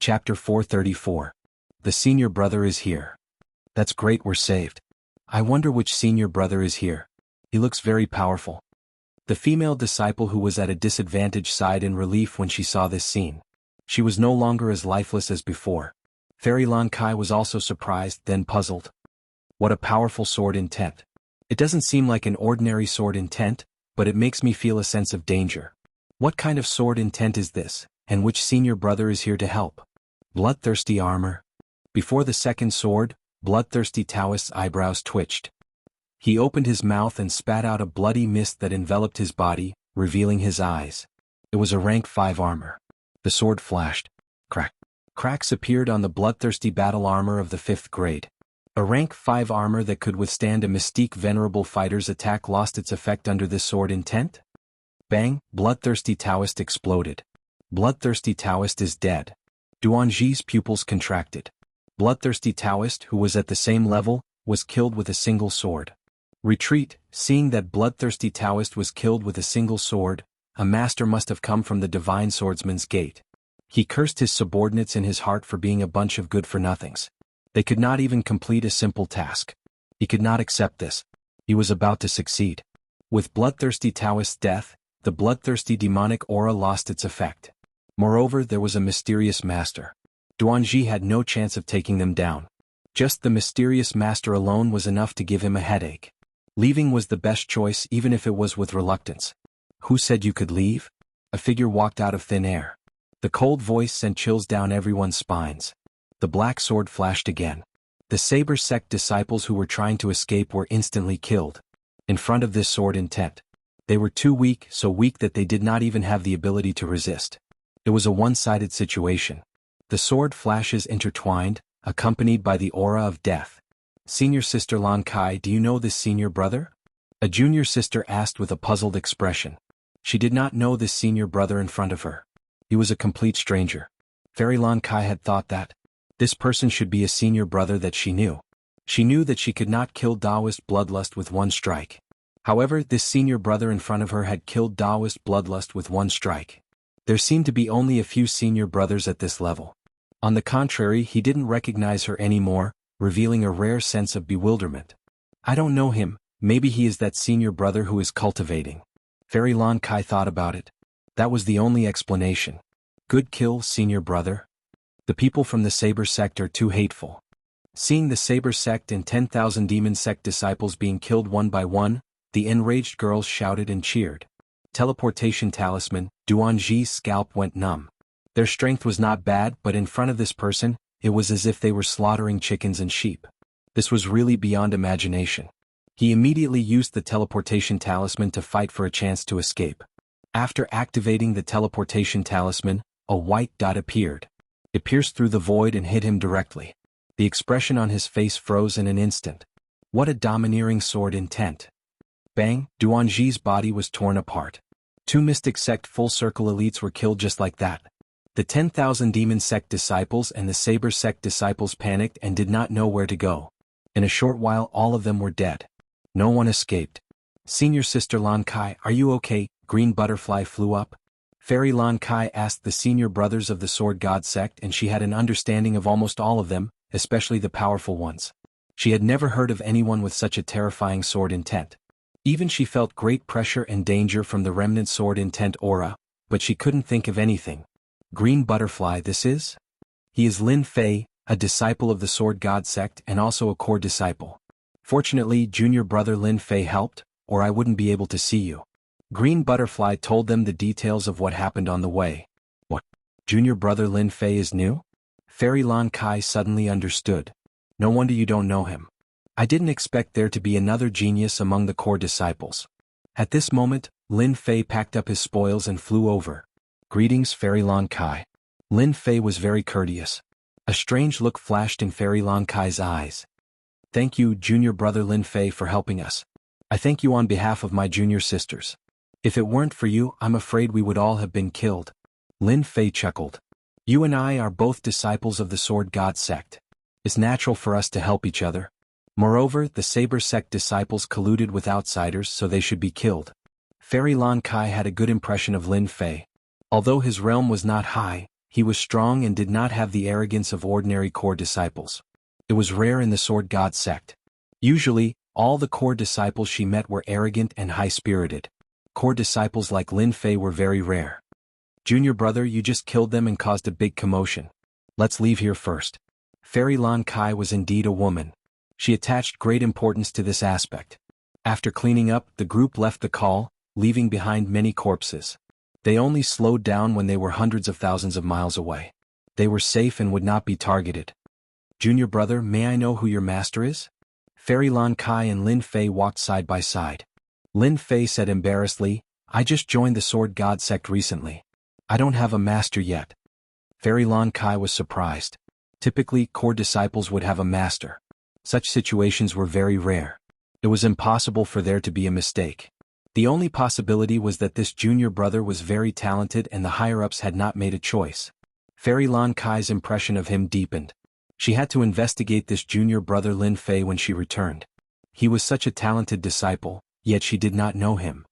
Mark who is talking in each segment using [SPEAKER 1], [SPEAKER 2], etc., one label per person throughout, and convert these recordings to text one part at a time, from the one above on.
[SPEAKER 1] Chapter 434. The senior brother is here. That's great, we're saved. I wonder which senior brother is here. He looks very powerful. The female disciple who was at a disadvantage sighed in relief when she saw this scene. She was no longer as lifeless as before. Fairy Lan Kai was also surprised, then puzzled. What a powerful sword intent. It doesn't seem like an ordinary sword intent, but it makes me feel a sense of danger. What kind of sword intent is this, and which senior brother is here to help? Bloodthirsty armor. Before the second sword, Bloodthirsty Taoist's eyebrows twitched. He opened his mouth and spat out a bloody mist that enveloped his body, revealing his eyes. It was a rank 5 armor. The sword flashed. Crack. Cracks appeared on the bloodthirsty battle armor of the 5th grade. A rank 5 armor that could withstand a mystique venerable fighter's attack lost its effect under this sword intent? Bang! Bloodthirsty Taoist exploded. Bloodthirsty Taoist is dead. Duanji's pupils contracted. Bloodthirsty Taoist, who was at the same level, was killed with a single sword. Retreat. Seeing that Bloodthirsty Taoist was killed with a single sword, a master must have come from the divine swordsman's gate. He cursed his subordinates in his heart for being a bunch of good-for-nothings. They could not even complete a simple task. He could not accept this. He was about to succeed. With Bloodthirsty Taoist's death, the bloodthirsty demonic aura lost its effect. Moreover, there was a mysterious master. Duanji had no chance of taking them down. Just the mysterious master alone was enough to give him a headache. Leaving was the best choice, even if it was with reluctance. Who said you could leave? A figure walked out of thin air. The cold voice sent chills down everyone's spines. The black sword flashed again. The Saber sect disciples who were trying to escape were instantly killed. In front of this sword intent. They were too weak, so weak that they did not even have the ability to resist. It was a one-sided situation. The sword flashes intertwined, accompanied by the aura of death. Senior Sister Lan Kai, do you know this senior brother? A junior sister asked with a puzzled expression. She did not know this senior brother in front of her. He was a complete stranger. Fairy Lan Kai had thought that this person should be a senior brother that she knew. She knew that she could not kill Taoist bloodlust with one strike. However, this senior brother in front of her had killed Taoist bloodlust with one strike. There seemed to be only a few senior brothers at this level. On the contrary, he didn't recognize her anymore, revealing a rare sense of bewilderment. I don't know him, maybe he is that senior brother who is cultivating. Fairy Lan Kai thought about it. That was the only explanation. Good kill, senior brother. The people from the Saber sect are too hateful. Seeing the Saber sect and 10,000 demon sect disciples being killed one by one, the enraged girls shouted and cheered. Teleportation talisman, Duanji's scalp went numb. Their strength was not bad, but in front of this person, it was as if they were slaughtering chickens and sheep. This was really beyond imagination. He immediately used the teleportation talisman to fight for a chance to escape. After activating the teleportation talisman, a white dot appeared. It pierced through the void and hit him directly. The expression on his face froze in an instant. What a domineering sword intent. Bang! Duanji's body was torn apart. 2 Mystic Sect Full Circle elites were killed just like that. The 10,000 Demon Sect disciples and the Saber Sect disciples panicked and did not know where to go. In a short while all of them were dead. No one escaped. Senior Sister Lan Kai, are you okay? Green Butterfly flew up. Fairy Lan Kai asked the senior brothers of the Sword God sect, and she had an understanding of almost all of them, especially the powerful ones. She had never heard of anyone with such a terrifying sword intent. Even she felt great pressure and danger from the remnant sword intent aura, but she couldn't think of anything. Green Butterfly, this is? He is Lin Fei, a disciple of the Sword God sect and also a core disciple. Fortunately, junior brother Lin Fei helped, or I wouldn't be able to see you. Green Butterfly told them the details of what happened on the way. What? Junior brother Lin Fei is new? Fairy Lan Kai suddenly understood. No wonder you don't know him. I didn't expect there to be another genius among the core disciples. At this moment, Lin Fei packed up his spoils and flew over. Greetings, Fairy Lan Kai. Lin Fei was very courteous. A strange look flashed in Fairy Lan Kai's eyes. Thank you, junior brother Lin Fei, for helping us. I thank you on behalf of my junior sisters. If it weren't for you, I'm afraid we would all have been killed. Lin Fei chuckled. You and I are both disciples of the Sword God sect. It's natural for us to help each other. Moreover, the Saber sect disciples colluded with outsiders, so they should be killed. Fairy Lan Kai had a good impression of Lin Fei. Although his realm was not high, He was strong and did not have the arrogance of ordinary core disciples. It was rare in the Sword God sect. Usually, all the core disciples she met were arrogant and high-spirited. Core disciples like Lin Fei were very rare. Junior brother, you just killed them and caused a big commotion. Let's leave here first. Fairy Lan Kai was indeed a woman. She attached great importance to this aspect. After cleaning up, the group left the call, leaving behind many corpses. They only slowed down when they were hundreds of thousands of miles away. They were safe and would not be targeted. Junior brother, may I know who your master is? Fairy Lan Kai and Lin Fei walked side by side. Lin Fei said embarrassedly, I just joined the Sword God sect recently. I don't have a master yet. Fairy Lan Kai was surprised. Typically, core disciples would have a master. Such situations were very rare. It was impossible for there to be a mistake. The only possibility was that this junior brother was very talented and the higher-ups had not made a choice. Fairy Lan Kai's impression of him deepened. She had to investigate this junior brother Lin Fei when she returned. He was such a talented disciple, yet she did not know him.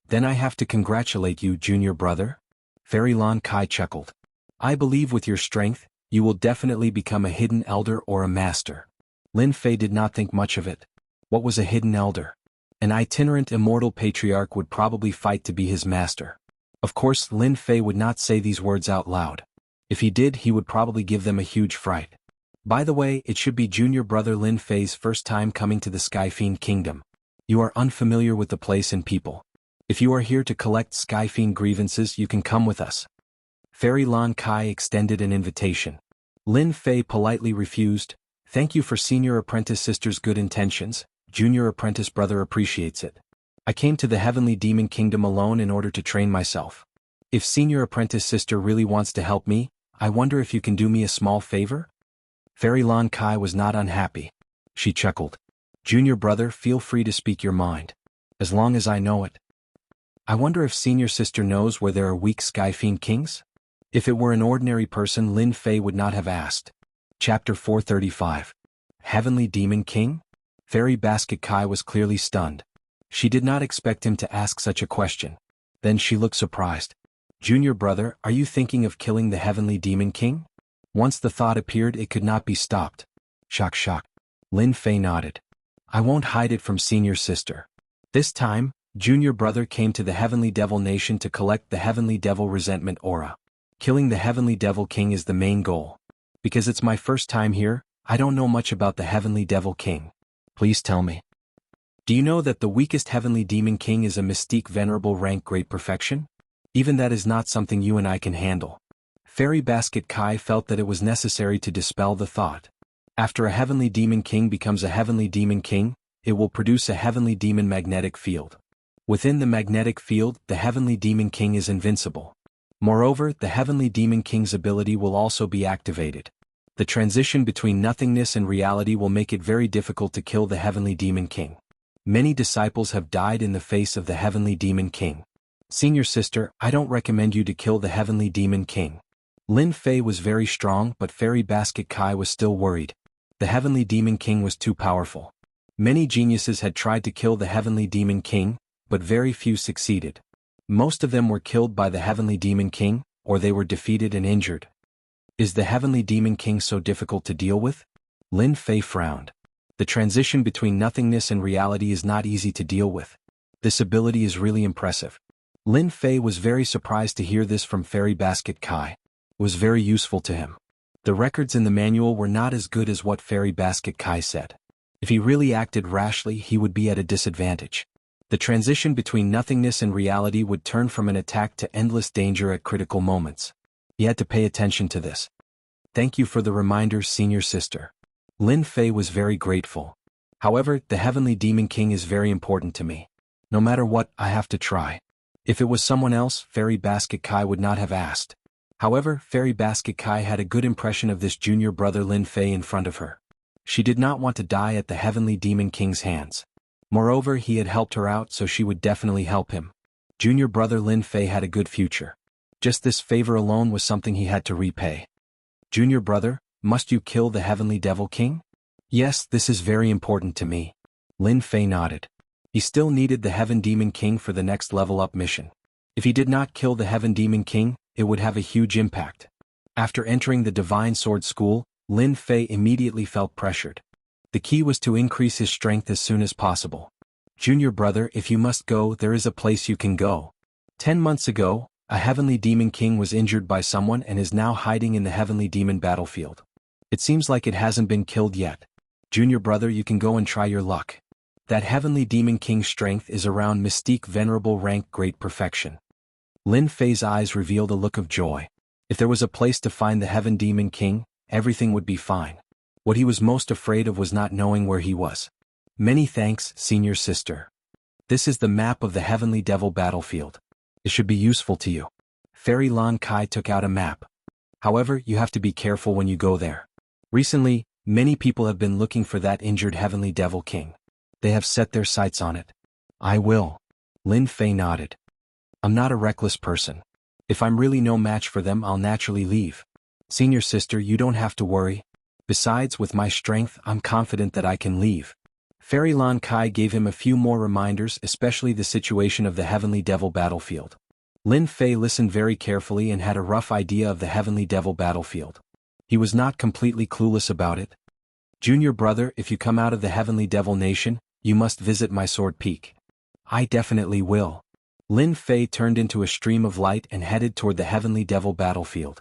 [SPEAKER 1] Then I have to congratulate you, junior brother? Fairy Lan Kai chuckled. I believe with your strength, you will definitely become a hidden elder or a master. Lin Fei did not think much of it. What was a hidden elder? An itinerant immortal patriarch would probably fight to be his master. Of course, Lin Fei would not say these words out loud. If he did, he would probably give them a huge fright. By the way, it should be junior brother Lin Fei's first time coming to the Sky Fiend Kingdom. You are unfamiliar with the place and people. If you are here to collect Sky Fiend grievances, you can come with us. Fairy Lan Kai extended an invitation. Lin Fei politely refused. Thank you for senior apprentice sister's good intentions. Junior apprentice brother appreciates it. I came to the Heavenly Demon Kingdom alone in order to train myself. If senior apprentice sister really wants to help me, I wonder if you can do me a small favor? Fairy Lan Kai was not unhappy. She chuckled. Junior brother, feel free to speak your mind. As long as I know it. I wonder if senior sister knows where there are weak Sky Fiend Kings? If it were an ordinary person, Lin Fei would not have asked. Chapter 435. Heavenly Demon King? Fairy Basket Kai was clearly stunned. She did not expect him to ask such a question. Then she looked surprised. Junior brother, are you thinking of killing the Heavenly Demon King? Once the thought appeared, it could not be stopped. Shock, shock. Lin Fei nodded. I won't hide it from senior sister. This time, junior brother came to the Heavenly Devil Nation to collect the Heavenly Devil Resentment Aura. Killing the Heavenly Devil King is the main goal. Because it's my first time here, I don't know much about the Heavenly Devil King. Please tell me. Do you know that the weakest Heavenly Demon King is a mystique venerable rank great perfection? Even that is not something you and I can handle. Fairy Basket Kai felt that it was necessary to dispel the thought. After a Heavenly Demon King becomes a Heavenly Demon King, it will produce a Heavenly Demon magnetic field. Within the magnetic field, the Heavenly Demon King is invincible. Moreover, the Heavenly Demon King's ability will also be activated. The transition between nothingness and reality will make it very difficult to kill the Heavenly Demon King. Many disciples have died in the face of the Heavenly Demon King. Senior sister, I don't recommend you to kill the Heavenly Demon King. Lin Fei was very strong, but Fairy Basket Kai was still worried. The Heavenly Demon King was too powerful. Many geniuses had tried to kill the Heavenly Demon King, but very few succeeded. Most of them were killed by the Heavenly Demon King, or they were defeated and injured. Is the Heavenly Demon King so difficult to deal with? Lin Fei frowned. The transition between nothingness and reality is not easy to deal with. This ability is really impressive. Lin Fei was very surprised to hear this from Fairy Basket Kai. It was very useful to him. The records in the manual were not as good as what Fairy Basket Kai said. If he really acted rashly, he would be at a disadvantage. The transition between nothingness and reality would turn from an attack to endless danger at critical moments. He had to pay attention to this. Thank you for the reminder, senior sister. Lin Fei was very grateful. However, the Heavenly Demon King is very important to me. No matter what, I have to try. If it was someone else, Fairy Basket Kai would not have asked. However, Fairy Basket Kai had a good impression of this junior brother Lin Fei in front of her. She did not want to die at the Heavenly Demon King's hands. Moreover, he had helped her out, so she would definitely help him. Junior brother Lin Fei had a good future. Just this favor alone was something he had to repay. Junior brother, must you kill the Heavenly Devil King? Yes, this is very important to me. Lin Fei nodded. He still needed the Heaven Demon King for the next level up mission. If he did not kill the Heaven Demon King, it would have a huge impact. After entering the Divine Sword School, Lin Fei immediately felt pressured. The key was to increase his strength as soon as possible. Junior brother, if you must go, there is a place you can go. 10 months ago, a heavenly demon king was injured by someone and is now hiding in the heavenly demon battlefield. It seems like it hasn't been killed yet. Junior brother, you can go and try your luck. That heavenly demon king's strength is around mystique venerable rank great perfection. Lin Fei's eyes revealed a look of joy. If there was a place to find the heaven demon king, everything would be fine. What he was most afraid of was not knowing where he was. Many thanks, senior sister. This is the map of the heavenly devil battlefield. It should be useful to you. Fairy Lan Kai took out a map. However, you have to be careful when you go there. Recently, many people have been looking for that injured heavenly devil king. They have set their sights on it. I will. Lin Fei nodded. I'm not a reckless person. If I'm really no match for them, I'll naturally leave. Senior sister, you don't have to worry. Besides, with my strength, I'm confident that I can leave. Fairy Lan Kai gave him a few more reminders, especially the situation of the heavenly devil battlefield. Lin Fei listened very carefully and had a rough idea of the heavenly devil battlefield. He was not completely clueless about it. Junior brother, if you come out of the heavenly devil nation, you must visit my sword peak. I definitely will. Lin Fei turned into a stream of light and headed toward the heavenly devil battlefield.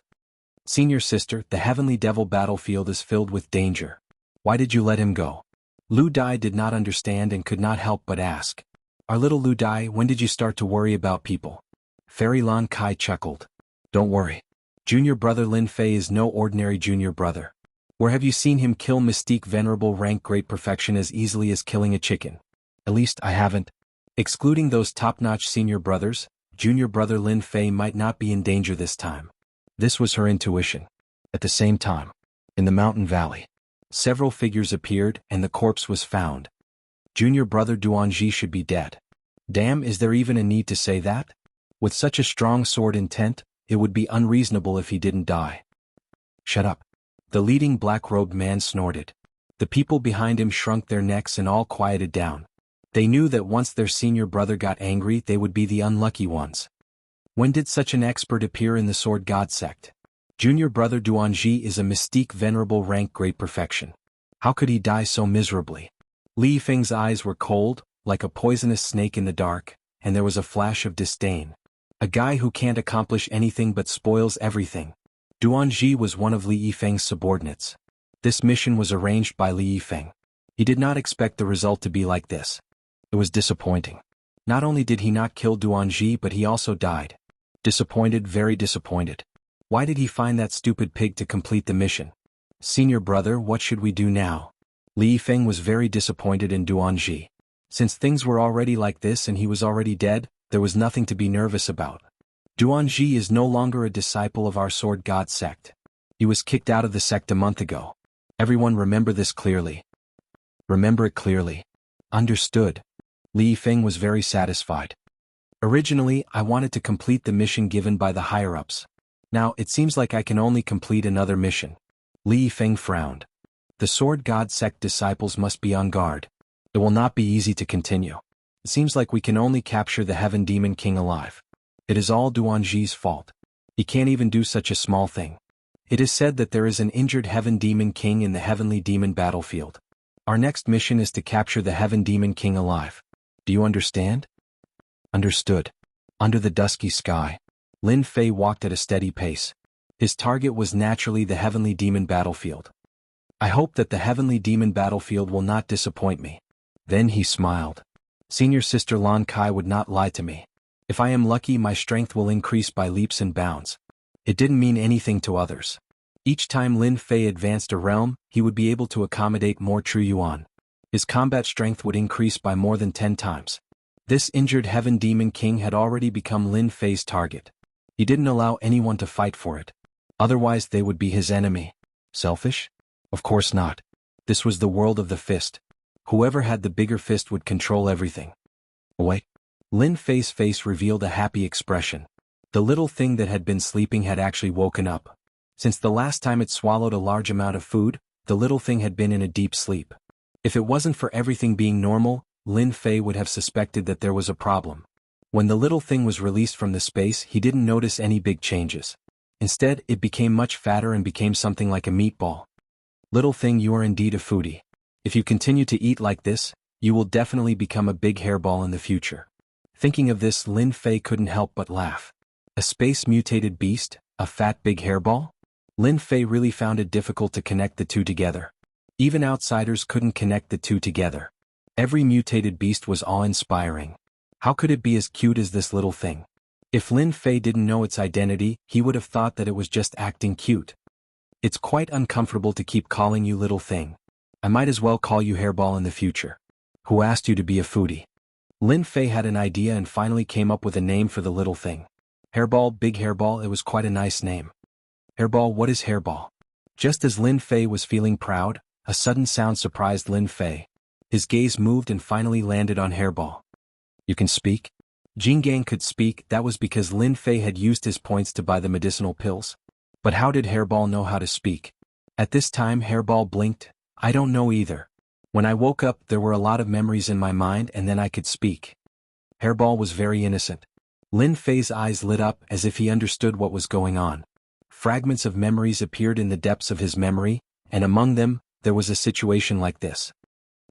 [SPEAKER 1] Senior sister, the heavenly devil battlefield is filled with danger. Why did you let him go? Lu Dai did not understand and could not help but ask. Our little Lu Dai, when did you start to worry about people? Fairy Lan Kai chuckled. Don't worry. Junior brother Lin Fei is no ordinary junior brother. Where have you seen him kill mystique venerable rank great perfection as easily as killing a chicken? At least I haven't. Excluding those top-notch senior brothers, junior brother Lin Fei might not be in danger this time. This was her intuition. At the same time, in the mountain valley, several figures appeared and the corpse was found. Junior brother Duanji should be dead. Damn, is there even a need to say that? With such a strong sword intent, it would be unreasonable if he didn't die. Shut up. The leading black-robed man snorted. The people behind him shrunk their necks and all quieted down. They knew that once their senior brother got angry, they would be the unlucky ones. When did such an expert appear in the Sword God sect? Junior brother Duanji is a mystique venerable rank great perfection. How could he die so miserably? Li Feng's eyes were cold, like a poisonous snake in the dark, and there was a flash of disdain. A guy who can't accomplish anything but spoils everything. Duanji was one of Li Yifeng's subordinates. This mission was arranged by Li Yifeng. He did not expect the result to be like this. It was disappointing. Not only did he not kill Duanji, but he also died. Disappointed, very disappointed. Why did he find that stupid pig to complete the mission? Senior brother, what should we do now? Li Yifeng was very disappointed in Duanji. Since things were already like this and he was already dead, there was nothing to be nervous about. Duanji is no longer a disciple of our Sword God sect. He was kicked out of the sect a month ago. Everyone remember this clearly. Remember it clearly. Understood. Li Yifeng was very satisfied. Originally, I wanted to complete the mission given by the higher-ups. Now, it seems like I can only complete another mission. Li Yifeng frowned. The Sword God sect disciples must be on guard. It will not be easy to continue. It seems like we can only capture the Heaven Demon King alive. It is all Duanji's fault. He can't even do such a small thing. It is said that there is an injured Heaven Demon King in the Heavenly Demon battlefield. Our next mission is to capture the Heaven Demon King alive. Do you understand? Understood. Under the dusky sky, Lin Fei walked at a steady pace. His target was naturally the Heavenly Demon battlefield. I hope that the Heavenly Demon battlefield will not disappoint me. Then he smiled. Senior sister Lan Kai would not lie to me. If I am lucky, my strength will increase by leaps and bounds. It didn't mean anything to others. Each time Lin Fei advanced a realm, he would be able to accommodate more true yuan. His combat strength would increase by more than 10 times. This injured Heaven Demon King had already become Lin Fei's target. He didn't allow anyone to fight for it. Otherwise they would be his enemy. Selfish? Of course not. This was the world of the fist. Whoever had the bigger fist would control everything. Wait. Lin Fei's face revealed a happy expression. The little thing that had been sleeping had actually woken up. Since the last time it swallowed a large amount of food, the little thing had been in a deep sleep. If it wasn't for everything being normal, Lin Fei would have suspected that there was a problem. When the little thing was released from the space, he didn't notice any big changes. Instead, it became much fatter and became something like a meatball. Little thing, you are indeed a foodie. If you continue to eat like this, you will definitely become a big hairball in the future. Thinking of this, Lin Fei couldn't help but laugh. A space-mutated beast, a fat big hairball? Lin Fei really found it difficult to connect the two together. Even outsiders couldn't connect the two together. Every mutated beast was awe-inspiring. How could it be as cute as this little thing? If Lin Fei didn't know its identity, he would have thought that it was just acting cute. It's quite uncomfortable to keep calling you little thing. I might as well call you hairball in the future. Who asked you to be a foodie? Lin Fei had an idea and finally came up with a name for the little thing. Hairball, big hairball, it was quite a nice name. Hairball, what is hairball? Just as Lin Fei was feeling proud, a sudden sound surprised Lin Fei. His gaze moved and finally landed on hairball. You can speak? Jianghu could speak. That was because Lin Fei had used his points to buy the medicinal pills. But how did hairball know how to speak? At this time hairball blinked. I don't know either. When I woke up there were a lot of memories in my mind and then I could speak. Hairball was very innocent. Lin Fei's eyes lit up as if he understood what was going on. Fragments of memories appeared in the depths of his memory, and among them, there was a situation like this.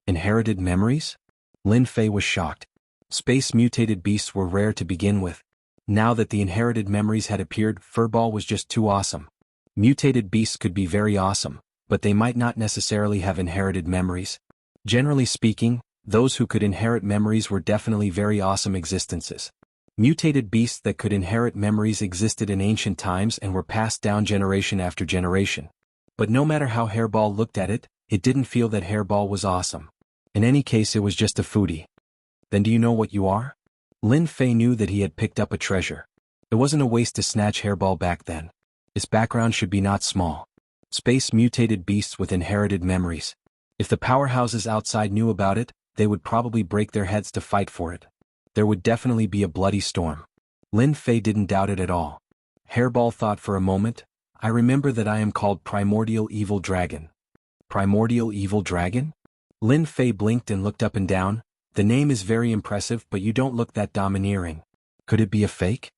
[SPEAKER 1] Inherited memories? Lin Fei was shocked. Space-mutated beasts were rare to begin with. Now that the inherited memories had appeared, Furball was just too awesome. Mutated beasts could be very awesome, but they might not necessarily have inherited memories. Generally speaking, those who could inherit memories were definitely very awesome existences. Mutated beasts that could inherit memories existed in ancient times and were passed down generation after generation. But no matter how Hairball looked at it, it didn't feel that Hairball was awesome. In any case, it was just a foodie. Then do you know what you are? Lin Fei knew that he had picked up a treasure. It wasn't a waste to snatch Hairball back then. Its background should be not small. Space-mutated beasts with inherited memories. If the powerhouses outside knew about it, they would probably break their heads to fight for it. There would definitely be a bloody storm. Lin Fei didn't doubt it at all. Hairball thought for a moment. I remember that I am called Primordial Evil Dragon. Primordial Evil Dragon? Lin Fei blinked and looked up and down. The name is very impressive, but you don't look that domineering. Could it be a fake?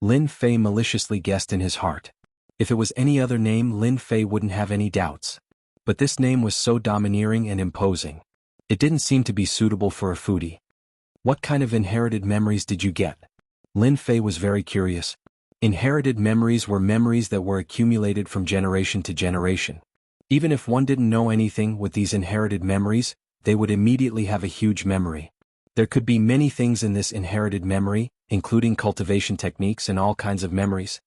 [SPEAKER 1] Lin Fei maliciously guessed in his heart. If it was any other name, Lin Fei wouldn't have any doubts. But this name was so domineering and imposing. It didn't seem to be suitable for a foodie. What kind of inherited memories did you get? Lin Fei was very curious. Inherited memories were memories that were accumulated from generation to generation. Even if one didn't know anything with these inherited memories, they would immediately have a huge memory. There could be many things in this inherited memory, including cultivation techniques and all kinds of memories.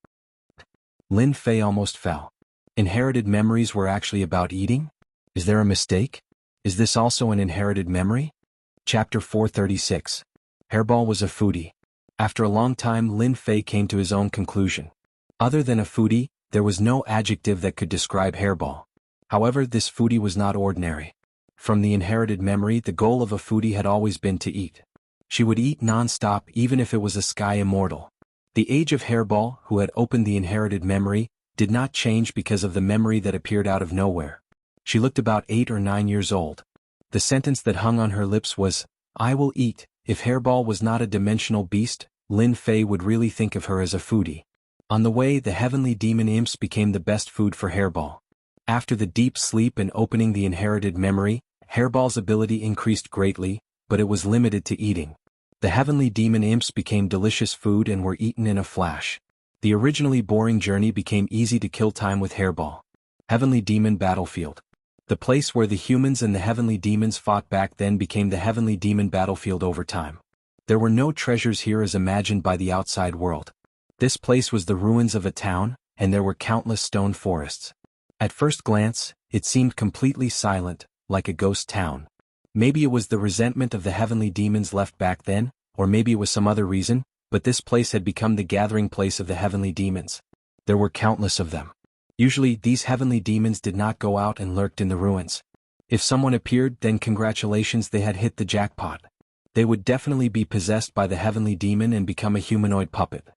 [SPEAKER 1] Lin Fei almost fell. Inherited memories were actually about eating? Is there a mistake? Is this also an inherited memory? Chapter 436. Hairball was a foodie. After a long time, Lin Fei came to his own conclusion. Other than a foodie, there was no adjective that could describe Hairball. However, this foodie was not ordinary. From the inherited memory, the goal of a foodie had always been to eat. She would eat non-stop even if it was a sky immortal. The age of Hairball, who had opened the inherited memory, did not change because of the memory that appeared out of nowhere. She looked about 8 or 9 years old. The sentence that hung on her lips was, I will eat. If Hairball was not a dimensional beast, Lin Fei would really think of her as a foodie. On the way, the heavenly demon imps became the best food for Hairball. After the deep sleep and opening the inherited memory, Hairball's ability increased greatly, but it was limited to eating. The heavenly demon imps became delicious food and were eaten in a flash. The originally boring journey became easy to kill time with Hairball. Heavenly Demon Battlefield. The place where the humans and the heavenly demons fought back then became the heavenly demon battlefield over time. There were no treasures here as imagined by the outside world. This place was the ruins of a town, and there were countless stone forests. At first glance, it seemed completely silent, like a ghost town. Maybe it was the resentment of the heavenly demons left back then, or maybe it was some other reason, but this place had become the gathering place of the heavenly demons. There were countless of them. Usually, these heavenly demons did not go out and lurked in the ruins. If someone appeared, then congratulations, they had hit the jackpot. They would definitely be possessed by the heavenly demon and become a humanoid puppet.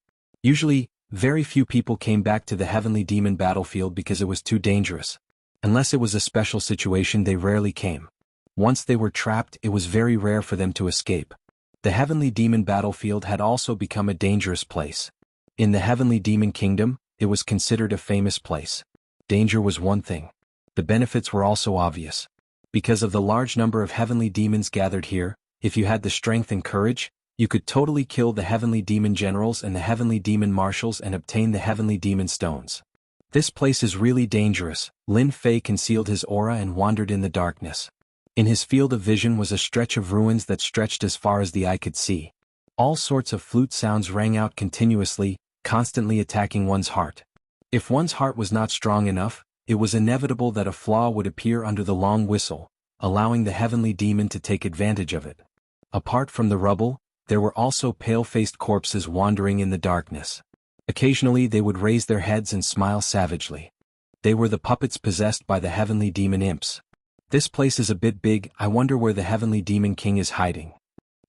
[SPEAKER 1] Usually, very few people came back to the heavenly demon battlefield because it was too dangerous. Unless it was a special situation, they rarely came. Once they were trapped, it was very rare for them to escape. The heavenly demon battlefield had also become a dangerous place. In the heavenly demon kingdom, it was considered a famous place. Danger was one thing. The benefits were also obvious. Because of the large number of heavenly demons gathered here, if you had the strength and courage, you could totally kill the heavenly demon generals and the heavenly demon marshals and obtain the heavenly demon stones. This place is really dangerous. Lin Fei concealed his aura and wandered in the darkness. In his field of vision was a stretch of ruins that stretched as far as the eye could see. All sorts of flute sounds rang out continuously, constantly attacking one's heart. If one's heart was not strong enough, it was inevitable that a flaw would appear under the long whistle, allowing the heavenly demon to take advantage of it. Apart from the rubble, there were also pale-faced corpses wandering in the darkness. Occasionally they would raise their heads and smile savagely. They were the puppets possessed by the heavenly demon imps. This place is a bit big, I wonder where the heavenly demon king is hiding.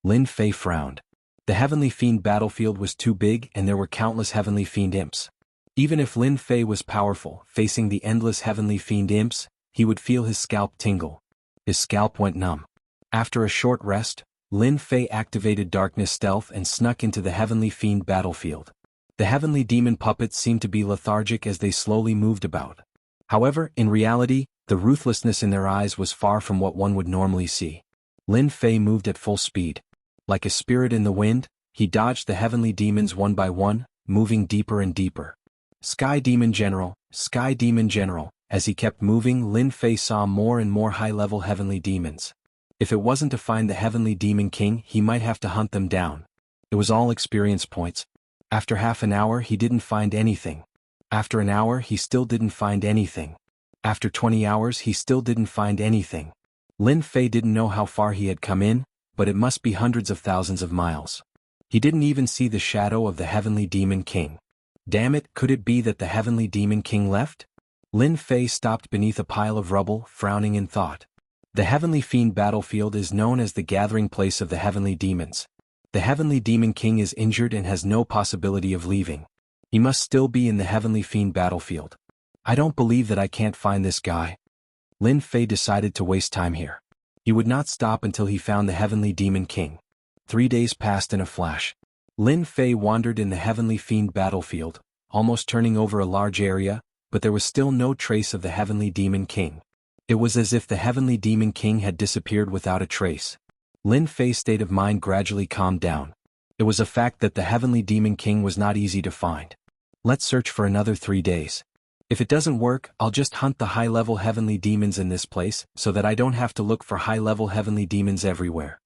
[SPEAKER 1] Lin Fei frowned. The heavenly fiend battlefield was too big and there were countless heavenly fiend imps. Even if Lin Fei was powerful, facing the endless heavenly fiend imps, he would feel his scalp tingle. His scalp went numb. After a short rest, Lin Fei activated darkness stealth and snuck into the heavenly fiend battlefield. The heavenly demon puppets seemed to be lethargic as they slowly moved about. However, in reality, the ruthlessness in their eyes was far from what one would normally see. Lin Fei moved at full speed. Like a spirit in the wind, he dodged the heavenly demons one by one, moving deeper and deeper. Sky Demon General, Sky Demon General. As he kept moving, Lin Fei saw more and more high-level heavenly demons. If it wasn't to find the heavenly demon king, he might have to hunt them down. It was all experience points. After half an hour he didn't find anything. After an hour he still didn't find anything. After 20 hours he still didn't find anything. Lin Fei didn't know how far he had come in, but it must be hundreds of thousands of miles. He didn't even see the shadow of the heavenly demon king. Damn it, could it be that the heavenly demon king left? Lin Fei stopped beneath a pile of rubble, frowning in thought. The heavenly fiend battlefield is known as the gathering place of the heavenly demons. The heavenly demon king is injured and has no possibility of leaving. He must still be in the heavenly fiend battlefield. I don't believe that I can't find this guy. Lin Fei decided to waste time here. He would not stop until he found the heavenly demon king. 3 days passed in a flash. Lin Fei wandered in the heavenly fiend battlefield, almost turning over a large area, but there was still no trace of the heavenly demon king. It was as if the heavenly demon king had disappeared without a trace. Lin Fei's state of mind gradually calmed down. It was a fact that the heavenly demon king was not easy to find. Let's search for another 3 days. If it doesn't work, I'll just hunt the high-level heavenly demons in this place, so that I don't have to look for high-level heavenly demons everywhere.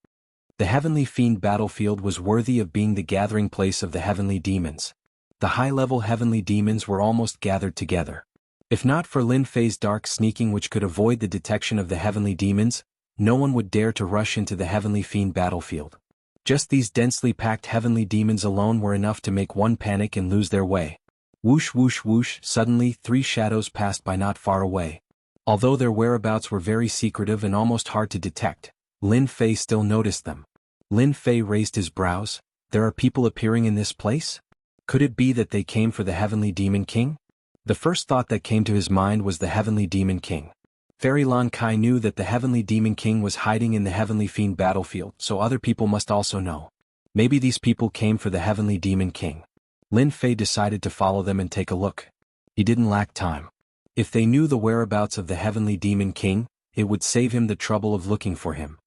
[SPEAKER 1] The heavenly fiend battlefield was worthy of being the gathering place of the heavenly demons. The high-level heavenly demons were almost gathered together. If not for Lin Fei's dark sneaking which could avoid the detection of the heavenly demons, no one would dare to rush into the heavenly fiend battlefield. Just these densely packed heavenly demons alone were enough to make one panic and lose their way. Whoosh whoosh whoosh, suddenly 3 shadows passed by not far away. Although their whereabouts were very secretive and almost hard to detect, Lin Fei still noticed them. Lin Fei raised his brows. There are people appearing in this place? Could it be that they came for the heavenly demon king? The first thought that came to his mind was the heavenly demon king. Fairy Lan Kai knew that the heavenly demon king was hiding in the heavenly fiend battlefield, so other people must also know. Maybe these people came for the heavenly demon king. Lin Fei decided to follow them and take a look. He didn't lack time. If they knew the whereabouts of the heavenly demon king, it would save him the trouble of looking for him.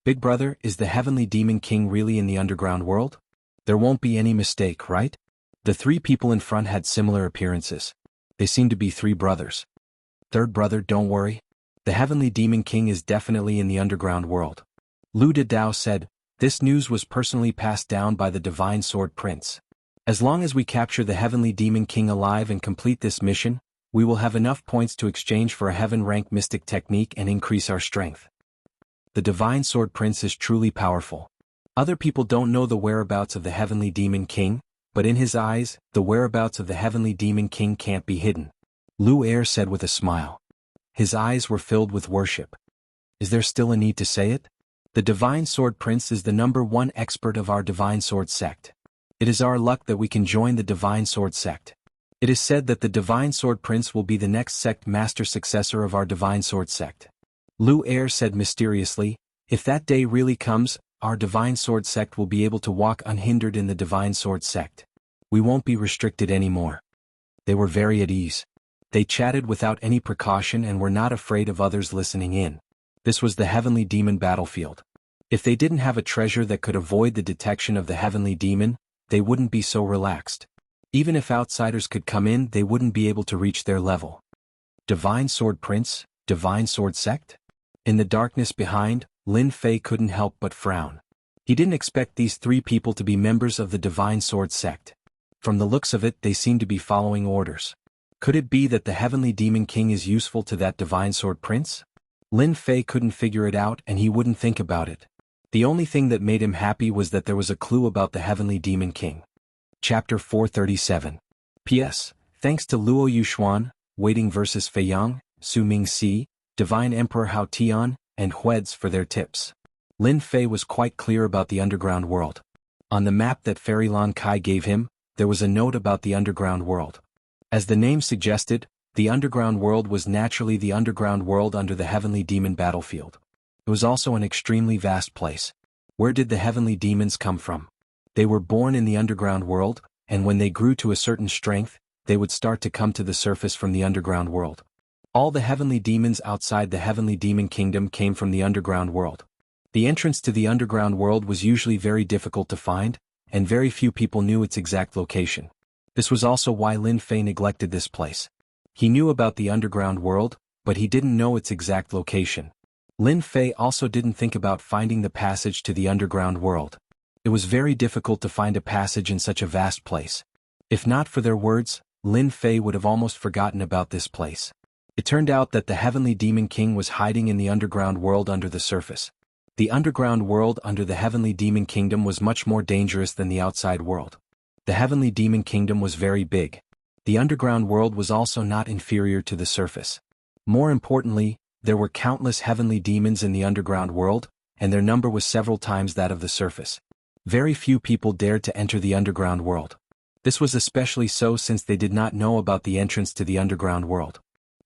[SPEAKER 1] Big brother, is the heavenly demon king really in the underground world? There won't be any mistake, right? The 3 people in front had similar appearances. They seemed to be 3 brothers. Third brother, don't worry. The heavenly demon king is definitely in the underground world. Lu De Dao said, this news was personally passed down by the divine sword prince. As long as we capture the heavenly demon king alive and complete this mission, we will have enough points to exchange for a heaven-rank mystic technique and increase our strength. The divine sword prince is truly powerful. Other people don't know the whereabouts of the heavenly demon king, but in his eyes, the whereabouts of the heavenly demon king can't be hidden. Lu Er said with a smile. His eyes were filled with worship. Is there still a need to say it? The divine sword prince is the #1 expert of our divine sword sect. It is our luck that we can join the divine sword sect. It is said that the divine sword prince will be the next sect master successor of our divine sword sect. Lu Er said mysteriously, if that day really comes, our divine sword sect will be able to walk unhindered in the divine sword sect. We won't be restricted anymore. They were very at ease. They chatted without any precaution and were not afraid of others listening in. This was the heavenly demon battlefield. If they didn't have a treasure that could avoid the detection of the heavenly demon, they wouldn't be so relaxed. Even if outsiders could come in, they wouldn't be able to reach their level. Divine Sword Prince, Divine Sword Sect? In the darkness behind, Lin Fei couldn't help but frown. He didn't expect these three people to be members of the Divine Sword Sect. From the looks of it, they seemed to be following orders. Could it be that the Heavenly Demon King is useful to that Divine Sword Prince? Lin Fei couldn't figure it out and he wouldn't think about it. The only thing that made him happy was that there was a clue about the Heavenly Demon King. Chapter 437. P.S. Thanks to Luo Yuxuan, Waiting vs. Fei Yang, Su Mingxi, Divine Emperor Hao Tian, and Hueds for their tips. Lin Fei was quite clear about the underground world. On the map that Fairy Lan Kai gave him, there was a note about the underground world. As the name suggested, the underground world was naturally the underground world under the heavenly demon battlefield. It was also an extremely vast place. Where did the heavenly demons come from? They were born in the underground world, and when they grew to a certain strength, they would start to come to the surface from the underground world. All the heavenly demons outside the heavenly demon kingdom came from the underground world. The entrance to the underground world was usually very difficult to find, and very few people knew its exact location. This was also why Lin Fei neglected this place. He knew about the underground world, but he didn't know its exact location. Lin Fei also didn't think about finding the passage to the underground world. It was very difficult to find a passage in such a vast place. If not for their words, Lin Fei would have almost forgotten about this place. It turned out that the Heavenly Demon King was hiding in the underground world under the surface. The underground world under the Heavenly Demon Kingdom was much more dangerous than the outside world. The Heavenly Demon Kingdom was very big. The underground world was also not inferior to the surface. More importantly, there were countless heavenly demons in the underground world, and their number was several times that of the surface. Very few people dared to enter the underground world. This was especially so since they did not know about the entrance to the underground world.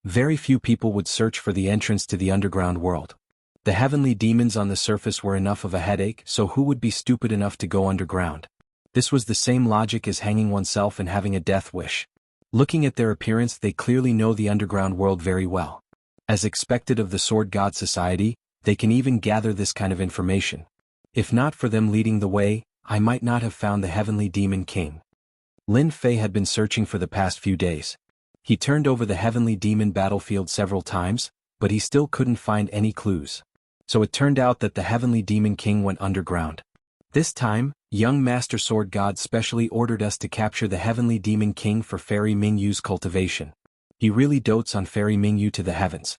[SPEAKER 1] Very few people would search for the entrance to the underground world. The heavenly demons on the surface were enough of a headache, so who would be stupid enough to go underground? This was the same logic as hanging oneself and having a death wish. Looking at their appearance, they clearly know the underground world very well. As expected of the Sword God Society, they can even gather this kind of information. If not for them leading the way, I might not have found the Heavenly Demon King. Lin Fei had been searching for the past few days. He turned over the Heavenly Demon battlefield several times, but he still couldn't find any clues. So it turned out that the Heavenly Demon King went underground. This time, young Master Sword God specially ordered us to capture the Heavenly Demon King for Fairy Mingyu's cultivation. He really dotes on Fairy Mingyu to the heavens.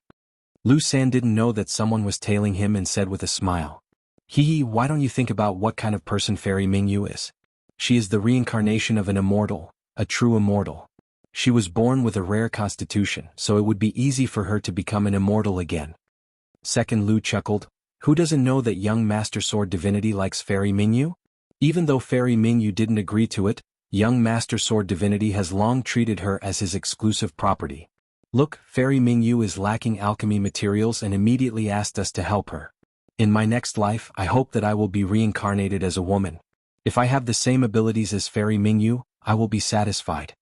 [SPEAKER 1] Lu San didn't know that someone was tailing him and said with a smile, "Hee, why don't you think about what kind of person Fairy Mingyu is? She is the reincarnation of an immortal, a true immortal. She was born with a rare constitution, so it would be easy for her to become an immortal again." Second Lu chuckled, "Who doesn't know that young Master Sword Divinity likes Fairy Mingyu? Even though Fairy Mingyu didn't agree to it, young Master Sword Divinity has long treated her as his exclusive property. Look, Fairy Mingyu is lacking alchemy materials and immediately asked us to help her. In my next life, I hope that I will be reincarnated as a woman. If I have the same abilities as Fairy Mingyu, I will be satisfied."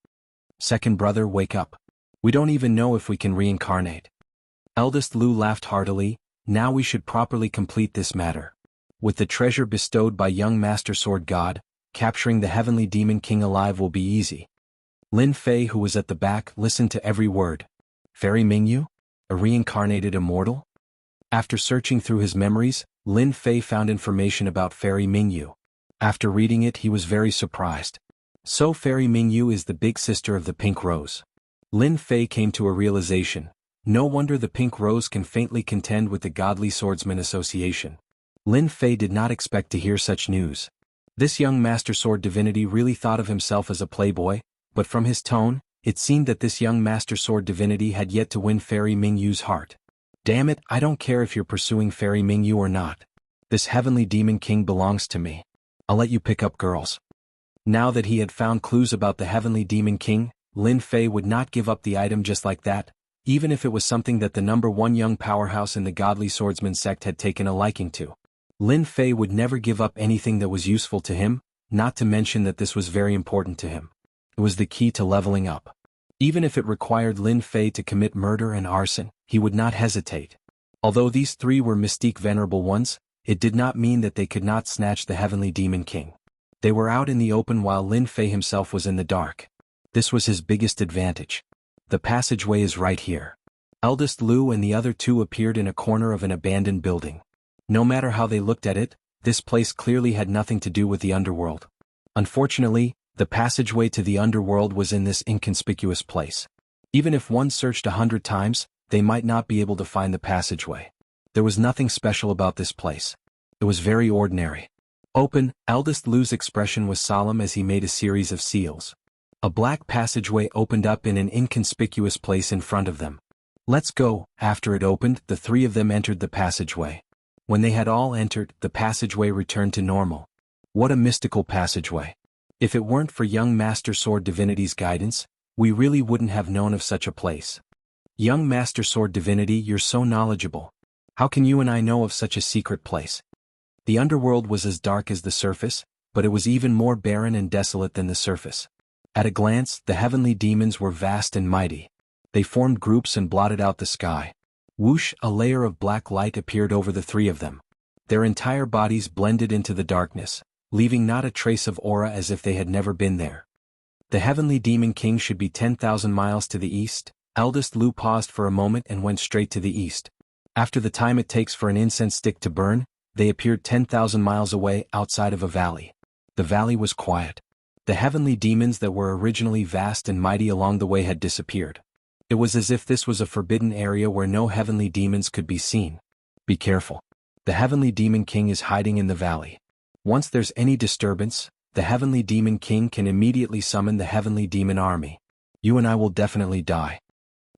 [SPEAKER 1] Second brother, wake up. We don't even know if we can reincarnate. Eldest Lu laughed heartily. Now we should properly complete this matter. With the treasure bestowed by young Master Sword God, capturing the Heavenly Demon King alive will be easy. Lin Fei, who was at the back, listened to every word. Fairy Mingyu? A reincarnated immortal? After searching through his memories, Lin Fei found information about Fairy Mingyu. After reading it, he was very surprised. So Fairy Mingyu is the big sister of the Pink Rose. Lin Fei came to a realization. No wonder the Pink Rose can faintly contend with the Godly Swordsman Association. Lin Fei did not expect to hear such news. This young Master Sword Divinity really thought of himself as a playboy, but from his tone, it seemed that this young Master Sword Divinity had yet to win Fairy Mingyu's heart. Damn it, I don't care if you're pursuing Fairy Mingyu or not. This Heavenly Demon King belongs to me. I'll let you pick up girls. Now that he had found clues about the Heavenly Demon King, Lin Fei would not give up the item just like that, even if it was something that the #1 young powerhouse in the Godly Swordsman sect had taken a liking to. Lin Fei would never give up anything that was useful to him, not to mention that this was very important to him. It was the key to leveling up. Even if it required Lin Fei to commit murder and arson, he would not hesitate. Although these three were mystique venerable ones, it did not mean that they could not snatch the Heavenly Demon King. They were out in the open while Lin Fei himself was in the dark. This was his biggest advantage. The passageway is right here. Eldest Lu and the other two appeared in a corner of an abandoned building. No matter how they looked at it, this place clearly had nothing to do with the underworld. Unfortunately, the passageway to the underworld was in this inconspicuous place. Even if one searched 100 times, they might not be able to find the passageway. There was nothing special about this place. It was very ordinary. Open, Eldest Lu's expression was solemn as he made a series of seals. A black passageway opened up in an inconspicuous place in front of them. Let's go. After it opened, the three of them entered the passageway. When they had all entered, the passageway returned to normal. What a mystical passageway. If it weren't for young Master Sword Divinity's guidance, we really wouldn't have known of such a place. Young Master Sword Divinity, you're so knowledgeable. How can you and I know of such a secret place? The underworld was as dark as the surface, but it was even more barren and desolate than the surface. At a glance, the heavenly demons were vast and mighty. They formed groups and blotted out the sky. Whoosh, a layer of black light appeared over the three of them. Their entire bodies blended into the darkness, leaving not a trace of aura as if they had never been there. The Heavenly Demon King should be 10,000 miles to the east. Eldest Lu paused for a moment and went straight to the east. After the time it takes for an incense stick to burn, they appeared 10,000 miles away outside of a valley. The valley was quiet. The heavenly demons that were originally vast and mighty along the way had disappeared. It was as if this was a forbidden area where no heavenly demons could be seen. Be careful. The Heavenly Demon King is hiding in the valley. Once there's any disturbance, the Heavenly Demon King can immediately summon the Heavenly Demon Army. You and I will definitely die.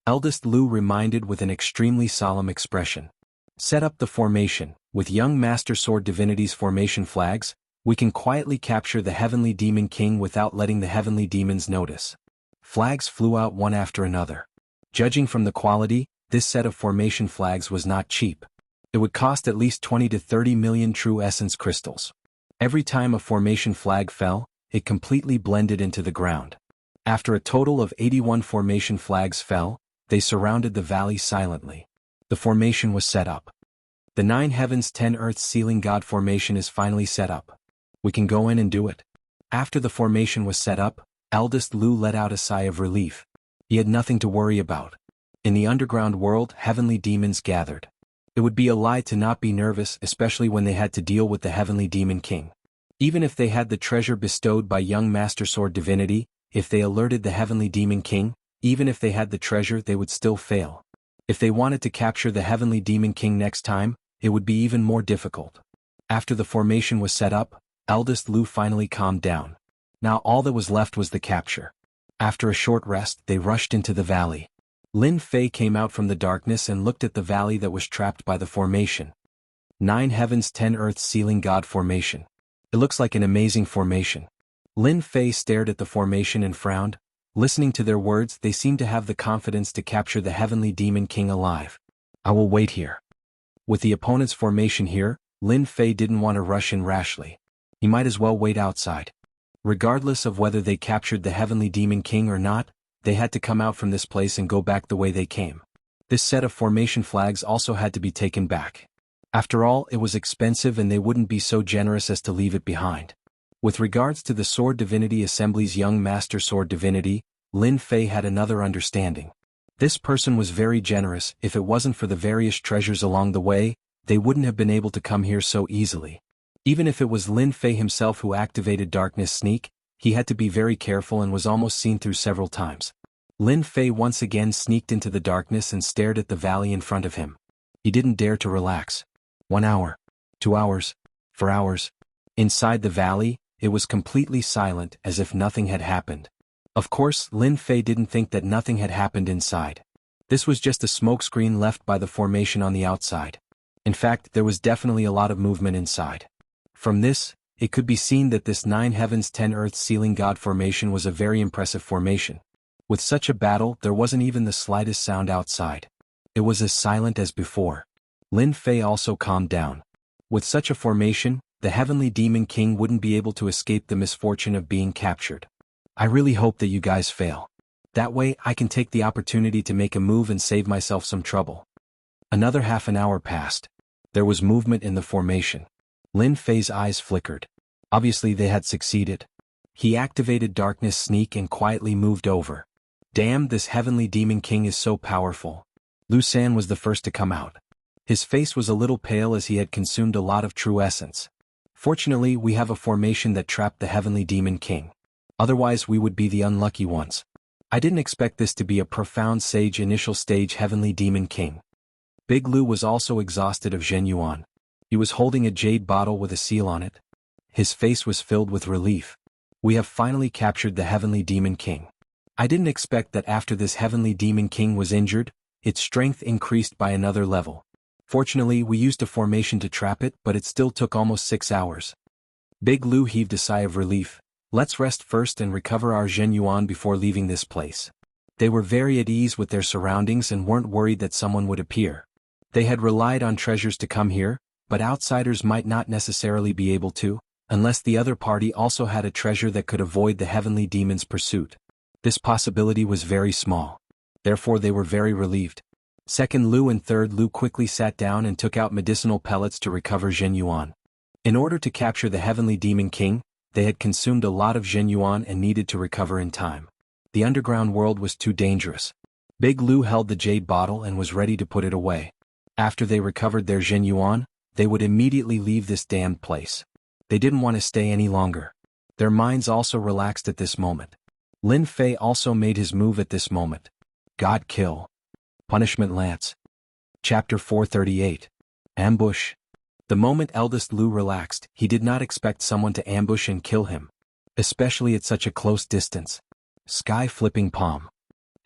[SPEAKER 1] Eldest Lu reminded with an extremely solemn expression. Set up the formation. With young Master Sword Divinity's formation flags, we can quietly capture the Heavenly Demon King without letting the heavenly demons notice. Flags flew out one after another. Judging from the quality, this set of formation flags was not cheap. It would cost at least 20 to 30 million true essence crystals. Every time a formation flag fell, it completely blended into the ground. After a total of 81 formation flags fell, they surrounded the valley silently. The formation was set up. The 9 heavens 10 earths sealing God formation is finally set up. We can go in and do it. After the formation was set up, Eldest Lu let out a sigh of relief. He had nothing to worry about. In the underground world, heavenly demons gathered. It would be a lie to not be nervous, especially when they had to deal with the Heavenly Demon King. Even if they had the treasure bestowed by young Master Sword Divinity, if they alerted the Heavenly Demon King, even if they had the treasure, they would still fail. If they wanted to capture the Heavenly Demon King next time, it would be even more difficult. After the formation was set up, Eldest Lu finally calmed down. Now all that was left was the capture. After a short rest, they rushed into the valley. Lin Fei came out from the darkness and looked at the valley that was trapped by the formation. 9 heavens 10 earths sealing God formation. It looks like an amazing formation. Lin Fei stared at the formation and frowned. Listening to their words, they seemed to have the confidence to capture the Heavenly Demon King alive. I will wait here. With the opponent's formation here, Lin Fei didn't want to rush in rashly. He might as well wait outside. Regardless of whether they captured the Heavenly Demon King or not, they had to come out from this place and go back the way they came. This set of formation flags also had to be taken back. After all, it was expensive and they wouldn't be so generous as to leave it behind. With regards to the Sword Divinity Assembly's young Master Sword Divinity, Lin Fei had another understanding. This person was very generous. If it wasn't for the various treasures along the way, they wouldn't have been able to come here so easily. Even if it was Lin Fei himself who activated Darkness Sneak, he had to be very careful and was almost seen through several times. Lin Fei once again sneaked into the darkness and stared at the valley in front of him. He didn't dare to relax. 1 hour. 2 hours. 4 hours. Inside the valley, it was completely silent, as if nothing had happened. Of course, Lin Fei didn't think that nothing had happened inside. This was just a smokescreen left by the formation on the outside. In fact, there was definitely a lot of movement inside. From this, it could be seen that this 9 heavens 10 earths sealing God formation was a very impressive formation. With such a battle, there wasn't even the slightest sound outside. It was as silent as before. Lin Fei also calmed down. With such a formation, the Heavenly Demon King wouldn't be able to escape the misfortune of being captured. I really hope that you guys fail. That way I can take the opportunity to make a move and save myself some trouble. Another half an hour passed. There was movement in the formation. Lin Fei's eyes flickered. Obviously they had succeeded. He activated Darkness Sneak and quietly moved over. Damn, this Heavenly Demon King is so powerful. Lu San was the first to come out. His face was a little pale as he had consumed a lot of true essence. Fortunately, we have a formation that trapped the Heavenly Demon King. Otherwise we would be the unlucky ones. I didn't expect this to be a profound sage initial stage Heavenly Demon King. Big Lu was also exhausted of Zhen Yuan. He was holding a jade bottle with a seal on it. His face was filled with relief. We have finally captured the Heavenly Demon King. I didn't expect that after this Heavenly Demon King was injured, its strength increased by another level. Fortunately, we used a formation to trap it, but it still took almost 6 hours. Big Lu heaved a sigh of relief. Let's rest first and recover our Zhen Yuan before leaving this place. They were very at ease with their surroundings and weren't worried that someone would appear. They had relied on treasures to come here, but outsiders might not necessarily be able to, unless the other party also had a treasure that could avoid the Heavenly Demon's pursuit. This possibility was very small. Therefore they were very relieved. Second Lu and Third Lu quickly sat down and took out medicinal pellets to recover Zhen Yuan. In order to capture the Heavenly Demon King, they had consumed a lot of Zhen Yuan and needed to recover in time. The underground world was too dangerous. Big Lu held the jade bottle and was ready to put it away. After they recovered their Zhen Yuan, they would immediately leave this damned place. They didn't want to stay any longer. Their minds also relaxed at this moment. Lin Fei also made his move at this moment. God kill. Punishment Lance. Chapter 438. Ambush. The moment eldest Lu relaxed, he did not expect someone to ambush and kill him. Especially at such a close distance. Sky-flipping palm.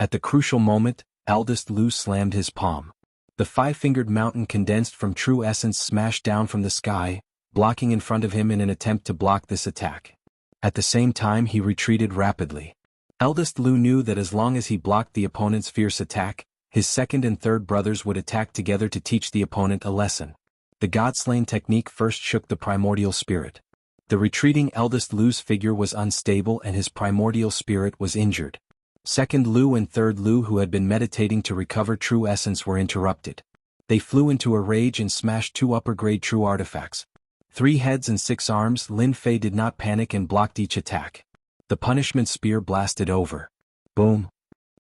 [SPEAKER 1] At the crucial moment, eldest Lu slammed his palm. The five-fingered mountain condensed from true essence smashed down from the sky, blocking in front of him in an attempt to block this attack. At the same time he retreated rapidly. Eldest Lu knew that as long as he blocked the opponent's fierce attack, his second and third brothers would attack together to teach the opponent a lesson. The God-slain technique first shook the primordial spirit. The retreating eldest Lu's figure was unstable and his primordial spirit was injured. Second Lu and third Lu who had been meditating to recover true essence were interrupted. They flew into a rage and smashed 2 upper-grade true artifacts. 3 heads and 6 arms. Lin Fei did not panic and blocked each attack. The punishment spear blasted over. Boom.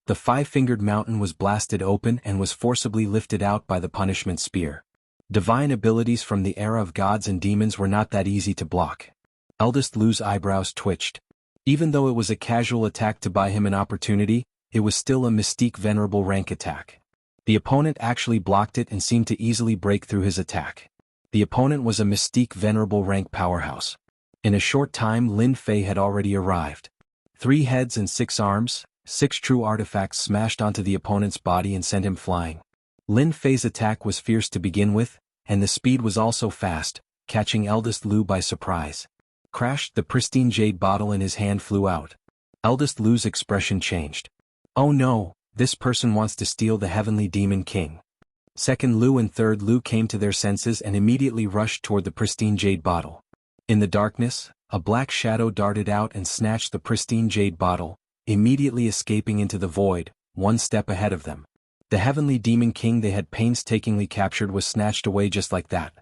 [SPEAKER 1] The five-fingered mountain was blasted open and was forcibly lifted out by the punishment spear. Divine abilities from the era of gods and demons were not that easy to block. Eldest Lu's eyebrows twitched. Even though it was a casual attack to buy him an opportunity, it was still a mystique venerable rank attack. The opponent actually blocked it and seemed to easily break through his attack. The opponent was a mystique venerable rank powerhouse. In a short time Lin Fei had already arrived. 3 heads and 6 arms, 6 true artifacts smashed onto the opponent's body and sent him flying. Lin Fei's attack was fierce to begin with, and the speed was also fast, catching eldest Lu by surprise. Crashed, the pristine jade bottle in his hand flew out. Eldest Lu's expression changed. Oh no, this person wants to steal the Heavenly Demon King. Second Lu and third Lu came to their senses and immediately rushed toward the pristine jade bottle. In the darkness, a black shadow darted out and snatched the pristine jade bottle, immediately escaping into the void, 1 step ahead of them. The Heavenly Demon King they had painstakingly captured was snatched away just like that.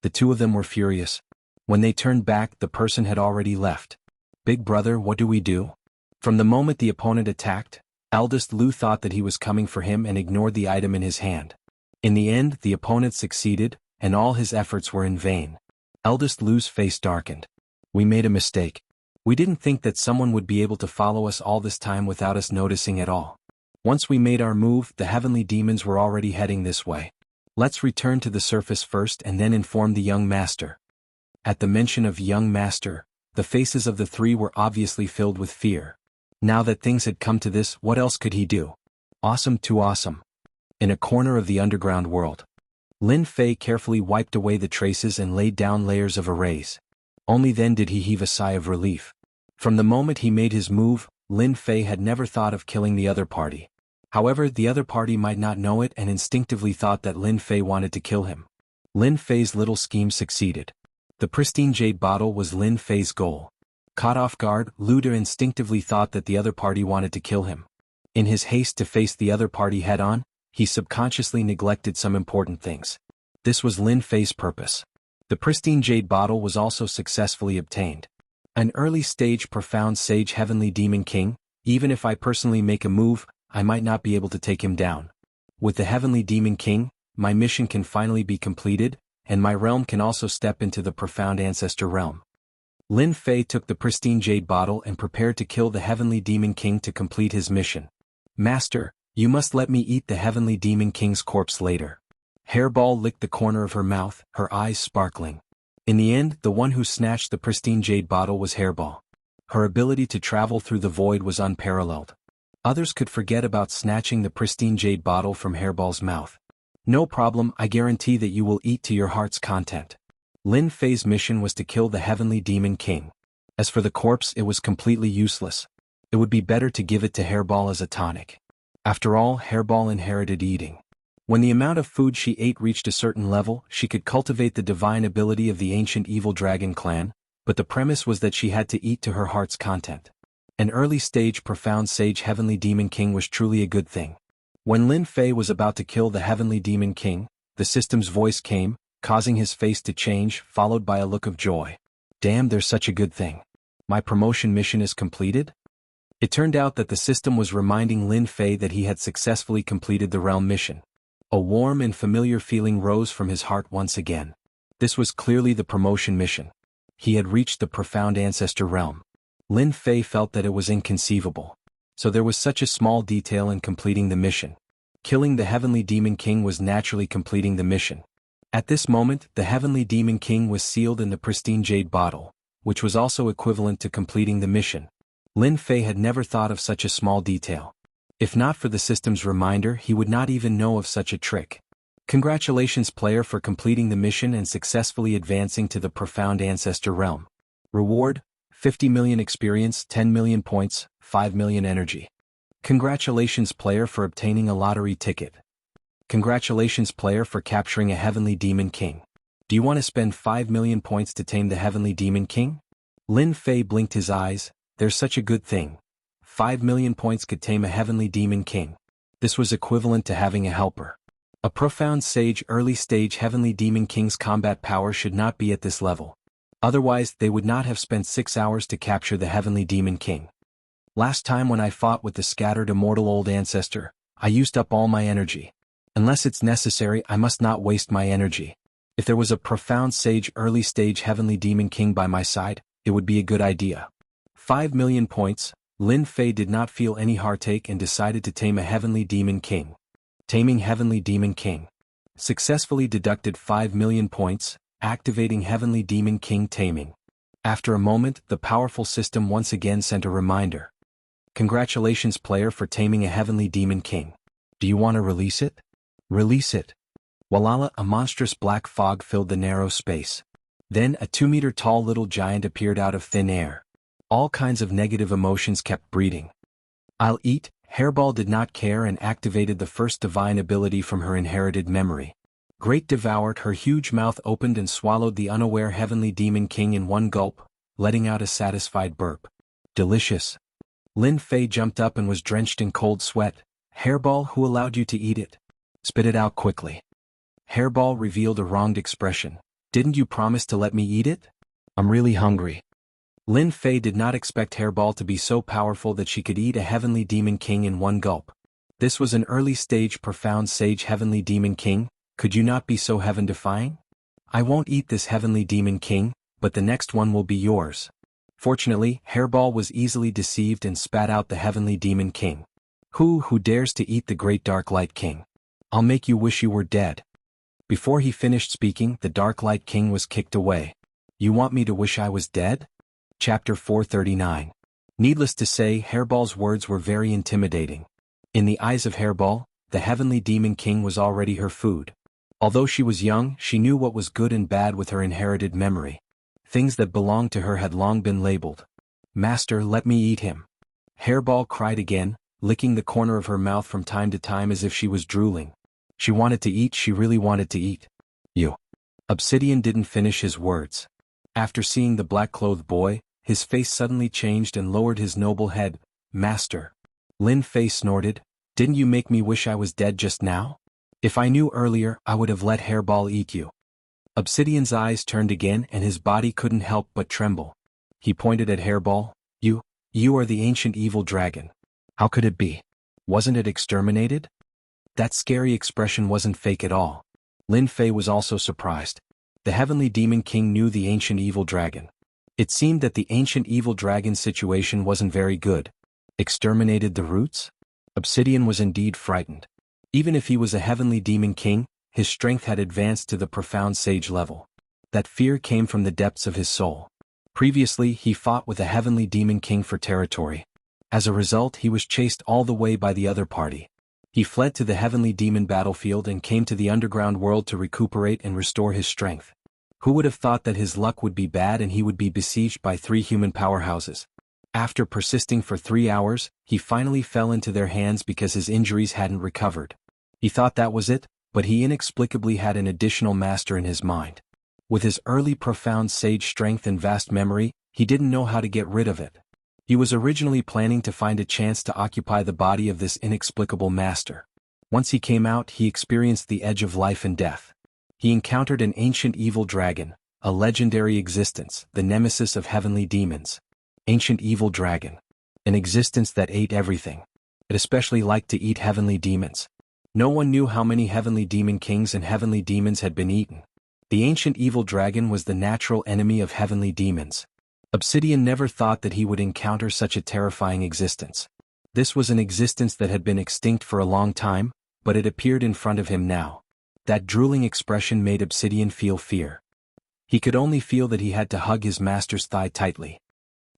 [SPEAKER 1] The 2 of them were furious. When they turned back, the person had already left. Big brother, what do we do? From the moment the opponent attacked, eldest Lu thought that he was coming for him and ignored the item in his hand. In the end, the opponent succeeded, and all his efforts were in vain. Eldest Lu's face darkened. We made a mistake. We didn't think that someone would be able to follow us all this time without us noticing at all. Once we made our move, the heavenly demons were already heading this way. Let's return to the surface first and then inform the young master. At the mention of young master, the faces of the 3 were obviously filled with fear. Now that things had come to this, what else could he do? Awesome to awesome. In a corner of the underground world, Lin Fei carefully wiped away the traces and laid down layers of arrays. Only then did he heave a sigh of relief. From the moment he made his move, Lin Fei had never thought of killing the other party. However, the other party might not know it and instinctively thought that Lin Fei wanted to kill him. Lin Fei's little scheme succeeded. The pristine jade bottle was Lin Fei's goal. Caught off guard, Luda instinctively thought that the other party wanted to kill him. In his haste to face the other party head-on, he subconsciously neglected some important things. This was Lin Fei's purpose. The pristine jade bottle was also successfully obtained. An early-stage profound sage heavenly demon king. Even if I personally make a move, I might not be able to take him down. With the heavenly demon king, my mission can finally be completed, and my realm can also step into the profound ancestor realm. Lin Fei took the pristine jade bottle and prepared to kill the heavenly demon king to complete his mission. Master, you must let me eat the heavenly demon king's corpse later. Hairball licked the corner of her mouth, her eyes sparkling. In the end, the one who snatched the pristine jade bottle was Hairball. Her ability to travel through the void was unparalleled. Others could forget about snatching the pristine jade bottle from Hairball's mouth. No problem, I guarantee that you will eat to your heart's content. Lin Fei's mission was to kill the heavenly demon king. As for the corpse, it was completely useless. It would be better to give it to Hairball as a tonic. After all, Hairball inherited eating. When the amount of food she ate reached a certain level, she could cultivate the divine ability of the ancient evil dragon clan, but the premise was that she had to eat to her heart's content. An early-stage profound sage heavenly demon king was truly a good thing. When Lin Fei was about to kill the heavenly demon king, the system's voice came, causing his face to change, followed by a look of joy. Damn, there's such a good thing. My promotion mission is completed? It turned out that the system was reminding Lin Fei that he had successfully completed the realm mission. A warm and familiar feeling rose from his heart once again. This was clearly the promotion mission. He had reached the profound ancestor realm. Lin Fei felt that it was inconceivable. So there was such a small detail in completing the mission. Killing the heavenly demon king was naturally completing the mission. At this moment, the heavenly demon king was sealed in the pristine jade bottle, which was also equivalent to completing the mission. Lin Fei had never thought of such a small detail. If not for the system's reminder, he would not even know of such a trick. Congratulations player for completing the mission and successfully advancing to the profound ancestor realm. Reward: 50 million experience, 10 million points, 5 million energy. Congratulations player for obtaining a lottery ticket. Congratulations player for capturing a heavenly demon king. Do you want to spend 5 million points to tame the heavenly demon king? Lin Fei blinked his eyes. There's such a good thing. 5 million points could tame a heavenly demon king. This was equivalent to having a helper. A profound sage early-stage heavenly demon king's combat power should not be at this level. Otherwise, they would not have spent 6 hours to capture the heavenly demon king. Last time when I fought with the scattered immortal old ancestor, I used up all my energy. Unless it's necessary, I must not waste my energy. If there was a profound sage early-stage heavenly demon king by my side, it would be a good idea. 5 million points. Lin Fei did not feel any heartache and decided to tame a heavenly demon king. Taming heavenly demon king. Successfully deducted 5 million points, activating heavenly demon king taming. After a moment, the powerful system once again sent a reminder. Congratulations player for taming a heavenly demon king. Do you want to release it? Release it. Walala, a monstrous black fog filled the narrow space. Then a 2-meter-tall little giant appeared out of thin air. All kinds of negative emotions kept breeding. I'll eat. Hairball did not care and activated the first divine ability from her inherited memory. Great devoured, her huge mouth opened and swallowed the unaware heavenly demon king in one gulp, letting out a satisfied burp. Delicious. Lin Fei jumped up and was drenched in cold sweat. Hairball, who allowed you to eat it? Spit it out quickly. Hairball revealed a wronged expression. Didn't you promise to let me eat it? I'm really hungry. Lin Fei did not expect Hairball to be so powerful that she could eat a heavenly demon king in one gulp. This was an early-stage profound sage heavenly demon king. Could you not be so heaven-defying? I won't eat this heavenly demon king, but the next one will be yours. Fortunately, Hairball was easily deceived and spat out the heavenly demon king. Who dares to eat the great dark light king? I'll make you wish you were dead. Before he finished speaking, the dark light king was kicked away. You want me to wish I was dead? Chapter 439. Needless to say, Hairball's words were very intimidating. In the eyes of Hairball, the heavenly demon king was already her food. Although she was young, she knew what was good and bad with her inherited memory. Things that belonged to her had long been labeled. Master, let me eat him. Hairball cried again, licking the corner of her mouth from time to time as if she was drooling. She wanted to eat, she really wanted to eat. You. Obsidian didn't finish his words. After seeing the black-clothed boy, his face suddenly changed and lowered his noble head. Master. Lin Fei snorted. Didn't you make me wish I was dead just now? If I knew earlier, I would have let Hairball eat you. Obsidian's eyes turned again and his body couldn't help but tremble. He pointed at Hairball. You are the ancient evil dragon. How could it be? Wasn't it exterminated? That scary expression wasn't fake at all. Lin Fei was also surprised. The Heavenly Demon King knew the ancient evil dragon. It seemed that the ancient evil dragon's situation wasn't very good. Exterminated the roots? Obsidian was indeed frightened. Even if he was a Heavenly Demon King, his strength had advanced to the profound sage level. That fear came from the depths of his soul. Previously, he fought with a Heavenly Demon King for territory. As a result, he was chased all the way by the other party. He fled to the Heavenly Demon battlefield and came to the underground world to recuperate and restore his strength. Who would have thought that his luck would be bad and he would be besieged by 3 human powerhouses? After persisting for 3 hours, he finally fell into their hands because his injuries hadn't recovered. He thought that was it, but he inexplicably had an additional master in his mind. With his early profound sage strength and vast memory, he didn't know how to get rid of it. He was originally planning to find a chance to occupy the body of this inexplicable master. Once he came out, he experienced the edge of life and death. He encountered an ancient evil dragon, a legendary existence, the nemesis of heavenly demons. Ancient evil dragon. An existence that ate everything. It especially liked to eat heavenly demons. No one knew how many heavenly demon kings and heavenly demons had been eaten. The ancient evil dragon was the natural enemy of heavenly demons. Obsidian never thought that he would encounter such a terrifying existence. This was an existence that had been extinct for a long time, but it appeared in front of him now. That drooling expression made Obsidian feel fear. He could only feel that he had to hug his master's thigh tightly.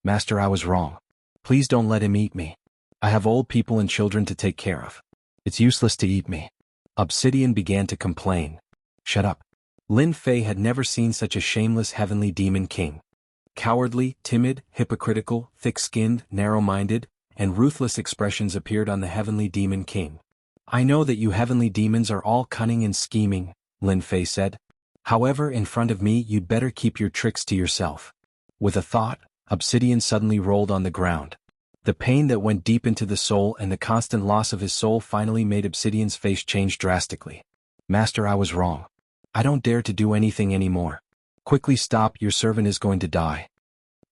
[SPEAKER 1] Master, I was wrong. Please don't let him eat me. I have old people and children to take care of. It's useless to eat me. Obsidian began to complain. Shut up. Lin Fei had never seen such a shameless heavenly demon king. Cowardly, timid, hypocritical, thick-skinned, narrow-minded, and ruthless expressions appeared on the heavenly demon king. I know that you heavenly demons are all cunning and scheming, Lin Fei said. However, in front of me you'd better keep your tricks to yourself. With a thought, Obsidian suddenly rolled on the ground. The pain that went deep into the soul and the constant loss of his soul finally made Obsidian's face change drastically. Master, I was wrong. I don't dare to do anything anymore. Quickly stop, your servant is going to die.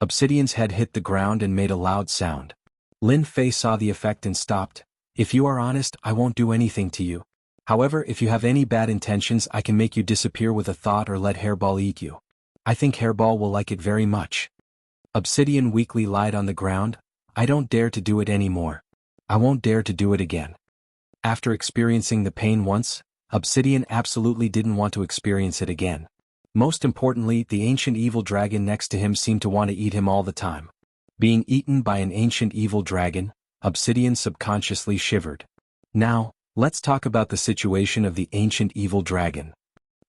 [SPEAKER 1] Obsidian's head hit the ground and made a loud sound. Lin Fei saw the effect and stopped. If you are honest, I won't do anything to you. However, if you have any bad intentions, I can make you disappear with a thought or let Hairball eat you. I think Hairball will like it very much. Obsidian weakly lied on the ground. I don't dare to do it anymore. I won't dare to do it again. After experiencing the pain once, Obsidian absolutely didn't want to experience it again. Most importantly, the ancient evil dragon next to him seemed to want to eat him all the time. Being eaten by an ancient evil dragon, Obsidian subconsciously shivered. Now, let's talk about the situation of the ancient evil dragon.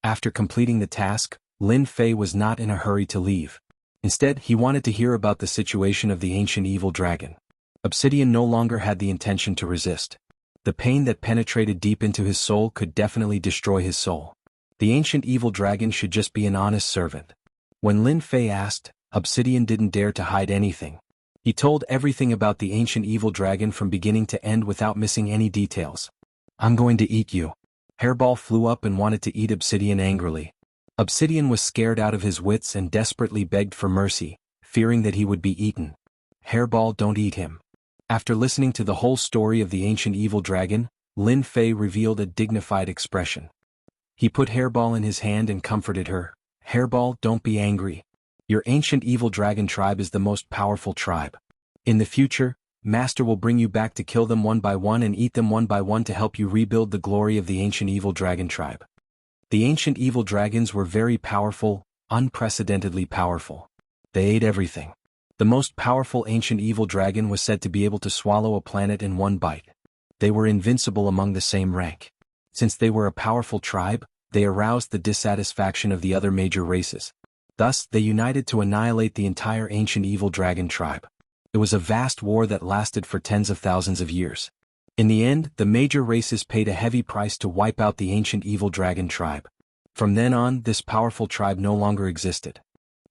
[SPEAKER 1] After completing the task, Lin Fei was not in a hurry to leave. Instead, he wanted to hear about the situation of the ancient evil dragon. Obsidian no longer had the intention to resist. The pain that penetrated deep into his soul could definitely destroy his soul. The ancient evil dragon should just be an honest servant. When Lin Fei asked, Obsidian didn't dare to hide anything. He told everything about the ancient evil dragon from beginning to end without missing any details. I'm going to eat you. Hairball flew up and wanted to eat Obsidian angrily. Obsidian was scared out of his wits and desperately begged for mercy, fearing that he would be eaten. Hairball, don't eat him. After listening to the whole story of the ancient evil dragon, Lin Fei revealed a dignified expression. He put Hairball in his hand and comforted her. Hairball, don't be angry. Your ancient evil dragon tribe is the most powerful tribe. In the future, Master will bring you back to kill them one by one and eat them one by one to help you rebuild the glory of the ancient evil dragon tribe. The ancient evil dragons were very powerful, unprecedentedly powerful. They ate everything. The most powerful ancient evil dragon was said to be able to swallow a planet in one bite. They were invincible among the same rank. Since they were a powerful tribe, they aroused the dissatisfaction of the other major races. Thus, they united to annihilate the entire ancient evil dragon tribe. It was a vast war that lasted for tens of thousands of years. In the end, the major races paid a heavy price to wipe out the ancient evil dragon tribe. From then on, this powerful tribe no longer existed.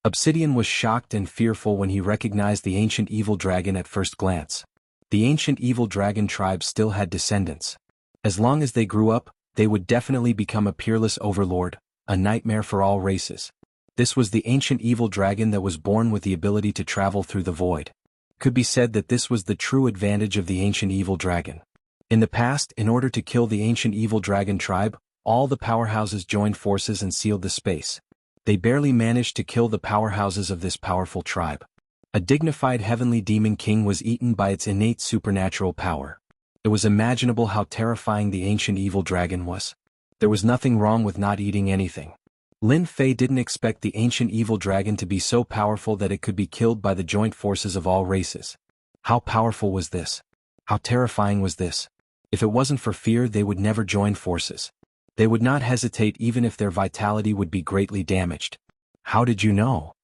[SPEAKER 1] Obsidian was shocked and fearful when he recognized the ancient evil dragon at first glance. The ancient evil dragon tribe still had descendants. As long as they grew up, they would definitely become a peerless overlord, a nightmare for all races. This was the ancient evil dragon that was born with the ability to travel through the void. Could be said that this was the true advantage of the ancient evil dragon. In the past, in order to kill the ancient evil dragon tribe, all the powerhouses joined forces and sealed the space. They barely managed to kill the powerhouses of this powerful tribe. A dignified heavenly demon king was eaten by its innate supernatural power. It was imaginable how terrifying the ancient evil dragon was. There was nothing wrong with not eating anything. Lin Fei didn't expect the ancient evil dragon to be so powerful that it could be killed by the joint forces of all races. How powerful was this? How terrifying was this? If it wasn't for fear, they would never join forces. They would not hesitate even if their vitality would be greatly damaged. How did you know?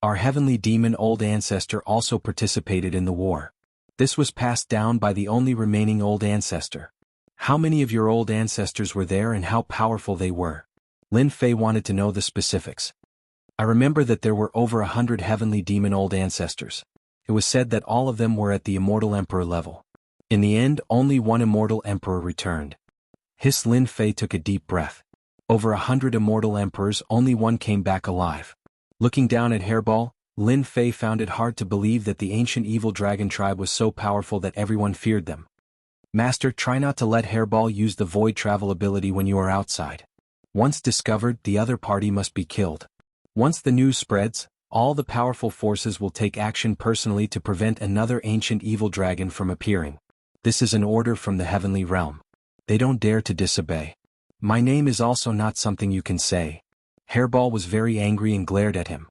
[SPEAKER 1] Our heavenly demon old ancestor also participated in the war. This was passed down by the only remaining old ancestor. How many of your old ancestors were there and how powerful they were? Lin Fei wanted to know the specifics. I remember that there were over 100 heavenly demon old ancestors. It was said that all of them were at the immortal emperor level. In the end, only one immortal emperor returned. Lin Fei took a deep breath. Over 100 immortal emperors, only one came back alive. Looking down at Hairball, Lin Fei found it hard to believe that the ancient evil dragon tribe was so powerful that everyone feared them. Master, try not to let Hairball use the void travel ability when you are outside. Once discovered, the other party must be killed. Once the news spreads, all the powerful forces will take action personally to prevent another ancient evil dragon from appearing. This is an order from the heavenly realm. They don't dare to disobey. My name is also not something you can say. Hairball was very angry and glared at him.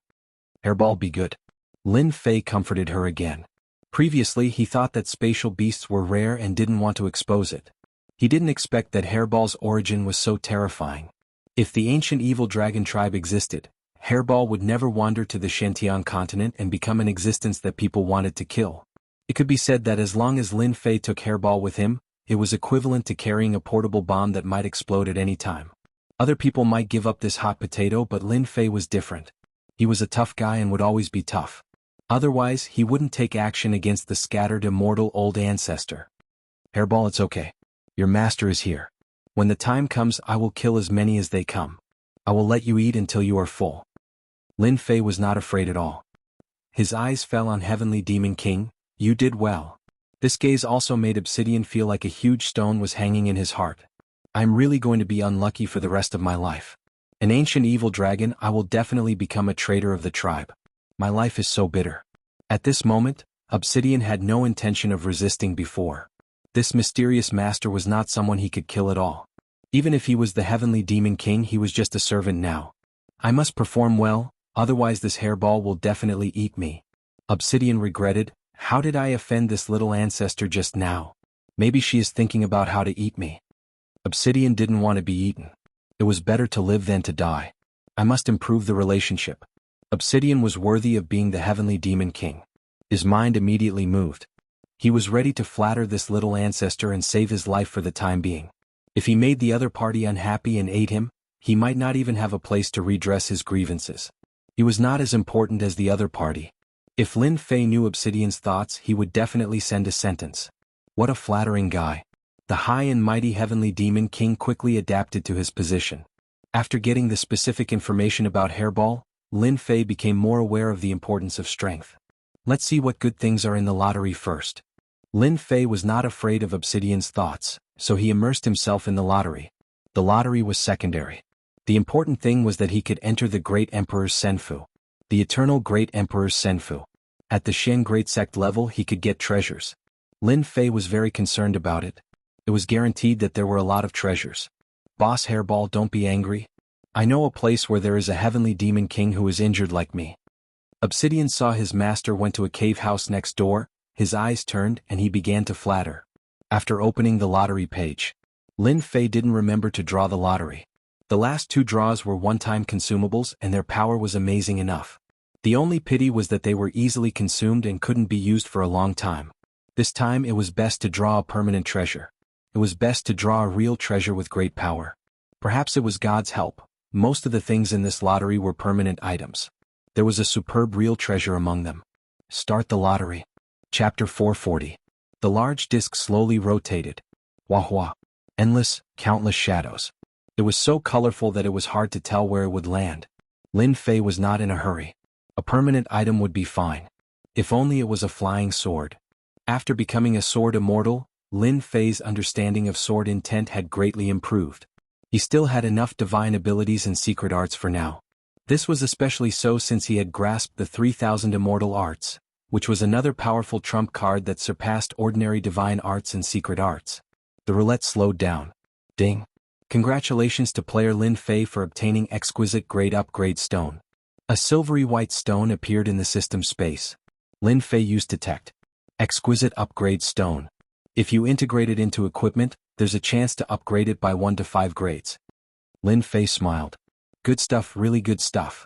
[SPEAKER 1] Hairball, be good. Lin Fei comforted her again. Previously he thought that spatial beasts were rare and didn't want to expose it. He didn't expect that Hairball's origin was so terrifying. If the ancient evil dragon tribe existed, Hairball would never wander to the Shantian continent and become an existence that people wanted to kill. It could be said that as long as Lin Fei took Hairball with him, it was equivalent to carrying a portable bomb that might explode at any time. Other people might give up this hot potato, but Lin Fei was different. He was a tough guy and would always be tough. Otherwise, he wouldn't take action against the scattered immortal old ancestor. Hairball, it's okay. Your master is here. When the time comes, I will kill as many as they come. I will let you eat until you are full. Lin Fei was not afraid at all. His eyes fell on Heavenly Demon King. You did well. This gaze also made Obsidian feel like a huge stone was hanging in his heart. I'm really going to be unlucky for the rest of my life. An ancient evil dragon, I will definitely become a traitor of the tribe. My life is so bitter. At this moment, Obsidian had no intention of resisting before. This mysterious master was not someone he could kill at all. Even if he was the Heavenly Demon King, he was just a servant now. I must perform well, otherwise this Hairball will definitely eat me. Obsidian regretted, how did I offend this little ancestor just now? Maybe she is thinking about how to eat me. Obsidian didn't want to be eaten. It was better to live than to die. I must improve the relationship. Obsidian was worthy of being the Heavenly Demon King. His mind immediately moved. He was ready to flatter this little ancestor and save his life for the time being. If he made the other party unhappy and ate him, he might not even have a place to redress his grievances. He was not as important as the other party. If Lin Fei knew Obsidian's thoughts, he would definitely send a sentence. What a flattering guy. The high and mighty Heavenly Demon King quickly adapted to his position. After getting the specific information about Hairball, Lin Fei became more aware of the importance of strength. Let's see what good things are in the lottery first. Lin Fei was not afraid of Obsidian's thoughts, so he immersed himself in the lottery. The lottery was secondary. The important thing was that he could enter the Great Emperor's Senfu. The eternal Great Emperor's Senfu. At the Shen Great Sect level, he could get treasures. Lin Fei was very concerned about it. It was guaranteed that there were a lot of treasures. Boss Hairball, don't be angry. I know a place where there is a Heavenly Demon King who is injured like me. Obsidian saw his master went to a cave house next door, his eyes turned and he began to flatter. After opening the lottery page, Lin Fei didn't remember to draw the lottery. The last two draws were one-time consumables and their power was amazing enough. The only pity was that they were easily consumed and couldn't be used for a long time. This time it was best to draw a permanent treasure. It was best to draw a real treasure with great power. Perhaps it was God's help. Most of the things in this lottery were permanent items. There was a superb real treasure among them. Start the lottery. Chapter 440. The large disc slowly rotated. Wah wah. Endless, countless shadows. It was so colorful that it was hard to tell where it would land. Lin Fei was not in a hurry. A permanent item would be fine. If only it was a flying sword. After becoming a sword immortal, Lin Fei's understanding of sword intent had greatly improved. He still had enough divine abilities and secret arts for now. This was especially so since he had grasped the 3,000 immortal arts, which was another powerful trump card that surpassed ordinary divine arts and secret arts. The roulette slowed down. Ding. Congratulations to player Lin Fei for obtaining exquisite grade upgrade stone. A silvery white stone appeared in the system space. Lin Fei used detect. Exquisite upgrade stone. If you integrate it into equipment, there's a chance to upgrade it by 1 to 5 grades. Lin Fei smiled. Good stuff, really good stuff.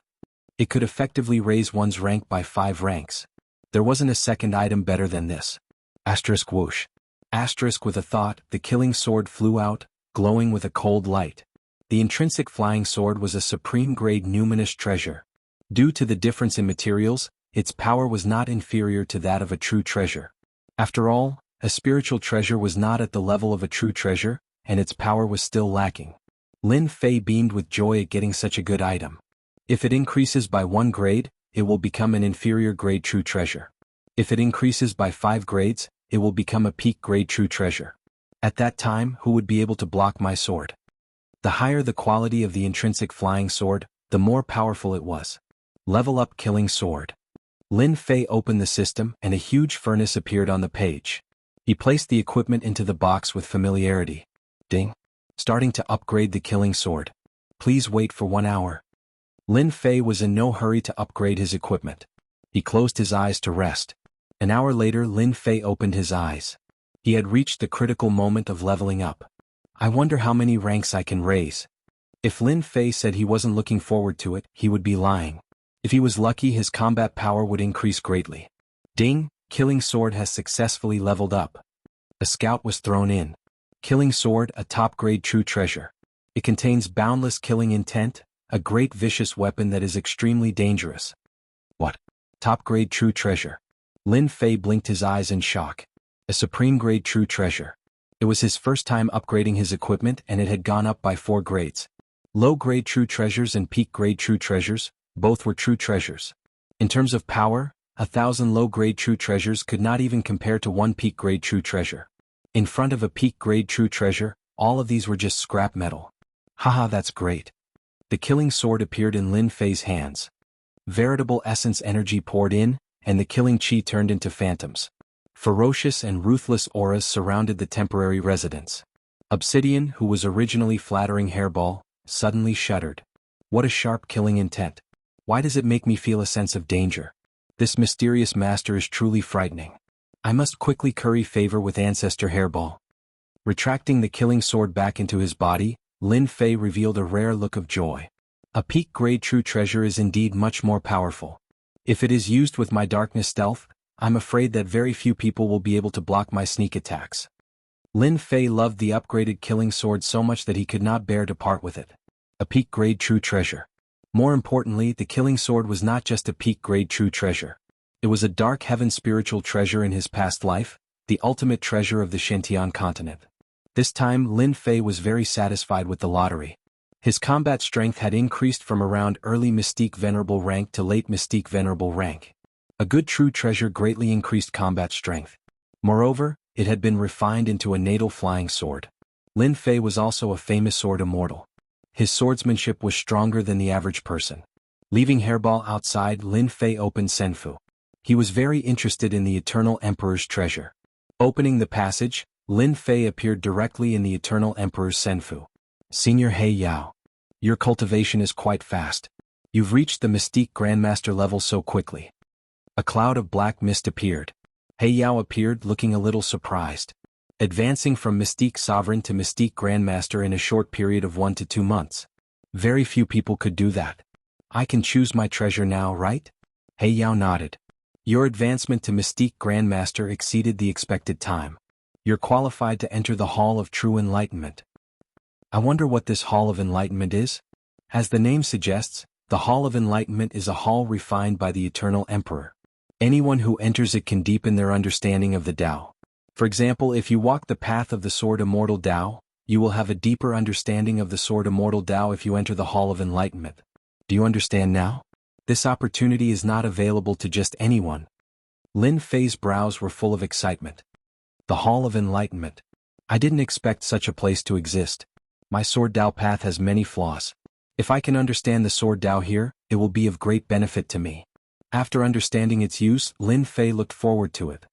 [SPEAKER 1] It could effectively raise one's rank by 5 ranks. There wasn't a second item better than this. Asterisk whoosh. Asterisk with a thought, the killing sword flew out, glowing with a cold light. The intrinsic flying sword was a supreme grade numinous treasure. Due to the difference in materials, its power was not inferior to that of a true treasure. After all, a spiritual treasure was not at the level of a true treasure, and its power was still lacking. Lin Fei beamed with joy at getting such a good item. If it increases by 1 grade, it will become an inferior grade true treasure. If it increases by 5 grades, it will become a peak grade true treasure. At that time, who would be able to block my sword? The higher the quality of the intrinsic flying sword, the more powerful it was. Level up killing sword. Lin Fei opened the system and a huge furnace appeared on the page. He placed the equipment into the box with familiarity. Ding. Starting to upgrade the killing sword. Please wait for 1 hour. Lin Fei was in no hurry to upgrade his equipment. He closed his eyes to rest. An hour later, Lin Fei opened his eyes. He had reached the critical moment of leveling up. I wonder how many ranks I can raise. If Lin Fei said he wasn't looking forward to it, he would be lying. If he was lucky, his combat power would increase greatly. Ding, killing sword has successfully leveled up. A scout was thrown in. Killing sword, a top-grade true treasure. It contains boundless killing intent, a great vicious weapon that is extremely dangerous. What? Top-grade true treasure. Lin Fei blinked his eyes in shock. A supreme-grade true treasure. It was his first time upgrading his equipment and it had gone up by 4 grades. Low-grade true treasures and peak-grade true treasures, both were true treasures. In terms of power, 1,000 low-grade true treasures could not even compare to 1 peak-grade true treasure. In front of a peak-grade true treasure, all of these were just scrap metal. Haha, that's great. The killing sword appeared in Lin Fei's hands. Veritable essence energy poured in, and the killing chi turned into phantoms. Ferocious and ruthless auras surrounded the temporary residence. Obsidian, who was originally flattering Hairball, suddenly shuddered. What a sharp killing intent. Why does it make me feel a sense of danger? This mysterious master is truly frightening. I must quickly curry favor with Ancestor Hairball. Retracting the killing sword back into his body, Lin Fei revealed a rare look of joy. A peak-grade true treasure is indeed much more powerful. If it is used with my darkness stealth, I'm afraid that very few people will be able to block my sneak attacks. Lin Fei loved the upgraded killing sword so much that he could not bear to part with it. A peak-grade true treasure. More importantly, the killing sword was not just a peak-grade true treasure. It was a dark heaven spiritual treasure in his past life, the ultimate treasure of the Xintian continent. This time, Lin Fei was very satisfied with the lottery. His combat strength had increased from around early Mystique Venerable rank to late Mystique Venerable rank. A good true treasure greatly increased combat strength. Moreover, it had been refined into a natal flying sword. Lin Fei was also a famous sword immortal. His swordsmanship was stronger than the average person. Leaving Hairball outside, Lin Fei opened Senfu. He was very interested in the Eternal Emperor's treasure. Opening the passage, Lin Fei appeared directly in the Eternal Emperor's Senfu. Senior He Yao. Your cultivation is quite fast. You've reached the Mystique Grandmaster level so quickly. A cloud of black mist appeared. He Yao appeared looking a little surprised. Advancing from Mystique Sovereign to Mystique Grandmaster in a short period of 1 to 2 months. Very few people could do that. I can choose my treasure now, right? He Yao nodded. Your advancement to Mystique Grandmaster exceeded the expected time. You're qualified to enter the Hall of True Enlightenment. I wonder what this Hall of Enlightenment is? As the name suggests, the Hall of Enlightenment is a hall refined by the Eternal Emperor. Anyone who enters it can deepen their understanding of the Tao. For example, if you walk the path of the Sword Immortal Tao, you will have a deeper understanding of the Sword Immortal Tao if you enter the Hall of Enlightenment. Do you understand now? This opportunity is not available to just anyone. Lin Fei's brows were full of excitement. The Hall of Enlightenment. I didn't expect such a place to exist. My Sword Tao path has many flaws. If I can understand the Sword Tao here, it will be of great benefit to me. After understanding its use, Lin Fei looked forward to it.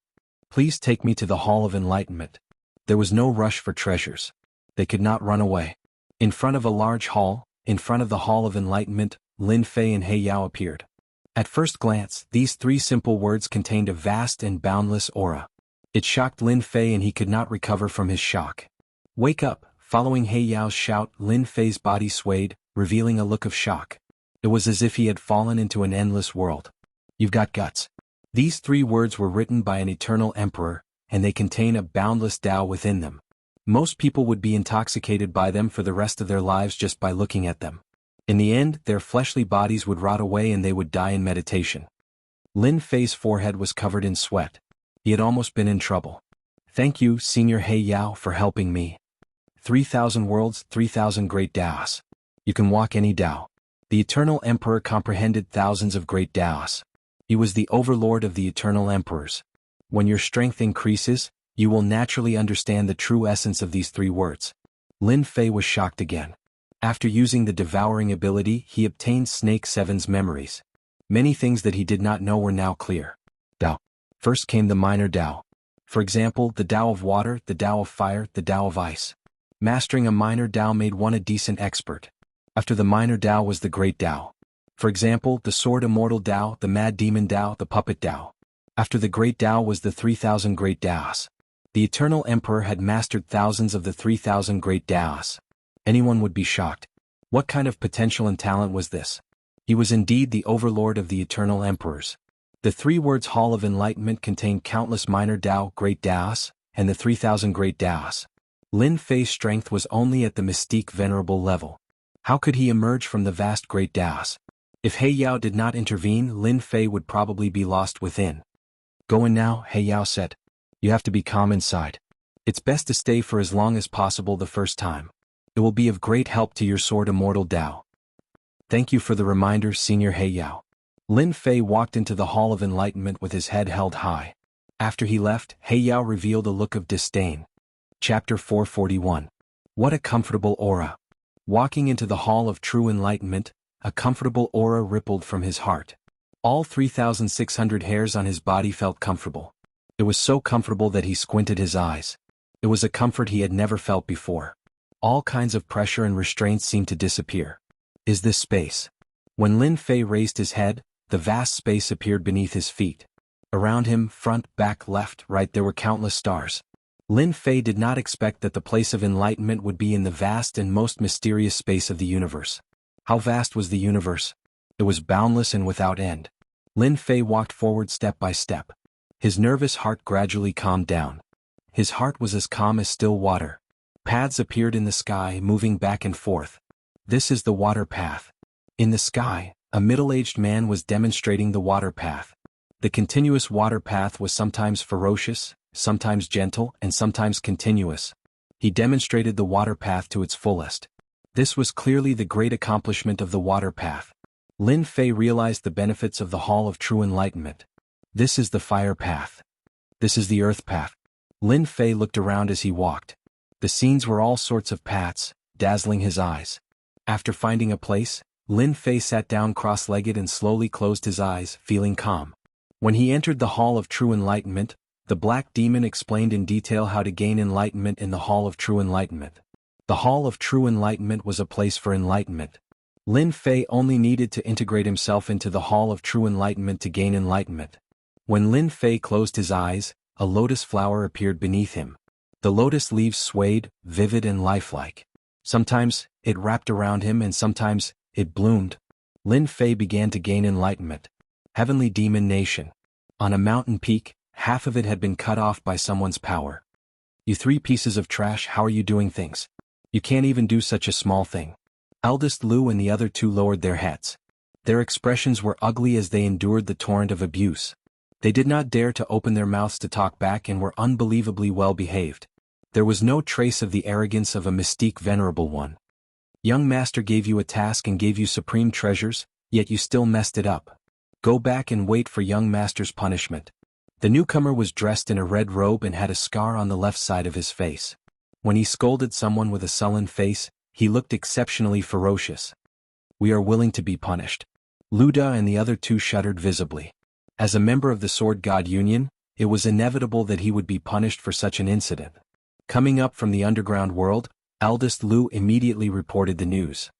[SPEAKER 1] Please take me to the Hall of Enlightenment. There was no rush for treasures. They could not run away. In front of a large hall, in front of the Hall of Enlightenment, Lin Fei and He Yao appeared. At first glance, these three simple words contained a vast and boundless aura. It shocked Lin Fei and he could not recover from his shock. Wake up! Following He Yao's shout, Lin Fei's body swayed, revealing a look of shock. It was as if he had fallen into an endless world. You've got guts. These three words were written by an eternal emperor, and they contain a boundless Tao within them. Most people would be intoxicated by them for the rest of their lives just by looking at them. In the end, their fleshly bodies would rot away and they would die in meditation. Lin Fei's forehead was covered in sweat. He had almost been in trouble. Thank you, Senior He Yao, for helping me. 3,000 worlds, 3,000 great Taos. You can walk any Tao. The Eternal Emperor comprehended thousands of great Taos. He was the overlord of the Eternal Emperors. When your strength increases, you will naturally understand the true essence of these three words. Lin Fei was shocked again. After using the devouring ability, he obtained Snake Seven's memories. Many things that he did not know were now clear. Tao. First came the minor Tao. For example, the Tao of water, the Tao of fire, the Tao of ice. Mastering a minor Tao made one a decent expert. After the minor Tao was the great Tao. For example, the Sword Immortal Tao, the Mad Demon Tao, the Puppet Tao. After the great Tao was the 3,000 great Taos. The Eternal Emperor had mastered thousands of the 3,000 great Taos. Anyone would be shocked. What kind of potential and talent was this? He was indeed the overlord of the Eternal Emperors. The three words Hall of Enlightenment contained countless minor Tao, great Taos, and the 3,000 great Taos. Lin Fei's strength was only at the mystique venerable level. How could he emerge from the vast great Taos? If He Yao did not intervene, Lin Fei would probably be lost within. Go in now, He Yao said. You have to be calm inside. It's best to stay for as long as possible the first time. It will be of great help to your Sword Immortal Tao. Thank you for the reminder, Senior He Yao. Lin Fei walked into the Hall of Enlightenment with his head held high. After he left, He Yao revealed a look of disdain. Chapter 441. What a comfortable aura. Walking into the Hall of True Enlightenment, a comfortable aura rippled from his heart. All 3,600 hairs on his body felt comfortable. It was so comfortable that he squinted his eyes. It was a comfort he had never felt before. All kinds of pressure and restraints seemed to disappear. Is this space? When Lin Fei raised his head, the vast space appeared beneath his feet. Around him, front, back, left, right, there were countless stars. Lin Fei did not expect that the place of enlightenment would be in the vast and most mysterious space of the universe. How vast was the universe? It was boundless and without end. Lin Fei walked forward step by step. His nervous heart gradually calmed down. His heart was as calm as still water. Paths appeared in the sky, moving back and forth. This is the water path. In the sky, a middle-aged man was demonstrating the water path. The continuous water path was sometimes ferocious, sometimes gentle, and sometimes continuous. He demonstrated the water path to its fullest. This was clearly the great accomplishment of the water path. Lin Fei realized the benefits of the Hall of True Enlightenment. This is the fire path. This is the earth path. Lin Fei looked around as he walked. The scenes were all sorts of paths, dazzling his eyes. After finding a place, Lin Fei sat down cross-legged and slowly closed his eyes, feeling calm. When he entered the Hall of True Enlightenment, the Black Demon explained in detail how to gain enlightenment in the Hall of True Enlightenment. The Hall of True Enlightenment was a place for enlightenment. Lin Fei only needed to integrate himself into the Hall of True Enlightenment to gain enlightenment. When Lin Fei closed his eyes, a lotus flower appeared beneath him. The lotus leaves swayed, vivid and lifelike. Sometimes, it wrapped around him and sometimes, it bloomed. Lin Fei began to gain enlightenment. Heavenly Demon Nation. On a mountain peak, half of it had been cut off by someone's power. You three pieces of trash, how are you doing things? You can't even do such a small thing. Eldest Lu and the other two lowered their heads. Their expressions were ugly as they endured the torrent of abuse. They did not dare to open their mouths to talk back and were unbelievably well behaved. There was no trace of the arrogance of a mystique venerable one. Young master gave you a task and gave you supreme treasures, yet you still messed it up. Go back and wait for young master's punishment. The newcomer was dressed in a red robe and had a scar on the left side of his face. When he scolded someone with a sullen face, he looked exceptionally ferocious. We are willing to be punished. Luda and the other two shuddered visibly. As a member of the Sword God Union, it was inevitable that he would be punished for such an incident. Coming up from the underground world, eldest Lu immediately reported the news.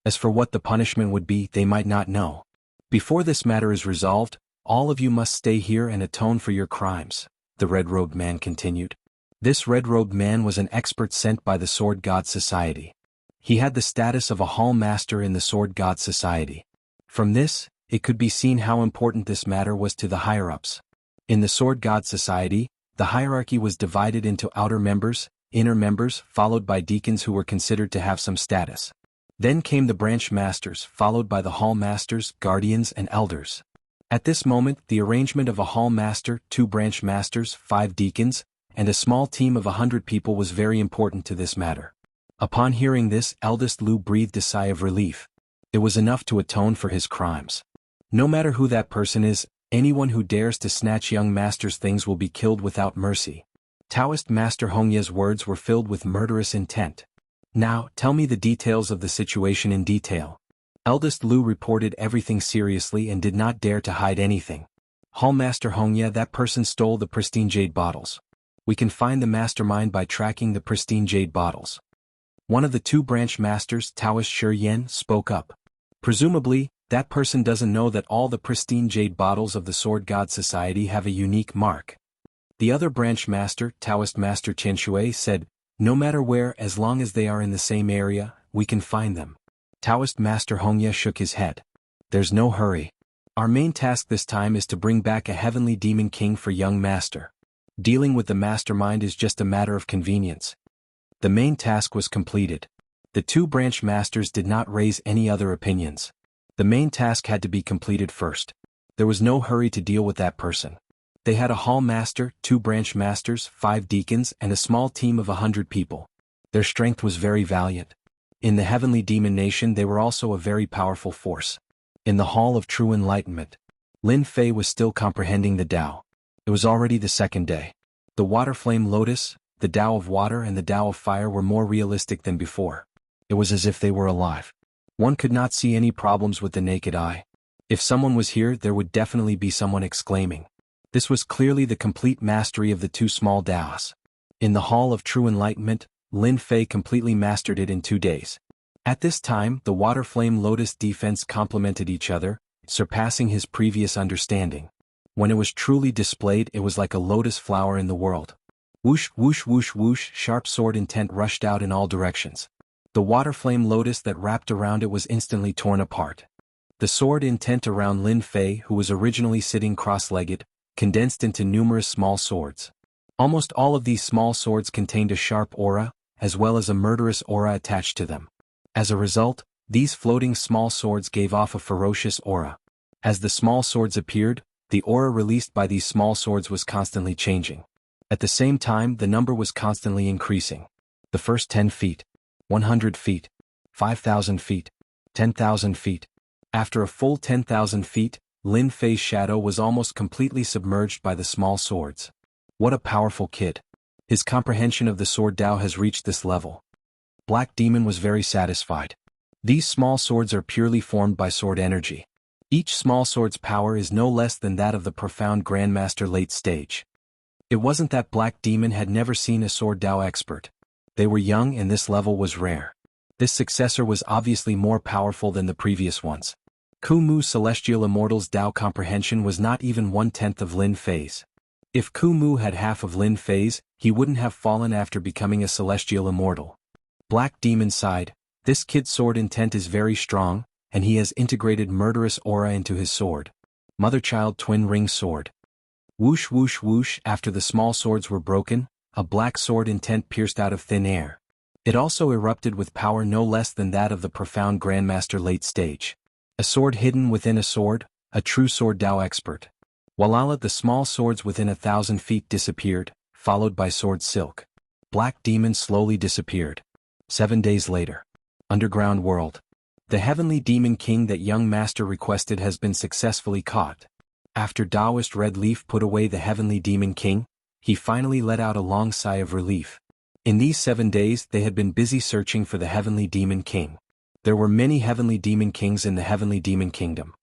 [SPEAKER 1] As for what the punishment would be, they might not know. Before this matter is resolved, all of you must stay here and atone for your crimes, the red-robed man continued. This red-robed man was an expert sent by the Sword God Society. He had the status of a hall master in the Sword God Society. From this, it could be seen how important this matter was to the higher-ups. In the Sword God Society, the hierarchy was divided into outer members, inner members, followed by deacons who were considered to have some status. Then came the branch masters, followed by the hall masters, guardians, and elders. At this moment, the arrangement of a hall master, 2 branch masters, 5 deacons, and a small team of 100 people was very important to this matter. Upon hearing this, eldest Lu breathed a sigh of relief. It was enough to atone for his crimes. No matter who that person is, anyone who dares to snatch young master's things will be killed without mercy. Taoist Master Hongya's words were filled with murderous intent. Now, tell me the details of the situation in detail. Eldest Lu reported everything seriously and did not dare to hide anything. Hallmaster Hongya, that person stole the pristine jade bottles. We can find the mastermind by tracking the pristine jade bottles. One of the 2 branch masters, Taoist Shi Yan, spoke up. Presumably, that person doesn't know that all the pristine jade bottles of the Sword God Society have a unique mark. The other branch master, Taoist Master Chen Shui, said, no matter where, as long as they are in the same area, we can find them. Taoist Master Hongya shook his head. There's no hurry. Our main task this time is to bring back a heavenly demon king for young master. Dealing with the mastermind is just a matter of convenience. The main task was completed. The 2 branch masters did not raise any other opinions. The main task had to be completed first. There was no hurry to deal with that person. They had a hall master, 2 branch masters, 5 deacons, and a small team of 100 people. Their strength was very valiant. In the heavenly demon nation they were also a very powerful force. In the Hall of True Enlightenment, Lin Fei was still comprehending the Tao. It was already the 2nd day. The water flame lotus, the Tao of water and the Tao of fire were more realistic than before. It was as if they were alive. One could not see any problems with the naked eye. If someone was here, there would definitely be someone exclaiming. This was clearly the complete mastery of the 2 small Taos. In the Hall of True Enlightenment, Lin Fei completely mastered it in 2 days. At this time, the water flame lotus defense complemented each other, surpassing his previous understanding. When it was truly displayed, it was like a lotus flower in the world. Whoosh, whoosh, whoosh, whoosh, sharp sword intent rushed out in all directions. The water flame lotus that wrapped around it was instantly torn apart. The sword intent around Lin Fei, who was originally sitting cross-legged, condensed into numerous small swords. Almost all of these small swords contained a sharp aura, as well as a murderous aura attached to them. As a result, these floating small swords gave off a ferocious aura. As the small swords appeared, the aura released by these small swords was constantly changing. At the same time, the number was constantly increasing. The first 10 feet, 100 feet, 5,000 feet, 10,000 feet. After a full 10,000 feet, Lin Fei's shadow was almost completely submerged by the small swords. What a powerful kid. His comprehension of the sword Tao has reached this level. Black Demon was very satisfied. These small swords are purely formed by sword energy. Each small sword's power is no less than that of the profound Grandmaster late stage. It wasn't that Black Demon had never seen a sword Tao expert. They were young and this level was rare. This successor was obviously more powerful than the previous ones. Kumu Celestial Immortal's Tao comprehension was not even 1/10 of Lin Fei's. If Kumu had half of Lin Fei's, he wouldn't have fallen after becoming a Celestial Immortal. Black Demon sighed. This kid's sword intent is very strong, and he has integrated murderous aura into his sword. Mother-child twin ring sword. Whoosh whoosh whoosh. After the small swords were broken, a black sword intent pierced out of thin air. It also erupted with power no less than that of the profound Grandmaster late stage. A sword hidden within a sword, a true sword Tao expert. Walala, the small swords within 1,000 feet disappeared, followed by sword silk. Black demon slowly disappeared. 7 days later. Underground world. The heavenly demon king that young master requested has been successfully caught. After Taoist Red Leaf put away the heavenly demon king, he finally let out a long sigh of relief. In these 7 days they had been busy searching for the heavenly demon king. There were many heavenly demon kings in the heavenly demon kingdom.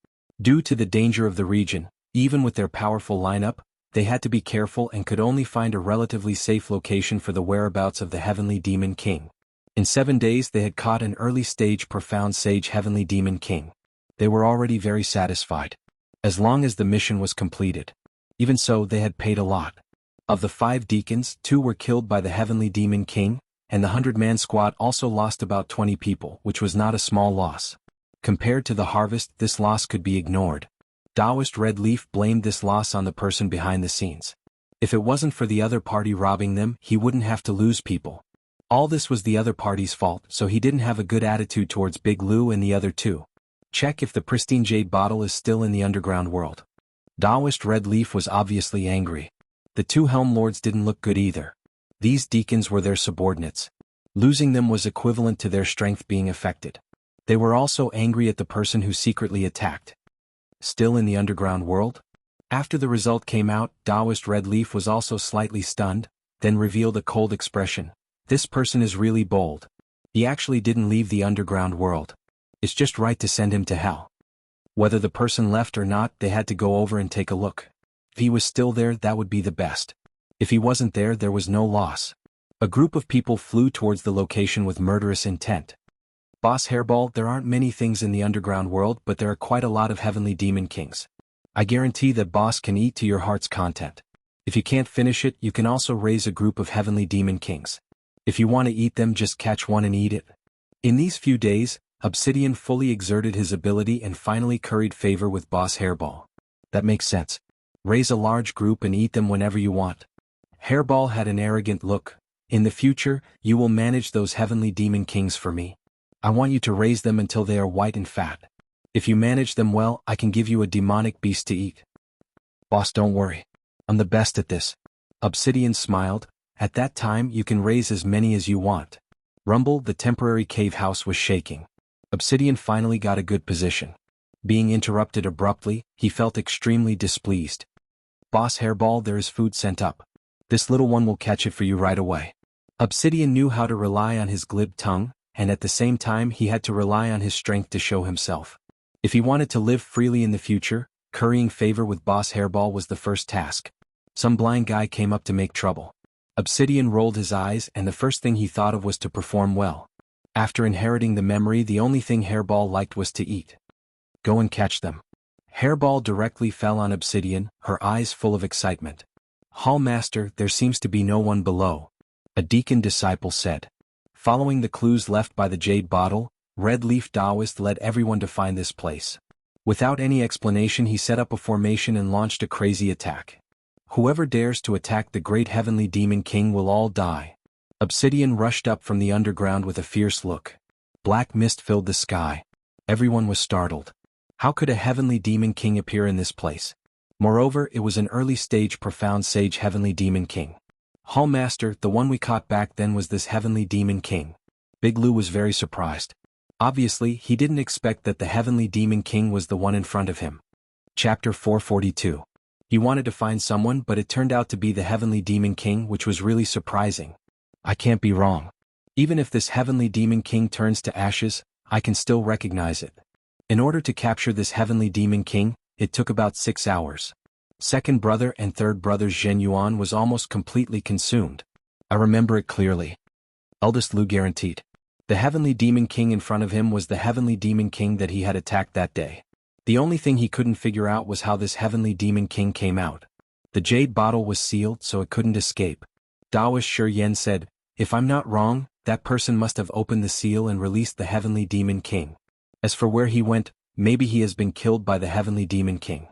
[SPEAKER 1] Due to the danger of the region, even with their powerful lineup, they had to be careful and could only find a relatively safe location for the whereabouts of the heavenly demon king. In 7 days they had caught an early-stage profound sage heavenly demon king. They were already very satisfied. As long as the mission was completed. Even so, they had paid a lot. Of the 5 deacons, 2 were killed by the heavenly demon king, and the 100-man squad also lost about 20 people, which was not a small loss. Compared to the harvest, this loss could be ignored. Taoist Red Leaf blamed this loss on the person behind the scenes. If it wasn't for the other party robbing them, he wouldn't have to lose people. All this was the other party's fault, so he didn't have a good attitude towards Big Lou and the other 2. Check if the pristine jade bottle is still in the underground world. Taoist Red Leaf was obviously angry. The 2 Helm Lords didn't look good either. These deacons were their subordinates. Losing them was equivalent to their strength being affected. They were also angry at the person who secretly attacked. Still in the underground world? After the result came out, Taoist Red Leaf was also slightly stunned, then revealed a cold expression. This person is really bold. He actually didn't leave the underground world. It's just right to send him to hell. Whether the person left or not, they had to go over and take a look. If he was still there, that would be the best. If he wasn't there, there was no loss. A group of people flew towards the location with murderous intent. Boss Hairball, there aren't many things in the underground world, but there are quite a lot of heavenly demon kings. I guarantee that Boss can eat to your heart's content. If you can't finish it, you can also raise a group of heavenly demon kings. If you want to eat them, just catch one and eat it. In these few days, Obsidian fully exerted his ability and finally curried favor with Boss Hairball. That makes sense. Raise a large group and eat them whenever you want. Hairball had an arrogant look. In the future, you will manage those heavenly demon kings for me. I want you to raise them until they are white and fat. If you manage them well, I can give you a demonic beast to eat. Boss, don't worry. I'm the best at this. Obsidian smiled. At that time, you can raise as many as you want. Rumble, the temporary cave house, was shaking. Obsidian finally got a good position. Being interrupted abruptly, he felt extremely displeased. Boss Hairball, there is food sent up. This little one will catch it for you right away. Obsidian knew how to rely on his glib tongue, and at the same time he had to rely on his strength to show himself. If he wanted to live freely in the future, currying favor with Boss Hairball was the first task. Some blind guy came up to make trouble. Obsidian rolled his eyes, and the first thing he thought of was to perform well. After inheriting the memory, the only thing Hairball liked was to eat. Go and catch them. Hairball directly fell on Obsidian, her eyes full of excitement. Hall Master, there seems to be no one below. A deacon disciple said. Following the clues left by the jade bottle, Red Leaf Taoist led everyone to find this place. Without any explanation, he set up a formation and launched a crazy attack. Whoever dares to attack the great heavenly demon king will all die. Obsidian rushed up from the underground with a fierce look. Black mist filled the sky. Everyone was startled. How could a heavenly demon king appear in this place? Moreover, it was an early-stage profound sage heavenly demon king. Hall Master, the one we caught back then was this heavenly demon king. Big Lou was very surprised. Obviously, he didn't expect that the heavenly demon king was the one in front of him. Chapter 442. He wanted to find someone, but it turned out to be the heavenly demon king, which was really surprising. I can't be wrong. Even if this heavenly demon king turns to ashes, I can still recognize it. In order to capture this heavenly demon king, it took about 6 hours. Second brother and third brother's Zhen Yuan was almost completely consumed. I remember it clearly. Eldest Lu guaranteed. The heavenly demon king in front of him was the heavenly demon king that he had attacked that day. The only thing he couldn't figure out was how this heavenly demon king came out. The jade bottle was sealed, so it couldn't escape. Taoist Shi Yen said, if I'm not wrong, that person must have opened the seal and released the heavenly demon king. As for where he went, maybe he has been killed by the heavenly demon king.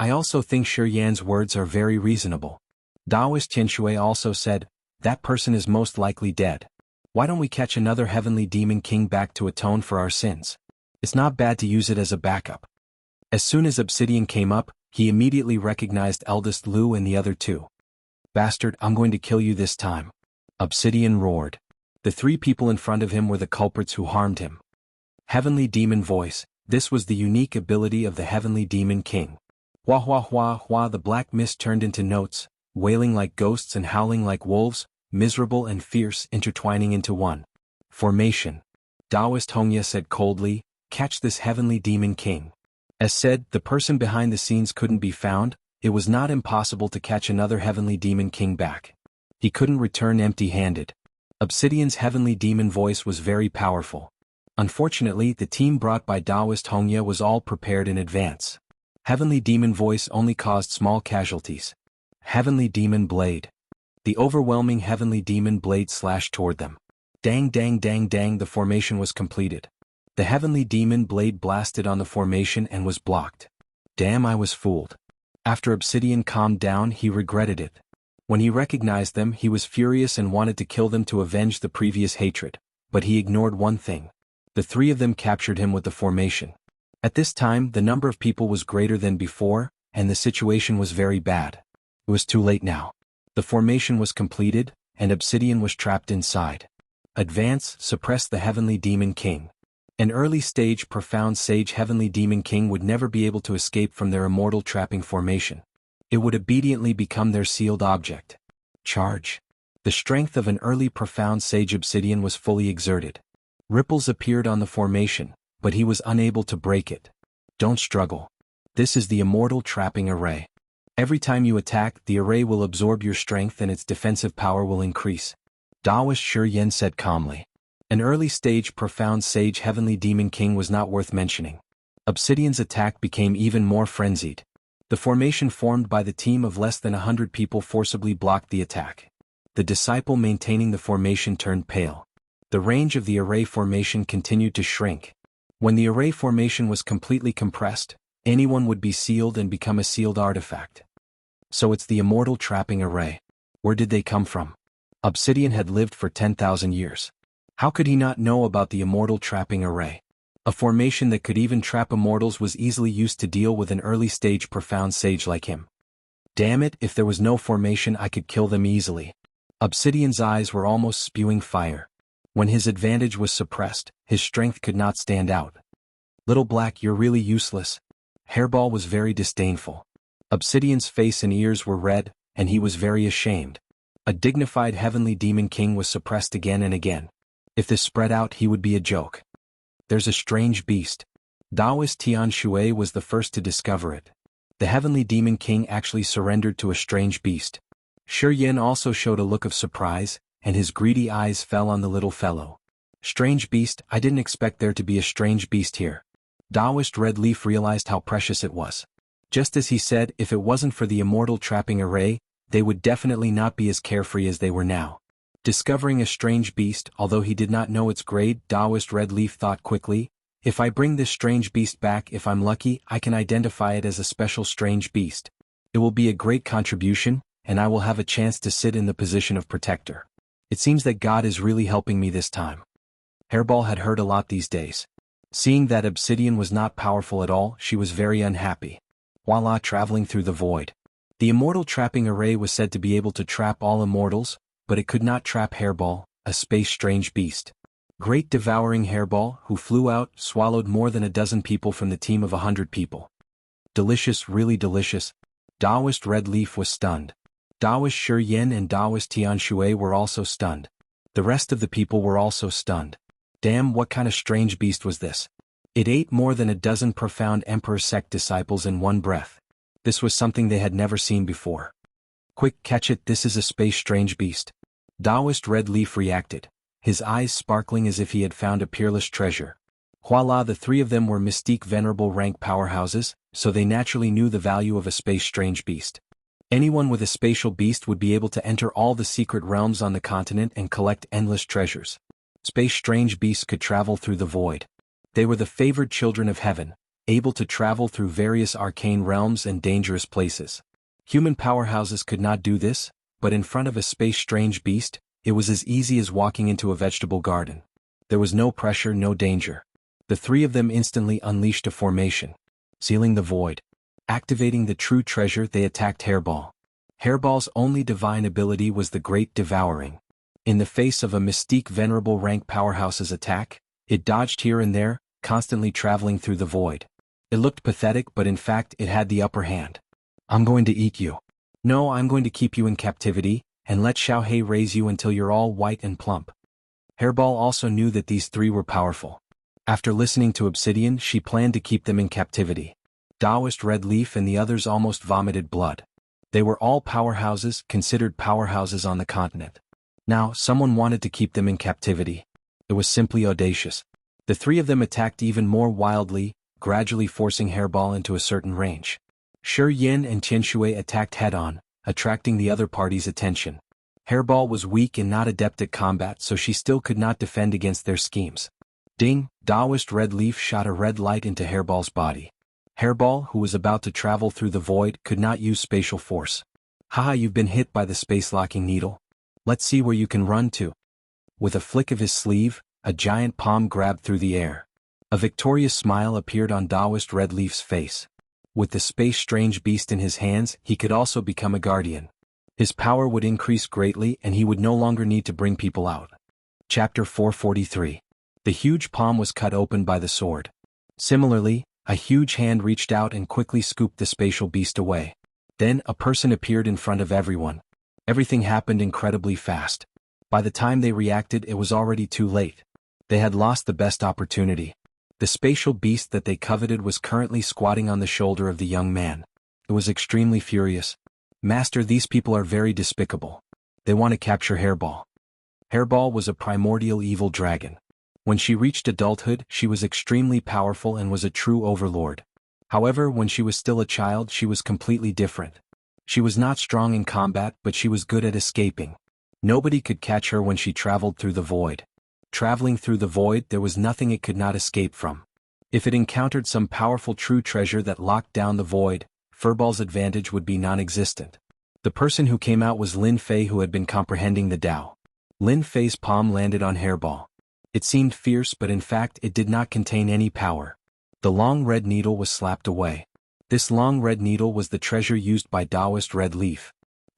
[SPEAKER 1] I also think Shi Yan's words are very reasonable. Taoist Tianshui also said, that person is most likely dead. Why don't we catch another heavenly demon king back to atone for our sins? It's not bad to use it as a backup. As soon as Obsidian came up, He immediately recognized eldest Lu and the other two. "Bastard, I'm going to kill you this time." Obsidian roared. The three people in front of him were the culprits who harmed him. Heavenly Demon Voice. This was the unique ability of the Heavenly Demon King. Wah wah wah wah, the black mist turned into notes, wailing like ghosts and howling like wolves, miserable and fierce intertwining into one. Formation. Taoist Hongya said coldly, "Catch this Heavenly Demon King." As said, the person behind the scenes couldn't be found. It was not impossible to catch another Heavenly Demon King back. He couldn't return empty-handed. Obsidian's Heavenly Demon Voice was very powerful. Unfortunately, the team brought by Taoist Hongya was all prepared in advance. Heavenly Demon Voice only caused small casualties. Heavenly Demon Blade. The overwhelming Heavenly Demon Blade slashed toward them. Dang dang dang dang, the formation was completed. The Heavenly Demon Blade blasted on the formation and was blocked. Damn, I was fooled. After Obsidian calmed down, he regretted it. When he recognized them, he was furious and wanted to kill them to avenge the previous hatred, but he ignored one thing. The three of them captured him with the formation. At this time, the number of people was greater than before, and the situation was very bad. It was too late now. The formation was completed, and Obsidian was trapped inside. Advance, suppress the Heavenly Demon King. An early-stage profound sage Heavenly Demon King would never be able to escape from their immortal trapping formation. It would obediently become their sealed object. Charge. The strength of an early profound sage Obsidian was fully exerted. Ripples appeared on the formation, but he was unable to break it. Don't struggle. This is the immortal trapping array. Every time you attack, the array will absorb your strength and its defensive power will increase. Taoist Shi Yen said calmly. An early-stage profound sage Heavenly Demon King was not worth mentioning. Obsidian's attack became even more frenzied. The formation formed by the team of less than 100 people forcibly blocked the attack. The disciple maintaining the formation turned pale. The range of the array formation continued to shrink. When the array formation was completely compressed, anyone would be sealed and become a sealed artifact. So it's the immortal trapping array. Where did they come from? Obsidian had lived for 10,000 years. How could he not know about the immortal trapping array? A formation that could even trap immortals was easily used to deal with an early-stage profound sage like him. Damn it, if there was no formation I could kill them easily. Obsidian's eyes were almost spewing fire. When his advantage was suppressed, his strength could not stand out. Little Black, you're really useless. Hairball was very disdainful. Obsidian's face and ears were red, and he was very ashamed. A dignified Heavenly Demon King was suppressed again and again. If this spread out, he would be a joke. There's a strange beast. Taoist Tian Shui was the first to discover it. The Heavenly Demon King actually surrendered to a strange beast. Shi Yen also showed a look of surprise, and his greedy eyes fell on the little fellow. Strange beast, I didn't expect there to be a strange beast here. Taoist Red Leaf realized how precious it was. Just as he said, if it wasn't for the immortal trapping array, they would definitely not be as carefree as they were now. Discovering a strange beast, although he did not know its grade, Taoist Red Leaf thought quickly, if I bring this strange beast back, if I'm lucky, I can identify it as a special strange beast. It will be a great contribution, and I will have a chance to sit in the position of protector. It seems that God is really helping me this time. Hairball had heard a lot these days. Seeing that Obsidian was not powerful at all, she was very unhappy. Voila, traveling through the void. The immortal trapping array was said to be able to trap all immortals, but it could not trap Hairball, a space strange beast. Great devouring Hairball, who flew out, swallowed more than a dozen people from the team of 100 people. Delicious, really delicious. Taoist Red Leaf was stunned. Taoist Shi Yen and Taoist Tian Shui were also stunned. The rest of the people were also stunned. Damn, what kind of strange beast was this? It ate more than a dozen profound Emperor sect disciples in one breath. This was something they had never seen before. Quick, catch it, this is a space strange beast. Taoist Red Leaf reacted, his eyes sparkling as if he had found a peerless treasure. Voila, the three of them were mystique venerable rank powerhouses, so they naturally knew the value of a space strange beast. Anyone with a spatial beast would be able to enter all the secret realms on the continent and collect endless treasures. Space strange beasts could travel through the void. They were the favored children of heaven, able to travel through various arcane realms and dangerous places. Human powerhouses could not do this, but in front of a space strange beast, it was as easy as walking into a vegetable garden. There was no pressure, no danger. The three of them instantly unleashed a formation, sealing the void. Activating the true treasure, they attacked Hairball. Hairball's only divine ability was the Great Devouring. In the face of a Mystique Venerable rank powerhouse's attack, it dodged here and there, constantly traveling through the void. It looked pathetic, but in fact it had the upper hand. I'm going to eat you. No, I'm going to keep you in captivity, and let Xiaohei raise you until you're all white and plump. Hairball also knew that these three were powerful. After listening to Obsidian, she planned to keep them in captivity. Taoist Red Leaf and the others almost vomited blood. They were all powerhouses, considered powerhouses on the continent. Now, someone wanted to keep them in captivity. It was simply audacious. The three of them attacked even more wildly, gradually forcing Hairball into a certain range. Shi Yin and Qianshui attacked head-on, attracting the other party's attention. Hairball was weak and not adept at combat, so she still could not defend against their schemes. Ding! Taoist Red Leaf shot a red light into Hairball's body. Hairball, who was about to travel through the void, could not use spatial force. Haha, you've been hit by the space-locking needle. Let's see where you can run to. With a flick of his sleeve, a giant palm grabbed through the air. A victorious smile appeared on Taoist Red Leaf's face. With the space-strange beast in his hands, he could also become a guardian. His power would increase greatly and he would no longer need to bring people out. Chapter 443. The huge palm was cut open by the sword. Similarly, a huge hand reached out and quickly scooped the spatial beast away. Then a person appeared in front of everyone. Everything happened incredibly fast. By the time they reacted, it was already too late. They had lost the best opportunity. The spatial beast that they coveted was currently squatting on the shoulder of the young man. It was extremely furious. Master, these people are very despicable. They want to capture Hairball. Hairball was a primordial evil dragon. When she reached adulthood, she was extremely powerful and was a true overlord. However, when she was still a child, she was completely different. She was not strong in combat, but she was good at escaping. Nobody could catch her when she traveled through the void. Traveling through the void, there was nothing it could not escape from. If it encountered some powerful true treasure that locked down the void, Furball's advantage would be non-existent. The person who came out was Lin Fei, who had been comprehending the Tao. Lin Fei's palm landed on Hairball. It seemed fierce, but in fact it did not contain any power. The long red needle was slapped away. This long red needle was the treasure used by Taoist Red Leaf.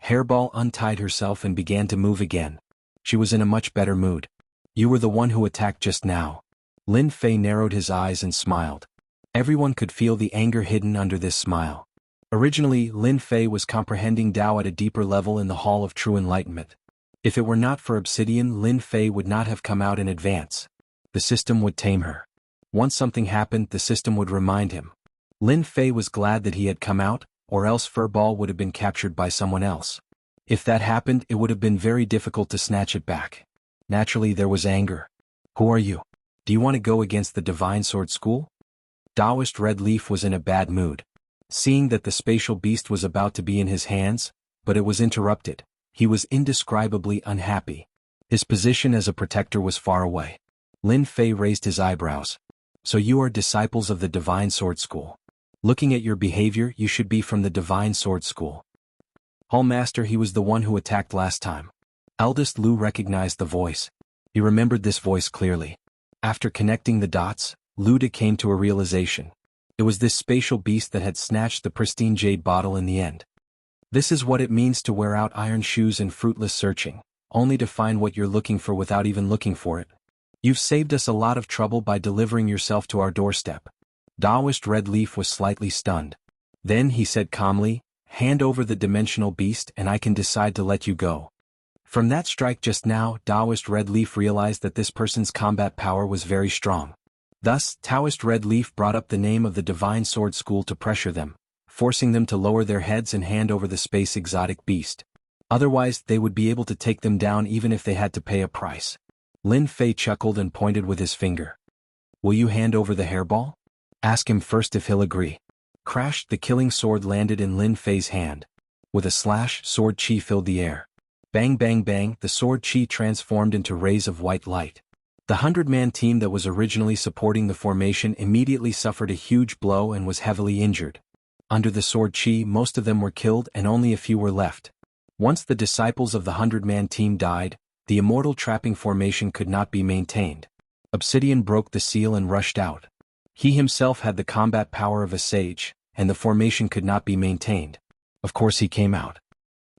[SPEAKER 1] Hairball untied herself and began to move again. She was in a much better mood. You were the one who attacked just now. Lin Fei narrowed his eyes and smiled. Everyone could feel the anger hidden under this smile. Originally, Lin Fei was comprehending Tao at a deeper level in the Hall of True Enlightenment. If it were not for Obsidian, Lin Fei would not have come out in advance. The system would tame her. Once something happened, the system would remind him. Lin Fei was glad that he had come out, or else Furball would have been captured by someone else. If that happened, it would have been very difficult to snatch it back. Naturally, there was anger. Who are you? Do you want to go against the Divine Sword School? Taoist Red Leaf was in a bad mood. Seeing that the spatial beast was about to be in his hands, but it was interrupted, he was indescribably unhappy. His position as a protector was far away. Lin Fei raised his eyebrows. So you are disciples of the Divine Sword School. Looking at your behavior, you should be from the Divine Sword School. Hall Master, he was the one who attacked last time. Eldest Lu recognized the voice. He remembered this voice clearly. After connecting the dots, Luda came to a realization. It was this spatial beast that had snatched the pristine jade bottle in the end. This is what it means to wear out iron shoes in fruitless searching, only to find what you're looking for without even looking for it. You've saved us a lot of trouble by delivering yourself to our doorstep. Taoist Red Leaf was slightly stunned. Then he said calmly, hand over the dimensional beast and I can decide to let you go. From that strike just now, Taoist Red Leaf realized that this person's combat power was very strong. Thus, Taoist Red Leaf brought up the name of the Divine Sword School to pressure them, forcing them to lower their heads and hand over the space exotic beast. Otherwise, they would be able to take them down even if they had to pay a price. Lin Fei chuckled and pointed with his finger. Will you hand over the hairball? Ask him first if he'll agree. Crash! The killing sword landed in Lin Fei's hand. With a slash, sword chi filled the air. Bang bang bang, the sword chi transformed into rays of white light. The 100-man team that was originally supporting the formation immediately suffered a huge blow and was heavily injured. Under the sword chi, most of them were killed and only a few were left. Once the disciples of the 100-man team died, the immortal trapping formation could not be maintained. Obsidian broke the seal and rushed out. He himself had the combat power of a sage, and the formation could not be maintained. Of course he came out.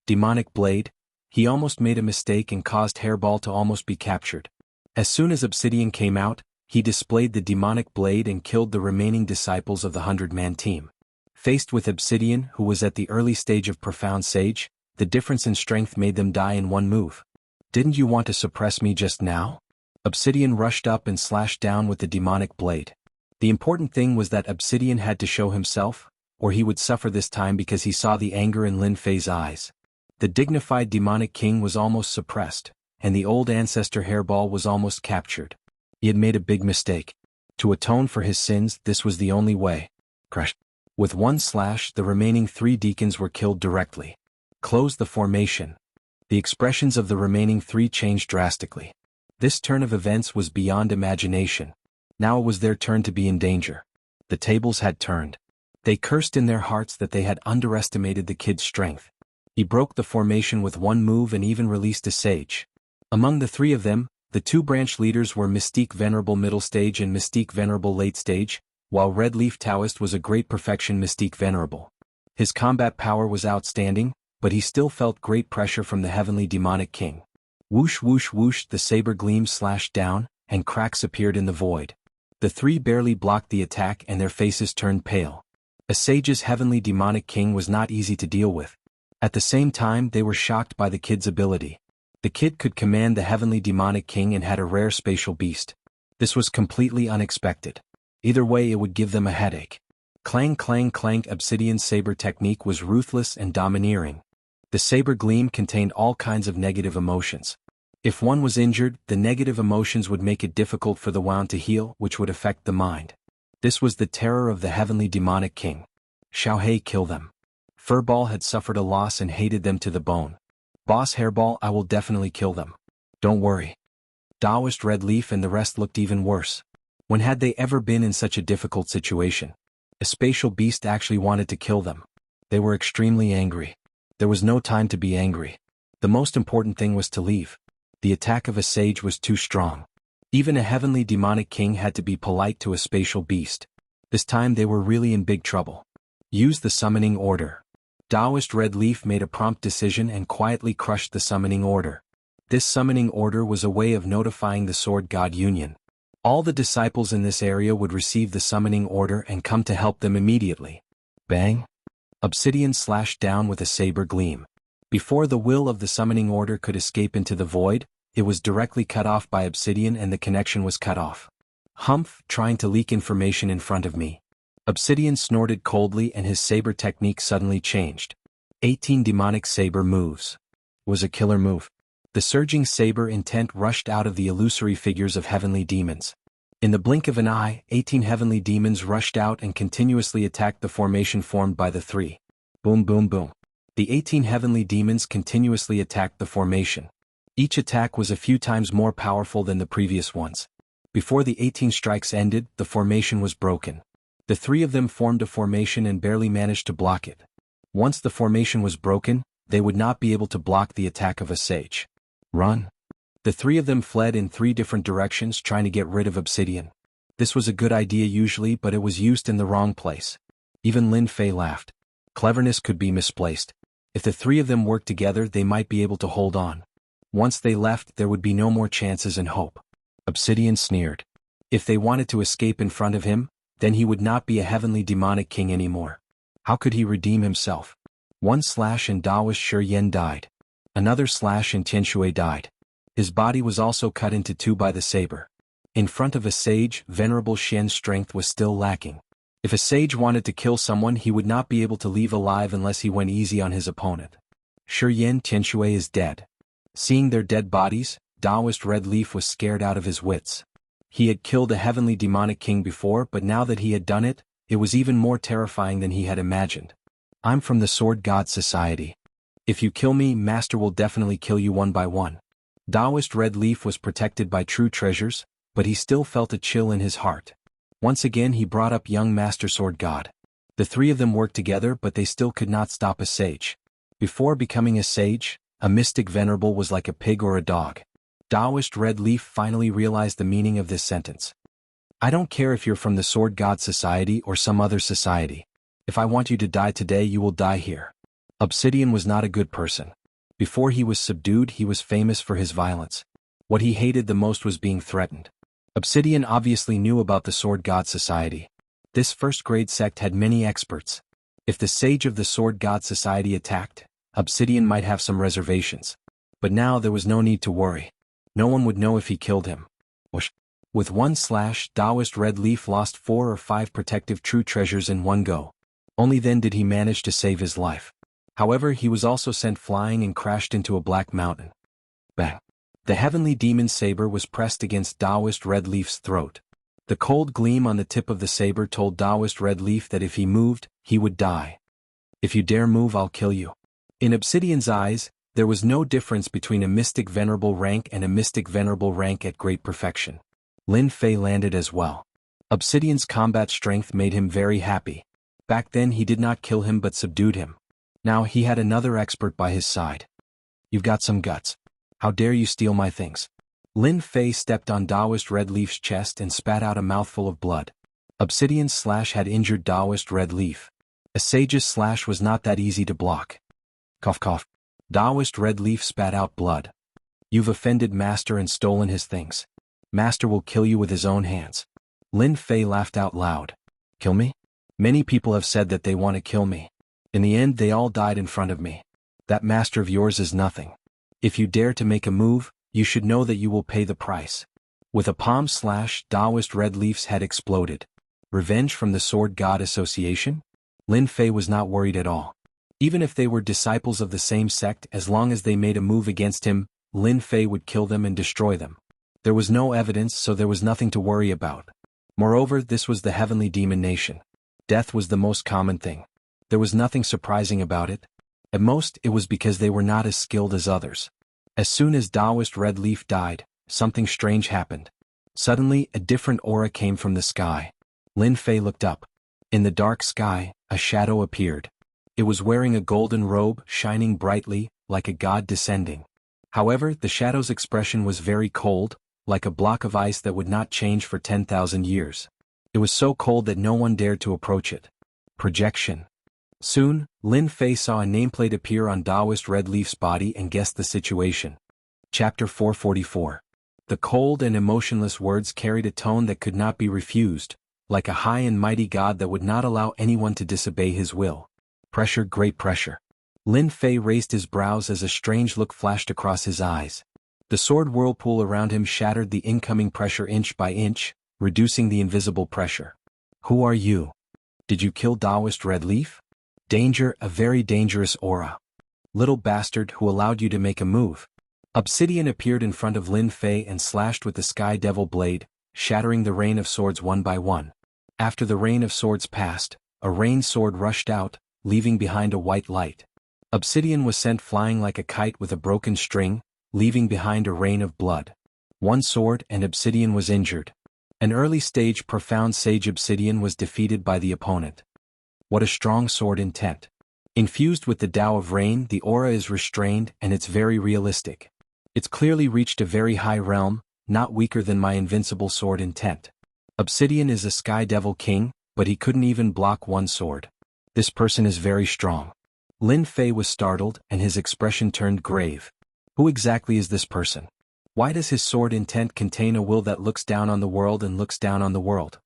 [SPEAKER 1] Demonic blade. He almost made a mistake and caused Hairball to almost be captured. As soon as Obsidian came out, he displayed the demonic blade and killed the remaining disciples of the 100-man team. Faced with Obsidian, who was at the early stage of Profound Sage, the difference in strength made them die in one move. Didn't you want to suppress me just now? Obsidian rushed up and slashed down with the demonic blade. The important thing was that Obsidian had to show himself, or he would suffer this time because he saw the anger in Lin Fei's eyes. The dignified demonic king was almost suppressed, and the old ancestor Hairball was almost captured. He had made a big mistake. To atone for his sins, this was the only way. Crush. With one slash, the remaining 3 deacons were killed directly. Close the formation. The expressions of the remaining 3 changed drastically. This turn of events was beyond imagination. Now it was their turn to be in danger. The tables had turned. They cursed in their hearts that they had underestimated the kid's strength. He broke the formation with one move and even released a sage. Among the 3 of them, the 2 branch leaders were Mystique Venerable Middle Stage and Mystique Venerable Late Stage, while Red Leaf Taoist was a great perfection Mystique Venerable. His combat power was outstanding, but he still felt great pressure from the Heavenly Demonic King. Whoosh whoosh whoosh, the saber gleam slashed down, and cracks appeared in the void. The 3 barely blocked the attack and their faces turned pale. A sage's Heavenly Demonic King was not easy to deal with. At the same time, they were shocked by the kid's ability. The kid could command the Heavenly Demonic King and had a rare spatial beast. This was completely unexpected. Either way, it would give them a headache. Clang clang clank. Obsidian's saber technique was ruthless and domineering. The saber gleam contained all kinds of negative emotions. If one was injured, the negative emotions would make it difficult for the wound to heal, which would affect the mind. This was the terror of the Heavenly Demonic King. Xiaohei, kill them. Furball had suffered a loss and hated them to the bone. Boss Hairball, I will definitely kill them. Don't worry. Taoist Red Leaf and the rest looked even worse. When had they ever been in such a difficult situation? A spatial beast actually wanted to kill them. They were extremely angry. There was no time to be angry. The most important thing was to leave. The attack of a sage was too strong. Even a Heavenly Demonic King had to be polite to a spatial beast. This time they were really in big trouble. Use the summoning order. Taoist Red Leaf made a prompt decision and quietly crushed the summoning order. This summoning order was a way of notifying the Sword God Union. All the disciples in this area would receive the summoning order and come to help them immediately. Bang! Obsidian slashed down with a saber gleam. Before the will of the summoning order could escape into the void, it was directly cut off by Obsidian and the connection was cut off. Humph, trying to leak information in front of me. Obsidian snorted coldly and his saber technique suddenly changed. 18 demonic saber moves. Was a killer move. The surging saber intent rushed out of the illusory figures of heavenly demons. In the blink of an eye, 18 heavenly demons rushed out and continuously attacked the formation formed by the 3. Boom boom boom. The 18 heavenly demons continuously attacked the formation. Each attack was a few times more powerful than the previous ones. Before the 18 strikes ended, the formation was broken. The 3 of them formed a formation and barely managed to block it. Once the formation was broken, they would not be able to block the attack of a sage. Run. The 3 of them fled in 3 different directions trying to get rid of Obsidian. This was a good idea usually, but it was used in the wrong place. Even Lin Fei laughed. Cleverness could be misplaced. If the 3 of them worked together, they might be able to hold on. Once they left, there would be no more chances and hope. Obsidian sneered. If they wanted to escape in front of him, then he would not be a Heavenly Demonic King anymore. How could he redeem himself? One slash and Taoist Shi Yen died. Another slash and Tianshui died. His body was also cut into 2 by the saber. In front of a sage, Venerable Xian's strength was still lacking. If a sage wanted to kill someone, he would not be able to leave alive unless he went easy on his opponent. Shi Yen Tianshui is dead. Seeing their dead bodies, Taoist Red Leaf was scared out of his wits. He had killed a Heavenly Demonic King before, but now that he had done it, it was even more terrifying than he had imagined. I'm from the Sword God Society. If you kill me, Master will definitely kill you one by one. Taoist Red Leaf was protected by true treasures, but he still felt a chill in his heart. Once again he brought up young Master Sword God. The 3 of them worked together, but they still could not stop a sage. Before becoming a sage, a mystic venerable was like a pig or a dog. Taoist Red Leaf finally realized the meaning of this sentence. I don't care if you're from the Sword God Society or some other society. If I want you to die today, you will die here. Obsidian was not a good person. Before he was subdued, he was famous for his violence. What he hated the most was being threatened. Obsidian obviously knew about the Sword God Society. This first-grade sect had many experts. If the Sage of the Sword God Society attacked, Obsidian might have some reservations. But now there was no need to worry. No one would know if he killed him. Whoosh. With one slash, Taoist Red Leaf lost 4 or 5 protective true treasures in one go. Only then did he manage to save his life. However, he was also sent flying and crashed into a black mountain. Bang! The heavenly demon saber was pressed against Taoist Red Leaf's throat. The cold gleam on the tip of the saber told Taoist Red Leaf that if he moved, he would die. If you dare move, I'll kill you. In Obsidian's eyes, there was no difference between a mystic venerable rank and a mystic venerable rank at great perfection. Lin Fei landed as well. Obsidian's combat strength made him very happy. Back then he did not kill him but subdued him. Now he had another expert by his side. You've got some guts. How dare you steal my things? Lin Fei stepped on Taoist Red Leaf's chest and spat out a mouthful of blood. Obsidian's slash had injured Taoist Red Leaf. A sage's slash was not that easy to block. Cough cough. Taoist Red Leaf spat out blood. You've offended Master and stolen his things. Master will kill you with his own hands. Lin Fei laughed out loud. Kill me? Many people have said that they want to kill me. In the end, they all died in front of me. That master of yours is nothing. If you dare to make a move, you should know that you will pay the price. With a palm slash, Taoist Red Leaf's head exploded. Revenge from the Sword God Association? Lin Fei was not worried at all. Even if they were disciples of the same sect, as long as they made a move against him, Lin Fei would kill them and destroy them. There was no evidence, so there was nothing to worry about. Moreover, this was the heavenly demon nation. Death was the most common thing. There was nothing surprising about it. At most, it was because they were not as skilled as others. As soon as Taoist Red Leaf died, something strange happened. Suddenly, a different aura came from the sky. Lin Fei looked up. In the dark sky, a shadow appeared. It was wearing a golden robe, shining brightly, like a god descending. However, the shadow's expression was very cold, like a block of ice that would not change for 10,000 years. It was so cold that no one dared to approach it. Projection. Soon, Lin Fei saw a nameplate appear on Taoist Red Leaf's body and guessed the situation. Chapter 444. The cold and emotionless words carried a tone that could not be refused, like a high and mighty god that would not allow anyone to disobey his will. Pressure, great pressure. Lin Fei raised his brows as a strange look flashed across his eyes. The sword whirlpool around him shattered the incoming pressure inch by inch, reducing the invisible pressure. Who are you? Did you kill Taoist Red Leaf? Danger, a very dangerous aura. Little bastard, who allowed you to make a move? Obsidian appeared in front of Lin Fei and slashed with the Sky Devil blade, shattering the rain of swords one by one. After the rain of swords passed, a rain sword rushed out, leaving behind a white light. Obsidian was sent flying like a kite with a broken string, leaving behind a rain of blood. One sword and Obsidian was injured. An early stage profound sage Obsidian was defeated by the opponent. What a strong sword intent. Infused with the Tao of Rain, the aura is restrained and it's very realistic. It's clearly reached a very high realm, not weaker than my invincible sword intent. Obsidian is a Sky Devil King, but he couldn't even block one sword. This person is very strong. Lin Fei was startled and his expression turned grave. Who exactly is this person? Why does his sword intent contain a will that looks down on the world and looks down on the world?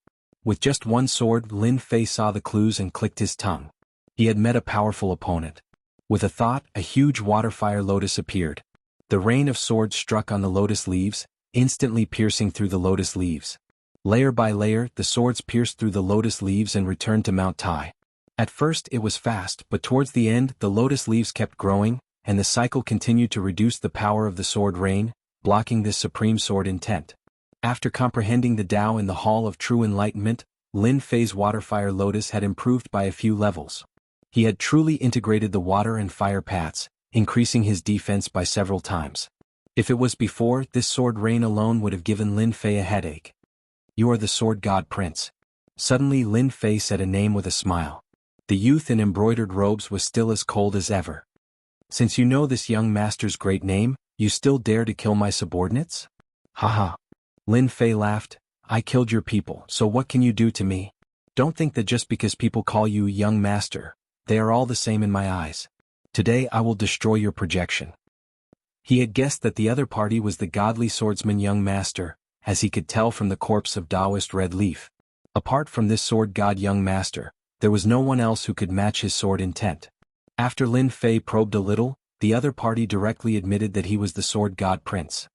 [SPEAKER 1] With just one sword, Lin Fei saw the clues and clicked his tongue. He had met a powerful opponent. With a thought, a huge water-fire lotus appeared. The rain of swords struck on the lotus leaves, instantly piercing through the lotus leaves. Layer by layer, the swords pierced through the lotus leaves and returned to Mount Tai. At first it was fast, but towards the end, the lotus leaves kept growing, and the cycle continued to reduce the power of the sword rain, blocking this supreme sword intent. After comprehending the Tao in the Hall of True Enlightenment, Lin Fei's water-fire lotus had improved by a few levels. He had truly integrated the water and fire paths, increasing his defense by several times. If it was before, this sword rain alone would have given Lin Fei a headache. You are the Sword God Prince. Suddenly Lin Fei said a name with a smile. The youth in embroidered robes was still as cold as ever. Since you know this young master's great name, you still dare to kill my subordinates? Haha. Lin Fei laughed. I killed your people, so what can you do to me? Don't think that just because people call you young master, they are all the same in my eyes. Today I will destroy your projection. He had guessed that the other party was the godly swordsman young master, as he could tell from the corpse of Taoist Red Leaf. Apart from this sword god young master, there was no one else who could match his sword intent. After Lin Fei probed a little, the other party directly admitted that he was the sword god prince.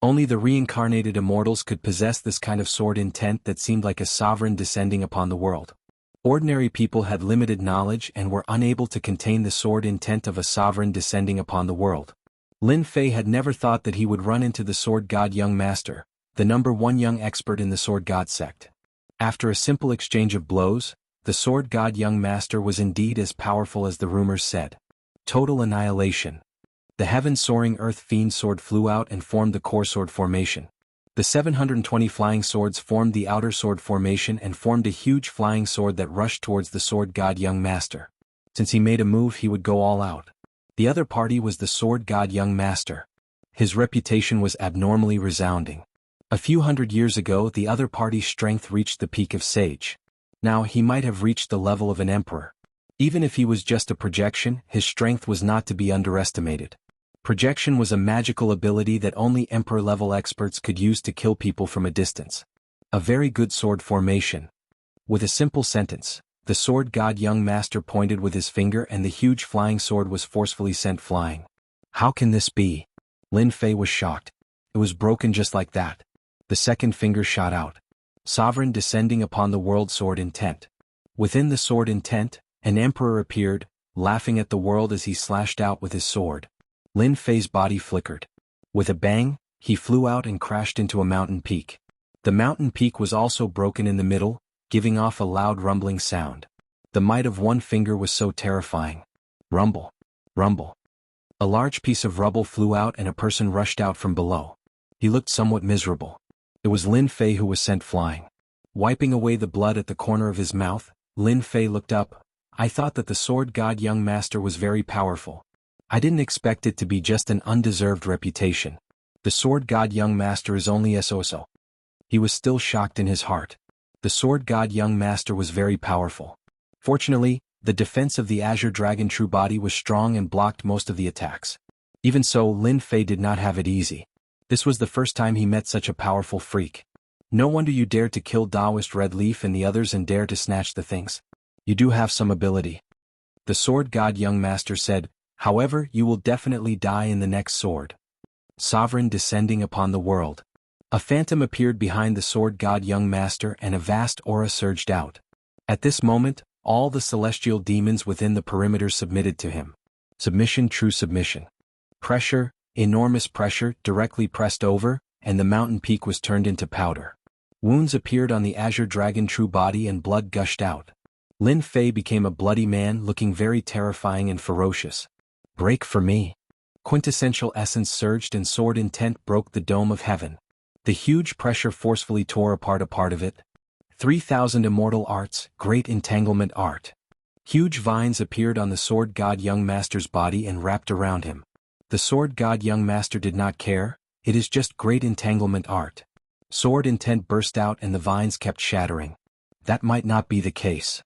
[SPEAKER 1] Only the reincarnated immortals could possess this kind of sword intent that seemed like a sovereign descending upon the world. Ordinary people had limited knowledge and were unable to contain the sword intent of a sovereign descending upon the world. Lin Fei had never thought that he would run into the sword god young master, the number one young expert in the sword god sect. After a simple exchange of blows, the sword god young master was indeed as powerful as the rumors said. Total annihilation. The heaven-soaring earth fiend sword flew out and formed the core sword formation. The 720 flying swords formed the outer sword formation and formed a huge flying sword that rushed towards the sword god young master. Since he made a move, he would go all out. The other party was the sword god young master. His reputation was abnormally resounding. A few hundred years ago, the other party's strength reached the peak of sage. Now he might have reached the level of an emperor. Even if he was just a projection, his strength was not to be underestimated. Projection was a magical ability that only emperor-level experts could use to kill people from a distance. A very good sword formation. With a simple sentence, the sword god young master pointed with his finger and the huge flying sword was forcefully sent flying. How can this be? Lin Fei was shocked. It was broken just like that. The second finger shot out. Sovereign descending upon the world sword intent. Within the sword intent, an emperor appeared, laughing at the world as he slashed out with his sword. Lin Fei's body flickered. With a bang, he flew out and crashed into a mountain peak. The mountain peak was also broken in the middle, giving off a loud rumbling sound. The might of one finger was so terrifying. Rumble. Rumble. A large piece of rubble flew out and a person rushed out from below. He looked somewhat miserable. It was Lin Fei who was sent flying. Wiping away the blood at the corner of his mouth, Lin Fei looked up. I thought that the sword god young master was very powerful. I didn't expect it to be just an undeserved reputation. The sword god young master is only so. He was still shocked in his heart. The sword god young master was very powerful. Fortunately, the defense of the Azure Dragon true body was strong and blocked most of the attacks. Even so, Lin Fei did not have it easy. This was the first time he met such a powerful freak. No wonder you dared to kill Taoist Red Leaf and the others and dare to snatch the things. You do have some ability. The sword god young master said, however, you will definitely die in the next sword. Sovereign descending upon the world. A phantom appeared behind the sword god young master and a vast aura surged out. At this moment, all the celestial demons within the perimeter submitted to him. Submission, true submission. Pressure, enormous pressure, directly pressed over, and the mountain peak was turned into powder. Wounds appeared on the Azure Dragon true body and blood gushed out. Lin Fei became a bloody man looking very terrifying and ferocious. Break for me. Quintessential essence surged and sword intent broke the dome of heaven. The huge pressure forcefully tore apart a part of it. 3,000 immortal arts, great entanglement art. Huge vines appeared on the sword god young master's body and wrapped around him. The sword god young master did not care, it is just great entanglement art. Sword intent burst out and the vines kept shattering. That might not be the case.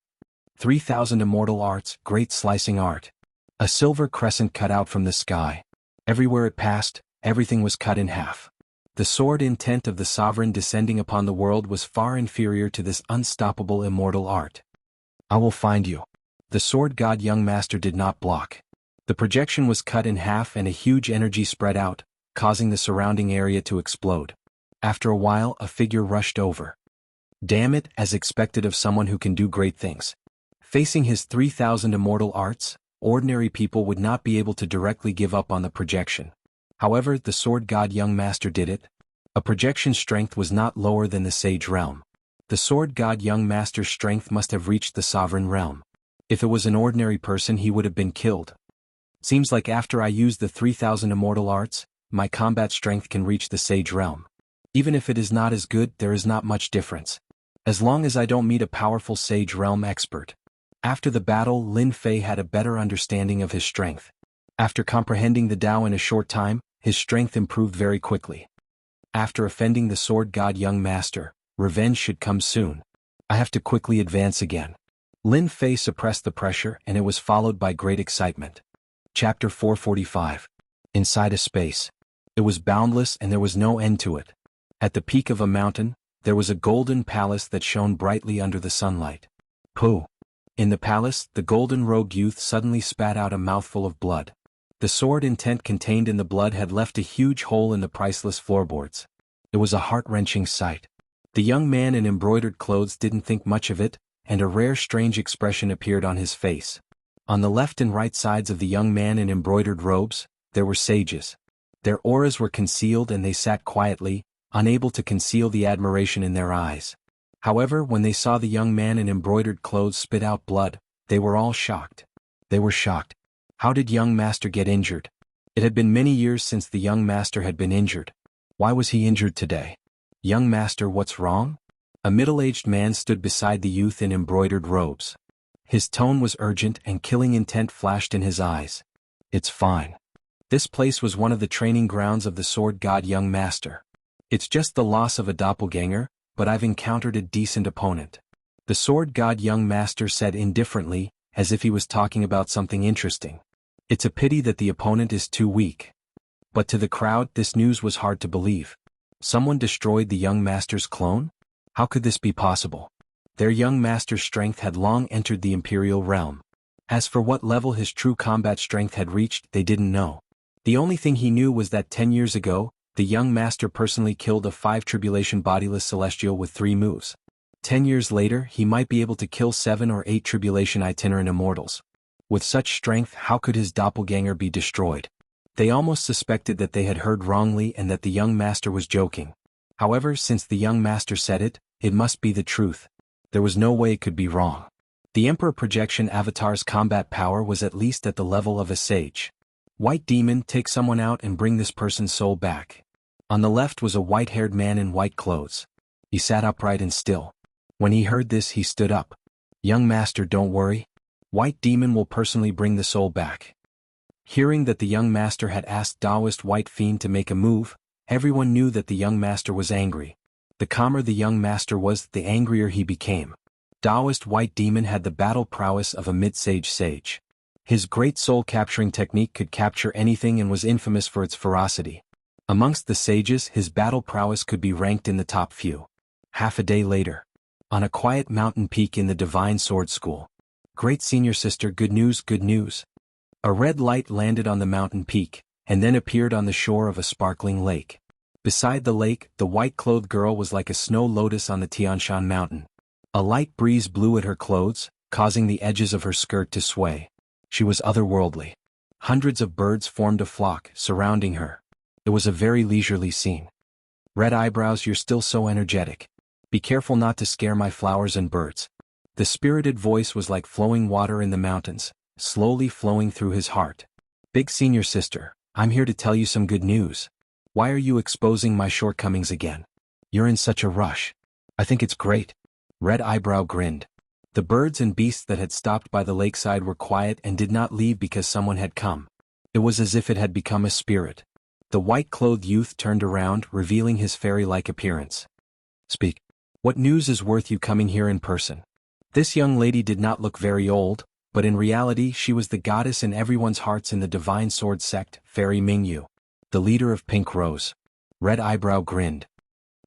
[SPEAKER 1] 3,000 immortal arts, great slicing art. A silver crescent cut out from the sky. Everywhere it passed, everything was cut in half. The sword intent of the sovereign descending upon the world was far inferior to this unstoppable immortal art. I will find you. The sword god young master did not block. The projection was cut in half and a huge energy spread out, causing the surrounding area to explode. After a while, a figure rushed over. Damn it, as expected of someone who can do great things. Facing his 3,000 immortal arts, ordinary people would not be able to directly give up on the projection. However, the sword god young master did it. A projection strength was not lower than the sage realm. The sword god young master's strength must have reached the sovereign realm. If it was an ordinary person, he would have been killed. Seems like after I use the 3,000 immortal arts, my combat strength can reach the sage realm. Even if it is not as good, there is not much difference. As long as I don't meet a powerful sage realm expert. After the battle, Lin Fei had a better understanding of his strength. After comprehending the Tao in a short time, his strength improved very quickly. After offending the sword god young master, revenge should come soon. I have to quickly advance again. Lin Fei suppressed the pressure and it was followed by great excitement. Chapter 445. Inside a space. It was boundless and there was no end to it. At the peak of a mountain, there was a golden palace that shone brightly under the sunlight. Pooh! In the palace, the golden-robed youth suddenly spat out a mouthful of blood. The sword intent contained in the blood had left a huge hole in the priceless floorboards. It was a heart-wrenching sight. The young man in embroidered clothes didn't think much of it, and a rare strange expression appeared on his face. On the left and right sides of the young man in embroidered robes, there were sages. Their auras were concealed and they sat quietly, unable to conceal the admiration in their eyes. However, when they saw the young man in embroidered clothes spit out blood, they were all shocked. They were shocked. How did young master get injured? It had been many years since the young master had been injured. Why was he injured today? Young master, what's wrong? A middle-aged man stood beside the youth in embroidered robes. His tone was urgent and killing intent flashed in his eyes. It's fine. This place was one of the training grounds of the sword god young master. It's just the loss of a doppelganger, but I've encountered a decent opponent. The sword god young master said indifferently, as if he was talking about something interesting. It's a pity that the opponent is too weak. But to the crowd this news was hard to believe. Someone destroyed the young master's clone? How could this be possible? Their young master's strength had long entered the imperial realm. As for what level his true combat strength had reached, they didn't know. The only thing he knew was that 10 years ago, the young master personally killed a 5 tribulation bodiless celestial with 3 moves. 10 years later, he might be able to kill 7 or 8 tribulation itinerant immortals. With such strength, how could his doppelganger be destroyed? They almost suspected that they had heard wrongly and that the young master was joking. However, since the young master said it, it must be the truth. There was no way it could be wrong. The Emperor Projection Avatar's combat power was at least at the level of a sage. White demon, take someone out and bring this person's soul back. On the left was a white-haired man in white clothes. He sat upright and still. When he heard this, he stood up. Young master, don't worry. White demon will personally bring the soul back. Hearing that the young master had asked Taoist White Fiend to make a move, everyone knew that the young master was angry. The calmer the young master was, the angrier he became. Taoist White Demon had the battle prowess of a mid-sage sage. His great soul-capturing technique could capture anything and was infamous for its ferocity. Amongst the sages, his battle prowess could be ranked in the top few. Half a day later. On a quiet mountain peak in the Divine Sword School. Great senior sister, good news, good news. A red light landed on the mountain peak, and then appeared on the shore of a sparkling lake. Beside the lake, the white-clothed girl was like a snow lotus on the Tianshan mountain. A light breeze blew at her clothes, causing the edges of her skirt to sway. She was otherworldly. Hundreds of birds formed a flock, surrounding her. It was a very leisurely scene. Red eyebrows, you're still so energetic. Be careful not to scare my flowers and birds. The spirited voice was like flowing water in the mountains, slowly flowing through his heart. Big senior sister, I'm here to tell you some good news. Why are you exposing my shortcomings again? You're in such a rush. I think it's great. Red eyebrow grinned. The birds and beasts that had stopped by the lakeside were quiet and did not leave because someone had come. It was as if it had become a spirit. The white-clothed youth turned around, revealing his fairy-like appearance. Speak. What news is worth you coming here in person? This young lady did not look very old, but in reality she was the goddess in everyone's hearts in the Divine Sword sect, Fairy Mingyu, the leader of Pink Rose. Red eyebrow grinned.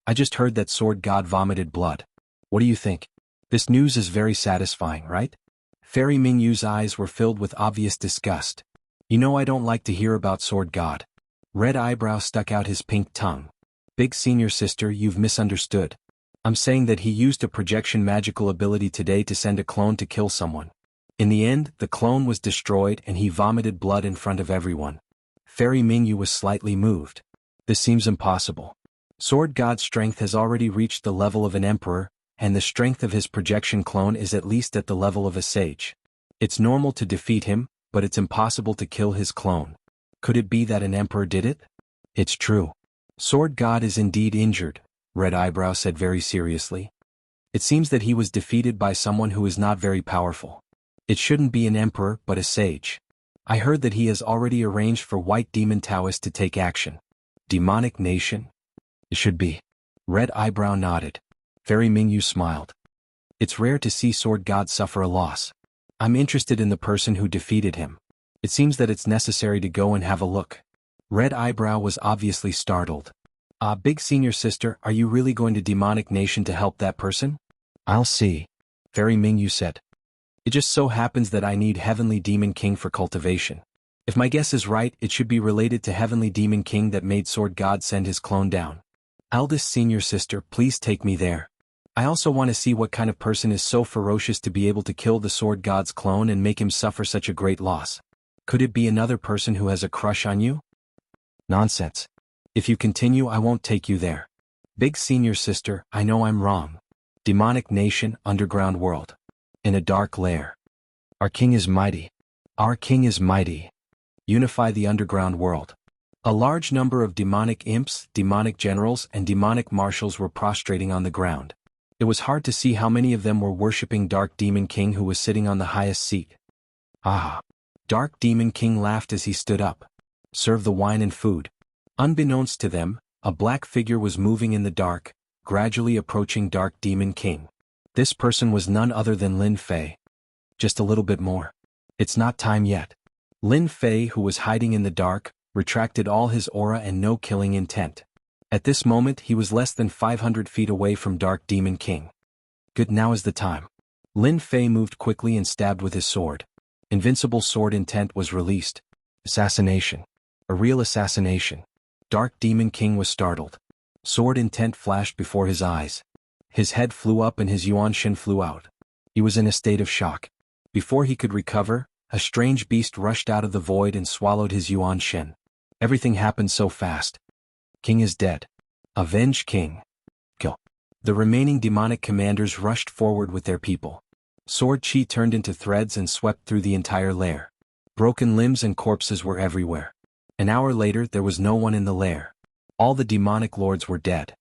[SPEAKER 1] I just heard that sword god vomited blood. What do you think? This news is very satisfying, right? Fairy Mingyu's eyes were filled with obvious disgust. You know I don't like to hear about sword god. Red eyebrow stuck out his pink tongue. Big senior sister, you've misunderstood. I'm saying that he used a projection magical ability today to send a clone to kill someone. In the end, the clone was destroyed and he vomited blood in front of everyone. Fairy Mingyu was slightly moved. This seems impossible. Sword God's strength has already reached the level of an emperor, and the strength of his projection clone is at least at the level of a sage. It's normal to defeat him, but it's impossible to kill his clone. Could it be that an emperor did it? It's true. Sword God is indeed injured, Red Eyebrow said very seriously. It seems that he was defeated by someone who is not very powerful. It shouldn't be an emperor but a sage. I heard that he has already arranged for White Demon Taoist to take action. Demonic Nation? It should be. Red Eyebrow nodded. Fairy Mingyu smiled. It's rare to see sword gods suffer a loss. I'm interested in the person who defeated him. It seems that it's necessary to go and have a look. Red Eyebrow was obviously startled. Big senior sister, are you really going to Demonic Nation to help that person? I'll see. Fairy Mingyu said. It just so happens that I need Heavenly Demon King for cultivation. If my guess is right, it should be related to Heavenly Demon King that made Sword God send his clone down. Eldest senior sister, please take me there. I also want to see what kind of person is so ferocious to be able to kill the Sword God's clone and make him suffer such a great loss. Could it be another person who has a crush on you? Nonsense. If you continue, I won't take you there. Big senior sister, I know I'm wrong. Demonic Nation, underground world. In a dark lair. Our king is mighty. Our king is mighty. Unify the underground world. A large number of demonic imps, demonic generals, and demonic marshals were prostrating on the ground. It was hard to see how many of them were worshipping Dark Demon King, who was sitting on the highest seat. Ah! Dark Demon King laughed as he stood up. Serve the wine and food. Unbeknownst to them, a black figure was moving in the dark, gradually approaching Dark Demon King. This person was none other than Lin Fei. Just a little bit more. It's not time yet. Lin Fei, who was hiding in the dark, retracted all his aura and no killing intent. At this moment he was less than 500 feet away from Dark Demon King. Good, now is the time. Lin Fei moved quickly and stabbed with his sword. Invincible sword intent was released. Assassination. A real assassination. Dark Demon King was startled. Sword intent flashed before his eyes. His head flew up and his Yuan Shin flew out. He was in a state of shock. Before he could recover, a strange beast rushed out of the void and swallowed his Yuan Shin. Everything happened so fast. King is dead. Avenge King. Kill. The remaining demonic commanders rushed forward with their people. Sword chi turned into threads and swept through the entire lair. Broken limbs and corpses were everywhere. An hour later there was no one in the lair. All the demonic lords were dead.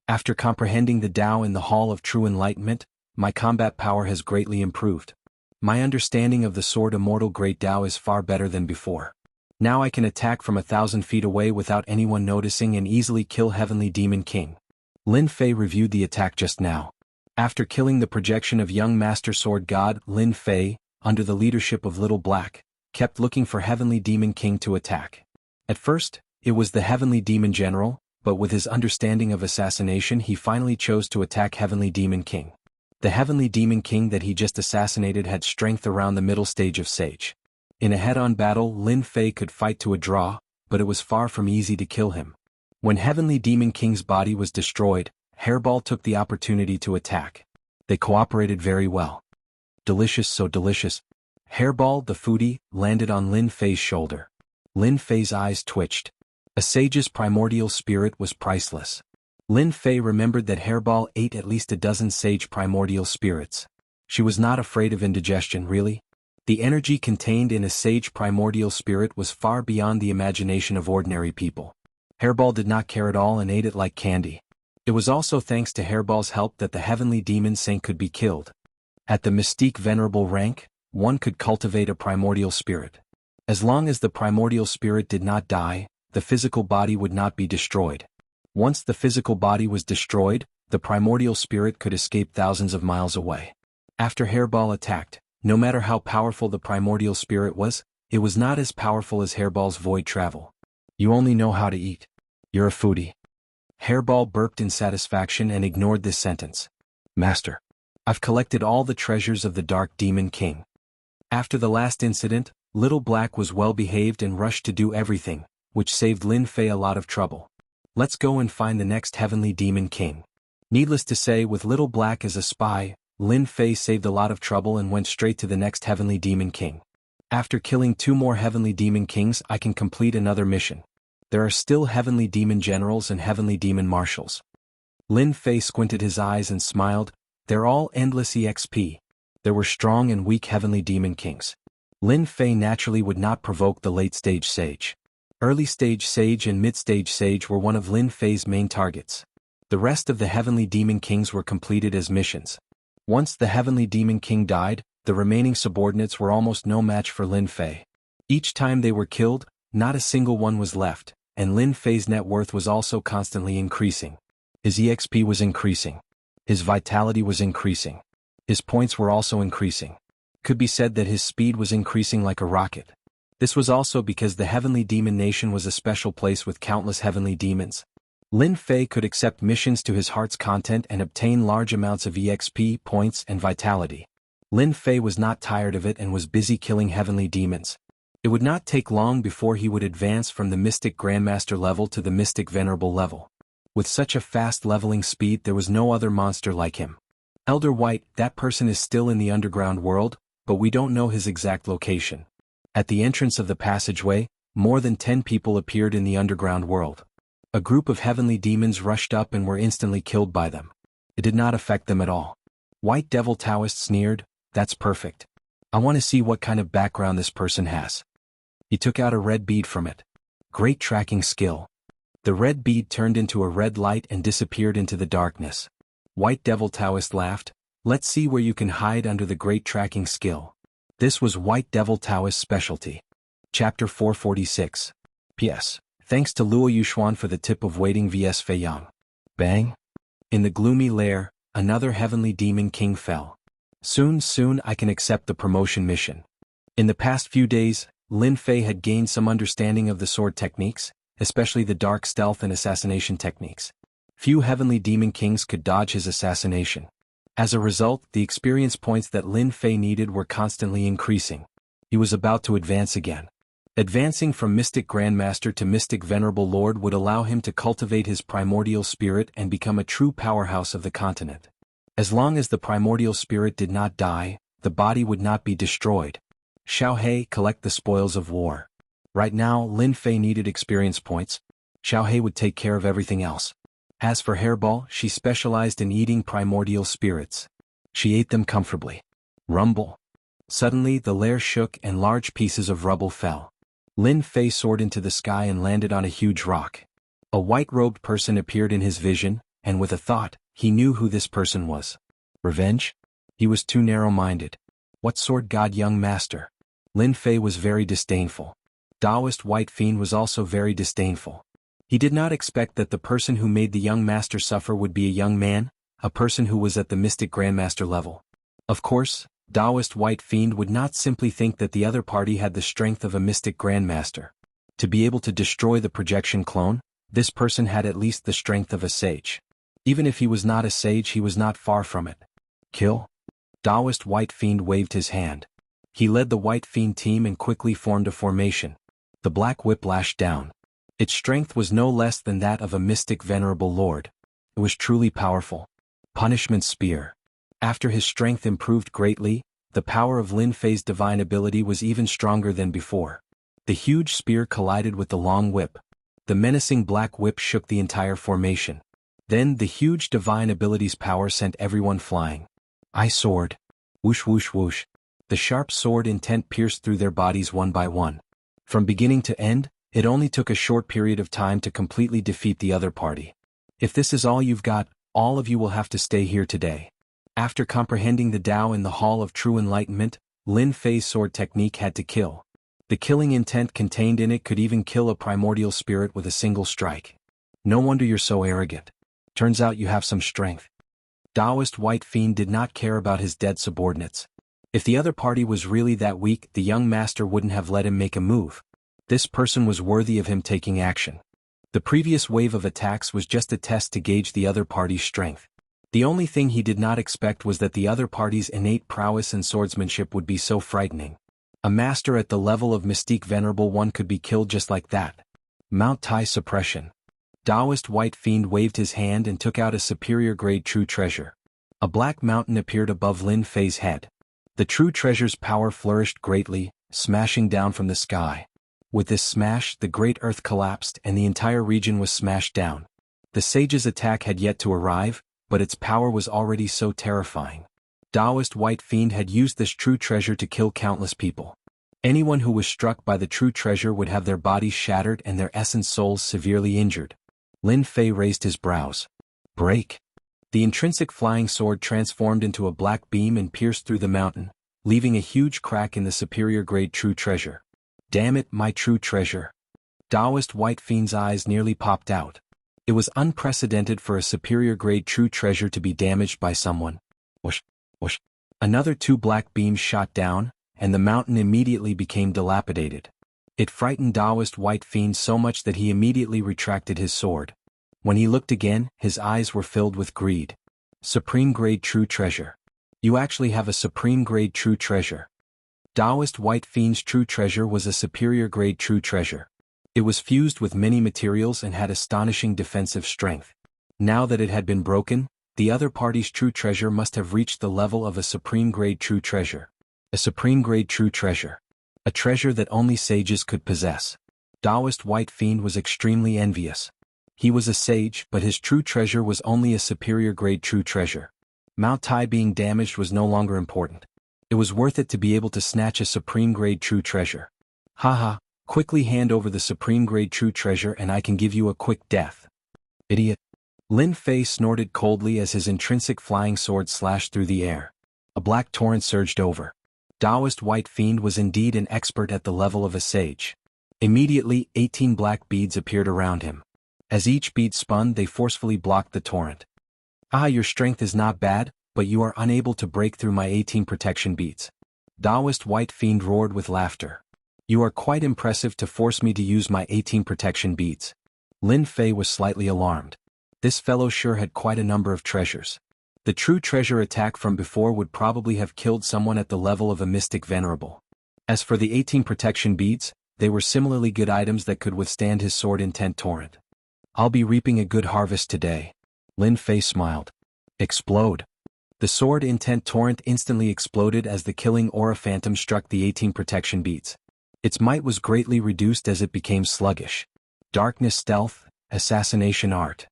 [SPEAKER 1] After comprehending the Tao in the Hall of True Enlightenment, my combat power has greatly improved. My understanding of the Sword Immortal Great Tao is far better than before. Now I can attack from 1,000 feet away without anyone noticing and easily kill Heavenly Demon King. Lin Fei reviewed the attack just now. After killing the projection of young Master Sword God, Lin Fei, under the leadership of Little Black, kept looking for Heavenly Demon King to attack. At first, it was the Heavenly Demon General, but with his understanding of assassination he finally chose to attack Heavenly Demon King. The Heavenly Demon King that he just assassinated had strength around the middle stage of Sage. In a head-on battle, Lin Fei could fight to a draw, but it was far from easy to kill him. When Heavenly Demon King's body was destroyed, Hairball took the opportunity to attack. They cooperated very well. Delicious, so delicious. Hairball, the foodie, landed on Lin Fei's shoulder. Lin Fei's eyes twitched. A sage's primordial spirit was priceless. Lin Fei remembered that Hairball ate at least a dozen sage primordial spirits. She was not afraid of indigestion, really. The energy contained in a sage primordial spirit was far beyond the imagination of ordinary people. Hairball did not care at all and ate it like candy. It was also thanks to Hairball's help that the Heavenly Demon Saint could be killed. At the Mystique Venerable rank, one could cultivate a primordial spirit. As long as the primordial spirit did not die, the physical body would not be destroyed. Once the physical body was destroyed, the primordial spirit could escape thousands of miles away. After Hairball attacked, no matter how powerful the primordial spirit was, it was not as powerful as Hairball's void travel. You only know how to eat. You're a foodie. Hairball burped in satisfaction and ignored this sentence. Master, I've collected all the treasures of the Dark Demon King. After the last incident, Little Black was well behaved and rushed to do everything, which saved Lin Fei a lot of trouble. Let's go and find the next Heavenly Demon King. Needless to say, with Little Black as a spy, Lin Fei saved a lot of trouble and went straight to the next Heavenly Demon King. After killing 2 more Heavenly Demon Kings, I can complete another mission. There are still Heavenly Demon Generals and Heavenly Demon Marshals. Lin Fei squinted his eyes and smiled. They're all endless EXP. There were strong and weak Heavenly Demon Kings. Lin Fei naturally would not provoke the late-stage Sage. Early-stage Sage and mid-stage Sage were one of Lin Fei's main targets. The rest of the Heavenly Demon Kings were completed as missions. Once the Heavenly Demon King died, the remaining subordinates were almost no match for Lin Fei. Each time they were killed, not a single one was left, and Lin Fei's net worth was also constantly increasing. His EXP was increasing. His vitality was increasing. His points were also increasing. Could be said that his speed was increasing like a rocket. This was also because the Heavenly Demon Nation was a special place with countless heavenly demons. Lin Fei could accept missions to his heart's content and obtain large amounts of EXP, points, and vitality. Lin Fei was not tired of it and was busy killing heavenly demons. It would not take long before he would advance from the Mystic Grandmaster level to the Mystic Venerable level. With such a fast leveling speed, there was no other monster like him. Elder White, that person is still in the underground world, but we don't know his exact location. At the entrance of the passageway, more than 10 people appeared in the underground world. A group of heavenly demons rushed up and were instantly killed by them. It did not affect them at all. White Devil Taoist sneered, "That's perfect. I want to see what kind of background this person has." He took out a red bead from it. Great tracking skill. The red bead turned into a red light and disappeared into the darkness. White Devil Taoist laughed, "Let's see where you can hide under the great tracking skill." This was White Devil Taoist's specialty. Chapter 446. P.S. Thanks to Luo Yuxuan for the tip of waiting vs Fei Yang. Bang! In the gloomy lair, another heavenly demon king fell. Soon I can accept the promotion mission. In the past few days, Lin Fei had gained some understanding of the sword techniques, especially the dark stealth and assassination techniques. Few heavenly demon kings could dodge his assassination. As a result, the experience points that Lin Fei needed were constantly increasing. He was about to advance again. Advancing from Mystic Grandmaster to Mystic Venerable Lord would allow him to cultivate his primordial spirit and become a true powerhouse of the continent. As long as the primordial spirit did not die, the body would not be destroyed. Xiaohe, collect the spoils of war. Right now, Lin Fei needed experience points. Xiaohe would take care of everything else. As for Hairball, she specialized in eating primordial spirits. She ate them comfortably. Rumble. Suddenly the lair shook and large pieces of rubble fell. Lin Fei soared into the sky and landed on a huge rock. A white-robed person appeared in his vision, and with a thought, he knew who this person was. Revenge? He was too narrow-minded. What sword god young master? Lin Fei was very disdainful. Taoist White Fiend was also very disdainful. He did not expect that the person who made the young master suffer would be a young man, a person who was at the Mystic Grandmaster level. Of course, Taoist White Fiend would not simply think that the other party had the strength of a Mystic Grandmaster. To be able to destroy the projection clone, this person had at least the strength of a sage. Even if he was not a sage, he was not far from it. Kill? Taoist White Fiend waved his hand. He led the White Fiend team and quickly formed a formation. The black whip lashed down. Its strength was no less than that of a Mystic Venerable Lord. It was truly powerful. Punishment Spear. After his strength improved greatly, the power of Lin Fei's divine ability was even stronger than before. The huge spear collided with the long whip. The menacing black whip shook the entire formation. Then the huge divine ability's power sent everyone flying. Eye sword. Whoosh whoosh whoosh. The sharp sword intent pierced through their bodies one by one. From beginning to end, it only took a short period of time to completely defeat the other party. If this is all you've got, all of you will have to stay here today. After comprehending the Tao in the Hall of True Enlightenment, Lin Fei's sword technique had to kill. The killing intent contained in it could even kill a primordial spirit with a single strike. No wonder you're so arrogant. Turns out you have some strength. Taoist White Fiend did not care about his dead subordinates. If the other party was really that weak, the young master wouldn't have let him make a move. This person was worthy of him taking action. The previous wave of attacks was just a test to gauge the other party's strength. The only thing he did not expect was that the other party's innate prowess and swordsmanship would be so frightening. A master at the level of Mystique Venerable One could be killed just like that. Mount Tai Suppression. Taoist White Fiend waved his hand and took out a superior grade true treasure. A black mountain appeared above Lin Fei's head. The true treasure's power flourished greatly, smashing down from the sky. With this smash, the great earth collapsed and the entire region was smashed down. The sage's attack had yet to arrive, but its power was already so terrifying. Taoist White Fiend had used this true treasure to kill countless people. Anyone who was struck by the true treasure would have their bodies shattered and their essence souls severely injured. Lin Fei raised his brows. Break. The intrinsic flying sword transformed into a black beam and pierced through the mountain, leaving a huge crack in the superior grade true treasure. Damn it, my true treasure. Taoist White Fiend's eyes nearly popped out. It was unprecedented for a superior grade true treasure to be damaged by someone. Whoosh, whoosh. Another 2 black beams shot down, and the mountain immediately became dilapidated. It frightened Taoist White Fiend so much that he immediately retracted his sword. When he looked again, his eyes were filled with greed. Supreme grade true treasure. You actually have a supreme grade true treasure. Taoist White Fiend's true treasure was a superior grade true treasure. It was fused with many materials and had astonishing defensive strength. Now that it had been broken, the other party's true treasure must have reached the level of a supreme grade true treasure. A supreme grade true treasure. A treasure that only sages could possess. Taoist White Fiend was extremely envious. He was a sage, but his true treasure was only a superior grade true treasure. Mount Tai being damaged was no longer important. It was worth it to be able to snatch a supreme grade true treasure. Haha, quickly hand over the supreme grade true treasure and I can give you a quick death. Idiot. Lin Fei snorted coldly as his intrinsic flying sword slashed through the air. A black torrent surged over. Taoist White Fiend was indeed an expert at the level of a sage. Immediately, 18 black beads appeared around him. As each bead spun, they forcefully blocked the torrent. Ah, your strength is not bad, but you are unable to break through my 18 protection beads. Taoist White Fiend roared with laughter. You are quite impressive to force me to use my 18 protection beads. Lin Fei was slightly alarmed. This fellow sure had quite a number of treasures. The true treasure attack from before would probably have killed someone at the level of a mystic venerable. As for the 18 protection beads, they were similarly good items that could withstand his sword intent torrent. I'll be reaping a good harvest today. Lin Fei smiled. Explode. The sword intent torrent instantly exploded as the killing aura phantom struck the 18 protection beads. Its might was greatly reduced as it became sluggish. Darkness stealth, assassination art.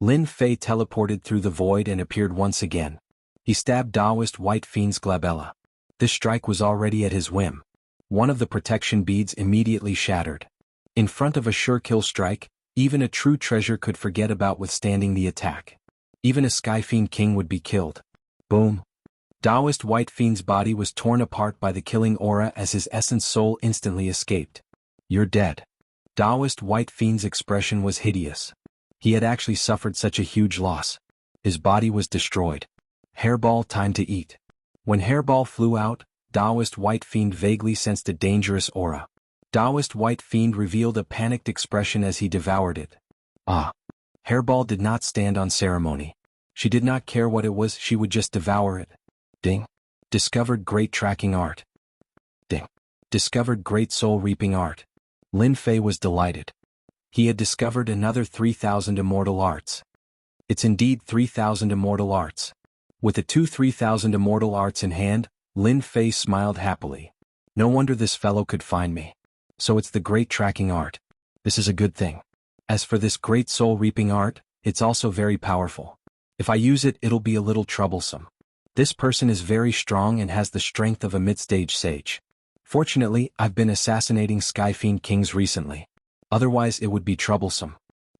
[SPEAKER 1] Lin Fei teleported through the void and appeared once again. He stabbed Taoist White Fiend's glabella. This strike was already at his whim. One of the protection beads immediately shattered. In front of a sure kill strike, even a true treasure could forget about withstanding the attack. Even a Sky Fiend King would be killed. Boom. Taoist White Fiend's body was torn apart by the killing aura as his essence soul instantly escaped. You're dead. Taoist White Fiend's expression was hideous. He had actually suffered such a huge loss. His body was destroyed. Hairball time to eat. When Hairball flew out, Taoist White Fiend vaguely sensed a dangerous aura. Taoist White Fiend revealed a panicked expression as he devoured it. Ah. Hairball did not stand on ceremony. She did not care what it was, she would just devour it. Ding. Discovered great tracking art. Ding. Discovered great soul reaping art. Lin Fei was delighted. He had discovered another 3,000 immortal arts. It's indeed 3,000 immortal arts. With the 3,000 immortal arts in hand, Lin Fei smiled happily. No wonder this fellow could find me. So it's the great tracking art. This is a good thing. As for this great soul reaping art, it's also very powerful. If I use it, it'll be a little troublesome. This person is very strong and has the strength of a mid-stage sage. Fortunately, I've been assassinating Sky Fiend Kings recently. Otherwise it would be troublesome.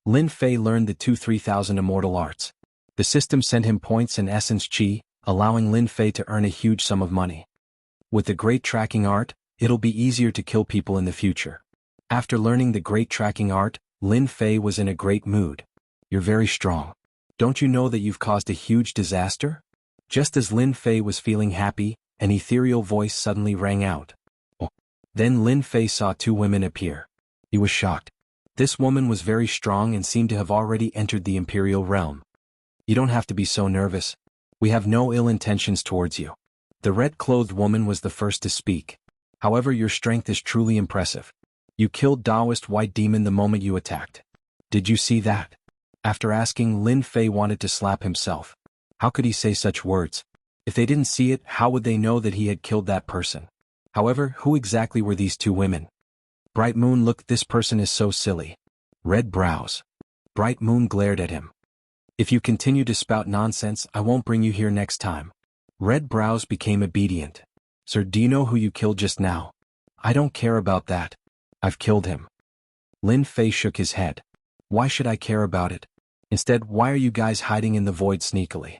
[SPEAKER 1] Lin Fei learned the 3,000 immortal arts. The system sent him points and essence chi, allowing Lin Fei to earn a huge sum of money. With the great tracking art, it'll be easier to kill people in the future. After learning the great tracking art, Lin Fei was in a great mood. You're very strong. Don't you know that you've caused a huge disaster? Just as Lin Fei was feeling happy, an ethereal voice suddenly rang out. Oh. Then Lin Fei saw 2 women appear. He was shocked. This woman was very strong and seemed to have already entered the imperial realm. You don't have to be so nervous. We have no ill intentions towards you. The red-clothed woman was the first to speak. However, your strength is truly impressive. You killed Taoist White Demon the moment you attacked. Did you see that? After asking, Lin Fei wanted to slap himself. How could he say such words? If they didn't see it, how would they know that he had killed that person? However, who exactly were these 2 women? Bright Moon looked, this person is so silly. Red brows. Bright Moon glared at him. If you continue to spout nonsense, I won't bring you here next time. Red brows became obedient. Sir, do you know who you killed just now? I don't care about that. I've killed him. Lin Fei shook his head. Why should I care about it? Instead, why are you guys hiding in the void sneakily?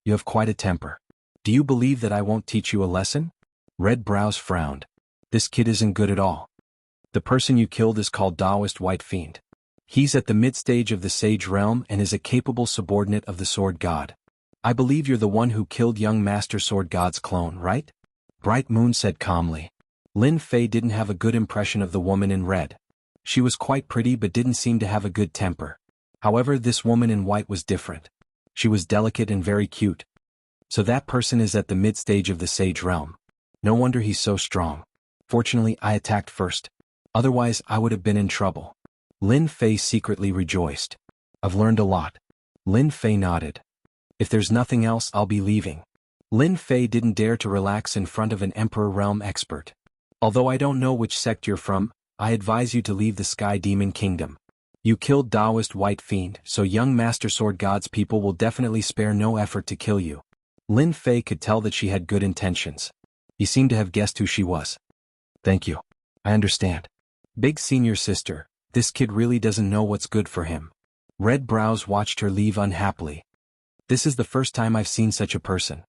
[SPEAKER 1] You have quite a temper. Do you believe that I won't teach you a lesson? Red brows frowned. This kid isn't good at all. The person you killed is called Taoist White Fiend. He's at the mid-stage of the sage realm and is a capable subordinate of the sword god. I believe you're the one who killed young Master Sword God's clone, right? Bright Moon said calmly. Lin Fei didn't have a good impression of the woman in red. She was quite pretty but didn't seem to have a good temper. However, this woman in white was different. She was delicate and very cute. So that person is at the mid-stage of the Sage realm. No wonder he's so strong. Fortunately, I attacked first. Otherwise, I would have been in trouble. Lin Fei secretly rejoiced. I've learned a lot. Lin Fei nodded. If there's nothing else, I'll be leaving. Lin Fei didn't dare to relax in front of an Emperor Realm expert. Although I don't know which sect you're from, I advise you to leave the Sky Demon Kingdom. You killed Taoist White Fiend, so young Master Sword God's people will definitely spare no effort to kill you. Lin Fei could tell that she had good intentions. He seemed to have guessed who she was. Thank you. I understand. Big senior sister, this kid really doesn't know what's good for him. Red Brows watched her leave unhappily. This is the first time I've seen such a person.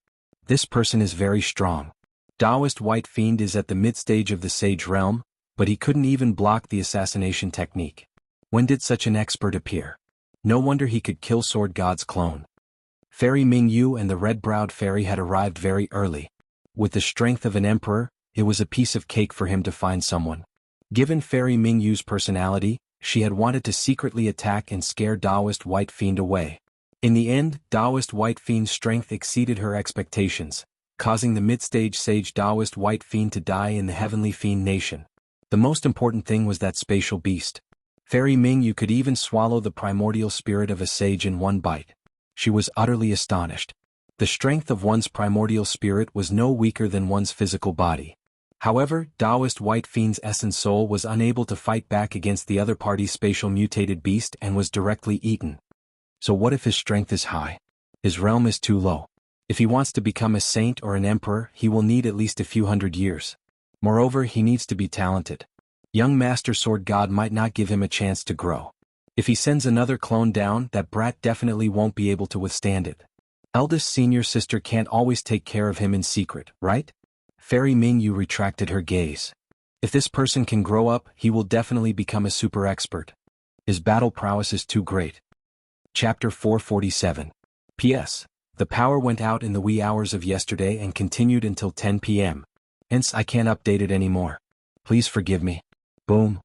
[SPEAKER 1] This person is very strong. Taoist White Fiend is at the mid-stage of the Sage realm, but he couldn't even block the assassination technique. When did such an expert appear? No wonder he could kill Sword God's clone. Fairy Mingyu and the red-browed fairy had arrived very early. With the strength of an emperor, it was a piece of cake for him to find someone. Given Fairy Mingyu's personality, she had wanted to secretly attack and scare Taoist White Fiend away. In the end, Taoist White Fiend's strength exceeded her expectations, causing the mid-stage sage Taoist White Fiend to die in the Heavenly Fiend Nation. The most important thing was that spatial beast. Fairy Mingyu could even swallow the primordial spirit of a sage in one bite. She was utterly astonished. The strength of one's primordial spirit was no weaker than one's physical body. However, Taoist White Fiend's essence soul was unable to fight back against the other party's spatial mutated beast and was directly eaten. So what if his strength is high? His realm is too low. If he wants to become a saint or an emperor, he will need at least a few hundred years. Moreover, he needs to be talented. Young Master Sword God might not give him a chance to grow. If he sends another clone down, that brat definitely won't be able to withstand it. Eldest senior sister can't always take care of him in secret, right? Fairy Mingyu retracted her gaze. If this person can grow up, he will definitely become a super expert. His battle prowess is too great. Chapter 447. P.S. The power went out in the wee hours of yesterday and continued until 10 p.m. Hence I can't update it anymore. Please forgive me. Boom.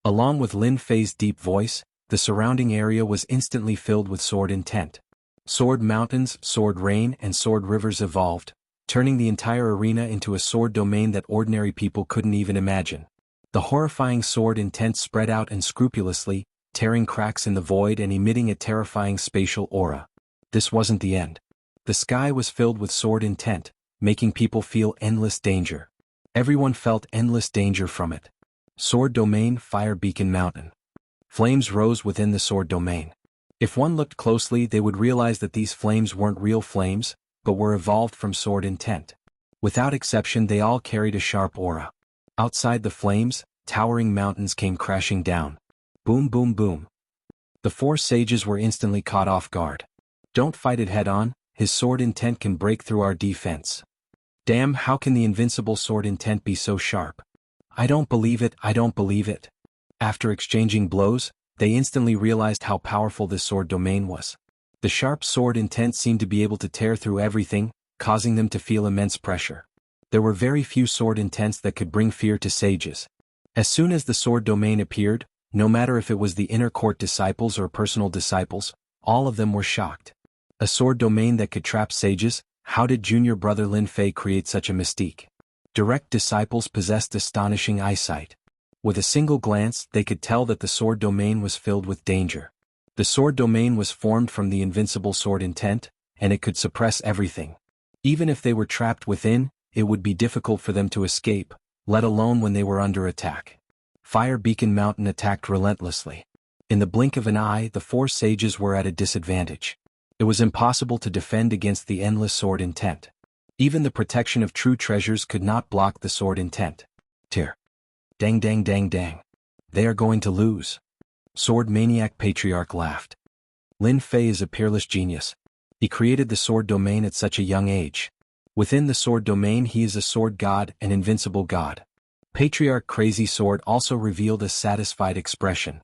[SPEAKER 1] Along with Lin Fei's deep voice, the surrounding area was instantly filled with sword intent. Sword mountains, sword rain, and sword rivers evolved, turning the entire arena into a sword domain that ordinary people couldn't even imagine. The horrifying sword intent spread out unscrupulously, tearing cracks in the void and emitting a terrifying spatial aura. This wasn't the end. The sky was filled with sword intent, making people feel endless danger. Everyone felt endless danger from it. Sword domain, Fire Beacon Mountain. Flames rose within the sword domain. If one looked closely, they would realize that these flames weren't real flames, but were evolved from sword intent. Without exception, they all carried a sharp aura. Outside the flames, towering mountains came crashing down. Boom, boom, boom. The four sages were instantly caught off guard. Don't fight it head-on, his sword intent can break through our defense. Damn, how can the invincible sword intent be so sharp? I don't believe it, I don't believe it. After exchanging blows, they instantly realized how powerful this sword domain was. The sharp sword intent seemed to be able to tear through everything, causing them to feel immense pressure. There were very few sword intents that could bring fear to sages. As soon as the sword domain appeared, no matter if it was the inner court disciples or personal disciples, all of them were shocked. A sword domain that could trap sages, how did junior brother Lin Fei create such a mystique? Direct disciples possessed astonishing eyesight. With a single glance, they could tell that the sword domain was filled with danger. The sword domain was formed from the invincible sword intent, and it could suppress everything. Even if they were trapped within, it would be difficult for them to escape, let alone when they were under attack. Fire Beacon Mountain attacked relentlessly. In the blink of an eye, the four sages were at a disadvantage. It was impossible to defend against the endless sword intent. Even the protection of true treasures could not block the sword intent. Tear. Dang dang dang dang. They are going to lose. Sword Maniac Patriarch laughed. Lin Fei is a peerless genius. He created the sword domain at such a young age. Within the sword domain he is a sword god, an invincible god. Patriarch Crazy Sword also revealed a satisfied expression.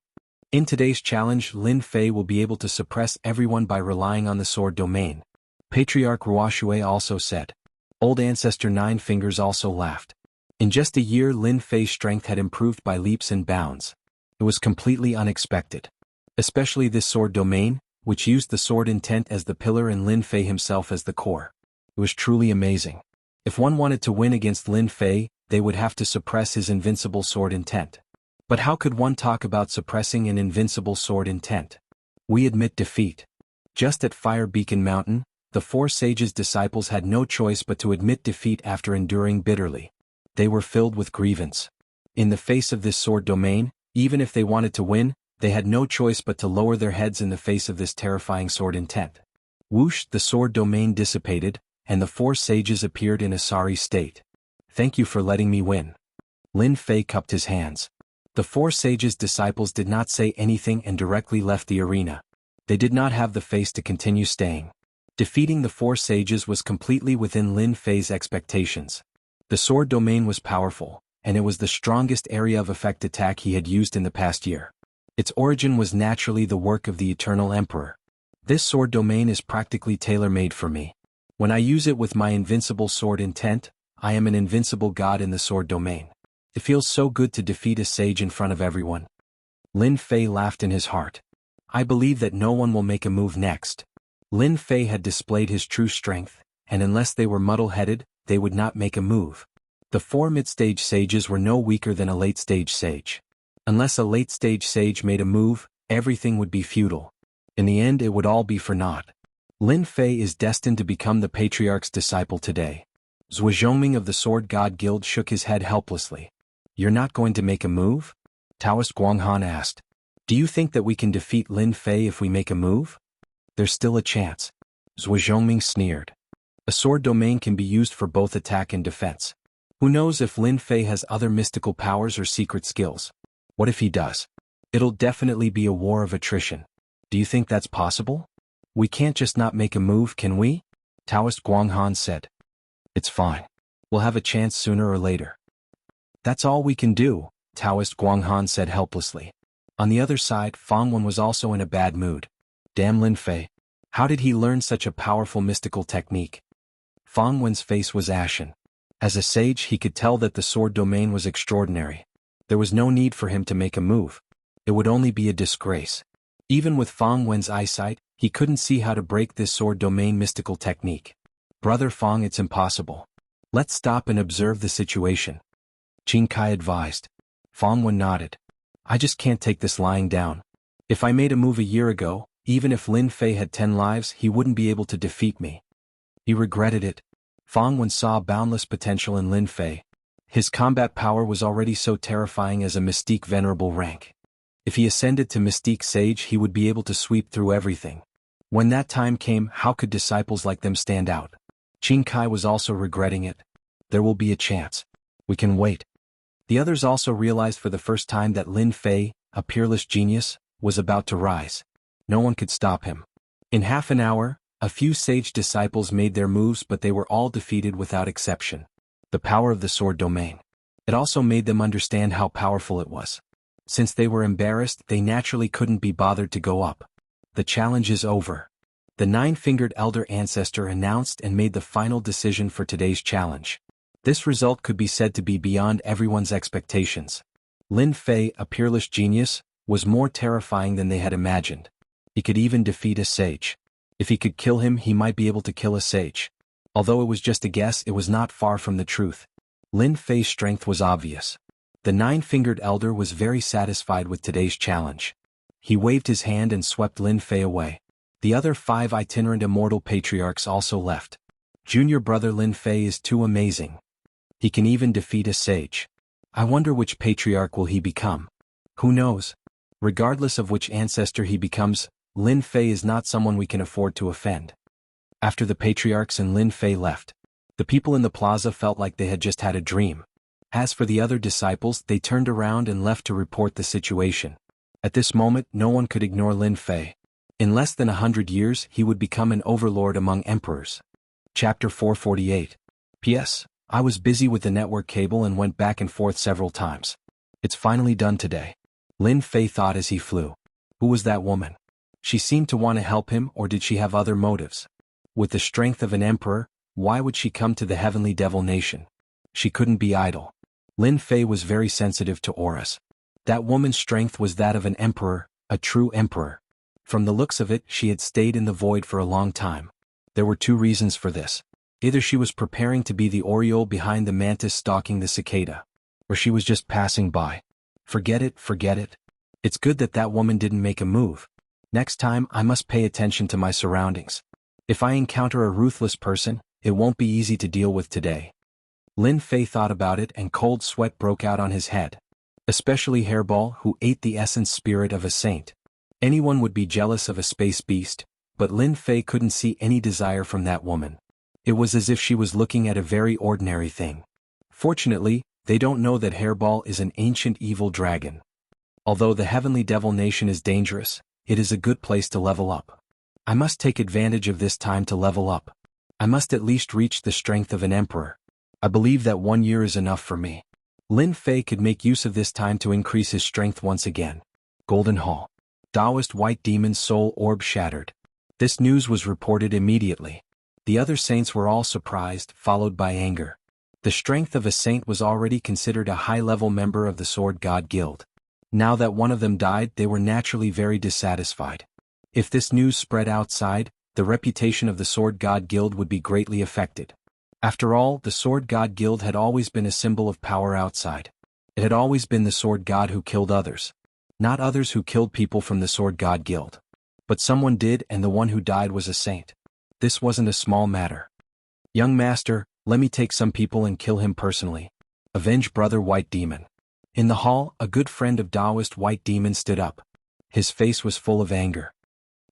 [SPEAKER 1] In today's challenge, Lin Fei will be able to suppress everyone by relying on the sword domain. Patriarch Ruoshui also said. Old Ancestor Nine Fingers also laughed. In just a year Lin Fei's strength had improved by leaps and bounds. It was completely unexpected. Especially this sword domain, which used the sword intent as the pillar and Lin Fei himself as the core. It was truly amazing. If one wanted to win against Lin Fei, they would have to suppress his invincible sword intent. But how could one talk about suppressing an invincible sword intent? We admit defeat. Just at Fire Beacon Mountain, the four sages' disciples had no choice but to admit defeat after enduring bitterly. They were filled with grievance. In the face of this sword domain, even if they wanted to win, they had no choice but to lower their heads in the face of this terrifying sword intent. Whoosh, the sword domain dissipated, and the four sages appeared in a sorry state. Thank you for letting me win. Lin Fei cupped his hands. The four sages' disciples did not say anything and directly left the arena. They did not have the face to continue staying. Defeating the four sages was completely within Lin Fei's expectations. The sword domain was powerful, and it was the strongest area of effect attack he had used in the past year. Its origin was naturally the work of the Eternal Emperor. This sword domain is practically tailor-made for me. When I use it with my invincible sword intent, I am an invincible god in the sword domain. It feels so good to defeat a sage in front of everyone. Lin Fei laughed in his heart. I believe that no one will make a move next. Lin Fei had displayed his true strength, and unless they were muddle-headed, they would not make a move. The four mid-stage sages were no weaker than a late-stage sage. Unless a late-stage sage made a move, everything would be futile. In the end it would all be for naught. Lin Fei is destined to become the Patriarch's disciple today. Zhuo Zhongming of the Sword God Guild shook his head helplessly. You're not going to make a move? Taoist Guanghan asked. Do you think that we can defeat Lin Fei if we make a move? There's still a chance. Zhuo Zhongming sneered. A sword domain can be used for both attack and defense. Who knows if Lin Fei has other mystical powers or secret skills? What if he does? It'll definitely be a war of attrition. Do you think that's possible? We can't just not make a move, can we? Taoist Guanghan said. It's fine. We'll have a chance sooner or later. That's all we can do, Taoist Guanghan said helplessly. On the other side, Fang Wen was also in a bad mood. Damn Lin Fei. How did he learn such a powerful mystical technique? Fang Wen's face was ashen. As a sage he could tell that the sword domain was extraordinary. There was no need for him to make a move. It would only be a disgrace. Even with Fang Wen's eyesight, he couldn't see how to break this sword domain mystical technique. Brother Fang, it's impossible. Let's stop and observe the situation. Qing Kai advised. Fang Wen nodded. I just can't take this lying down. If I made a move a year ago, even if Lin Fei had 10 lives, he wouldn't be able to defeat me. He regretted it. Fang Wen saw boundless potential in Lin Fei. His combat power was already so terrifying as a Mystique Venerable rank. If he ascended to Mystique Sage, he would be able to sweep through everything. When that time came, how could disciples like them stand out? Qing Kai was also regretting it. There will be a chance. We can wait. The others also realized for the first time that Lin Fei, a peerless genius, was about to rise. No one could stop him. In half an hour, a few sage disciples made their moves, but they were all defeated without exception. The power of the sword domain. It also made them understand how powerful it was. Since they were embarrassed, they naturally couldn't be bothered to go up. The challenge is over. The nine-fingered elder ancestor announced and made the final decision for today's challenge. This result could be said to be beyond everyone's expectations. Lin Fei, a peerless genius, was more terrifying than they had imagined. He could even defeat a sage. If he could kill him, he might be able to kill a sage. Although it was just a guess, it was not far from the truth. Lin Fei's strength was obvious. The nine-fingered elder was very satisfied with today's challenge. He waved his hand and swept Lin Fei away. The other 5 itinerant immortal patriarchs also left. Junior brother Lin Fei is too amazing. He can even defeat a sage. I wonder which patriarch will he become. Who knows? Regardless of which ancestor he becomes, Lin Fei is not someone we can afford to offend. After the patriarchs and Lin Fei left, the people in the plaza felt like they had just had a dream. As for the other disciples, they turned around and left to report the situation. At this moment, no one could ignore Lin Fei. In less than 100 years, he would become an overlord among emperors. Chapter 448. P.S. I was busy with the network cable and went back and forth several times. It's finally done today. Lin Fei thought as he flew. Who was that woman? She seemed to want to help him, or did she have other motives? With the strength of an emperor, why would she come to the heavenly devil nation? She couldn't be idle. Lin Fei was very sensitive to auras. That woman's strength was that of an emperor, a true emperor. From the looks of it, she had stayed in the void for a long time. There were two reasons for this. Either she was preparing to be the oriole behind the mantis stalking the cicada, or she was just passing by. Forget it, forget it. It's good that that woman didn't make a move. Next time I must pay attention to my surroundings. If I encounter a ruthless person, it won't be easy to deal with today. Lin Fei thought about it and cold sweat broke out on his head. Especially Hairball, who ate the essence spirit of a saint. Anyone would be jealous of a space beast, but Lin Fei couldn't see any desire from that woman. It was as if she was looking at a very ordinary thing. Fortunately, they don't know that Hairball is an ancient evil dragon. Although the heavenly devil nation is dangerous, it is a good place to level up. I must take advantage of this time to level up. I must at least reach the strength of an emperor. I believe that 1 year is enough for me. Lin Fei could make use of this time to increase his strength once again. Golden Hall. Taoist White Demon's soul orb shattered. This news was reported immediately. The other saints were all surprised, followed by anger. The strength of a saint was already considered a high-level member of the Sword God Guild. Now that one of them died, they were naturally very dissatisfied. If this news spread outside, the reputation of the Sword God Guild would be greatly affected. After all, the Sword God Guild had always been a symbol of power outside. It had always been the Sword God who killed others. Not others who killed people from the Sword God Guild. But someone did, and the one who died was a saint. This wasn't a small matter. Young master, let me take some people and kill him personally. Avenge Brother White Demon. In the hall, a good friend of Taoist White Demon stood up. His face was full of anger.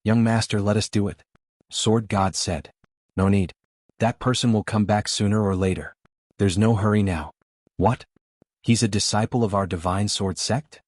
[SPEAKER 1] Young master, let us do it. Sword God said. No need. That person will come back sooner or later. There's no hurry now. What? He's a disciple of our divine sword sect?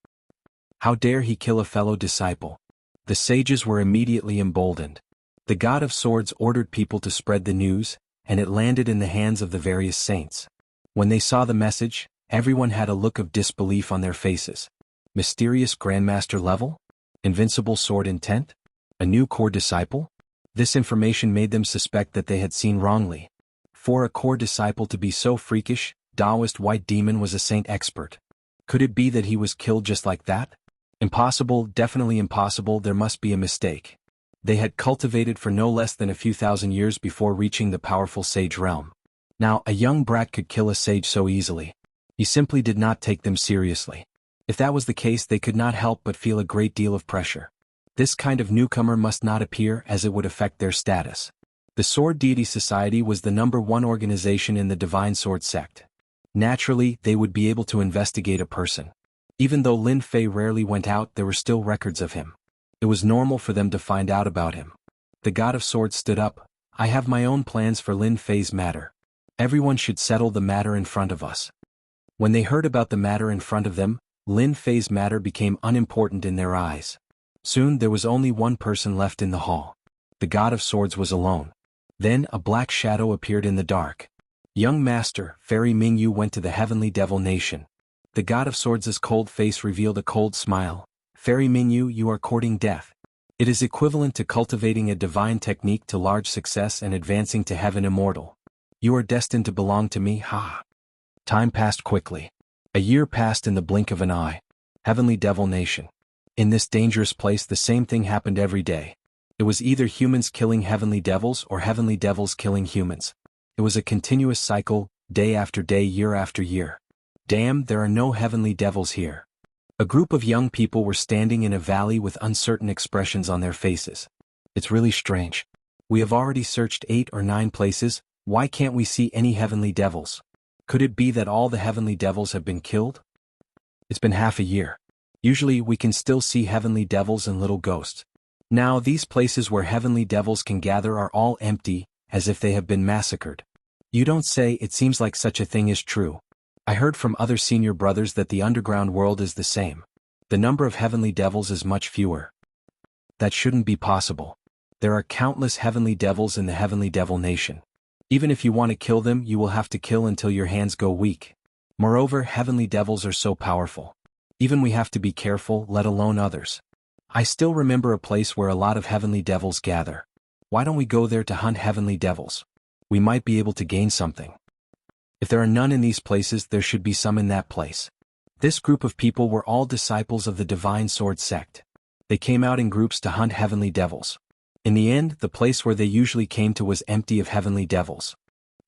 [SPEAKER 1] How dare he kill a fellow disciple? The sages were immediately emboldened. The God of Swords ordered people to spread the news, and it landed in the hands of the various saints. When they saw the message, everyone had a look of disbelief on their faces. Mysterious Grandmaster level? Invincible sword intent? A new core disciple? This information made them suspect that they had seen wrongly. For a core disciple to be so freakish, Taoist White Demon was a saint expert. Could it be that he was killed just like that? Impossible, definitely impossible, there must be a mistake. They had cultivated for no less than a few thousand years before reaching the powerful sage realm. Now, a young brat could kill a sage so easily. He simply did not take them seriously. If that was the case, they could not help but feel a great deal of pressure. This kind of newcomer must not appear, as it would affect their status. The Sword Deity Society was the #1 organization in the Divine Sword sect. Naturally, they would be able to investigate a person. Even though Lin Fei rarely went out, there were still records of him. It was normal for them to find out about him. The God of Swords stood up. I have my own plans for Lin Fei's matter. Everyone should settle the matter in front of us. When they heard about the matter in front of them, Lin Fei's matter became unimportant in their eyes. Soon there was only one person left in the hall. The God of Swords was alone. Then a black shadow appeared in the dark. Young master, Fairy Mingyu went to the heavenly devil nation. The God of Swords' cold face revealed a cold smile. Fairy Mingyu, you are courting death. It is equivalent to cultivating a divine technique to large success and advancing to heaven immortal. You are destined to belong to me, ha. Time passed quickly. A year passed in the blink of an eye. Heavenly Devil Nation. In this dangerous place the same thing happened every day. It was either humans killing heavenly devils or heavenly devils killing humans. It was a continuous cycle, day after day, year after year. Damn, there are no heavenly devils here. A group of young people were standing in a valley with uncertain expressions on their faces. It's really strange. We have already searched 8 or 9 places, why can't we see any heavenly devils? Could it be that all the heavenly devils have been killed? It's been half a year. Usually we can still see heavenly devils and little ghosts. Now these places where heavenly devils can gather are all empty, as if they have been massacred. You don't say, it seems like such a thing is true. I heard from other senior brothers that the underground world is the same. The number of heavenly devils is much fewer. That shouldn't be possible. There are countless heavenly devils in the heavenly devil nation. Even if you want to kill them, you will have to kill until your hands go weak. Moreover, heavenly devils are so powerful. Even we have to be careful, let alone others. I still remember a place where a lot of heavenly devils gather. Why don't we go there to hunt heavenly devils? We might be able to gain something. If there are none in these places, there should be some in that place. This group of people were all disciples of the Divine Sword sect. They came out in groups to hunt heavenly devils. In the end, the place where they usually came to was empty of heavenly devils.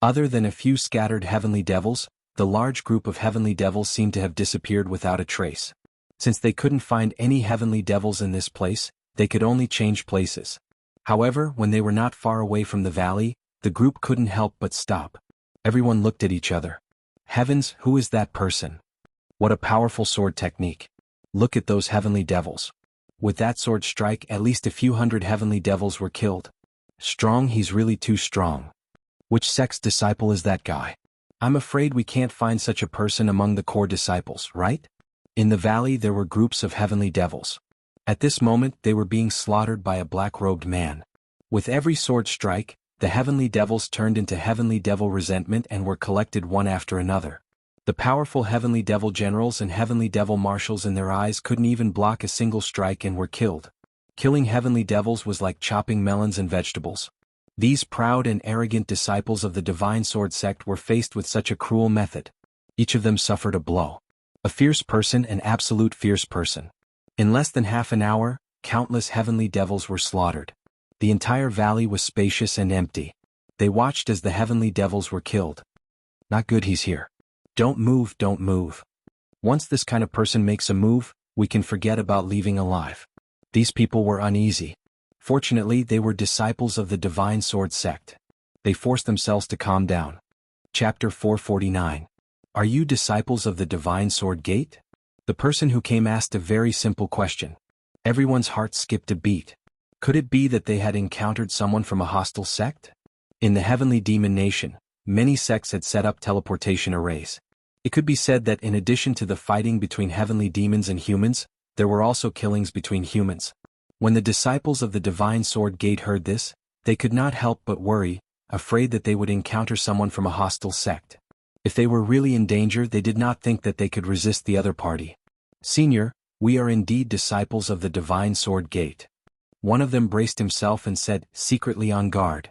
[SPEAKER 1] Other than a few scattered heavenly devils, the large group of heavenly devils seemed to have disappeared without a trace. Since they couldn't find any heavenly devils in this place, they could only change places. However, when they were not far away from the valley, the group couldn't help but stop. Everyone looked at each other. Heavens, who is that person? What a powerful sword technique. Look at those heavenly devils. With that sword strike, at least a few hundred heavenly devils were killed. Strong, he's really too strong. Which sect's disciple is that guy? I'm afraid we can't find such a person among the core disciples, right? In the valley there were groups of heavenly devils. At this moment they were being slaughtered by a black-robed man. With every sword strike, the heavenly devils turned into heavenly devil resentment and were collected one after another. The powerful heavenly devil generals and heavenly devil marshals in their eyes couldn't even block a single strike and were killed. Killing heavenly devils was like chopping melons and vegetables. These proud and arrogant disciples of the Divine Sword sect were faced with such a cruel method. Each of them suffered a blow. A fierce person, an absolute fierce person. In less than half an hour, countless heavenly devils were slaughtered. The entire valley was spacious and empty. They watched as the heavenly devils were killed. Not good, he's here. Don't move, don't move. Once this kind of person makes a move, we can forget about leaving alive. These people were uneasy. Fortunately, they were disciples of the Divine Sword sect. They forced themselves to calm down. Chapter 449. Are you disciples of the Divine Sword Gate? The person who came asked a very simple question. Everyone's heart skipped a beat. Could it be that they had encountered someone from a hostile sect? In the Heavenly Demon Nation, many sects had set up teleportation arrays. It could be said that in addition to the fighting between heavenly demons and humans, there were also killings between humans. When the disciples of the Divine Sword Gate heard this, they could not help but worry, afraid that they would encounter someone from a hostile sect. If they were really in danger, they did not think that they could resist the other party. Senior, we are indeed disciples of the Divine Sword Gate. One of them braced himself and said, secretly on guard.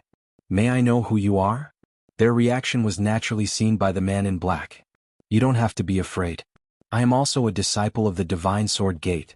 [SPEAKER 1] May I know who you are? Their reaction was naturally seen by the man in black. You don't have to be afraid. I am also a disciple of the Divine Sword Gate.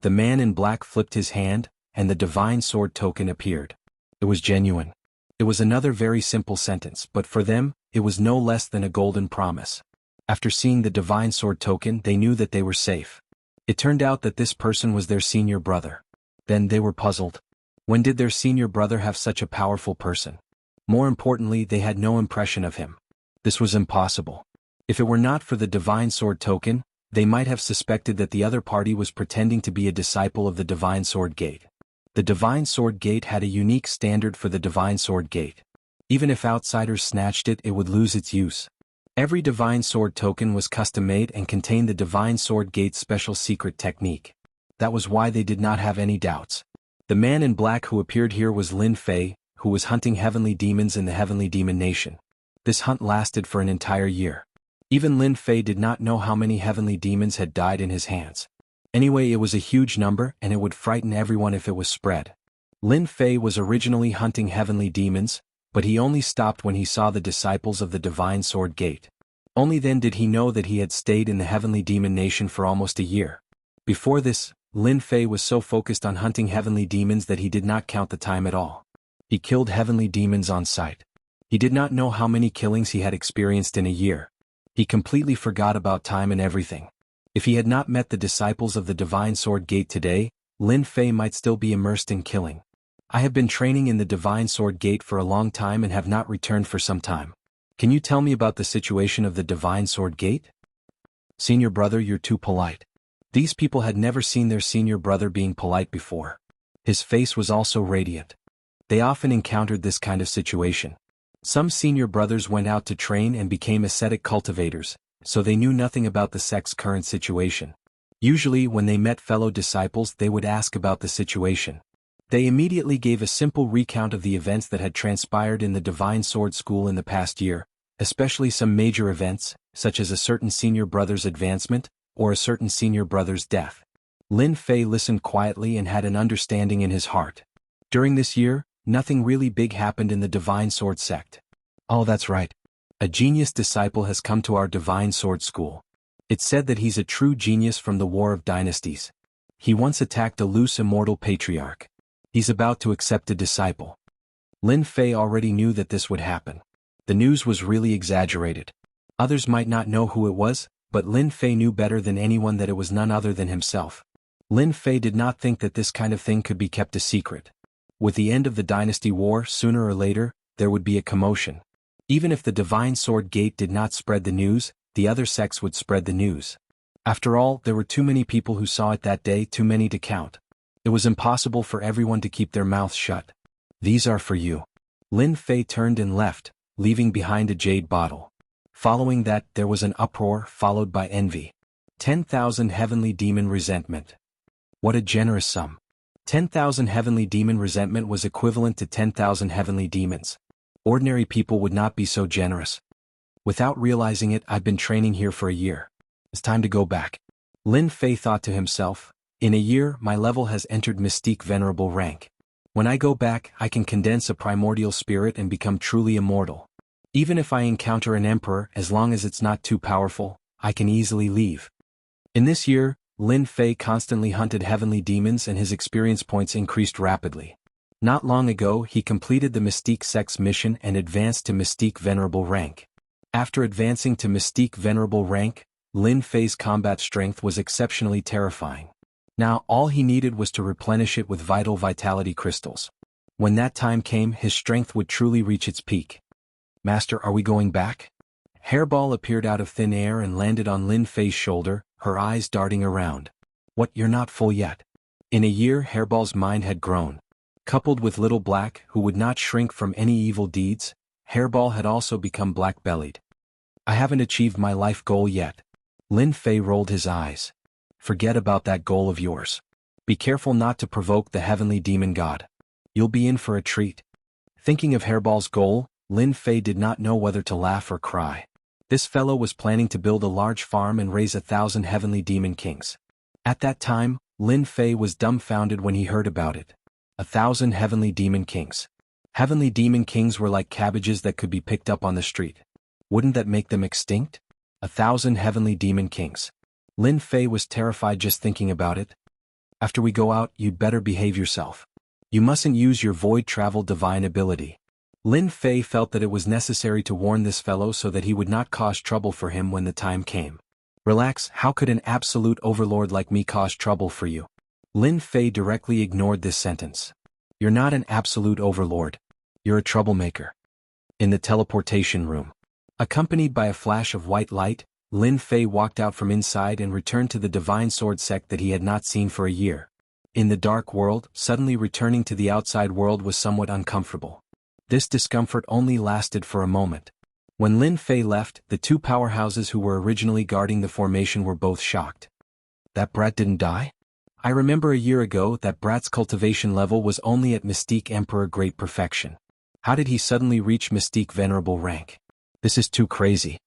[SPEAKER 1] The man in black flipped his hand, and the Divine Sword token appeared. It was genuine. It was another very simple sentence, but for them, it was no less than a golden promise. After seeing the Divine Sword token, they knew that they were safe. It turned out that this person was their senior brother. Then they were puzzled. When did their senior brother have such a powerful person? More importantly, they had no impression of him. This was impossible. If it were not for the Divine Sword token, they might have suspected that the other party was pretending to be a disciple of the Divine Sword Gate. The Divine Sword Gate had a unique standard for the Divine Sword Gate. Even if outsiders snatched it, it would lose its use. Every Divine Sword token was custom-made and contained the Divine Sword Gate's special secret technique. That was why they did not have any doubts. The man in black who appeared here was Lin Fei, who was hunting heavenly demons in the Heavenly Demon Nation. This hunt lasted for an entire year. Even Lin Fei did not know how many heavenly demons had died in his hands. Anyway, it was a huge number, and it would frighten everyone if it was spread. Lin Fei was originally hunting heavenly demons, but he only stopped when he saw the disciples of the Divine Sword Gate. Only then did he know that he had stayed in the Heavenly Demon Nation for almost a year. Before this, Lin Fei was so focused on hunting heavenly demons that he did not count the time at all. He killed heavenly demons on sight. He did not know how many killings he had experienced in a year. He completely forgot about time and everything. If he had not met the disciples of the Divine Sword Gate today, Lin Fei might still be immersed in killing. I have been training in the Divine Sword Gate for a long time and have not returned for some time. Can you tell me about the situation of the Divine Sword Gate? Senior brother, you're too polite. These people had never seen their senior brother being polite before. His face was also radiant. They often encountered this kind of situation. Some senior brothers went out to train and became ascetic cultivators, so they knew nothing about the sect's current situation. Usually, when they met fellow disciples, they would ask about the situation. They immediately gave a simple recount of the events that had transpired in the Divine Sword School in the past year, especially some major events, such as a certain senior brother's advancement, or a certain senior brother's death. Lin Fei listened quietly and had an understanding in his heart. During this year, Nothing really big happened in the Divine Sword sect. Oh, that's right. A genius disciple has come to our Divine Sword school. It's said that he's a true genius from the War of Dynasties. He once attacked a loose immortal patriarch. He's about to accept a disciple. Lin Fei already knew that this would happen. The news was really exaggerated. Others might not know who it was, but Lin Fei knew better than anyone that it was none other than himself. Lin Fei did not think that this kind of thing could be kept a secret. With the end of the Dynasty War, sooner or later, there would be a commotion. Even if the Divine Sword Gate did not spread the news, the other sects would spread the news. After all, there were too many people who saw it that day, too many to count. It was impossible for everyone to keep their mouths shut. These are for you. Lin Fei turned and left, leaving behind a jade bottle. Following that, there was an uproar, followed by envy. 10,000 heavenly demon resentment. What a generous sum. 10,000 heavenly demon resentment was equivalent to 10,000 heavenly demons. Ordinary people would not be so generous. Without realizing it, I've been training here for a year. It's time to go back. Lin Fei thought to himself, in a year, my level has entered Mystique Venerable rank. When I go back, I can condense a primordial spirit and become truly immortal. Even if I encounter an emperor, as long as it's not too powerful, I can easily leave. In this year, Lin Fei constantly hunted heavenly demons and his experience points increased rapidly. Not long ago, he completed the Mystique Sect's mission and advanced to Mystique Venerable rank. After advancing to Mystique Venerable rank, Lin Fei's combat strength was exceptionally terrifying. Now, all he needed was to replenish it with vital vitality crystals. When that time came, his strength would truly reach its peak. Master, are we going back? Hairball appeared out of thin air and landed on Lin Fei's shoulder, her eyes darting around. What, you're not full yet? In a year, Hairball's mind had grown. Coupled with Little Black, who would not shrink from any evil deeds, Hairball had also become black-bellied. I haven't achieved my life goal yet. Lin Fei rolled his eyes. Forget about that goal of yours. Be careful not to provoke the heavenly demon god. You'll be in for a treat. Thinking of Hairball's goal, Lin Fei did not know whether to laugh or cry. This fellow was planning to build a large farm and raise 1,000 heavenly demon kings. At that time, Lin Fei was dumbfounded when he heard about it. 1,000 heavenly demon kings. Heavenly demon kings were like cabbages that could be picked up on the street. Wouldn't that make them extinct? 1,000 heavenly demon kings. Lin Fei was terrified just thinking about it. After we go out, you'd better behave yourself. You mustn't use your void travel divine ability. Lin Fei felt that it was necessary to warn this fellow so that he would not cause trouble for him when the time came. Relax, how could an absolute overlord like me cause trouble for you? Lin Fei directly ignored this sentence. You're not an absolute overlord. You're a troublemaker. In the teleportation room. Accompanied by a flash of white light, Lin Fei walked out from inside and returned to the Divine Sword sect that he had not seen for a year. In the dark world, suddenly returning to the outside world was somewhat uncomfortable. This discomfort only lasted for a moment. When Lin Fei left, the two powerhouses who were originally guarding the formation were both shocked. That brat didn't die? I remember a year ago that brat's cultivation level was only at Mystique Emperor Great Perfection. How did he suddenly reach Mystique Venerable rank? This is too crazy.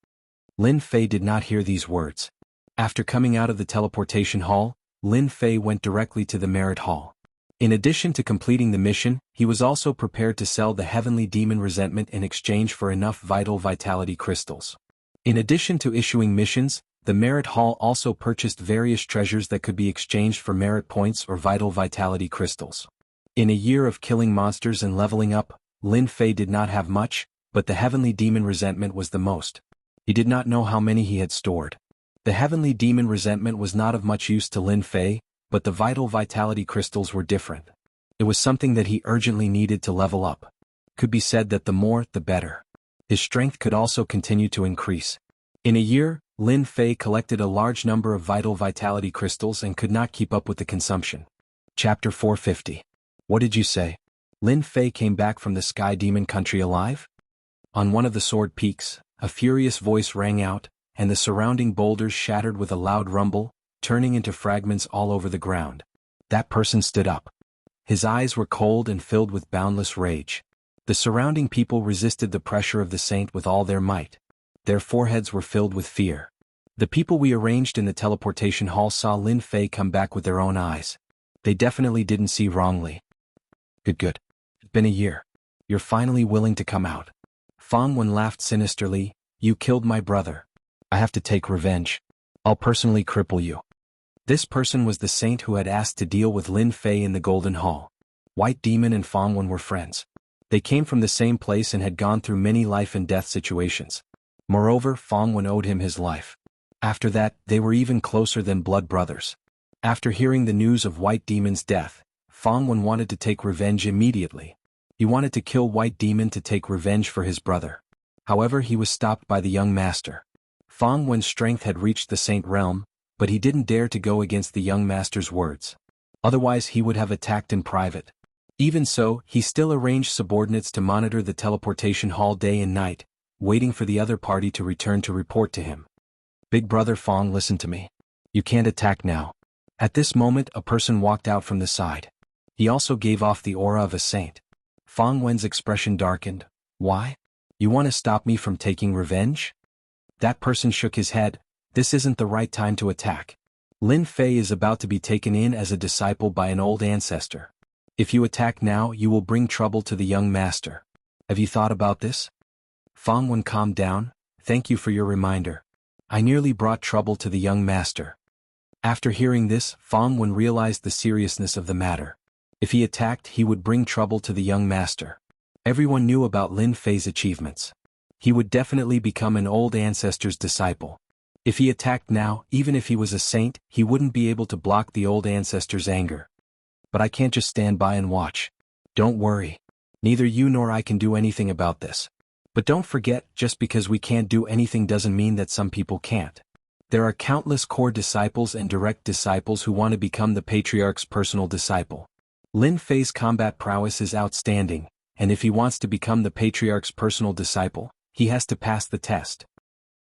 [SPEAKER 1] Lin Fei did not hear these words. After coming out of the teleportation hall, Lin Fei went directly to the Merit Hall. In addition to completing the mission, he was also prepared to sell the heavenly demon resentment in exchange for enough vital vitality crystals. In addition to issuing missions, the Merit Hall also purchased various treasures that could be exchanged for merit points or vital vitality crystals. In a year of killing monsters and leveling up, Lin Fei did not have much, but the heavenly demon resentment was the most. He did not know how many he had stored. The heavenly demon resentment was not of much use to Lin Fei, but the vital vitality crystals were different. It was something that he urgently needed to level up. Could be said that the more, the better. His strength could also continue to increase. In a year, Lin Fei collected a large number of vital vitality crystals and could not keep up with the consumption. Chapter 450. What did you say? Lin Fei came back from the Sky Demon country alive? On one of the sword peaks, a furious voice rang out, and the surrounding boulders shattered with a loud rumble, turning into fragments all over the ground. That person stood up. His eyes were cold and filled with boundless rage. The surrounding people resisted the pressure of the saint with all their might. Their foreheads were filled with fear. The people we arranged in the teleportation hall saw Lin Fei come back with their own eyes. They definitely didn't see wrongly. Good. been a year. You're finally willing to come out. Fang Wen laughed sinisterly. You killed my brother. I have to take revenge. I'll personally cripple you. This person was the saint who had asked to deal with Lin Fei in the Golden Hall. White Demon and Fang Wen were friends. They came from the same place and had gone through many life and death situations. Moreover, Fang Wen owed him his life. After that, they were even closer than blood brothers. After hearing the news of White Demon's death, Fang Wen wanted to take revenge immediately. He wanted to kill White Demon to take revenge for his brother. However, he was stopped by the young master. Fang Wen's strength had reached the saint realm, but he didn't dare to go against the young master's words. Otherwise he would have attacked in private. Even so, he still arranged subordinates to monitor the teleportation hall day and night, waiting for the other party to return to report to him. Big brother Fang, listen to me. You can't attack now. At this moment a person walked out from the side. He also gave off the aura of a saint. Fang Wen's expression darkened. Why? You want to stop me from taking revenge? That person shook his head. This isn't the right time to attack. Lin Fei is about to be taken in as a disciple by an old ancestor. If you attack now, you will bring trouble to the young master. Have you thought about this? Fang Wen calmed down. Thank you for your reminder. I nearly brought trouble to the young master. After hearing this, Fang Wen realized the seriousness of the matter. If he attacked, he would bring trouble to the young master. Everyone knew about Lin Fei's achievements. He would definitely become an old ancestor's disciple. If he attacked now, even if he was a saint, he wouldn't be able to block the old ancestor's anger. But I can't just stand by and watch. Don't worry. Neither you nor I can do anything about this. But don't forget, just because we can't do anything doesn't mean that some people can't. There are countless core disciples and direct disciples who want to become the Patriarch's personal disciple. Lin Fei's combat prowess is outstanding, and if he wants to become the Patriarch's personal disciple, he has to pass the test.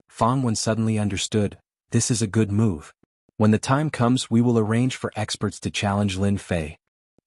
[SPEAKER 1] Fang Wen suddenly understood. This is a good move. When the time comes, we will arrange for experts to challenge Lin Fei.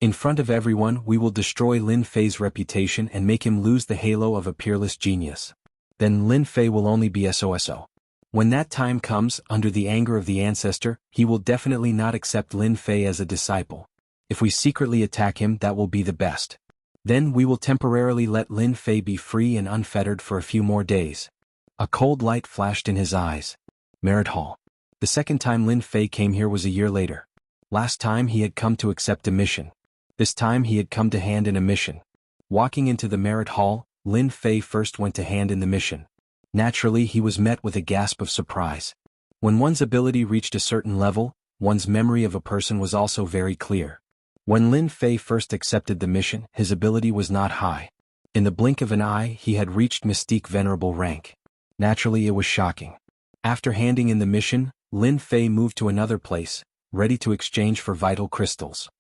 [SPEAKER 1] In front of everyone, we will destroy Lin Fei's reputation and make him lose the halo of a peerless genius. Then Lin Fei will only be SOSO. When that time comes, under the anger of the ancestor, he will definitely not accept Lin Fei as a disciple. If we secretly attack him, that will be the best. Then we will temporarily let Lin Fei be free and unfettered for a few more days. A cold light flashed in his eyes. Merit Hall. The second time Lin Fei came here was a year later. Last time he had come to accept a mission. This time he had come to hand in a mission. Walking into the Merit Hall, Lin Fei first went to hand in the mission. Naturally, he was met with a gasp of surprise. When one's ability reached a certain level, one's memory of a person was also very clear. When Lin Fei first accepted the mission, his ability was not high. In the blink of an eye, he had reached Mystique Venerable rank. Naturally, it was shocking. After handing in the mission, Lin Fei moved to another place, ready to exchange for vital crystals.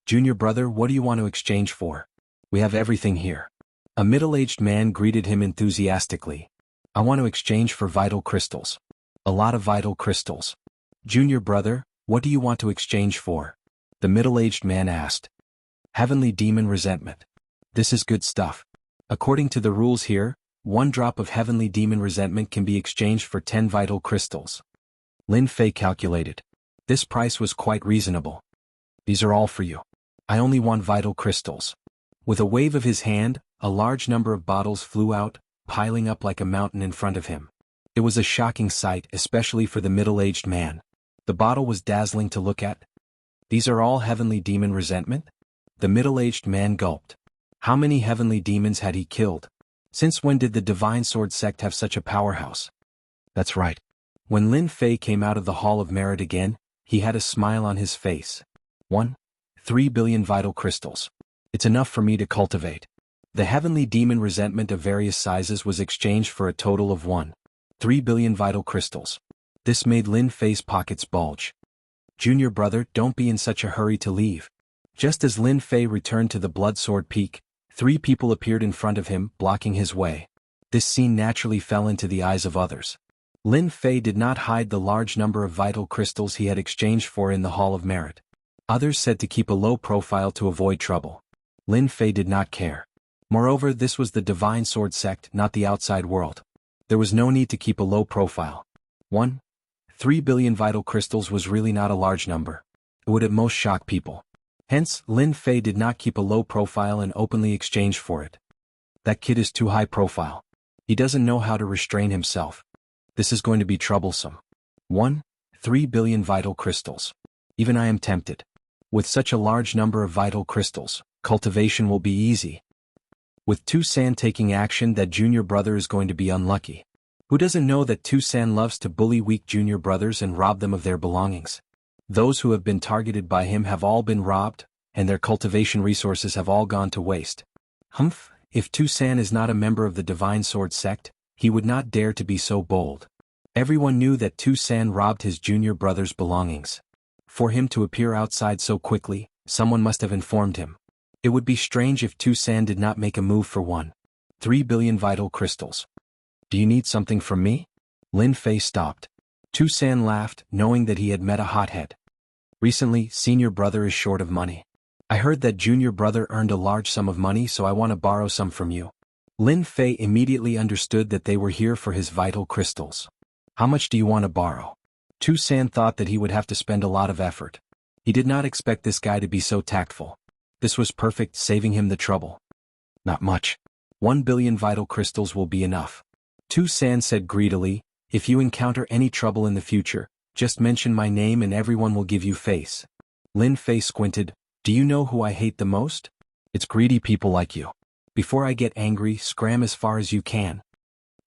[SPEAKER 1] Junior brother, what do you want to exchange for? We have everything here. A middle-aged man greeted him enthusiastically. I want to exchange for vital crystals. A lot of vital crystals. Junior brother, what do you want to exchange for? The middle-aged man asked. Heavenly Demon Resentment. This is good stuff. According to the rules here, 1 drop of Heavenly Demon Resentment can be exchanged for 10 vital crystals. Lin Fei calculated. This price was quite reasonable. These are all for you. I only want vital crystals. With a wave of his hand, a large number of bottles flew out, piling up like a mountain in front of him. It was a shocking sight, especially for the middle-aged man. The bottle was dazzling to look at. These are all Heavenly Demon Resentment? The middle-aged man gulped. How many heavenly demons had he killed? Since when did the Divine Sword sect have such a powerhouse? That's right. When Lin Fei came out of the Hall of Merit again, he had a smile on his face. 3 billion vital crystals. It's enough for me to cultivate. The Heavenly Demon Resentment of various sizes was exchanged for a total of 3 billion vital crystals. This made Lin Fei's pockets bulge. Junior brother, don't be in such a hurry to leave. Just as Lin Fei returned to the Blood Sword Peak, 3 people appeared in front of him, blocking his way. This scene naturally fell into the eyes of others. Lin Fei did not hide the large number of vital crystals he had exchanged for in the Hall of Merit. Others said to keep a low profile to avoid trouble. Lin Fei did not care. Moreover, this was the Divine Sword sect, not the outside world. There was no need to keep a low profile. 3 billion vital crystals was really not a large number. It would at most shock people. Hence, Lin Fei did not keep a low profile and openly exchange for it. That kid is too high profile. He doesn't know how to restrain himself. This is going to be troublesome. 3 billion vital crystals. Even I am tempted. With such a large number of vital crystals, cultivation will be easy. With Tu-san taking action, that junior brother is going to be unlucky. Who doesn't know that Tu-san loves to bully weak junior brothers and rob them of their belongings? Those who have been targeted by him have all been robbed, and their cultivation resources have all gone to waste. If Tu-san is not a member of the Divine Sword sect, he would not dare to be so bold. Everyone knew that Tu-san robbed his junior brother's belongings. For him to appear outside so quickly, someone must have informed him. It would be strange if Tu-san did not make a move for 3 billion vital crystals. Do you need something from me? Lin Fei stopped. Tu-san laughed, knowing that he had met a hothead. Recently, senior brother is short of money. I heard that junior brother earned a large sum of money, so I want to borrow some from you. Lin Fei immediately understood that they were here for his vital crystals. How much do you want to borrow? Tu-san thought that he would have to spend a lot of effort. He did not expect this guy to be so tactful. This was perfect, saving him the trouble. Not much. 1 billion vital crystals will be enough. Tu-san said greedily, if you encounter any trouble in the future, just mention my name and everyone will give you face. Lin Fei squinted. Do you know who I hate the most? It's greedy people like you. Before I get angry, scram as far as you can.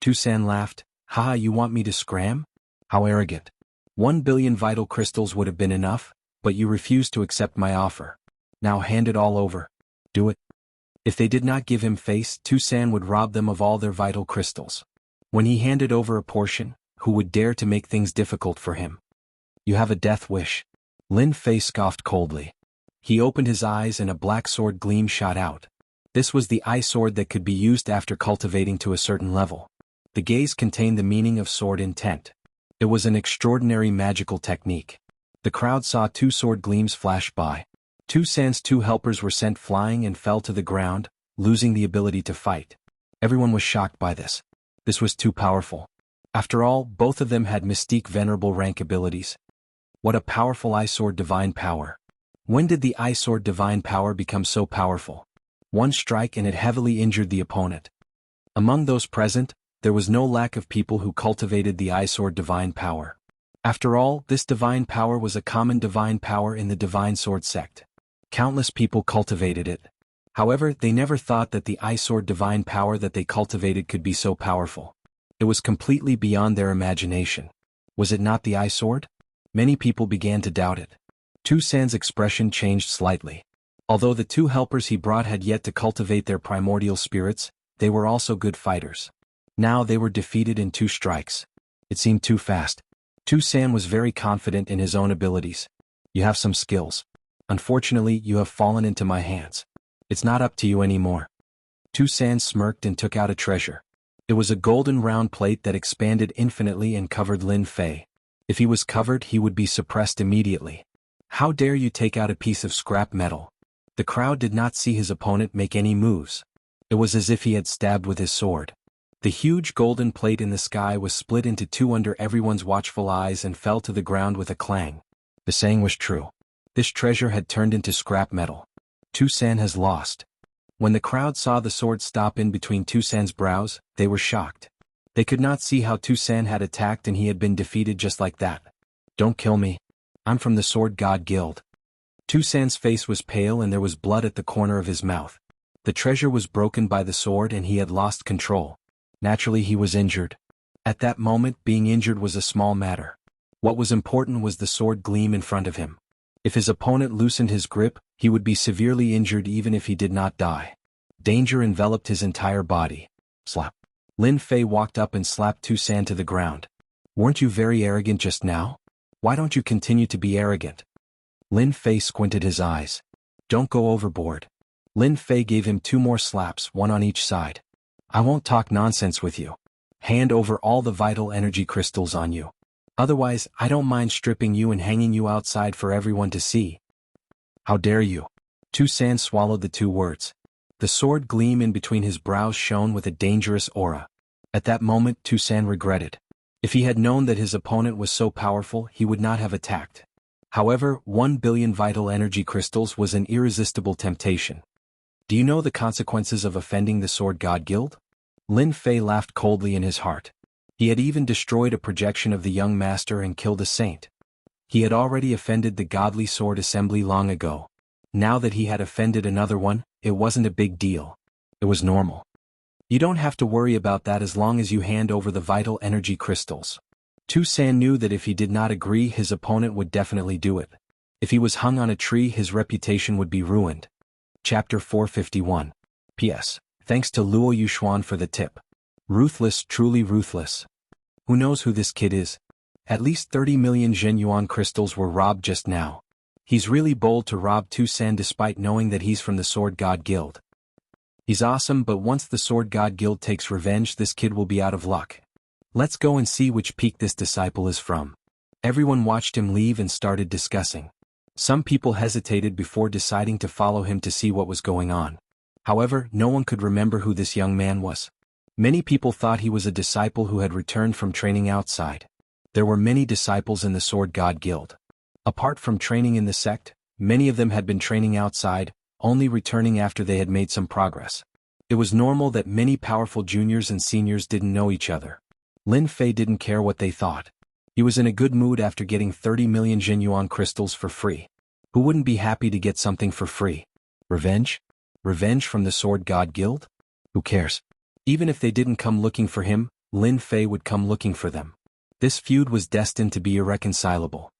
[SPEAKER 1] Tu-san laughed. Haha, you want me to scram? How arrogant. 1 billion vital crystals would have been enough, but you refused to accept my offer. Now hand it all over. Do it. If they did not give him face, Tu-san would rob them of all their vital crystals. When he handed over a portion, who would dare to make things difficult for him? You have a death wish. Lin Fei scoffed coldly. He opened his eyes and a black sword gleam shot out. This was the eye sword that could be used after cultivating to a certain level. The gaze contained the meaning of sword intent. It was an extraordinary magical technique. The crowd saw 2 sword gleams flash by. Tu-san's 2 helpers were sent flying and fell to the ground, losing the ability to fight. Everyone was shocked by this. This was too powerful. After all, both of them had mystique venerable rank abilities. What a powerful eye sword divine power. When did the eye sword divine power become so powerful? One strike and it heavily injured the opponent. Among those present, there was no lack of people who cultivated the eye sword divine power. After all, this divine power was a common divine power in the Divine Sword sect. Countless people cultivated it. However, they never thought that the eye sword divine power that they cultivated could be so powerful. It was completely beyond their imagination. Was it not the eye sword? Many people began to doubt it. Tu-san's expression changed slightly. Although the 2 helpers he brought had yet to cultivate their primordial spirits, they were also good fighters. Now they were defeated in 2 strikes. It seemed too fast. Tu-san was very confident in his own abilities. You have some skills. Unfortunately, you have fallen into my hands. It's not up to you anymore. Tu-san smirked and took out a treasure. It was a golden round plate that expanded infinitely and covered Lin Fei. If he was covered, he would be suppressed immediately. How dare you take out a piece of scrap metal? The crowd did not see his opponent make any moves. It was as if he had stabbed with his sword. The huge golden plate in the sky was split into 2 under everyone's watchful eyes and fell to the ground with a clang. The saying was true. This treasure had turned into scrap metal. Tu-san has lost. When the crowd saw the sword stop in between Tu-san's brows, they were shocked. They could not see how Tu-san had attacked and he had been defeated just like that. Don't kill me. I'm from the Sword God Guild. Tu-san's face was pale and there was blood at the corner of his mouth. The treasure was broken by the sword and he had lost control. Naturally, he was injured. At that moment, being injured was a small matter. What was important was the sword gleam in front of him. If his opponent loosened his grip, he would be severely injured even if he did not die. Danger enveloped his entire body. Slap. Lin Fei walked up and slapped Tu-san to the ground. Weren't you very arrogant just now? Why don't you continue to be arrogant? Lin Fei squinted his eyes. Don't go overboard. Lin Fei gave him 2 more slaps, 1 on each side. I won't talk nonsense with you. Hand over all the vital energy crystals on you. Otherwise, I don't mind stripping you and hanging you outside for everyone to see. How dare you? Tu-san swallowed the 2 words. The sword gleam in between his brows shone with a dangerous aura. At that moment, Tu-san regretted. If he had known that his opponent was so powerful, he would not have attacked. However, 1 billion vital energy crystals was an irresistible temptation. Do you know the consequences of offending the Sword God Guild? Lin Fei laughed coldly in his heart. He had even destroyed a projection of the young master and killed a saint. He had already offended the Godly Sword Assembly long ago. Now that he had offended another one, it wasn't a big deal. It was normal. You don't have to worry about that as long as you hand over the vital energy crystals. Tu San knew that if he did not agree, his opponent would definitely do it. If he was hung on a tree, his reputation would be ruined. Chapter 451. P.S. Thanks to Luo Yuxuan for the tip. Ruthless, truly ruthless. Who knows who this kid is? At least 30 million Zhenyuan crystals were robbed just now. He's really bold to rob Tu San despite knowing that he's from the Sword God Guild. He's awesome, but once the Sword God Guild takes revenge, this kid will be out of luck. Let's go and see which peak this disciple is from. Everyone watched him leave and started discussing. Some people hesitated before deciding to follow him to see what was going on. However, no one could remember who this young man was. Many people thought he was a disciple who had returned from training outside. There were many disciples in the Sword God Guild. Apart from training in the sect, many of them had been training outside, only returning after they had made some progress. It was normal that many powerful juniors and seniors didn't know each other. Lin Fei didn't care what they thought. He was in a good mood after getting 30 million Zhenyuan crystals for free. Who wouldn't be happy to get something for free? Revenge? Revenge from the Sword God Guild? Who cares? Even if they didn't come looking for him, Lin Fei would come looking for them. This feud was destined to be irreconcilable.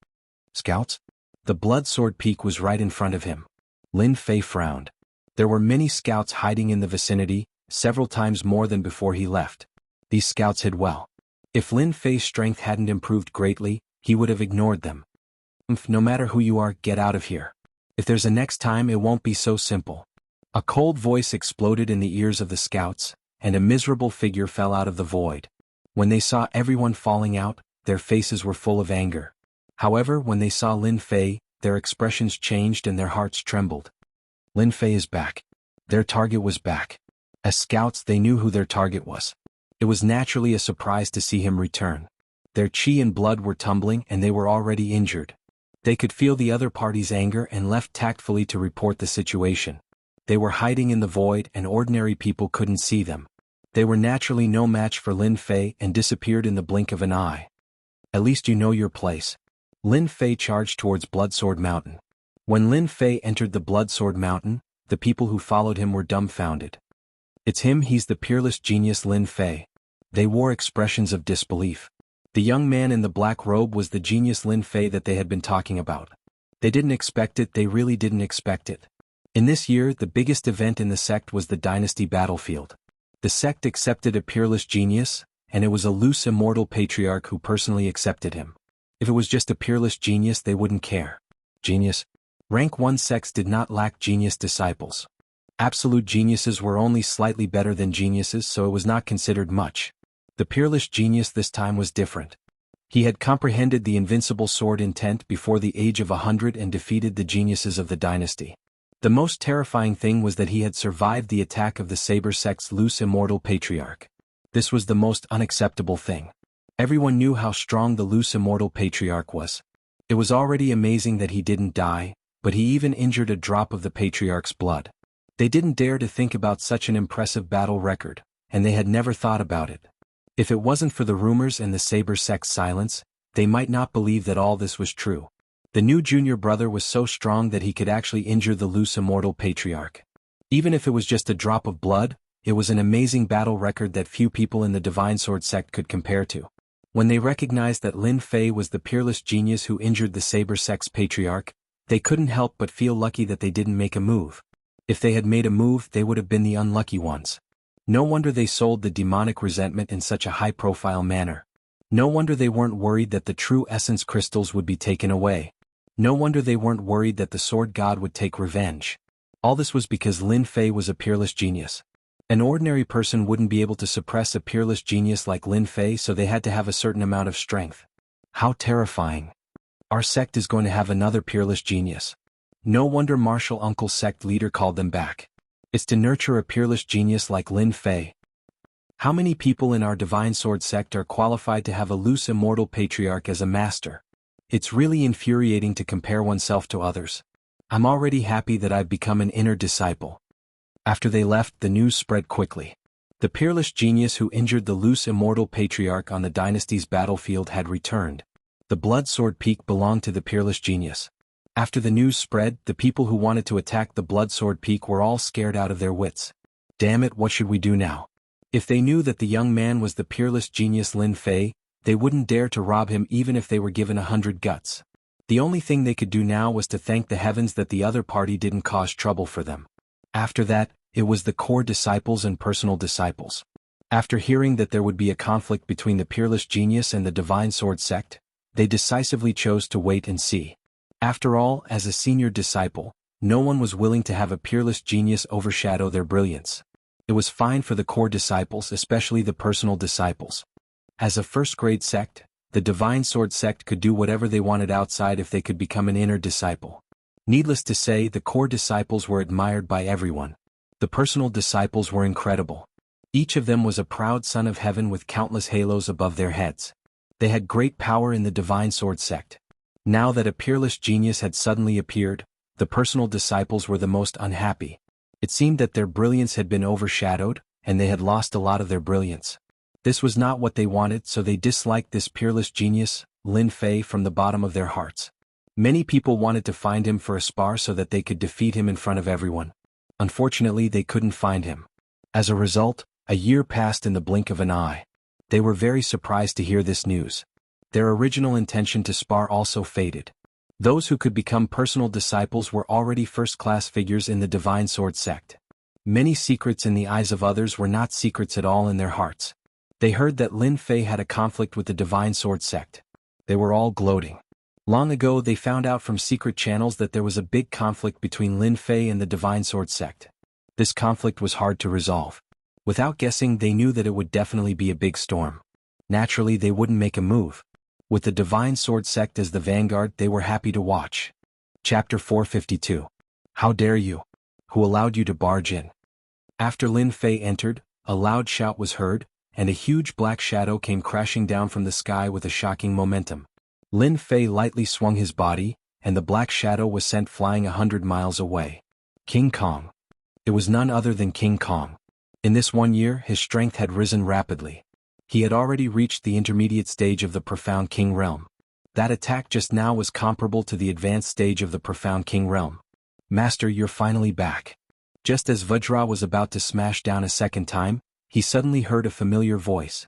[SPEAKER 1] Scouts? The Blood Sword Peak was right in front of him. Lin Fei frowned. There were many scouts hiding in the vicinity, several times more than before he left. These scouts hid well. If Lin Fei's strength hadn't improved greatly, he would have ignored them. No matter who you are, get out of here. If there's a next time, it won't be so simple. A cold voice exploded in the ears of the scouts, and a miserable figure fell out of the void. When they saw everyone falling out, their faces were full of anger. However, when they saw Lin Fei, their expressions changed and their hearts trembled. Lin Fei is back. Their target was back. As scouts, they knew who their target was. It was naturally a surprise to see him return. Their chi and blood were tumbling and they were already injured. They could feel the other party's anger and left tactfully to report the situation. They were hiding in the void and ordinary people couldn't see them. They were naturally no match for Lin Fei and disappeared in the blink of an eye. At least you know your place. Lin Fei charged towards Bloodsword Mountain. When Lin Fei entered the Bloodsword Mountain, the people who followed him were dumbfounded. It's him, he's the peerless genius Lin Fei. They wore expressions of disbelief. The young man in the black robe was the genius Lin Fei that they had been talking about. They didn't expect it, they really didn't expect it. In this year, the biggest event in the sect was the Dynasty Battlefield. The sect accepted a peerless genius, and it was a loose immortal patriarch who personally accepted him. If it was just a peerless genius, they wouldn't care. Genius? Rank 1 sects did not lack genius disciples. Absolute geniuses were only slightly better than geniuses, so it was not considered much. The peerless genius this time was different. He had comprehended the invincible sword intent before the age of 100 and defeated the geniuses of the dynasty. The most terrifying thing was that he had survived the attack of the Saber sect's loose immortal patriarch. This was the most unacceptable thing. Everyone knew how strong the loose immortal patriarch was. It was already amazing that he didn't die, but he even injured a drop of the patriarch's blood. They didn't dare to think about such an impressive battle record, and they had never thought about it. If it wasn't for the rumors and the Saber sect's silence, they might not believe that all this was true. The new junior brother was so strong that he could actually injure the loose immortal patriarch. Even if it was just a drop of blood, it was an amazing battle record that few people in the Divine Sword sect could compare to. When they recognized that Lin Fei was the peerless genius who injured the Saber sect's patriarch, they couldn't help but feel lucky that they didn't make a move. If they had made a move, they would have been the unlucky ones. No wonder they sold the demonic resentment in such a high-profile manner. No wonder they weren't worried that the true essence crystals would be taken away. No wonder they weren't worried that the sword god would take revenge. All this was because Lin Fei was a peerless genius. An ordinary person wouldn't be able to suppress a peerless genius like Lin Fei, so they had to have a certain amount of strength. How terrifying. Our sect is going to have another peerless genius. No wonder Martial Uncle's sect leader called them back. It's to nurture a peerless genius like Lin Fei. How many people in our Divine Sword sect are qualified to have a loose immortal patriarch as a master? It's really infuriating to compare oneself to others. I'm already happy that I've become an inner disciple. After they left, the news spread quickly. The peerless genius who injured the loose immortal patriarch on the dynasty's battlefield had returned. The blood sword peak belonged to the peerless genius. After the news spread, the people who wanted to attack the blood sword peak were all scared out of their wits. Damn it, what should we do now? If they knew that the young man was the peerless genius Lin Fei, they wouldn't dare to rob him even if they were given 100 guts. The only thing they could do now was to thank the heavens that the other party didn't cause trouble for them. After that, it was the core disciples and personal disciples. After hearing that there would be a conflict between the peerless genius and the divine sword sect, they decisively chose to wait and see. After all, as a senior disciple, no one was willing to have a peerless genius overshadow their brilliance. It was fine for the core disciples, especially the personal disciples. As a first-grade sect, the Divine Sword sect could do whatever they wanted outside if they could become an inner disciple. Needless to say, the core disciples were admired by everyone. The personal disciples were incredible. Each of them was a proud son of heaven with countless halos above their heads. They had great power in the Divine Sword sect. Now that a peerless genius had suddenly appeared, the personal disciples were the most unhappy. It seemed that their brilliance had been overshadowed, and they had lost a lot of their brilliance. This was not what they wanted, so they disliked this peerless genius, Lin Fei, from the bottom of their hearts. Many people wanted to find him for a spar so that they could defeat him in front of everyone. Unfortunately, they couldn't find him. As a result, a year passed in the blink of an eye. They were very surprised to hear this news. Their original intention to spar also faded. Those who could become personal disciples were already first-class figures in the Divine Sword sect. Many secrets in the eyes of others were not secrets at all in their hearts. They heard that Lin Fei had a conflict with the Divine Sword sect. They were all gloating. Long ago they found out from secret channels that there was a big conflict between Lin Fei and the Divine Sword sect. This conflict was hard to resolve. Without guessing, they knew that it would definitely be a big storm. Naturally, they wouldn't make a move. With the Divine Sword sect as the vanguard, they were happy to watch. Chapter 452. How dare you? Who allowed you to barge in? After Lin Fei entered, a loud shout was heard, and a huge black shadow came crashing down from the sky with a shocking momentum. Lin Fei lightly swung his body, and the black shadow was sent flying 100 miles away. King Kong. It was none other than King Kong. In this 1 year, his strength had risen rapidly. He had already reached the intermediate stage of the Profound King realm. That attack just now was comparable to the advanced stage of the Profound King realm. Master, you're finally back. Just as Vajra was about to smash down a second time, he suddenly heard a familiar voice.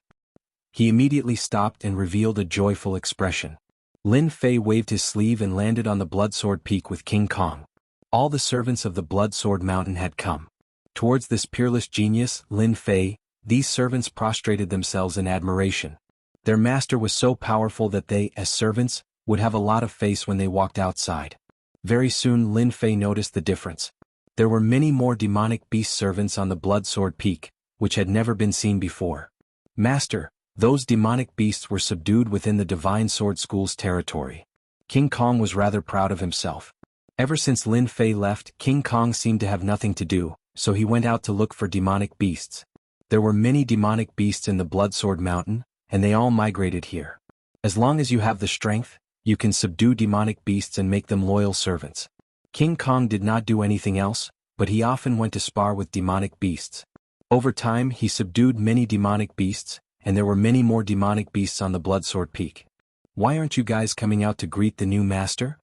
[SPEAKER 1] He immediately stopped and revealed a joyful expression. Lin Fei waved his sleeve and landed on the Blood Sword Peak with King Kong. All the servants of the Blood Sword Mountain had come. Towards this peerless genius, Lin Fei, these servants prostrated themselves in admiration. Their master was so powerful that they, as servants, would have a lot of face when they walked outside. Very soon Lin Fei noticed the difference. There were many more demonic beast servants on the Blood Sword Peak, which had never been seen before. Master, those demonic beasts were subdued within the Divine Sword School's territory. King Kong was rather proud of himself. Ever since Lin Fei left, King Kong seemed to have nothing to do, so he went out to look for demonic beasts. There were many demonic beasts in the Blood Sword Mountain, and they all migrated here. As long as you have the strength, you can subdue demonic beasts and make them loyal servants. King Kong did not do anything else, but he often went to spar with demonic beasts. Over time, he subdued many demonic beasts, and there were many more demonic beasts on the Blood Sword Peak. Why aren't you guys coming out to greet the new master?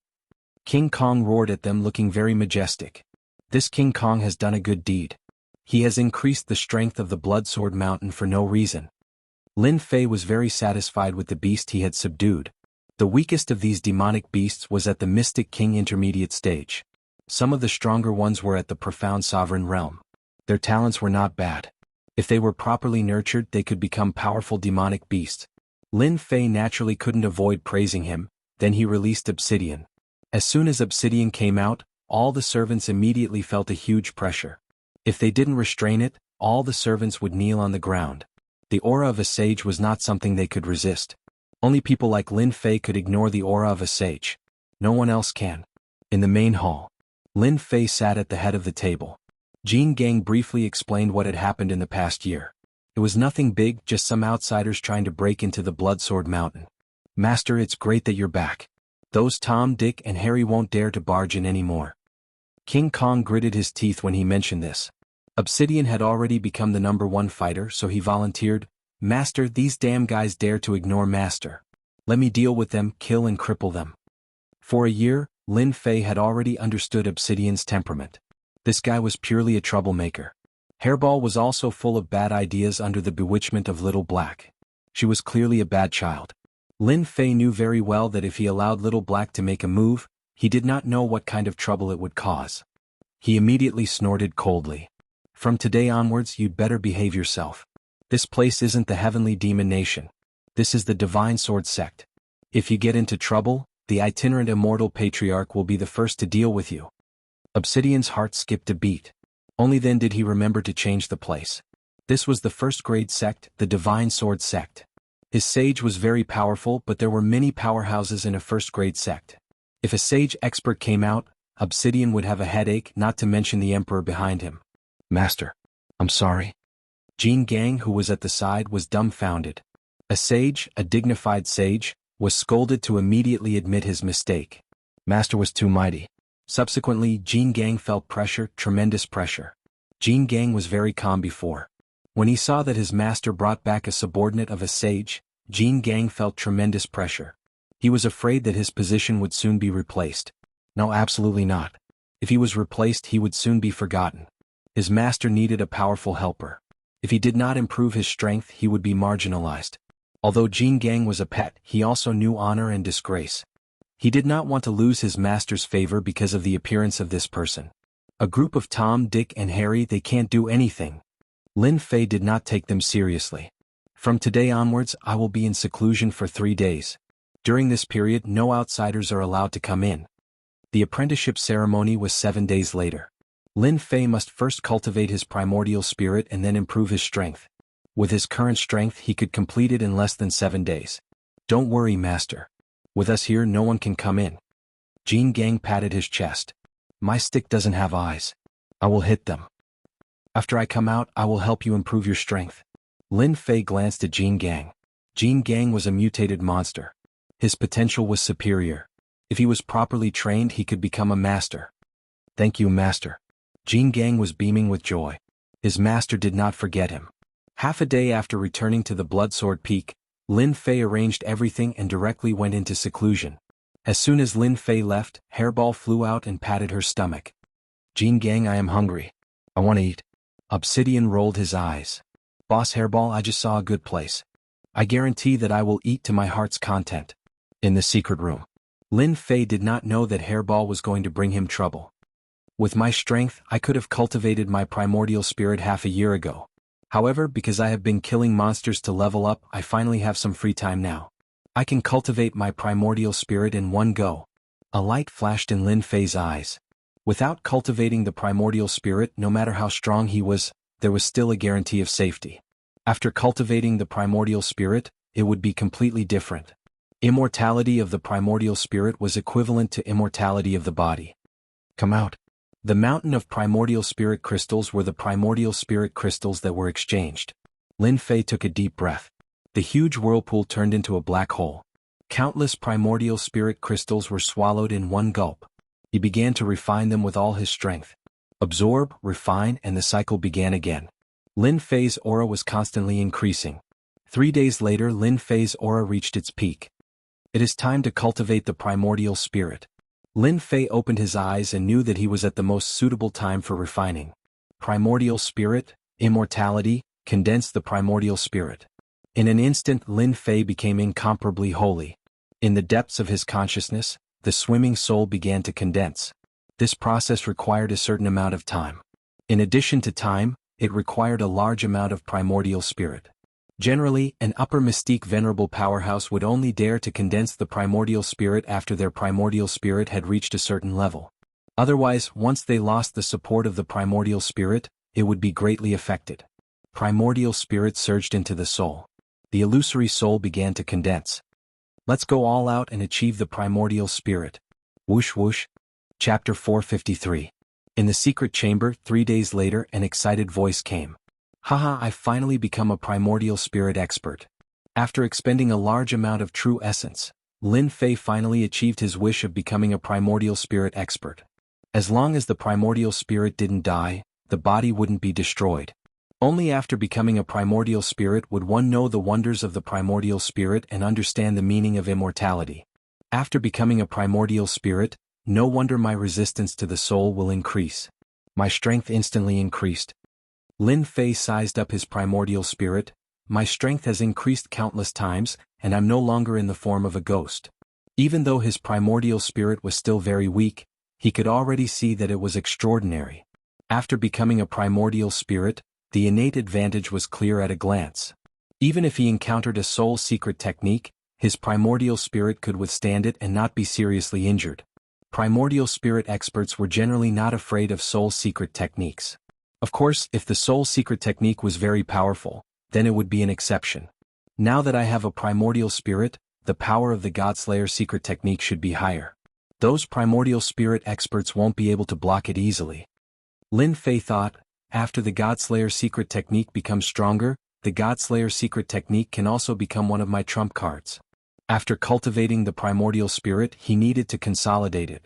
[SPEAKER 1] King Kong roared at them, looking very majestic. This King Kong has done a good deed. He has increased the strength of the Blood Sword Mountain for no reason. Lin Fei was very satisfied with the beast he had subdued. The weakest of these demonic beasts was at the Mystic King intermediate stage. Some of the stronger ones were at the Profound Sovereign realm. Their talents were not bad. If they were properly nurtured, they could become powerful demonic beasts. Lin Fei naturally couldn't avoid praising him. Then he released Obsidian. As soon as Obsidian came out, all the servants immediately felt a huge pressure. If they didn't restrain it, all the servants would kneel on the ground. The aura of a sage was not something they could resist. Only people like Lin Fei could ignore the aura of a sage. No one else can. In the main hall, Lin Fei sat at the head of the table. Jean Gang briefly explained what had happened in the past year. It was nothing big, just some outsiders trying to break into the Blood Sword Mountain. Master, it's great that you're back. Those Tom, Dick, and Harry won't dare to barge in anymore. King Kong gritted his teeth when he mentioned this. Obsidian had already become the #1 fighter, so he volunteered, "Master, these damn guys dare to ignore Master. Let me deal with them, kill and cripple them." For a year, Lin Fei had already understood Obsidian's temperament. This guy was purely a troublemaker. Hairball was also full of bad ideas under the bewitchment of Little Black. She was clearly a bad child. Lin Fei knew very well that if he allowed Little Black to make a move, he did not know what kind of trouble it would cause. He immediately snorted coldly. "From today onwards you'd better behave yourself. This place isn't the Heavenly Demon Nation. This is the Divine Sword Sect. If you get into trouble, the itinerant Immortal Patriarch will be the first to deal with you." Obsidian's heart skipped a beat. Only then did he remember to change the place. This was the first-grade sect, the Divine Sword Sect. His sage was very powerful, but there were many powerhouses in a first-grade sect. If a sage expert came out, Obsidian would have a headache, not to mention the Emperor behind him. "Master, I'm sorry." Jean Gang, who was at the side, was dumbfounded. A sage, a dignified sage, was scolded to immediately admit his mistake. Master was too mighty. Subsequently, Jean Gang felt pressure, tremendous pressure. Jean Gang was very calm before. When he saw that his master brought back a subordinate of a sage, Jean Gang felt tremendous pressure. He was afraid that his position would soon be replaced. No, absolutely not. If he was replaced, he would soon be forgotten. His master needed a powerful helper. If he did not improve his strength, he would be marginalized. Although Jean Gang was a pet, he also knew honor and disgrace. He did not want to lose his master's favor because of the appearance of this person. A group of Tom, Dick, and Harry, they can't do anything. Lin Fei did not take them seriously. "From today onwards, I will be in seclusion for 3 days. During this period, no outsiders are allowed to come in." The apprenticeship ceremony was 7 days later. Lin Fei must first cultivate his primordial spirit and then improve his strength. With his current strength, he could complete it in less than 7 days. "Don't worry, Master. With us here, no one can come in." Jean Gang patted his chest. "My stick doesn't have eyes. I will hit them. After I come out, I will help you improve your strength." Lin Fei glanced at Jean Gang. Jean Gang was a mutated monster. His potential was superior. If he was properly trained, he could become a master. "Thank you, Master." Jean Gang was beaming with joy. His master did not forget him. Half a day after returning to the Bloodsword Peak, Lin Fei arranged everything and directly went into seclusion. As soon as Lin Fei left, Hairball flew out and patted her stomach. "Jean Gang, I am hungry. I want to eat." Obsidian rolled his eyes. "Boss Hairball, I just saw a good place. I guarantee that I will eat to my heart's content." In the secret room. Lin Fei did not know that Hairball was going to bring him trouble. "With my strength, I could have cultivated my primordial spirit half a year ago. However, because I have been killing monsters to level up, I finally have some free time now. I can cultivate my primordial spirit in one go." A light flashed in Lin Fei's eyes. Without cultivating the primordial spirit, no matter how strong he was, there was still a guarantee of safety. After cultivating the primordial spirit, it would be completely different. Immortality of the primordial spirit was equivalent to immortality of the body. "Come out." The mountain of primordial spirit crystals were the primordial spirit crystals that were exchanged. Lin Fei took a deep breath. The huge whirlpool turned into a black hole. Countless primordial spirit crystals were swallowed in one gulp. He began to refine them with all his strength. Absorb, refine, and the cycle began again. Lin Fei's aura was constantly increasing. 3 days later, Lin Fei's aura reached its peak. It is time to cultivate the primordial spirit. Lin Fei opened his eyes and knew that he was at the most suitable time for refining. Primordial spirit, immortality, condense the primordial spirit. In an instant, Lin Fei became incomparably holy. In the depths of his consciousness, the swimming soul began to condense. This process required a certain amount of time. In addition to time, it required a large amount of primordial spirit. Generally, an upper mystique venerable powerhouse would only dare to condense the primordial spirit after their primordial spirit had reached a certain level. Otherwise, once they lost the support of the primordial spirit, it would be greatly affected. Primordial spirit surged into the soul. The illusory soul began to condense. Let's go all out and achieve the primordial spirit. Whoosh whoosh. Chapter 453. In the secret chamber, 3 days later, an excited voice came. Haha, I finally become a primordial spirit expert. After expending a large amount of true essence, Lin Fei finally achieved his wish of becoming a primordial spirit expert. As long as the primordial spirit didn't die, the body wouldn't be destroyed. Only after becoming a primordial spirit would one know the wonders of the primordial spirit and understand the meaning of immortality. After becoming a primordial spirit, no wonder my resistance to the soul will increase. My strength instantly increased. Lin Fei sized up his primordial spirit. My strength has increased countless times, and I'm no longer in the form of a ghost. Even though his primordial spirit was still very weak, he could already see that it was extraordinary. After becoming a primordial spirit, the innate advantage was clear at a glance. Even if he encountered a soul secret technique, his primordial spirit could withstand it and not be seriously injured. Primordial spirit experts were generally not afraid of soul secret techniques. Of course, if the soul secret technique was very powerful, then it would be an exception. Now that I have a primordial spirit, the power of the Godslayer secret technique should be higher. Those primordial spirit experts won't be able to block it easily. Lin Fei thought, after the Godslayer secret technique becomes stronger, the Godslayer secret technique can also become one of my trump cards. After cultivating the primordial spirit, he needed to consolidate it.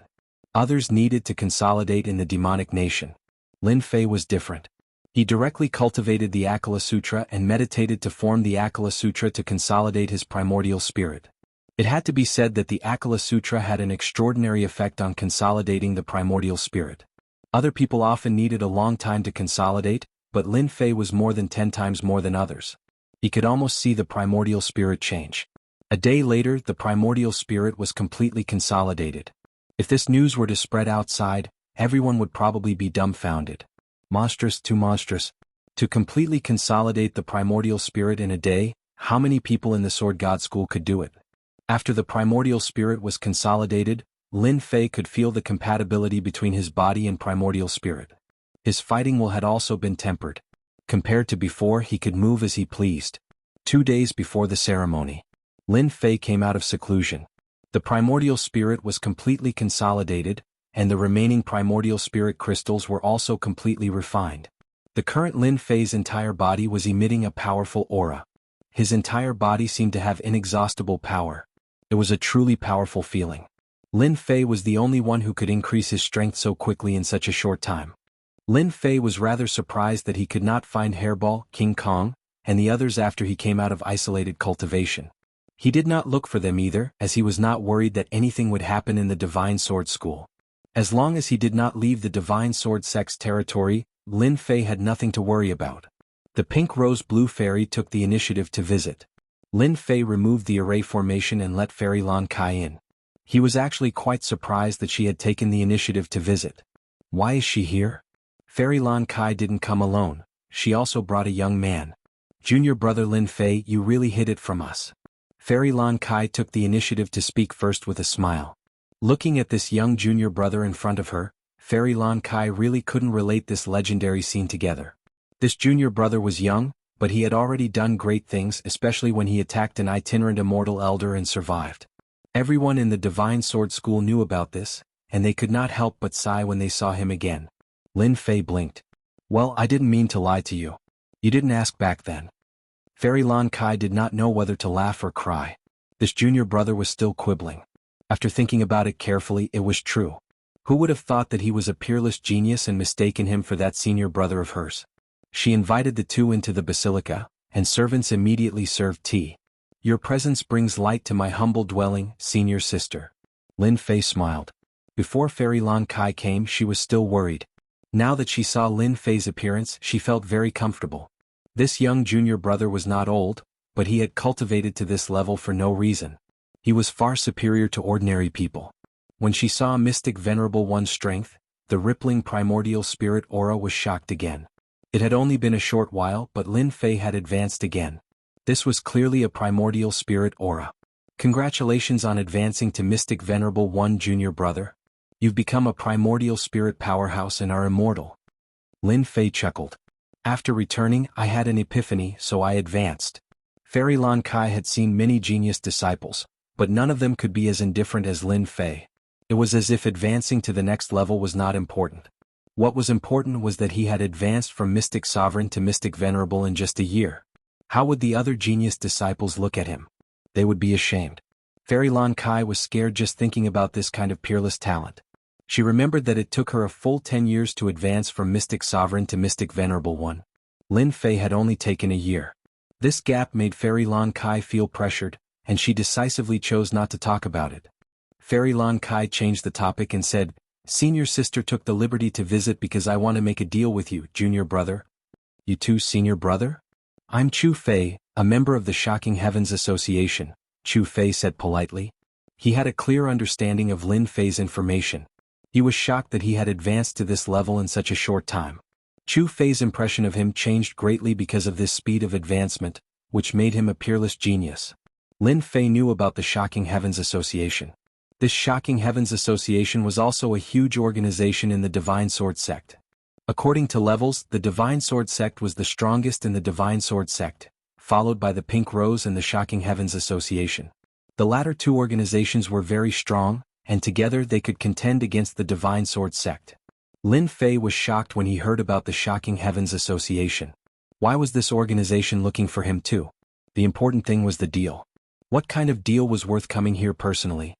[SPEAKER 1] Others needed to consolidate in the demonic nation. Lin Fei was different. He directly cultivated the Akala Sutra and meditated to form the Akala Sutra to consolidate his primordial spirit. It had to be said that the Akala Sutra had an extraordinary effect on consolidating the primordial spirit. Other people often needed a long time to consolidate, but Lin Fei was more than 10 times more than others. He could almost see the primordial spirit change. A day later, the primordial spirit was completely consolidated. If this news were to spread outside, everyone would probably be dumbfounded. Monstrous, too monstrous. To completely consolidate the primordial spirit in a day, how many people in the Sword God School could do it? After the primordial spirit was consolidated, Lin Fei could feel the compatibility between his body and primordial spirit. His fighting will had also been tempered. Compared to before, he could move as he pleased. 2 days before the ceremony, Lin Fei came out of seclusion. The primordial spirit was completely consolidated, and the remaining primordial spirit crystals were also completely refined. The current Lin Fei's entire body was emitting a powerful aura. His entire body seemed to have inexhaustible power. It was a truly powerful feeling. Lin Fei was the only one who could increase his strength so quickly in such a short time. Lin Fei was rather surprised that he could not find Hairball, King Kong, and the others after he came out of isolated cultivation. He did not look for them either, as he was not worried that anything would happen in the Divine Sword School. As long as he did not leave the Divine Sword Sect's territory, Lin Fei had nothing to worry about. The pink rose blue fairy took the initiative to visit. Lin Fei removed the array formation and let Fairy Lan Kai in. He was actually quite surprised that she had taken the initiative to visit. Why is she here? Fairy Lan Kai didn't come alone, she also brought a young man. Junior brother Lin Fei, you really hid it from us. Fairy Lan Kai took the initiative to speak first with a smile. Looking at this young junior brother in front of her, Fairy Lan Kai really couldn't relate this legendary scene together. This junior brother was young, but he had already done great things, especially when he attacked an itinerant immortal elder and survived. Everyone in the Divine Sword School knew about this, and they could not help but sigh when they saw him again. Lin Fei blinked. Well, I didn't mean to lie to you. You didn't ask back then. Fairy Lan Kai did not know whether to laugh or cry. This junior brother was still quibbling. After thinking about it carefully, it was true. Who would have thought that he was a peerless genius and mistaken him for that senior brother of hers? She invited the two into the basilica, and servants immediately served tea. Your presence brings light to my humble dwelling, senior sister. Lin Fei smiled. Before Fairy Lan Kai came, she was still worried. Now that she saw Lin Fei's appearance, she felt very comfortable. This young junior brother was not old, but he had cultivated to this level for no reason. He was far superior to ordinary people. When she saw Mystic Venerable One's strength, the rippling primordial spirit aura was shocked again. It had only been a short while, but Lin Fei had advanced again. This was clearly a primordial spirit aura. Congratulations on advancing to Mystic Venerable One, junior brother. You've become a primordial spirit powerhouse and are immortal. Lin Fei chuckled. After returning, I had an epiphany, so I advanced. Fairy Lan Kai had seen many genius disciples, but none of them could be as indifferent as Lin Fei. It was as if advancing to the next level was not important. What was important was that he had advanced from Mystic Sovereign to Mystic Venerable in just a year. How would the other genius disciples look at him? They would be ashamed. Fairy Lan Kai was scared just thinking about this kind of peerless talent. She remembered that it took her a full 10 years to advance from Mystic Sovereign to Mystic Venerable One. Lin Fei had only taken a year. This gap made Fairy Lan Kai feel pressured, and she decisively chose not to talk about it. Fairy Lan Kai changed the topic and said, "Senior sister took the liberty to visit because I want to make a deal with you, junior brother." "You too, senior brother?" "I'm Chu Fei, a member of the Shocking Heavens Association," Chu Fei said politely. He had a clear understanding of Lin Fei's information. He was shocked that he had advanced to this level in such a short time. Chu Fei's impression of him changed greatly because of this speed of advancement, which made him a peerless genius. Lin Fei knew about the Shocking Heavens Association. This Shocking Heavens Association was also a huge organization in the Divine Sword sect. According to levels, the Divine Sword sect was the strongest in the Divine Sword sect, followed by the Pink Rose and the Shocking Heavens Association. The latter two organizations were very strong, and together they could contend against the Divine Sword sect. Lin Fei was shocked when he heard about the Shocking Heavens Association. Why was this organization looking for him too? The important thing was the deal. What kind of deal was worth coming here personally?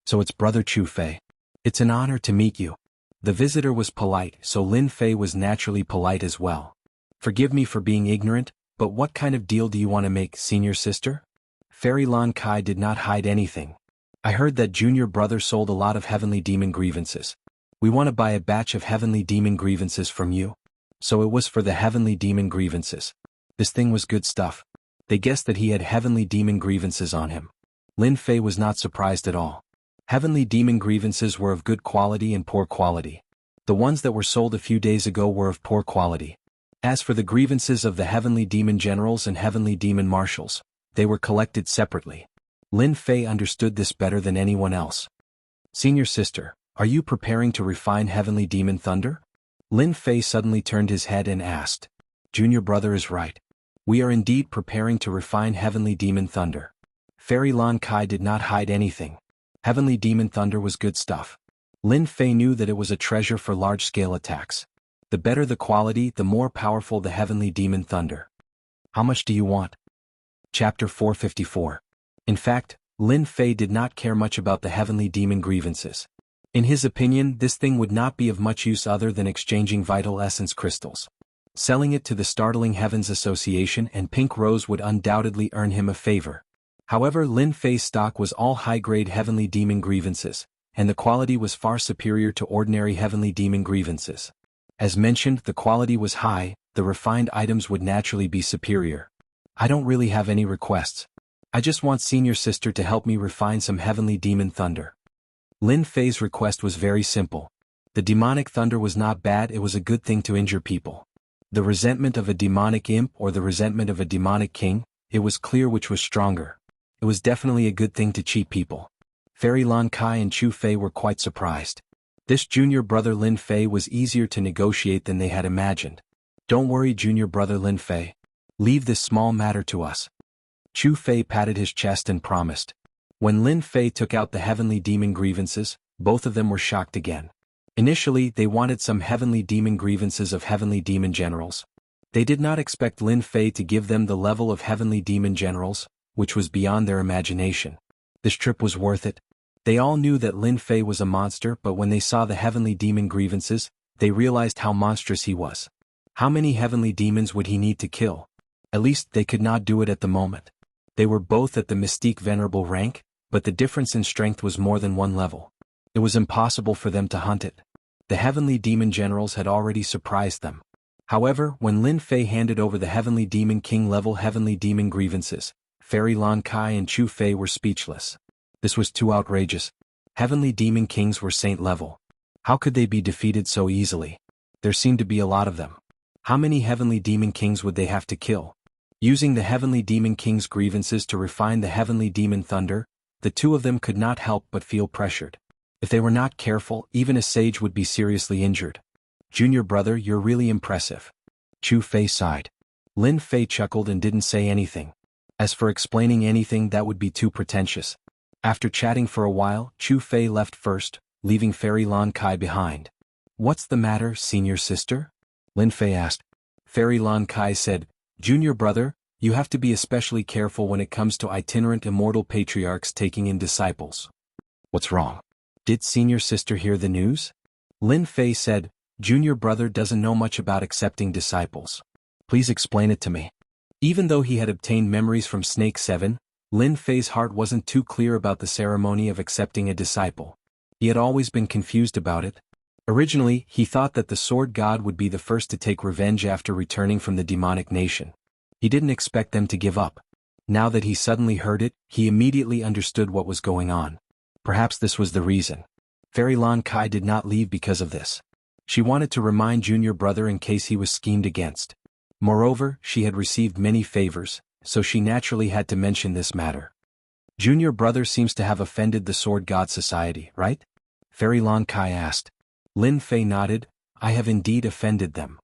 [SPEAKER 1] "So it's Brother Chu Fei. It's an honor to meet you." The visitor was polite, so Lin Fei was naturally polite as well. "Forgive me for being ignorant, but what kind of deal do you want to make, senior sister?" Fairy Lan Kai did not hide anything. "I heard that junior brother sold a lot of heavenly demon grievances. We want to buy a batch of heavenly demon grievances from you." So it was for the heavenly demon grievances. This thing was good stuff. They guessed that he had heavenly demon grievances on him. Lin Fei was not surprised at all. Heavenly demon grievances were of good quality and poor quality. The ones that were sold a few days ago were of poor quality. As for the grievances of the heavenly demon generals and heavenly demon marshals, they were collected separately. Lin Fei understood this better than anyone else. "Senior sister, are you preparing to refine heavenly demon thunder?" Lin Fei suddenly turned his head and asked. "Junior brother is right. We are indeed preparing to refine heavenly demon thunder." Fairy Lan Kai did not hide anything. Heavenly demon thunder was good stuff. Lin Fei knew that it was a treasure for large-scale attacks. The better the quality, the more powerful the heavenly demon thunder. "How much do you want?" Chapter 454. In fact, Lin Fei did not care much about the heavenly demon grievances. In his opinion, this thing would not be of much use other than exchanging vital essence crystals. Selling it to the Startling Heavens Association and Pink Rose would undoubtedly earn him a favor. However, Lin Fei's stock was all high-grade heavenly demon grievances, and the quality was far superior to ordinary heavenly demon grievances. As mentioned, the quality was high, the refined items would naturally be superior. "I don't really have any requests. I just want senior sister to help me refine some heavenly demon thunder." Lin Fei's request was very simple. The demonic thunder was not bad, it was a good thing to injure people. The resentment of a demonic imp or the resentment of a demonic king, it was clear which was stronger. It was definitely a good thing to cheat people. Fairy Lan Kai and Chu Fei were quite surprised. This junior brother Lin Fei was easier to negotiate than they had imagined. "Don't worry, junior brother Lin Fei. Leave this small matter to us." Chu Fei patted his chest and promised. When Lin Fei took out the heavenly demon grievances, both of them were shocked again. Initially, they wanted some heavenly demon grievances of heavenly demon generals. They did not expect Lin Fei to give them the level of heavenly demon generals, which was beyond their imagination. This trip was worth it. They all knew that Lin Fei was a monster, but when they saw the heavenly demon grievances, they realized how monstrous he was. How many heavenly demons would he need to kill? At least they could not do it at the moment. They were both at the Mystique Venerable rank, but the difference in strength was more than one level. It was impossible for them to hunt it. The heavenly demon generals had already surprised them. However, when Lin Fei handed over the heavenly demon king level heavenly demon grievances, Fairy Lan Kai and Chu Fei were speechless. This was too outrageous. Heavenly demon kings were saint level. How could they be defeated so easily? There seemed to be a lot of them. How many heavenly demon kings would they have to kill? Using the heavenly demon king's grievances to refine the heavenly demon thunder, the two of them could not help but feel pressured. If they were not careful, even a sage would be seriously injured. "Junior brother, you're really impressive." Chu Fei sighed. Lin Fei chuckled and didn't say anything. As for explaining anything, that would be too pretentious. After chatting for a while, Chu Fei left first, leaving Fairy Lan Kai behind. "What's the matter, senior sister?" Lin Fei asked. Fairy Lan Kai said, "Junior brother, You have to be especially careful when it comes to itinerant immortal patriarchs taking in disciples. What's wrong? Did senior sister hear the news? Lin Fei said, junior brother doesn't know much about accepting disciples. Please explain it to me. Even though he had obtained memories from Snake 7, Lin Fei's heart wasn't too clear about the ceremony of accepting a disciple. He had always been confused about it. Originally, he thought that the sword god would be the first to take revenge after returning from the demonic nation. He didn't expect them to give up. Now that he suddenly heard it, he immediately understood what was going on. Perhaps this was the reason. Fairy Lan Kai did not leave because of this. She wanted to remind junior brother in case he was schemed against. Moreover, she had received many favors, so she naturally had to mention this matter. Junior brother seems to have offended the Sword God Society, right? Fairy Lan Kai asked. Lin Fei nodded, I have indeed offended them.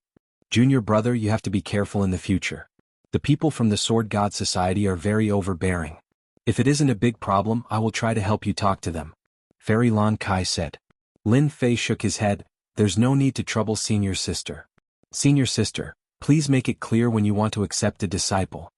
[SPEAKER 1] Junior brother, you have to be careful in the future. The people from the Sword God Society are very overbearing. If it isn't a big problem, I will try to help you talk to them. Fairy Lan Kai said. Lin Fei shook his head, there's no need to trouble senior sister. Senior sister, please make it clear when you want to accept a disciple.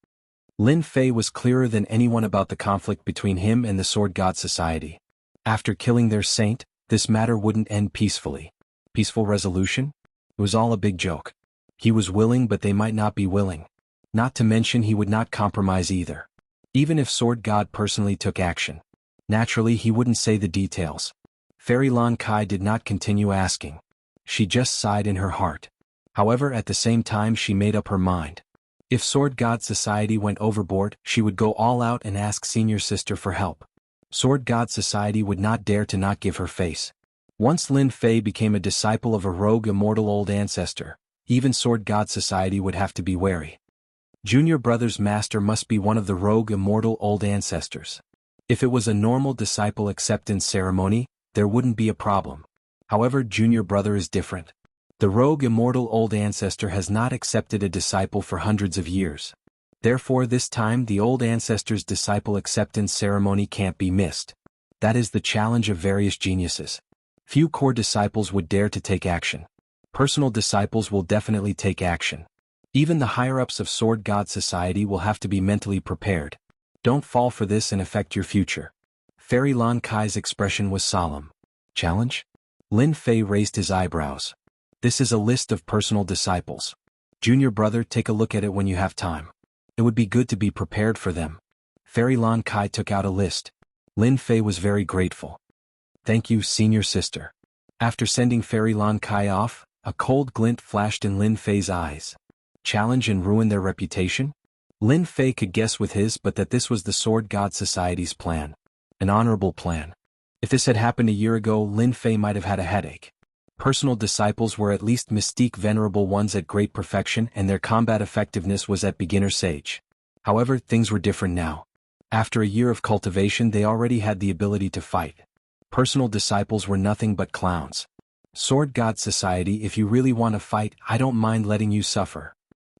[SPEAKER 1] Lin Fei was clearer than anyone about the conflict between him and the Sword God Society. After killing their saint, this matter wouldn't end peacefully. Peaceful resolution? It was all a big joke. He was willing, but they might not be willing. Not to mention he would not compromise either. Even if Sword God personally took action. Naturally he wouldn't say the details. Fairy Lan Kai did not continue asking. She just sighed in her heart. However, at the same time she made up her mind. If Sword God Society went overboard, she would go all out and ask senior sister for help. Sword God Society would not dare to not give her face. Once Lin Fei became a disciple of a rogue immortal old ancestor, even Sword God Society would have to be wary. Junior brother's master must be one of the rogue immortal old ancestors. If it was a normal disciple acceptance ceremony, there wouldn't be a problem. However, junior brother is different. The rogue immortal old ancestor has not accepted a disciple for hundreds of years. Therefore this time the old ancestor's disciple acceptance ceremony can't be missed. That is the challenge of various geniuses. Few core disciples would dare to take action. Personal disciples will definitely take action. Even the higher-ups of Sword God Society will have to be mentally prepared. Don't fall for this and affect your future. Fairy Lan Kai's expression was solemn. Challenge? Lin Fei raised his eyebrows. This is a list of personal disciples. Junior brother, take a look at it when you have time. It would be good to be prepared for them. Fairy Lan Kai took out a list. Lin Fei was very grateful. Thank you, senior sister. After sending Fairy Lan Kai off, a cold glint flashed in Lin Fei's eyes. Challenge and ruin their reputation? Lin Fei could guess with his but that this was the Sword God Society's plan. An honorable plan. If this had happened a year ago, Lin Fei might have had a headache. Personal disciples were at least mystique venerable ones at great perfection and their combat effectiveness was at beginner stage. However, things were different now. After a year of cultivation they already had the ability to fight. Personal disciples were nothing but clowns. Sword God Society, if you really want to fight, I don't mind letting you suffer.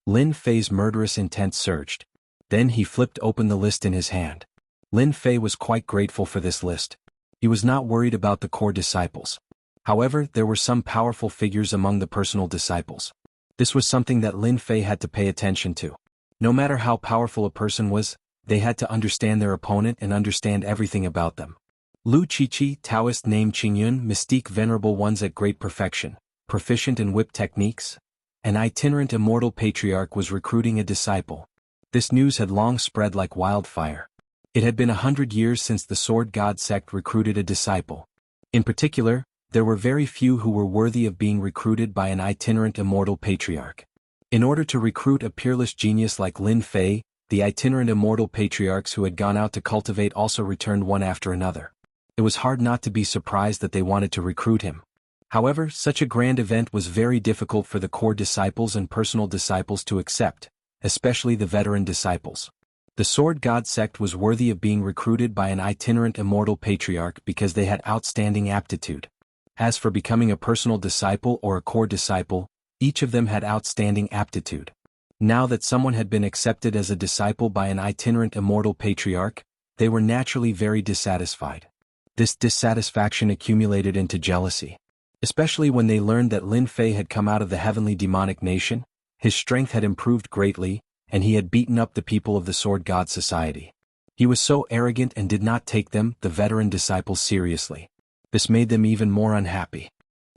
[SPEAKER 1] Lin Fei's murderous intent surged. Then he flipped open the list in his hand. Lin Fei was quite grateful for this list. He was not worried about the core disciples. However, there were some powerful figures among the personal disciples. This was something that Lin Fei had to pay attention to. No matter how powerful a person was, they had to understand their opponent and understand everything about them. Lu Qiqi, Taoist named Qingyun, mystique venerable ones at great perfection, proficient in whip techniques. An itinerant immortal patriarch was recruiting a disciple. This news had long spread like wildfire. It had been 100 years since the Sword God sect recruited a disciple. In particular, there were very few who were worthy of being recruited by an itinerant immortal patriarch. In order to recruit a peerless genius like Lin Fei, the itinerant immortal patriarchs who had gone out to cultivate also returned one after another. It was hard not to be surprised that they wanted to recruit him. However, such a grand event was very difficult for the core disciples and personal disciples to accept, especially the veteran disciples. The Sword God sect was worthy of being recruited by an itinerant immortal patriarch because they had outstanding aptitude. As for becoming a personal disciple or a core disciple, each of them had outstanding aptitude. Now that someone had been accepted as a disciple by an itinerant immortal patriarch, they were naturally very dissatisfied. This dissatisfaction accumulated into jealousy. Especially when they learned that Lin Fei had come out of the heavenly demonic nation, his strength had improved greatly, and he had beaten up the people of the Sword God Society. He was so arrogant and did not take them, the veteran disciples, seriously. This made them even more unhappy.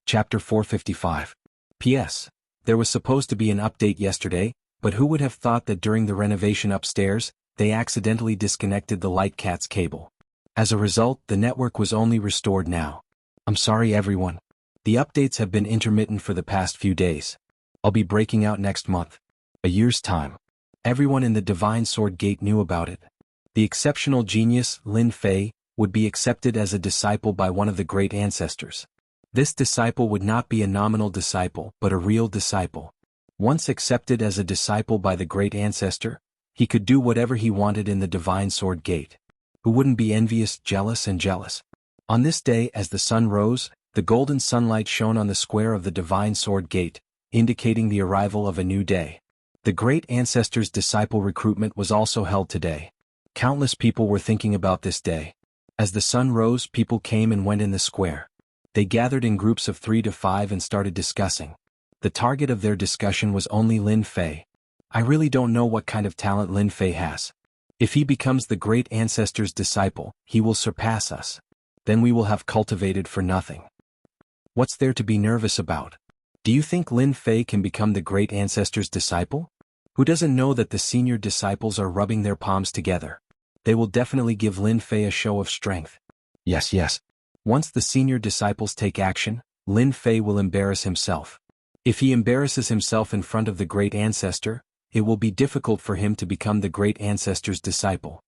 [SPEAKER 1] Chapter 455. P.S. There was supposed to be an update yesterday, but who would have thought that during the renovation upstairs, they accidentally disconnected the Light Cat's cable. As a result, the network was only restored now. I'm sorry everyone. The updates have been intermittent for the past few days. I'll be breaking out next month. A year's time. Everyone in the Divine Sword Gate knew about it. The exceptional genius, Lin Fei, would be accepted as a disciple by one of the great ancestors. This disciple would not be a nominal disciple, but a real disciple. Once accepted as a disciple by the great ancestor, he could do whatever he wanted in the Divine Sword Gate. Who wouldn't be envious, jealous? On this day, as the sun rose, the golden sunlight shone on the square of the Divine Sword Gate, indicating the arrival of a new day. The great ancestor's disciple recruitment was also held today. Countless people were thinking about this day. As the sun rose, people came and went in the square. They gathered in groups of 3 to 5 and started discussing. The target of their discussion was only Lin Fei. I really don't know what kind of talent Lin Fei has. If he becomes the great ancestor's disciple, he will surpass us. Then we will have cultivated for nothing. What's there to be nervous about? Do you think Lin Fei can become the great ancestor's disciple? Who doesn't know that the senior disciples are rubbing their palms together? They will definitely give Lin Fei a show of strength. Yes. Once the senior disciples take action, Lin Fei will embarrass himself. If he embarrasses himself in front of the great ancestor, it will be difficult for him to become the great ancestor's disciple.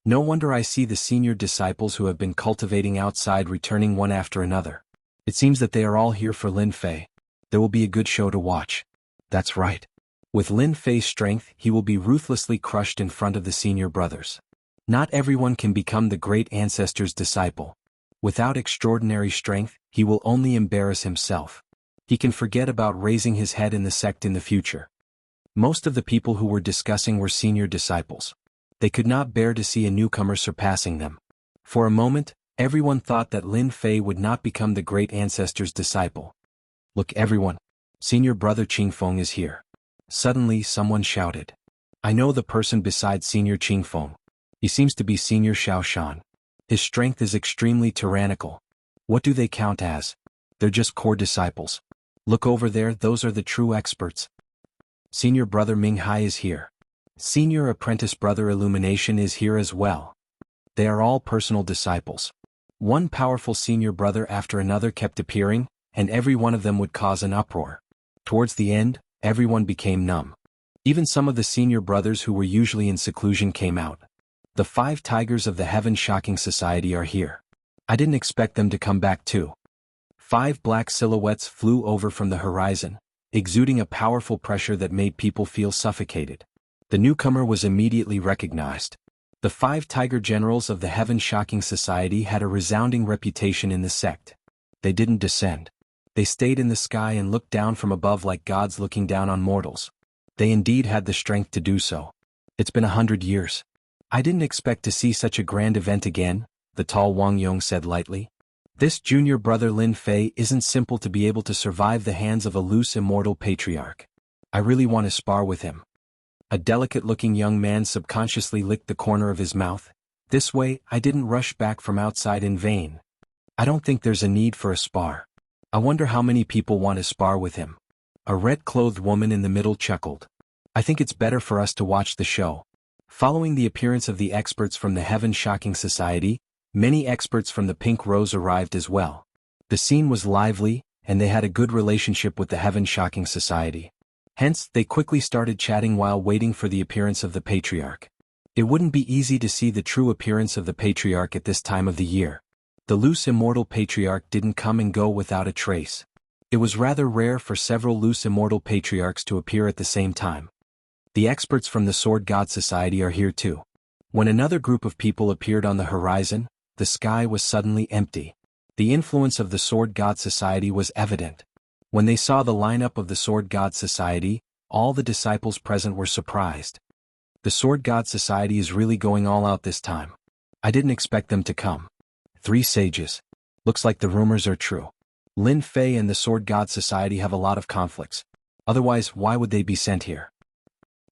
[SPEAKER 1] No wonder I see the senior disciples who have been cultivating outside returning one after another. It seems that they are all here for Lin Fei. There will be a good show to watch. That's right. With Lin Fei's strength, he will be ruthlessly crushed in front of the senior brothers. Not everyone can become the great ancestor's disciple. Without extraordinary strength, he will only embarrass himself. He can forget about raising his head in the sect in the future. Most of the people who were discussing were senior disciples. They could not bear to see a newcomer surpassing them. For a moment, everyone thought that Lin Fei would not become the great ancestor's disciple. Look everyone, senior brother Qingfeng is here. Suddenly someone shouted. I know the person beside senior Qingfeng. He seems to be senior Shaoshan. His strength is extremely tyrannical. What do they count as? They're just core disciples. Look over there, those are the true experts. Senior brother Ming Hai is here. Senior apprentice brother Illumination is here as well. They are all personal disciples. One powerful senior brother after another kept appearing, and every one of them would cause an uproar. Towards the end, everyone became numb. Even some of the senior brothers who were usually in seclusion came out. The 5 tigers of the Heaven Shocking Society are here. I didn't expect them to come back too. 5 black silhouettes flew over from the horizon, exuding a powerful pressure that made people feel suffocated. The newcomer was immediately recognized. The 5 tiger generals of the Heaven Shocking Society had a resounding reputation in the sect. They didn't descend. They stayed in the sky and looked down from above like gods looking down on mortals. They indeed had the strength to do so. It's been 100 years. I didn't expect to see such a grand event again, the tall Wang Yong said lightly. This junior brother Lin Fei isn't simple to be able to survive the hands of a loose immortal patriarch. I really want to spar with him. A delicate-looking young man subconsciously licked the corner of his mouth. This way, I didn't rush back from outside in vain. I don't think there's a need for a spar. I wonder how many people want to spar with him. A red-clothed woman in the middle chuckled. I think it's better for us to watch the show. Following the appearance of the experts from the Heaven Shocking Society, many experts from the Pink Rose arrived as well. The scene was lively, and they had a good relationship with the Heaven Shocking Society. Hence, they quickly started chatting while waiting for the appearance of the Patriarch. It wouldn't be easy to see the true appearance of the Patriarch at this time of the year. The loose immortal Patriarch didn't come and go without a trace. It was rather rare for several loose immortal Patriarchs to appear at the same time. The experts from the Sword God Society are here too. When another group of people appeared on the horizon, the sky was suddenly empty. The influence of the Sword God Society was evident. When they saw the lineup of the Sword God Society, all the disciples present were surprised. The Sword God Society is really going all out this time. I didn't expect them to come. 3 sages. Looks like the rumors are true. Lin Fei and the Sword God Society have a lot of conflicts. Otherwise, why would they be sent here?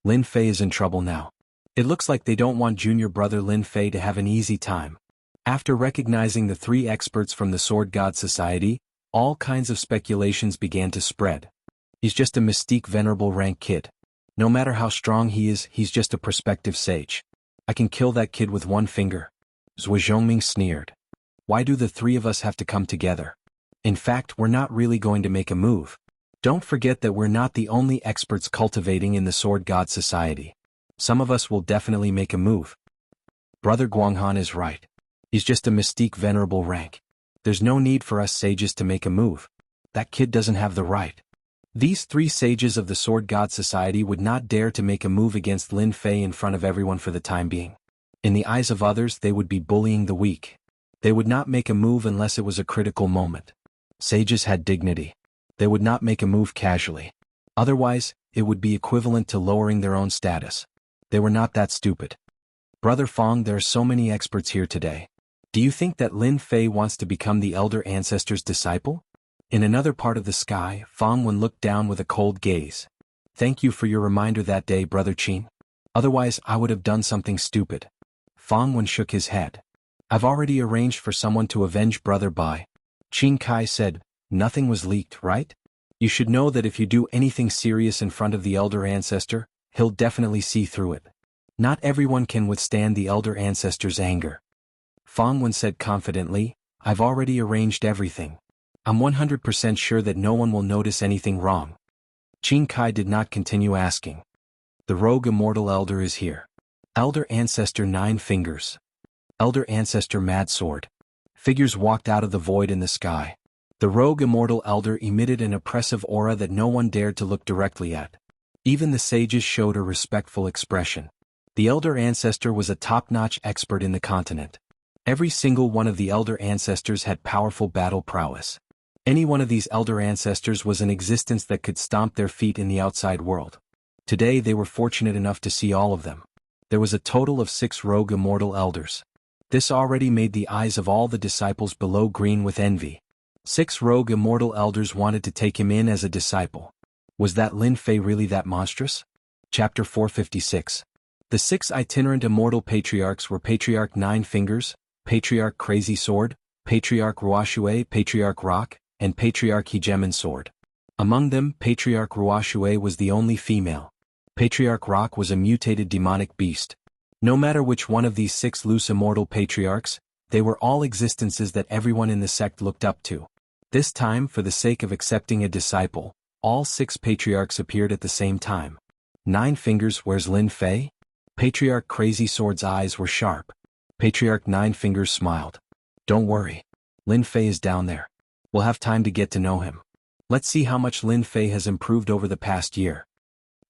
[SPEAKER 1] Lin Fei is in trouble now. It looks like they don't want junior brother Lin Fei to have an easy time. After recognizing the 3 experts from the Sword God Society, all kinds of speculations began to spread. He's just a mystique venerable rank kid. No matter how strong he is, he's just a prospective sage. I can kill that kid with 1 finger. Zhou Zhongming sneered. Why do the 3 of us have to come together? In fact, we're not really going to make a move. Don't forget that we're not the only experts cultivating in the Sword God Society. Some of us will definitely make a move. Brother Guanghan is right. He's just a mystique venerable rank. There's no need for us sages to make a move. That kid doesn't have the right. These 3 sages of the Sword God Society would not dare to make a move against Lin Fei in front of everyone for the time being. In the eyes of others, they would be bullying the weak. They would not make a move unless it was a critical moment. Sages had dignity. They would not make a move casually. Otherwise, it would be equivalent to lowering their own status. They were not that stupid. Brother Fong, there are so many experts here today. Do you think that Lin Fei wants to become the elder ancestor's disciple? In another part of the sky, Fong Wen looked down with a cold gaze. Thank you for your reminder that day, Brother Qin. Otherwise, I would have done something stupid. Fong Wen shook his head. I've already arranged for someone to avenge Brother Bai. Qin Kai said, nothing was leaked, right? You should know that if you do anything serious in front of the elder ancestor, he'll definitely see through it. Not everyone can withstand the elder ancestor's anger. Fong Wen said confidently, I've already arranged everything. I'm 100% sure that no one will notice anything wrong. Qin Kai did not continue asking. The rogue immortal elder is here. Elder ancestor 9 fingers. Elder ancestor mad sword. Figures walked out of the void in the sky. The rogue immortal elder emitted an oppressive aura that no one dared to look directly at. Even the sages showed a respectful expression. The elder ancestor was a top-notch expert in the continent. Every single one of the elder ancestors had powerful battle prowess. Any one of these elder ancestors was an existence that could stomp their feet in the outside world. Today they were fortunate enough to see all of them. There was a total of 6 rogue immortal elders. This already made the eyes of all the disciples below green with envy. 6 rogue immortal elders wanted to take him in as a disciple. Was that Lin Fei really that monstrous? Chapter 456. The 6 itinerant immortal patriarchs were Patriarch 9 Fingers, Patriarch Crazy Sword, Patriarch Ruoxue, Patriarch Rock, and Patriarch Hegemon Sword. Among them, Patriarch Ruoxue was the only female. Patriarch Rock was a mutated demonic beast. No matter which one of these 6 loose immortal patriarchs, they were all existences that everyone in the sect looked up to. This time, for the sake of accepting a disciple, all 6 patriarchs appeared at the same time. 9 Fingers, where's Lin Fei? Patriarch Crazy Sword's eyes were sharp. Patriarch 9 Fingers smiled. Don't worry. Lin Fei is down there. We'll have time to get to know him. Let's see how much Lin Fei has improved over the past year.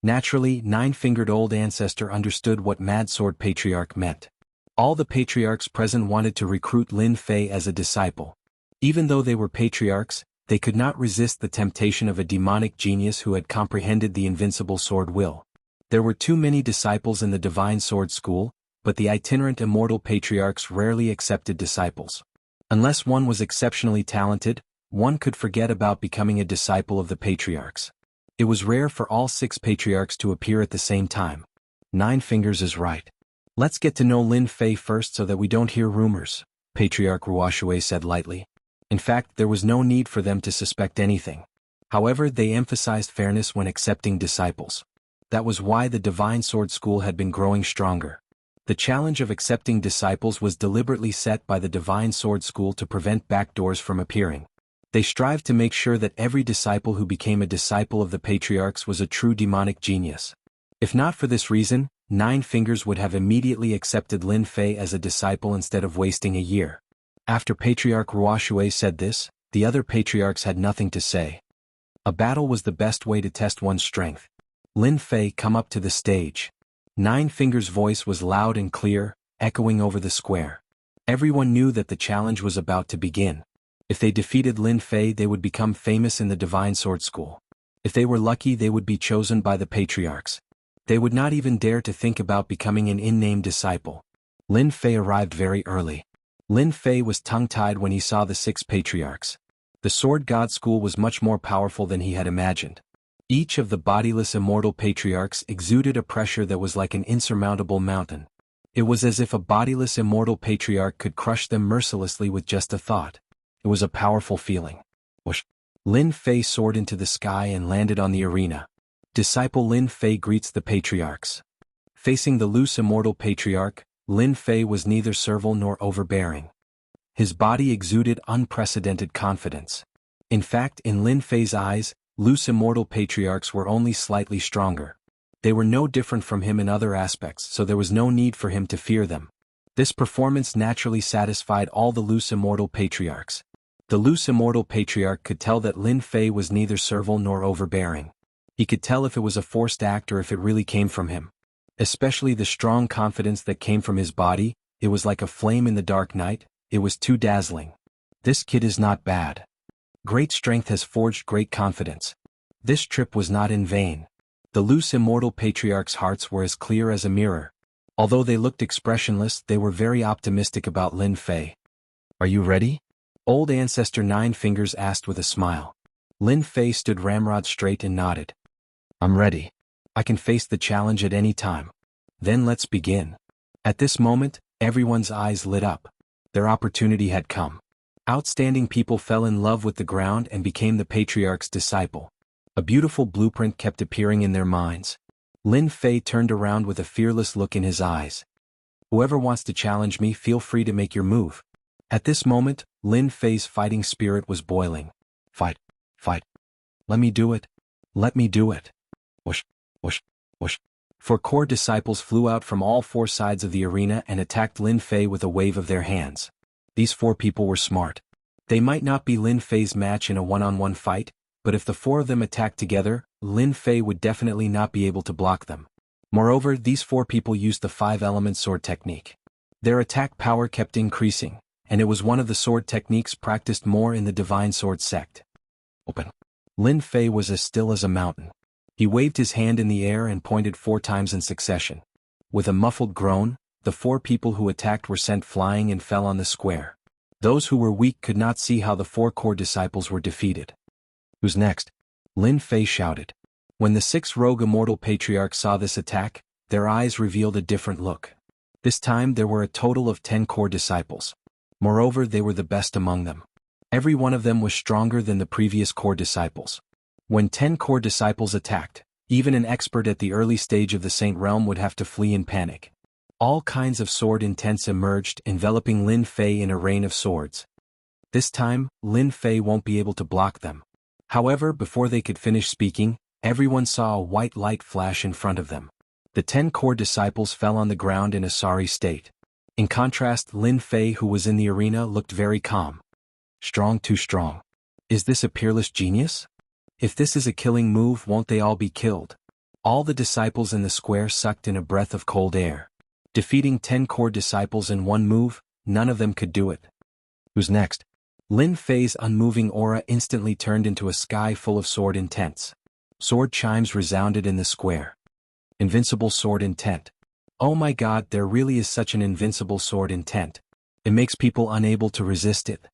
[SPEAKER 1] Naturally, 9-fingered old ancestor understood what Mad Sword Patriarch meant. All the patriarchs present wanted to recruit Lin Fei as a disciple. Even though they were patriarchs, they could not resist the temptation of a demonic genius who had comprehended the invincible sword will. There were too many disciples in the Divine Sword School, but the itinerant immortal patriarchs rarely accepted disciples. Unless one was exceptionally talented, one could forget about becoming a disciple of the patriarchs. It was rare for all 6 patriarchs to appear at the same time. 9 Fingers is right. Let's get to know Lin Fei first so that we don't hear rumors, Patriarch Ruoxue said lightly. In fact, there was no need for them to suspect anything. However, they emphasized fairness when accepting disciples. That was why the Divine Sword School had been growing stronger. The challenge of accepting disciples was deliberately set by the Divine Sword School to prevent backdoors from appearing. They strived to make sure that every disciple who became a disciple of the patriarchs was a true demonic genius. If not for this reason, 9 Fingers would have immediately accepted Lin Fei as a disciple instead of wasting a year. After Patriarch Ruoxue said this, the other patriarchs had nothing to say. A battle was the best way to test one's strength. Lin Fei, come up to the stage. 9 Fingers' voice was loud and clear, echoing over the square. Everyone knew that the challenge was about to begin. If they defeated Lin Fei, they would become famous in the Divine Sword School. If they were lucky, they would be chosen by the patriarchs. They would not even dare to think about becoming an in-name disciple. Lin Fei arrived very early. Lin Fei was tongue-tied when he saw the 6 patriarchs. The Sword God School was much more powerful than he had imagined. Each of the bodiless immortal patriarchs exuded a pressure that was like an insurmountable mountain. It was as if a bodiless immortal patriarch could crush them mercilessly with just a thought. It was a powerful feeling. Whoosh! Lin Fei soared into the sky and landed on the arena. Disciple Lin Fei greets the patriarchs. Facing the loose immortal patriarch, Lin Fei was neither servile nor overbearing. His body exuded unprecedented confidence. In fact, in Lin Fei's eyes, loose immortal patriarchs were only slightly stronger. They were no different from him in other aspects, so there was no need for him to fear them. This performance naturally satisfied all the loose immortal patriarchs. The loose immortal patriarch could tell that Lin Fei was neither servile nor overbearing. He could tell if it was a forced act or if it really came from him. Especially the strong confidence that came from his body, it was like a flame in the dark night, it was too dazzling. This kid is not bad. Great strength has forged great confidence. This trip was not in vain. The loose immortal patriarchs' hearts were as clear as a mirror. Although they looked expressionless, they were very optimistic about Lin Fei. Are you ready? Old Ancestor Nine Fingers asked with a smile. Lin Fei stood ramrod straight and nodded. I'm ready. I can face the challenge at any time. Then let's begin. At this moment, everyone's eyes lit up. Their opportunity had come. Outstanding people fell in love with the ground and became the patriarch's disciple. A beautiful blueprint kept appearing in their minds. Lin Fei turned around with a fearless look in his eyes. Whoever wants to challenge me, feel free to make your move. At this moment, Lin Fei's fighting spirit was boiling. Fight, fight. Let me do it. Let me do it. Whoosh, whoosh, whoosh. 4 core disciples flew out from all 4 sides of the arena and attacked Lin Fei with a wave of their hands. These 4 people were smart. They might not be Lin Fei's match in a one-on-one fight, but if the 4 of them attacked together, Lin Fei would definitely not be able to block them. Moreover, these 4 people used the 5-element sword technique. Their attack power kept increasing, and it was one of the sword techniques practiced more in the Divine Sword sect. Open. Lin Fei was as still as a mountain. He waved his hand in the air and pointed 4 times in succession. With a muffled groan, the 4 people who attacked were sent flying and fell on the square. Those who were weak could not see how the 4 core disciples were defeated. Who's next? Lin Fei shouted. When the 6 rogue immortal patriarchs saw this attack, their eyes revealed a different look. This time there were a total of 10 core disciples. Moreover, they were the best among them. Every one of them was stronger than the previous core disciples. When 10 core disciples attacked, even an expert at the early stage of the Saint Realm would have to flee in panic. All kinds of sword intents emerged, enveloping Lin Fei in a rain of swords. This time, Lin Fei won't be able to block them. However, before they could finish speaking, everyone saw a white light flash in front of them. The 10 core disciples fell on the ground in a sorry state. In contrast, Lin Fei, who was in the arena, looked very calm. Strong, too strong. Is this a peerless genius? If this is a killing move, won't they all be killed? All the disciples in the square sucked in a breath of cold air. Defeating 10 core disciples in one move, none of them could do it. Who's next? Lin Fei's unmoving aura instantly turned into a sky full of sword intents. Sword chimes resounded in the square. Invincible sword intent. Oh my god, there really is such an invincible sword intent. It makes people unable to resist it.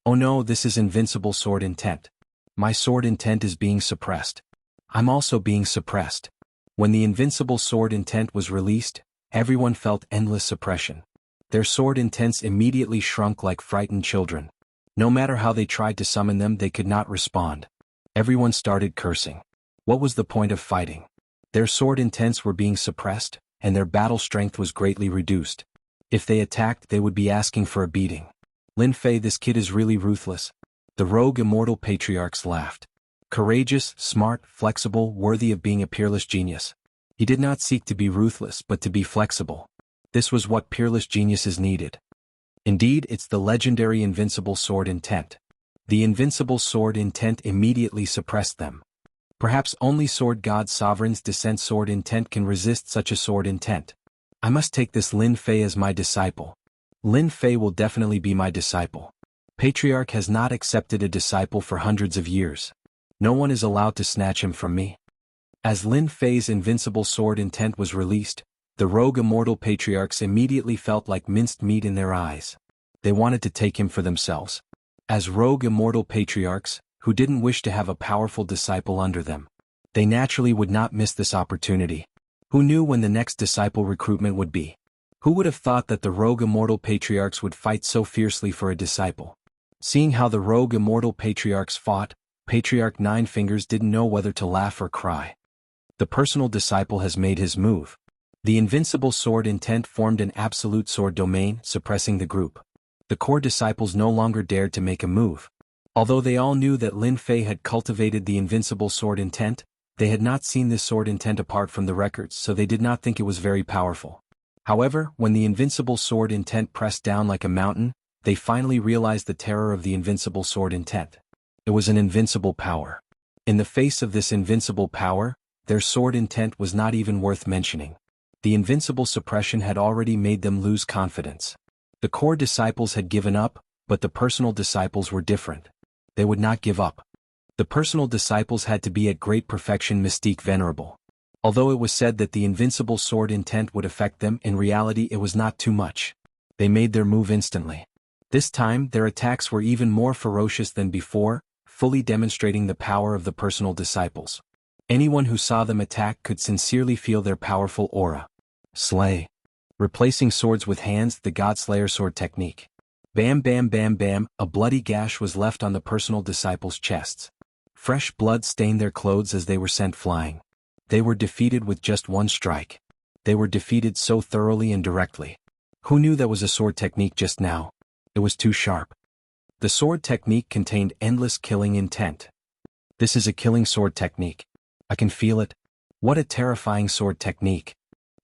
[SPEAKER 1] Oh no, this is invincible sword intent. My sword intent is being suppressed. I'm also being suppressed. When the invincible sword intent was released, everyone felt endless suppression. Their sword intents immediately shrunk like frightened children. No matter how they tried to summon them, they could not respond. Everyone started cursing. What was the point of fighting? Their sword intents were being suppressed, and their battle strength was greatly reduced. If they attacked, they would be asking for a beating. Lin Fei, this kid is really ruthless. The rogue immortal patriarchs laughed. Courageous, smart, flexible, worthy of being a peerless genius. He did not seek to be ruthless but to be flexible. This was what peerless geniuses needed. Indeed, it's the legendary invincible sword intent. The invincible sword intent immediately suppressed them. Perhaps only sword god sovereign's descent sword intent can resist such a sword intent. I must take this Lin Fei as my disciple. Lin Fei will definitely be my disciple. Patriarch has not accepted a disciple for hundreds of years. No one is allowed to snatch him from me. As Lin Fei's invincible sword intent was released, the rogue immortal patriarchs immediately felt like minced meat in their eyes. They wanted to take him for themselves. As rogue immortal patriarchs, who didn't wish to have a powerful disciple under them. They naturally would not miss this opportunity. Who knew when the next disciple recruitment would be? Who would have thought that the rogue immortal patriarchs would fight so fiercely for a disciple? Seeing how the rogue immortal patriarchs fought, Patriarch Nine Fingers didn't know whether to laugh or cry. The personal disciple has made his move. The invincible sword intent formed an absolute sword domain, suppressing the group. The core disciples no longer dared to make a move. Although they all knew that Lin Fei had cultivated the invincible sword intent, they had not seen this sword intent apart from the records, so they did not think it was very powerful. However, when the invincible sword intent pressed down like a mountain, they finally realized the terror of the invincible sword intent. It was an invincible power. In the face of this invincible power, their sword intent was not even worth mentioning. The invincible suppression had already made them lose confidence. The core disciples had given up, but the personal disciples were different. They would not give up. The personal disciples had to be at great perfection mystique venerable. Although it was said that the invincible sword intent would affect them, in reality it was not too much. They made their move instantly. This time their attacks were even more ferocious than before, fully demonstrating the power of the personal disciples. Anyone who saw them attack could sincerely feel their powerful aura. Slay. Replacing swords with hands, the Godslayer sword technique. Bam bam bam bam, a bloody gash was left on the personal disciples' chests. Fresh blood stained their clothes as they were sent flying. They were defeated with just one strike. They were defeated so thoroughly and directly. Who knew that was a sword technique just now? It was too sharp. The sword technique contained endless killing intent. This is a killing sword technique. I can feel it. What a terrifying sword technique.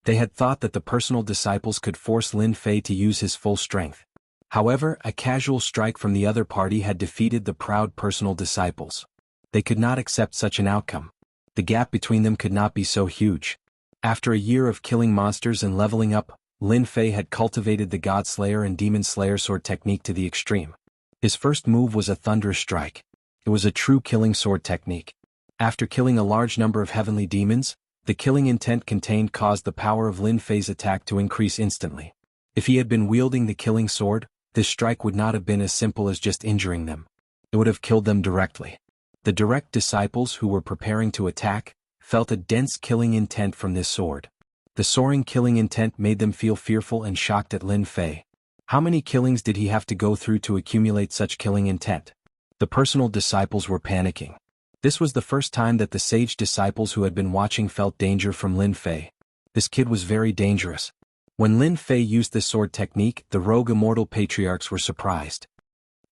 [SPEAKER 1] They had thought that the personal disciples could force Lin Fei to use his full strength. However, a casual strike from the other party had defeated the proud personal disciples. They could not accept such an outcome. The gap between them could not be so huge. After a year of killing monsters and leveling up, Lin Fei had cultivated the God Slayer and Demon Slayer sword technique to the extreme. His first move was a thunderous strike. It was a true killing sword technique. After killing a large number of heavenly demons, the killing intent contained caused the power of Lin Fei's attack to increase instantly. If he had been wielding the killing sword, this strike would not have been as simple as just injuring them. It would have killed them directly. The direct disciples who were preparing to attack felt a dense killing intent from this sword. The soaring killing intent made them feel fearful and shocked at Lin Fei. How many killings did he have to go through to accumulate such killing intent? The personal disciples were panicking. This was the first time that the sage disciples who had been watching felt danger from Lin Fei. This kid was very dangerous. When Lin Fei used this sword technique, the rogue immortal patriarchs were surprised.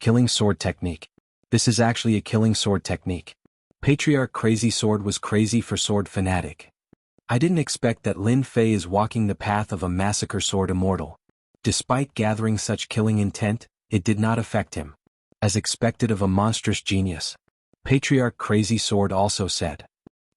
[SPEAKER 1] Killing sword technique. This is actually a killing sword technique. Patriarch Crazy Sword was crazy for sword fanatic. I didn't expect that Lin Fei is walking the path of a massacre sword immortal. Despite gathering such killing intent, it did not affect him. As expected of a monstrous genius. Patriarch Crazy Sword also said.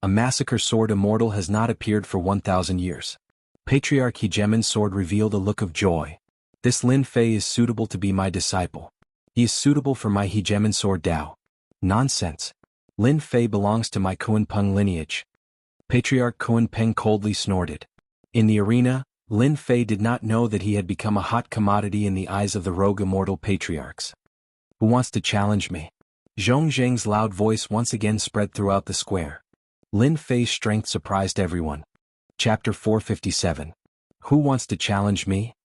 [SPEAKER 1] A massacre sword immortal has not appeared for 1,000 years. Patriarch Hegemon's sword revealed a look of joy. This Lin Fei is suitable to be my disciple. He is suitable for my Hegemon sword Dao. Nonsense. Lin Fei belongs to my Kuan-Peng lineage. Patriarch Kuan-Peng coldly snorted. In the arena, Lin Fei did not know that he had become a hot commodity in the eyes of the rogue immortal patriarchs. Who wants to challenge me? Zhong Zheng's loud voice once again spread throughout the square. Lin Fei's strength surprised everyone. Chapter 457. Who wants to challenge me?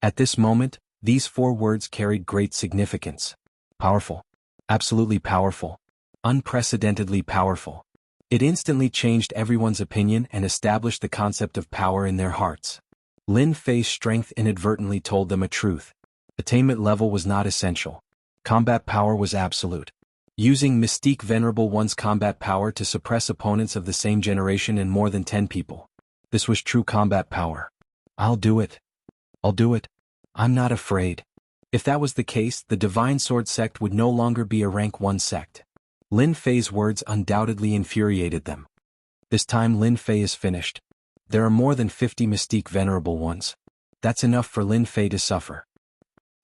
[SPEAKER 1] At this moment, these 4 words carried great significance. Powerful. Absolutely powerful. Unprecedentedly powerful. It instantly changed everyone's opinion and established the concept of power in their hearts. Lin Fei's strength inadvertently told them a truth. Attainment level was not essential. Combat power was absolute. Using Mystique Venerable One's combat power to suppress opponents of the same generation and more than 10 people. This was true combat power. I'll do it. I'll do it. I'm not afraid. If that was the case, the Divine Sword sect would no longer be a rank 1 sect. Lin Fei's words undoubtedly infuriated them. This time Lin Fei is finished. There are more than 50 Mystique Venerable Ones. That's enough for Lin Fei to suffer.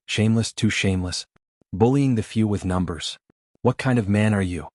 [SPEAKER 1] Shameless, too shameless. Bullying the few with numbers. What kind of man are you?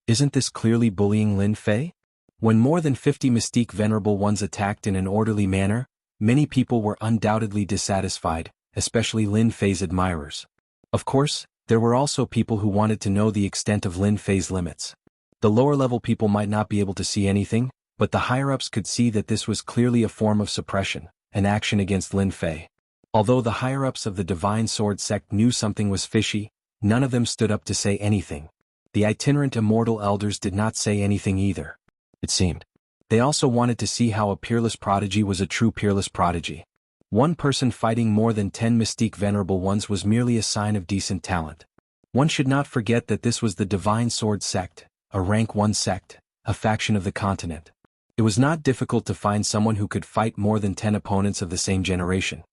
[SPEAKER 1] Isn't this clearly bullying Lin Fei? When more than 50 Mystique Venerable Ones attacked in an orderly manner, many people were undoubtedly dissatisfied, especially Lin Fei's admirers. Of course, there were also people who wanted to know the extent of Lin Fei's limits. The lower-level people might not be able to see anything, but the higher-ups could see that this was clearly a form of suppression, an action against Lin Fei. Although the higher-ups of the Divine Sword sect knew something was fishy, none of them stood up to say anything. The itinerant immortal elders did not say anything either. It seemed. They also wanted to see how a peerless prodigy was a true peerless prodigy. One person fighting more than 10 mystique venerable ones was merely a sign of decent talent. One should not forget that this was the Divine Sword sect, a rank 1 sect, a faction of the continent. It was not difficult to find someone who could fight more than 10 opponents of the same generation.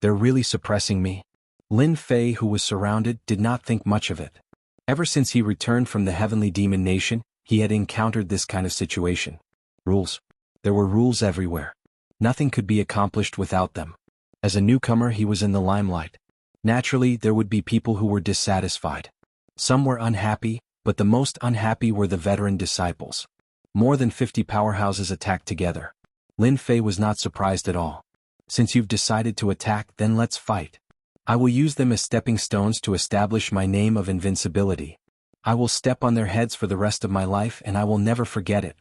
[SPEAKER 1] They're really suppressing me. Lin Fei, who was surrounded, did not think much of it. Ever since he returned from the Heavenly Demon Nation, he had encountered this kind of situation. Rules. There were rules everywhere. Nothing could be accomplished without them. As a newcomer, he was in the limelight. Naturally, there would be people who were dissatisfied. Some were unhappy, but the most unhappy were the veteran disciples. More than 50 powerhouses attacked together. Lin Fei was not surprised at all. Since you've decided to attack, then let's fight. I will use them as stepping stones to establish my name of invincibility. I will step on their heads for the rest of my life and I will never forget it.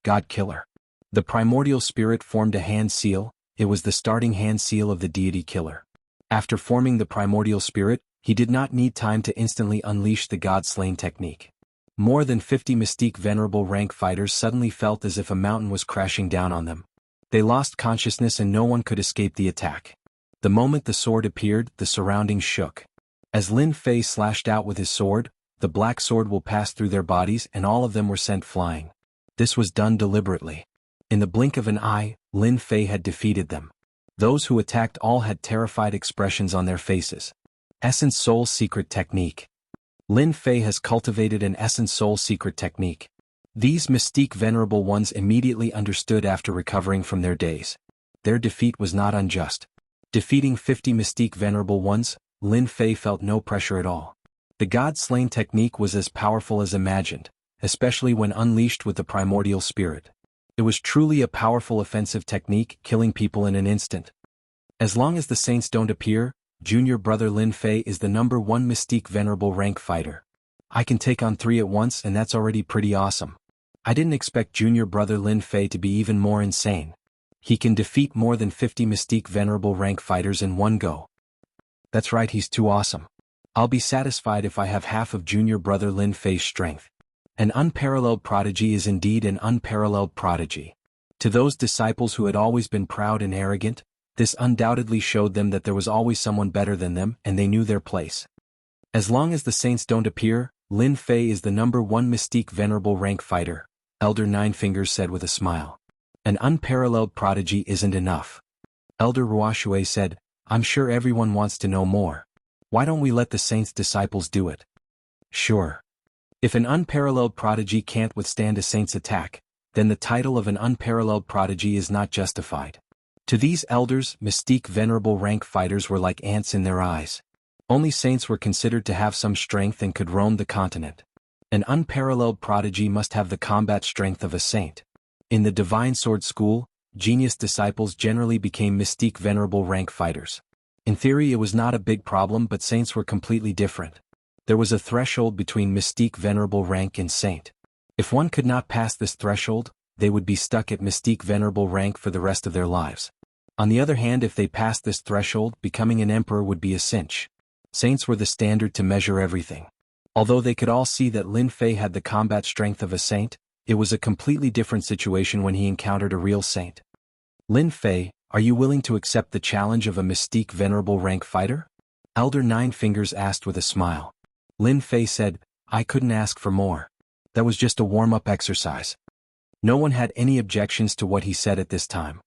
[SPEAKER 1] God Killer. The primordial spirit formed a hand seal. It was the starting hand seal of the deity killer. After forming the primordial spirit, he did not need time to instantly unleash the God-slain technique. More than 50 mystique venerable rank fighters suddenly felt as if a mountain was crashing down on them. They lost consciousness and no one could escape the attack. The moment the sword appeared, the surroundings shook. As Lin Fei slashed out with his sword, the black sword will pass through their bodies and all of them were sent flying. This was done deliberately. In the blink of an eye, Lin Fei had defeated them. Those who attacked all had terrified expressions on their faces. Essence Soul Secret Technique. Lin Fei has cultivated an Essence Soul Secret Technique. These mystique venerable ones immediately understood after recovering from their daze. Their defeat was not unjust. Defeating 50 mystique venerable ones, Lin Fei felt no pressure at all. The God-slain technique was as powerful as imagined, especially when unleashed with the primordial spirit. It was truly a powerful offensive technique, killing people in an instant. As long as the saints don't appear, junior brother Lin Fei is the number 1 mystique venerable rank fighter. I can take on 3 at once and that's already pretty awesome. I didn't expect junior brother Lin Fei to be even more insane. He can defeat more than 50 mystique venerable rank fighters in one go. That's right, he's too awesome. I'll be satisfied if I have half of junior brother Lin Fei's strength. An unparalleled prodigy is indeed an unparalleled prodigy. To those disciples who had always been proud and arrogant, this undoubtedly showed them that there was always someone better than them and they knew their place. As long as the saints don't appear, Lin Fei is the number 1 mystique venerable rank fighter, Elder Nine Fingers said with a smile. An unparalleled prodigy isn't enough. Elder Ruoxue said, I'm sure everyone wants to know more. Why don't we let the saints' disciples do it? Sure. If an unparalleled prodigy can't withstand a saint's attack, then the title of an unparalleled prodigy is not justified. To these elders, mystique venerable rank fighters were like ants in their eyes. Only saints were considered to have some strength and could roam the continent. An unparalleled prodigy must have the combat strength of a saint. In the Divine Sword School, genius disciples generally became mystique venerable rank fighters. In theory it was not a big problem, but saints were completely different. There was a threshold between mystique venerable rank and saint. If one could not pass this threshold, they would be stuck at mystique venerable rank for the rest of their lives. On the other hand, if they passed this threshold, becoming an emperor would be a cinch. Saints were the standard to measure everything. Although they could all see that Lin Fei had the combat strength of a saint, it was a completely different situation when he encountered a real saint. Lin Fei, are you willing to accept the challenge of a mystique venerable rank fighter? Elder Nine Fingers asked with a smile. Lin Fei said, I couldn't ask for more. That was just a warm-up exercise. No one had any objections to what he said at this time.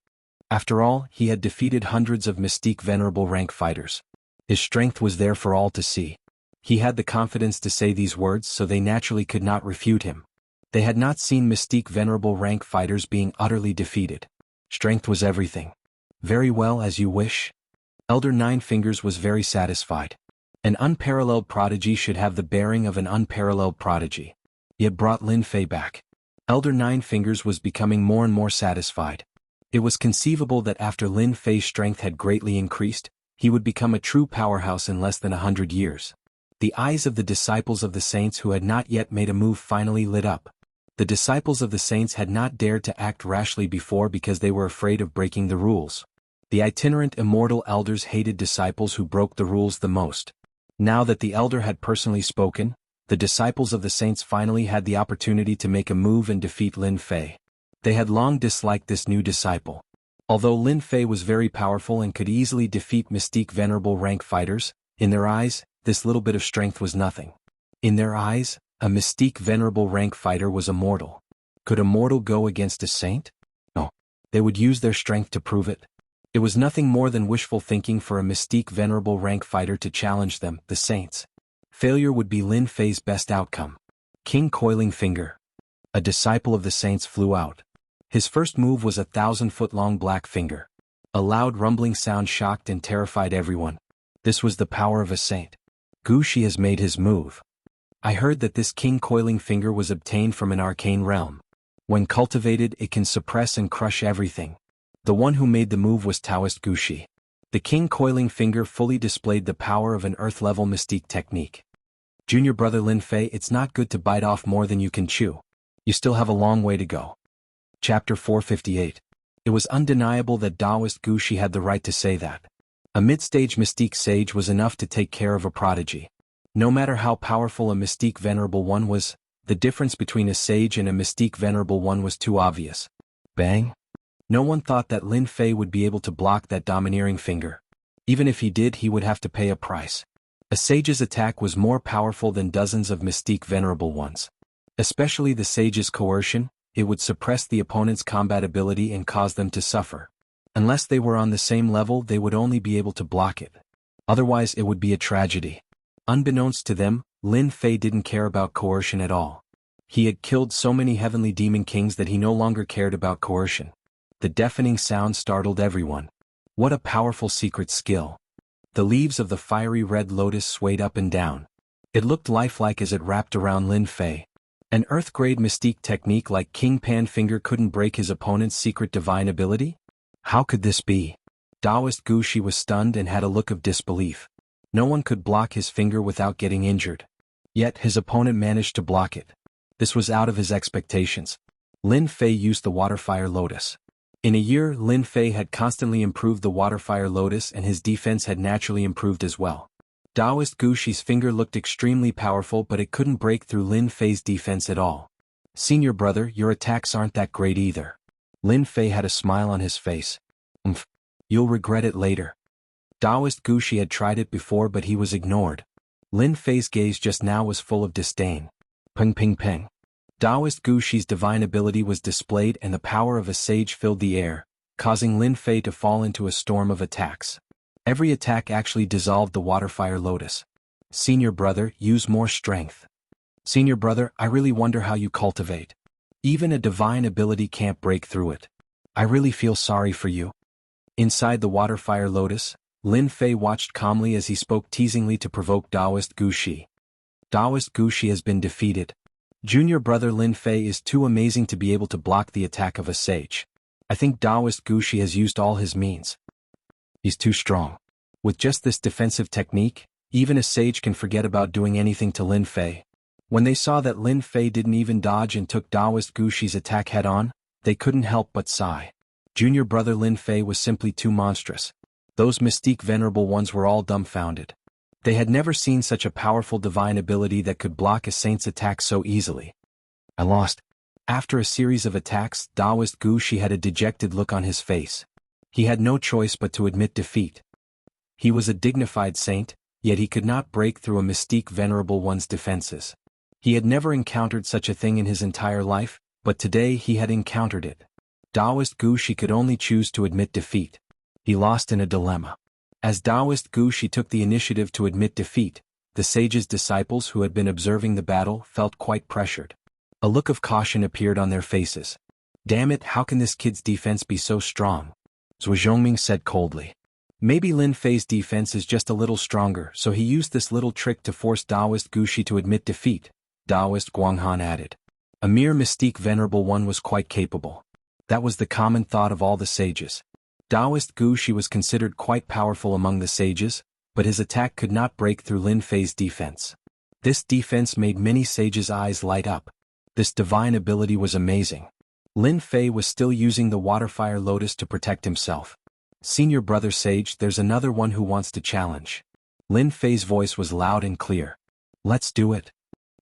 [SPEAKER 1] After all, he had defeated hundreds of mystique venerable rank fighters. His strength was there for all to see. He had the confidence to say these words, so they naturally could not refute him. They had not seen mystique venerable rank fighters being utterly defeated. Strength was everything. Very well, as you wish. Elder Nine Fingers was very satisfied. An unparalleled prodigy should have the bearing of an unparalleled prodigy. It brought Lin Fei back. Elder Nine Fingers was becoming more and more satisfied. It was conceivable that after Lin Fei's strength had greatly increased, he would become a true powerhouse in less than 100 years. The eyes of the disciples of the saints who had not yet made a move finally lit up. The disciples of the saints had not dared to act rashly before because they were afraid of breaking the rules. The itinerant immortal elders hated disciples who broke the rules the most. Now that the elder had personally spoken, the disciples of the saints finally had the opportunity to make a move and defeat Lin Fei. They had long disliked this new disciple. Although Lin Fei was very powerful and could easily defeat Mystique Venerable rank fighters, in their eyes, this little bit of strength was nothing. In their eyes, a Mystique Venerable rank fighter was a mortal. Could a mortal go against a saint? No. They would use their strength to prove it. It was nothing more than wishful thinking for a Mystique Venerable rank fighter to challenge them, the saints. Failure would be Lin Fei's best outcome. King Coiling Finger. A disciple of the saints flew out. His first move was a 1,000-foot-long black finger. A loud rumbling sound shocked and terrified everyone. This was the power of a saint. Gushi has made his move. I heard that this King Coiling Finger was obtained from an arcane realm. When cultivated, it can suppress and crush everything. The one who made the move was Taoist Gushi. The King Coiling Finger fully displayed the power of an earth-level mystique technique. Junior brother Lin Fei, it's not good to bite off more than you can chew. You still have a long way to go. Chapter 458. It was undeniable that Taoist Gushi had the right to say that. A mid-stage mystique sage was enough to take care of a prodigy. No matter how powerful a Mystique Venerable One was, the difference between a sage and a Mystique Venerable One was too obvious. Bang! No one thought that Lin Fei would be able to block that domineering finger. Even if he did, he would have to pay a price. A sage's attack was more powerful than dozens of Mystique Venerable Ones. Especially the sage's coercion, it would suppress the opponent's combat ability and cause them to suffer. Unless they were on the same level, they would only be able to block it. Otherwise, it would be a tragedy. Unbeknownst to them, Lin Fei didn't care about coercion at all. He had killed so many heavenly demon kings that he no longer cared about coercion. The deafening sound startled everyone. What a powerful secret skill. The leaves of the fiery red lotus swayed up and down. It looked lifelike as it wrapped around Lin Fei. An earth-grade mystique technique like King Pan Finger couldn't break his opponent's secret divine ability? How could this be? Taoist Gushi was stunned and had a look of disbelief. No one could block his finger without getting injured. Yet his opponent managed to block it. This was out of his expectations. Lin Fei used the Waterfire Lotus. In a year, Lin Fei had constantly improved the Waterfire Lotus and his defense had naturally improved as well. Taoist Gushi's finger looked extremely powerful, but it couldn't break through Lin Fei's defense at all. Senior brother, your attacks aren't that great either. Lin Fei had a smile on his face. You'll regret it later. Taoist Gushi had tried it before, but he was ignored. Lin Fei's gaze just now was full of disdain. Ping ping ping. Taoist Gushi's divine ability was displayed and the power of a sage filled the air, causing Lin Fei to fall into a storm of attacks. Every attack actually dissolved the Waterfire Lotus. Senior brother, use more strength. Senior brother, I really wonder how you cultivate. Even a divine ability can't break through it. I really feel sorry for you. Inside the Waterfire Lotus, Lin Fei watched calmly as he spoke teasingly to provoke Taoist Gushi. Taoist Gushi has been defeated. Junior brother Lin Fei is too amazing to be able to block the attack of a sage. I think Taoist Gushi has used all his means. He's too strong. With just this defensive technique, even a sage can forget about doing anything to Lin Fei. When they saw that Lin Fei didn't even dodge and took Taoist Gushi's attack head-on, they couldn't help but sigh. Junior brother Lin Fei was simply too monstrous. Those Mystique Venerable Ones were all dumbfounded. They had never seen such a powerful divine ability that could block a saint's attack so easily. I lost. After a series of attacks, Taoist Gushi had a dejected look on his face. He had no choice but to admit defeat. He was a dignified saint, yet he could not break through a Mystique Venerable One's defenses. He had never encountered such a thing in his entire life, but today he had encountered it. Taoist Gushi could only choose to admit defeat. He lost in a dilemma. As Taoist Gushi took the initiative to admit defeat, the sage's disciples who had been observing the battle felt quite pressured. A look of caution appeared on their faces. Damn it, how can this kid's defense be so strong? Zhu Zhongming said coldly. Maybe Lin Fei's defense is just a little stronger, so he used this little trick to force Taoist Gushi to admit defeat, Taoist Guanghan added. A mere Mystique Venerable One was quite capable. That was the common thought of all the sages. Taoist Gushi was considered quite powerful among the sages, but his attack could not break through Lin Fei's defense. This defense made many sages' eyes light up. This divine ability was amazing. Lin Fei was still using the Waterfire Lotus to protect himself. Senior brother sage, there's another one who wants to challenge. Lin Fei's voice was loud and clear. Let's do it.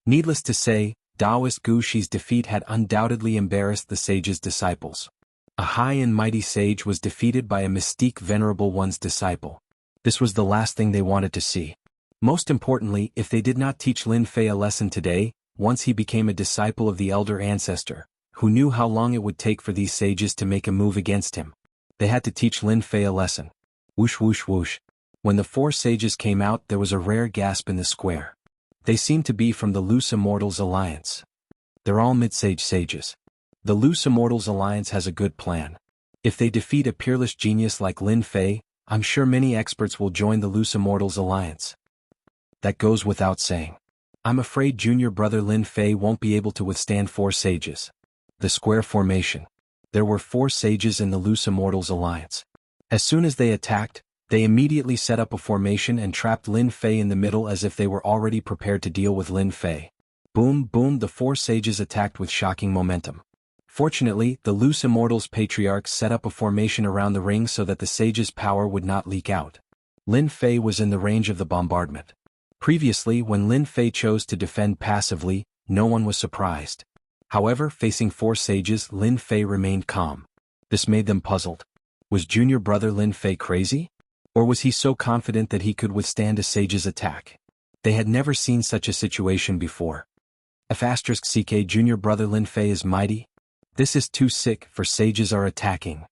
[SPEAKER 1] Needless to say, Taoist Gu Shi's defeat had undoubtedly embarrassed the sage's disciples. A high and mighty sage was defeated by a mystique venerable one's disciple. This was the last thing they wanted to see. Most importantly, if they did not teach Lin Fei a lesson today, once he became a disciple of the elder ancestor, who knew how long it would take for these sages to make a move against him, they had to teach Lin Fei a lesson. Whoosh whoosh whoosh. When the four sages came out, there was a rare gasp in the square. They seemed to be from the Loose Immortals Alliance. They're all mid-sage sages. The Loose Immortals Alliance has a good plan. If they defeat a peerless genius like Lin Fei, I'm sure many experts will join the Loose Immortals Alliance. That goes without saying. I'm afraid junior brother Lin Fei won't be able to withstand four sages. The square formation. There were four sages in the Loose Immortals Alliance. As soon as they attacked, they immediately set up a formation and trapped Lin Fei in the middle as if they were already prepared to deal with Lin Fei. Boom, boom, the four sages attacked with shocking momentum. Fortunately, the Loose Immortals patriarchs set up a formation around the ring so that the sages' power would not leak out. Lin Fei was in the range of the bombardment. Previously, when Lin Fei chose to defend passively, no one was surprised. However, facing four sages, Lin Fei remained calm. This made them puzzled. Was junior brother Lin Fei crazy? Or was he so confident that he could withstand a sage's attack? They had never seen such a situation before. *CK junior brother Lin Fei is mighty? This is too sick, for sages are attacking.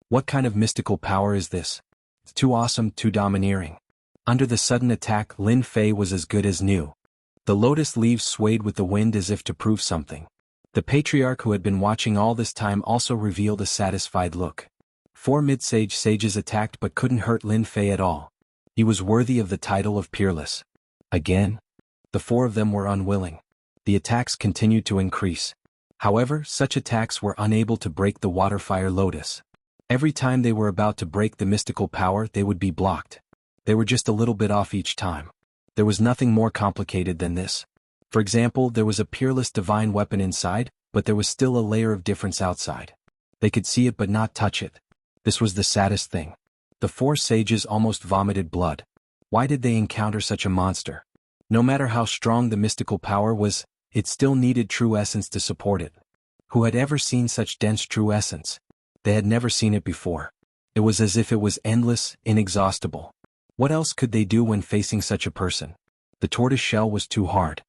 [SPEAKER 1] What kind of mystical power is this? It's too awesome, too domineering. Under the sudden attack, Lin Fei was as good as new. The lotus leaves swayed with the wind as if to prove something. The patriarch who had been watching all this time also revealed a satisfied look. Four mid-sage sages attacked but couldn't hurt Lin Fei at all. He was worthy of the title of peerless. Again? The four of them were unwilling. The attacks continued to increase. However, such attacks were unable to break the Waterfire Lotus. Every time they were about to break the mystical power, they would be blocked. They were just a little bit off each time. There was nothing more complicated than this. For example, there was a peerless divine weapon inside, but there was still a layer of difference outside. They could see it but not touch it. This was the saddest thing. The four sages almost vomited blood. Why did they encounter such a monster? No matter how strong the mystical power was, it still needed true essence to support it. Who had ever seen such dense true essence? They had never seen it before. It was as if it was endless, inexhaustible. What else could they do when facing such a person? The tortoise shell was too hard.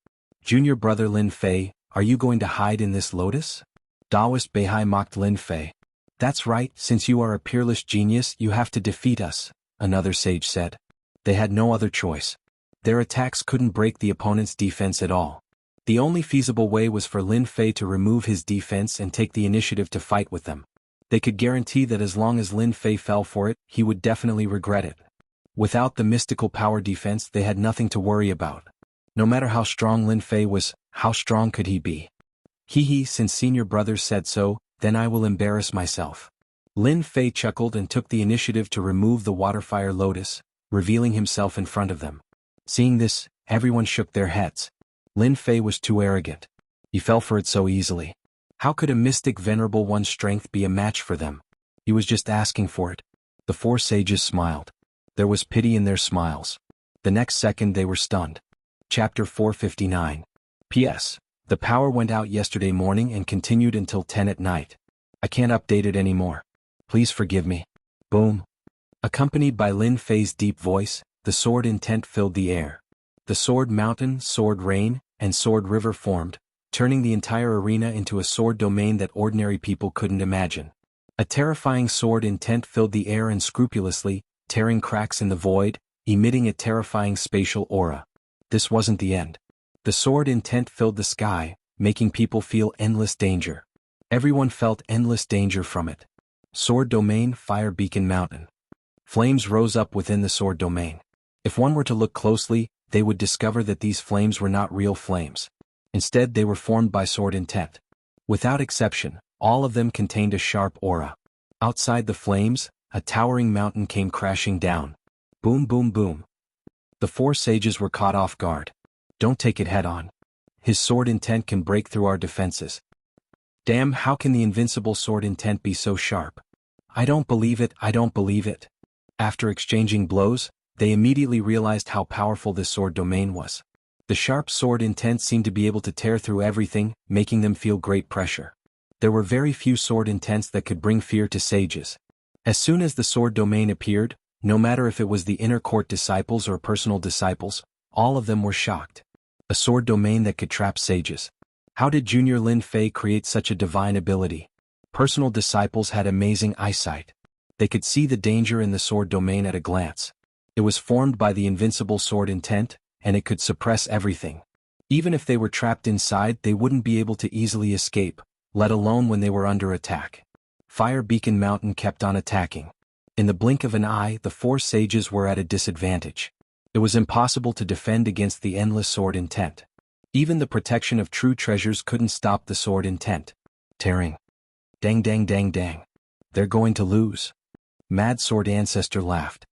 [SPEAKER 1] Junior brother Lin Fei, are you going to hide in this lotus? Taoist Beihai mocked Lin Fei. That's right, since you are a peerless genius, you have to defeat us, another sage said. They had no other choice. Their attacks couldn't break the opponent's defense at all. The only feasible way was for Lin Fei to remove his defense and take the initiative to fight with them. They could guarantee that as long as Lin Fei fell for it, he would definitely regret it. Without the mystical power defense, they had nothing to worry about. No matter how strong Lin Fei was, how strong could he be? Hee, since senior brothers said so, then I will embarrass myself. Lin Fei chuckled and took the initiative to remove the Waterfire Lotus, revealing himself in front of them. Seeing this, everyone shook their heads. Lin Fei was too arrogant. He fell for it so easily. How could a mystic venerable one's strength be a match for them? He was just asking for it. The four sages smiled. There was pity in their smiles. The next second they were stunned. Chapter 459. P.S. The power went out yesterday morning and continued until 10 at night. I can't update it anymore. Please forgive me. Boom. Accompanied by Lin Fei's deep voice, the sword intent filled the air. The sword mountain, sword rain, and sword river formed, turning the entire arena into a sword domain that ordinary people couldn't imagine. A terrifying sword intent filled the air unscrupulously, tearing cracks in the void, emitting a terrifying spatial aura. This wasn't the end. The sword intent filled the sky, making people feel endless danger. Everyone felt endless danger from it. Sword domain, fire beacon mountain. Flames rose up within the sword domain. If one were to look closely, they would discover that these flames were not real flames. Instead, they were formed by sword intent. Without exception, all of them contained a sharp aura. Outside the flames, a towering mountain came crashing down. Boom boom boom. The four sages were caught off guard. Don't take it head on. His sword intent can break through our defenses. Damn, how can the invincible sword intent be so sharp? I don't believe it, I don't believe it. After exchanging blows, they immediately realized how powerful this sword domain was. The sharp sword intent seemed to be able to tear through everything, making them feel great pressure. There were very few sword intents that could bring fear to sages. As soon as the sword domain appeared, no matter if it was the inner court disciples or personal disciples, all of them were shocked. A sword domain that could trap sages. How did Junior Lin Fei create such a divine ability? Personal disciples had amazing eyesight. They could see the danger in the sword domain at a glance. It was formed by the invincible sword intent, and it could suppress everything. Even if they were trapped inside, they wouldn't be able to easily escape, let alone when they were under attack. Fire Beacon Mountain kept on attacking. In the blink of an eye, the four sages were at a disadvantage. It was impossible to defend against the endless sword intent. Even the protection of true treasures couldn't stop the sword intent. Tearing. Dang dang dang dang. They're going to lose. Mad Sword Ancestor laughed.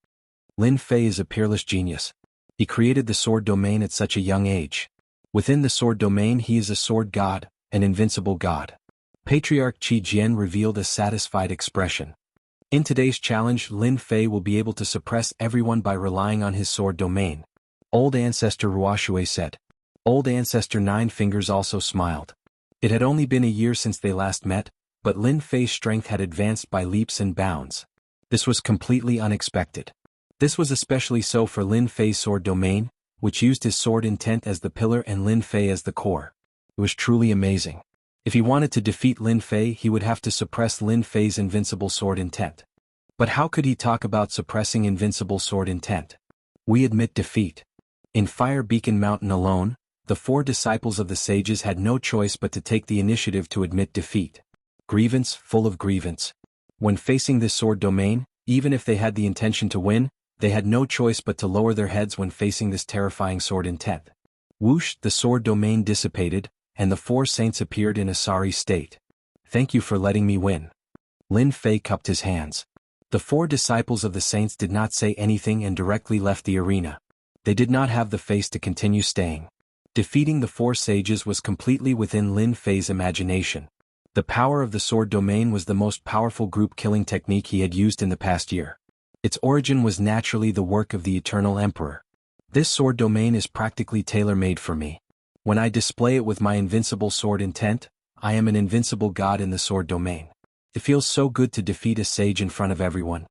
[SPEAKER 1] Lin Fei is a peerless genius. He created the sword domain at such a young age. Within the sword domain he is a sword god, an invincible god. Patriarch Qi Jian revealed a satisfied expression. In today's challenge, Lin Fei will be able to suppress everyone by relying on his sword domain. Old Ancestor Ruoshui said. Old Ancestor Nine Fingers also smiled. It had only been a year since they last met, but Lin Fei's strength had advanced by leaps and bounds. This was completely unexpected. This was especially so for Lin Fei's sword domain, which used his sword intent as the pillar and Lin Fei as the core. It was truly amazing. If he wanted to defeat Lin Fei, he would have to suppress Lin Fei's invincible sword intent. But how could he talk about suppressing invincible sword intent? We admit defeat. In Fire Beacon Mountain alone, the four disciples of the sages had no choice but to take the initiative to admit defeat. Grievance, full of grievance. When facing this sword domain, even if they had the intention to win, they had no choice but to lower their heads when facing this terrifying sword intent. Whoosh, the sword domain dissipated, and the four saints appeared in a sorry state. Thank you for letting me win. Lin Fei cupped his hands. The four disciples of the saints did not say anything and directly left the arena. They did not have the face to continue staying. Defeating the four sages was completely within Lin Fei's imagination. The power of the sword domain was the most powerful group-killing technique he had used in the past year. Its origin was naturally the work of the Eternal Emperor. This sword domain is practically tailor-made for me. When I display it with my invincible sword intent, I am an invincible god in the sword domain. It feels so good to defeat a sage in front of everyone.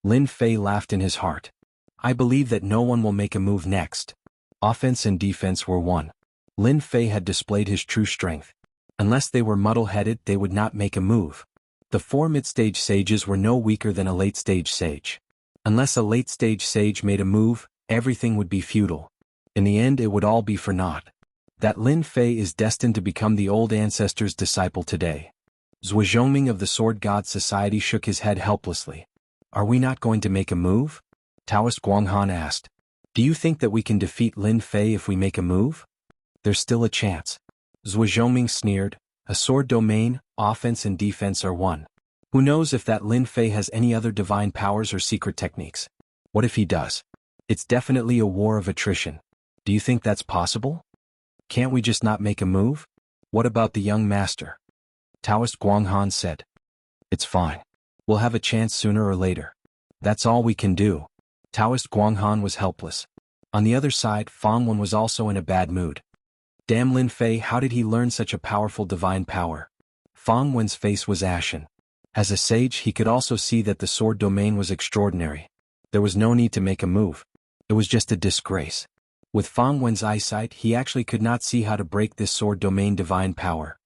[SPEAKER 1] Lin Fei laughed in his heart. I believe that no one will make a move next. Offense and defense were one. Lin Fei had displayed his true strength. Unless they were muddle-headed, they would not make a move. The four mid-stage sages were no weaker than a late-stage sage. Unless a late-stage sage made a move, everything would be futile. In the end, it would all be for naught. That Lin Fei is destined to become the old ancestor's disciple today. Zhuo Zhongming of the Sword God Society shook his head helplessly. Are we not going to make a move? Taoist Guanghan asked. Do you think that we can defeat Lin Fei if we make a move? There's still a chance. Zhuo Zhongming sneered. A sword domain, offense and defense are one. Who knows if that Lin Fei has any other divine powers or secret techniques? What if he does? It's definitely a war of attrition. Do you think that's possible? Can't we just not make a move? What about the young master? Taoist Guanghan said. It's fine. We'll have a chance sooner or later. That's all we can do. Taoist Guanghan was helpless. On the other side, Fang Wen was also in a bad mood. Damn Lin Fei, how did he learn such a powerful divine power? Fang Wen's face was ashen. As a sage, he could also see that the sword domain was extraordinary. There was no need to make a move. It was just a disgrace. With Fang Wen's eyesight, he actually could not see how to break this sword domain divine power.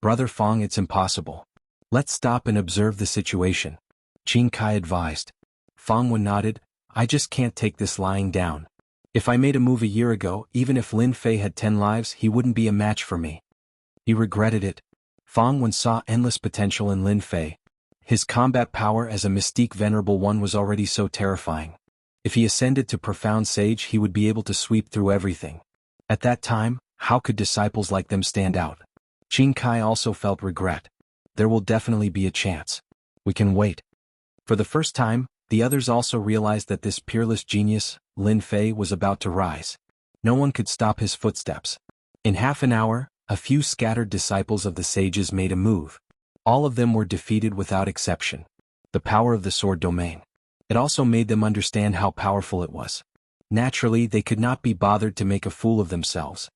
[SPEAKER 1] Brother Fang, it's impossible. Let's stop and observe the situation. Qin Kai advised. Fang Wen nodded. I just can't take this lying down. If I made a move a year ago, even if Lin Fei had 10 lives, he wouldn't be a match for me. He regretted it. Fang Wen saw endless potential in Lin Fei. His combat power as a mystique venerable one was already so terrifying. If he ascended to profound sage, he would be able to sweep through everything. At that time, how could disciples like them stand out? Qin Kai also felt regret. There will definitely be a chance. We can wait. For the first time, The others also realized that this peerless genius, Lin Fei, was about to rise. No one could stop his footsteps. In half an hour, a few scattered disciples of the sages made a move. All of them were defeated without exception. The power of the sword domain. It also made them understand how powerful it was. Naturally, they could not be bothered to make a fool of themselves.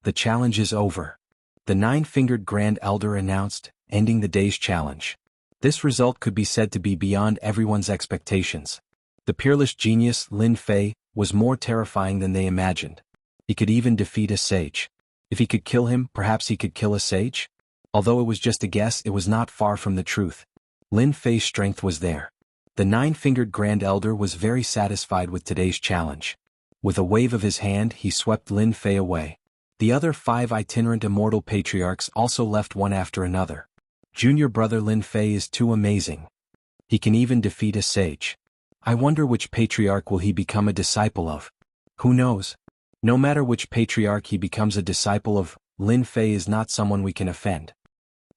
[SPEAKER 1] The challenge is over. The nine-fingered Grand Elder announced, ending the day's challenge. This result could be said to be beyond everyone's expectations. The peerless genius, Lin Fei, was more terrifying than they imagined. He could even defeat a sage. If he could kill him, perhaps he could kill a sage? Although it was just a guess, it was not far from the truth. Lin Fei's strength was there. The nine-fingered Grand Elder was very satisfied with today's challenge. With a wave of his hand, he swept Lin Fei away. The other 5 itinerant immortal patriarchs also left one after another. Junior brother Lin Fei is too amazing. He can even defeat a sage. I wonder which patriarch will he become a disciple of. Who knows? No matter which patriarch he becomes a disciple of, Lin Fei is not someone we can offend.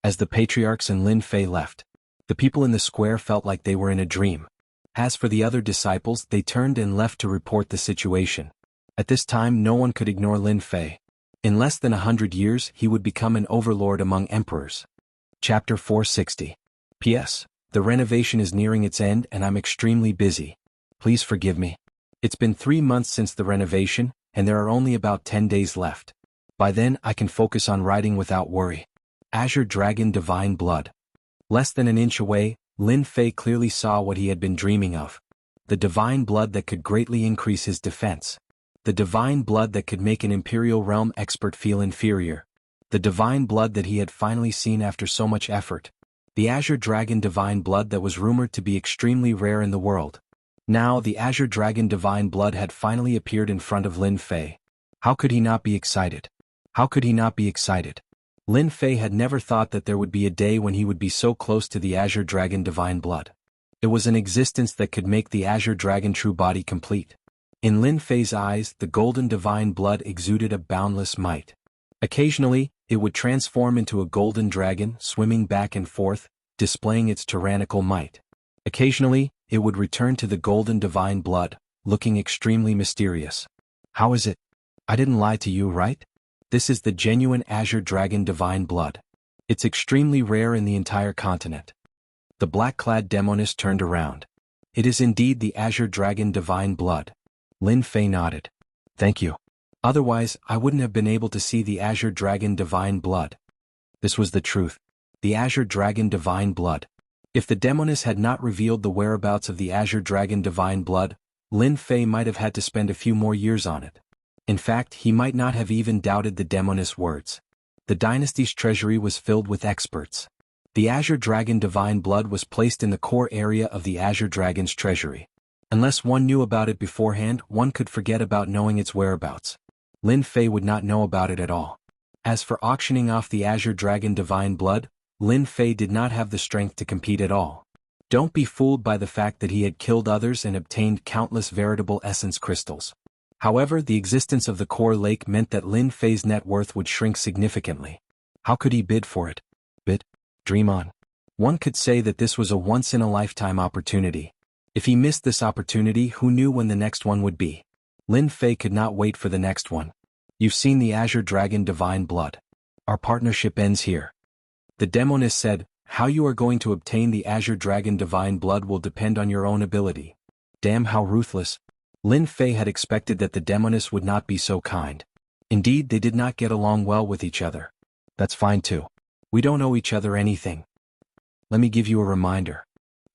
[SPEAKER 1] As the patriarchs and Lin Fei left, the people in the square felt like they were in a dream. As for the other disciples, they turned and left to report the situation. At this time, no one could ignore Lin Fei. In less than 100 years, he would become an overlord among emperors. Chapter 460. P.S. The renovation is nearing its end and I'm extremely busy. Please forgive me. It's been 3 months since the renovation, and there are only about 10 days left. By then, I can focus on writing without worry. Azure Dragon Divine Blood. Less than an inch away, Lin Fei clearly saw what he had been dreaming of. The divine blood that could greatly increase his defense. The divine blood that could make an Imperial Realm expert feel inferior. The divine blood that he had finally seen after so much effort. The Azure Dragon Divine Blood that was rumored to be extremely rare in the world. Now the Azure Dragon Divine Blood had finally appeared in front of Lin Fei. How could he not be excited? How could he not be excited? Lin Fei had never thought that there would be a day when he would be so close to the Azure Dragon Divine Blood. It was an existence that could make the Azure Dragon true body complete. In Lin Fei's eyes, the golden divine blood exuded a boundless might. Occasionally, it would transform into a golden dragon, swimming back and forth, displaying its tyrannical might. Occasionally, it would return to the golden divine blood, looking extremely mysterious. How is it? I didn't lie to you, right? This is the genuine Azure Dragon Divine Blood. It's extremely rare in the entire continent. The black-clad demoness turned around. It is indeed the Azure Dragon Divine Blood. Lin Fei nodded. Thank you. Otherwise, I wouldn't have been able to see the Azure Dragon Divine Blood. This was the truth. The Azure Dragon Divine Blood. If the demoness had not revealed the whereabouts of the Azure Dragon Divine Blood, Lin Fei might have had to spend a few more years on it. In fact, he might not have even doubted the demoness' words. The dynasty's treasury was filled with experts. The Azure Dragon Divine Blood was placed in the core area of the Azure Dragon's treasury. Unless one knew about it beforehand, one could forget about knowing its whereabouts. Lin Fei would not know about it at all. As for auctioning off the Azure Dragon Divine Blood, Lin Fei did not have the strength to compete at all. Don't be fooled by the fact that he had killed others and obtained countless veritable essence crystals. However, the existence of the core lake meant that Lin Fei's net worth would shrink significantly. How could he bid for it? Bid? Dream on. One could say that this was a once-in-a-lifetime opportunity. If he missed this opportunity, who knew when the next one would be? Lin Fei could not wait for the next one. You've seen the Azure Dragon Divine Blood. Our partnership ends here. The demoness said, how you are going to obtain the Azure Dragon Divine Blood will depend on your own ability. Damn, how ruthless. Lin Fei had expected that the demoness would not be so kind. Indeed, they did not get along well with each other. That's fine too. We don't owe each other anything. Let me give you a reminder.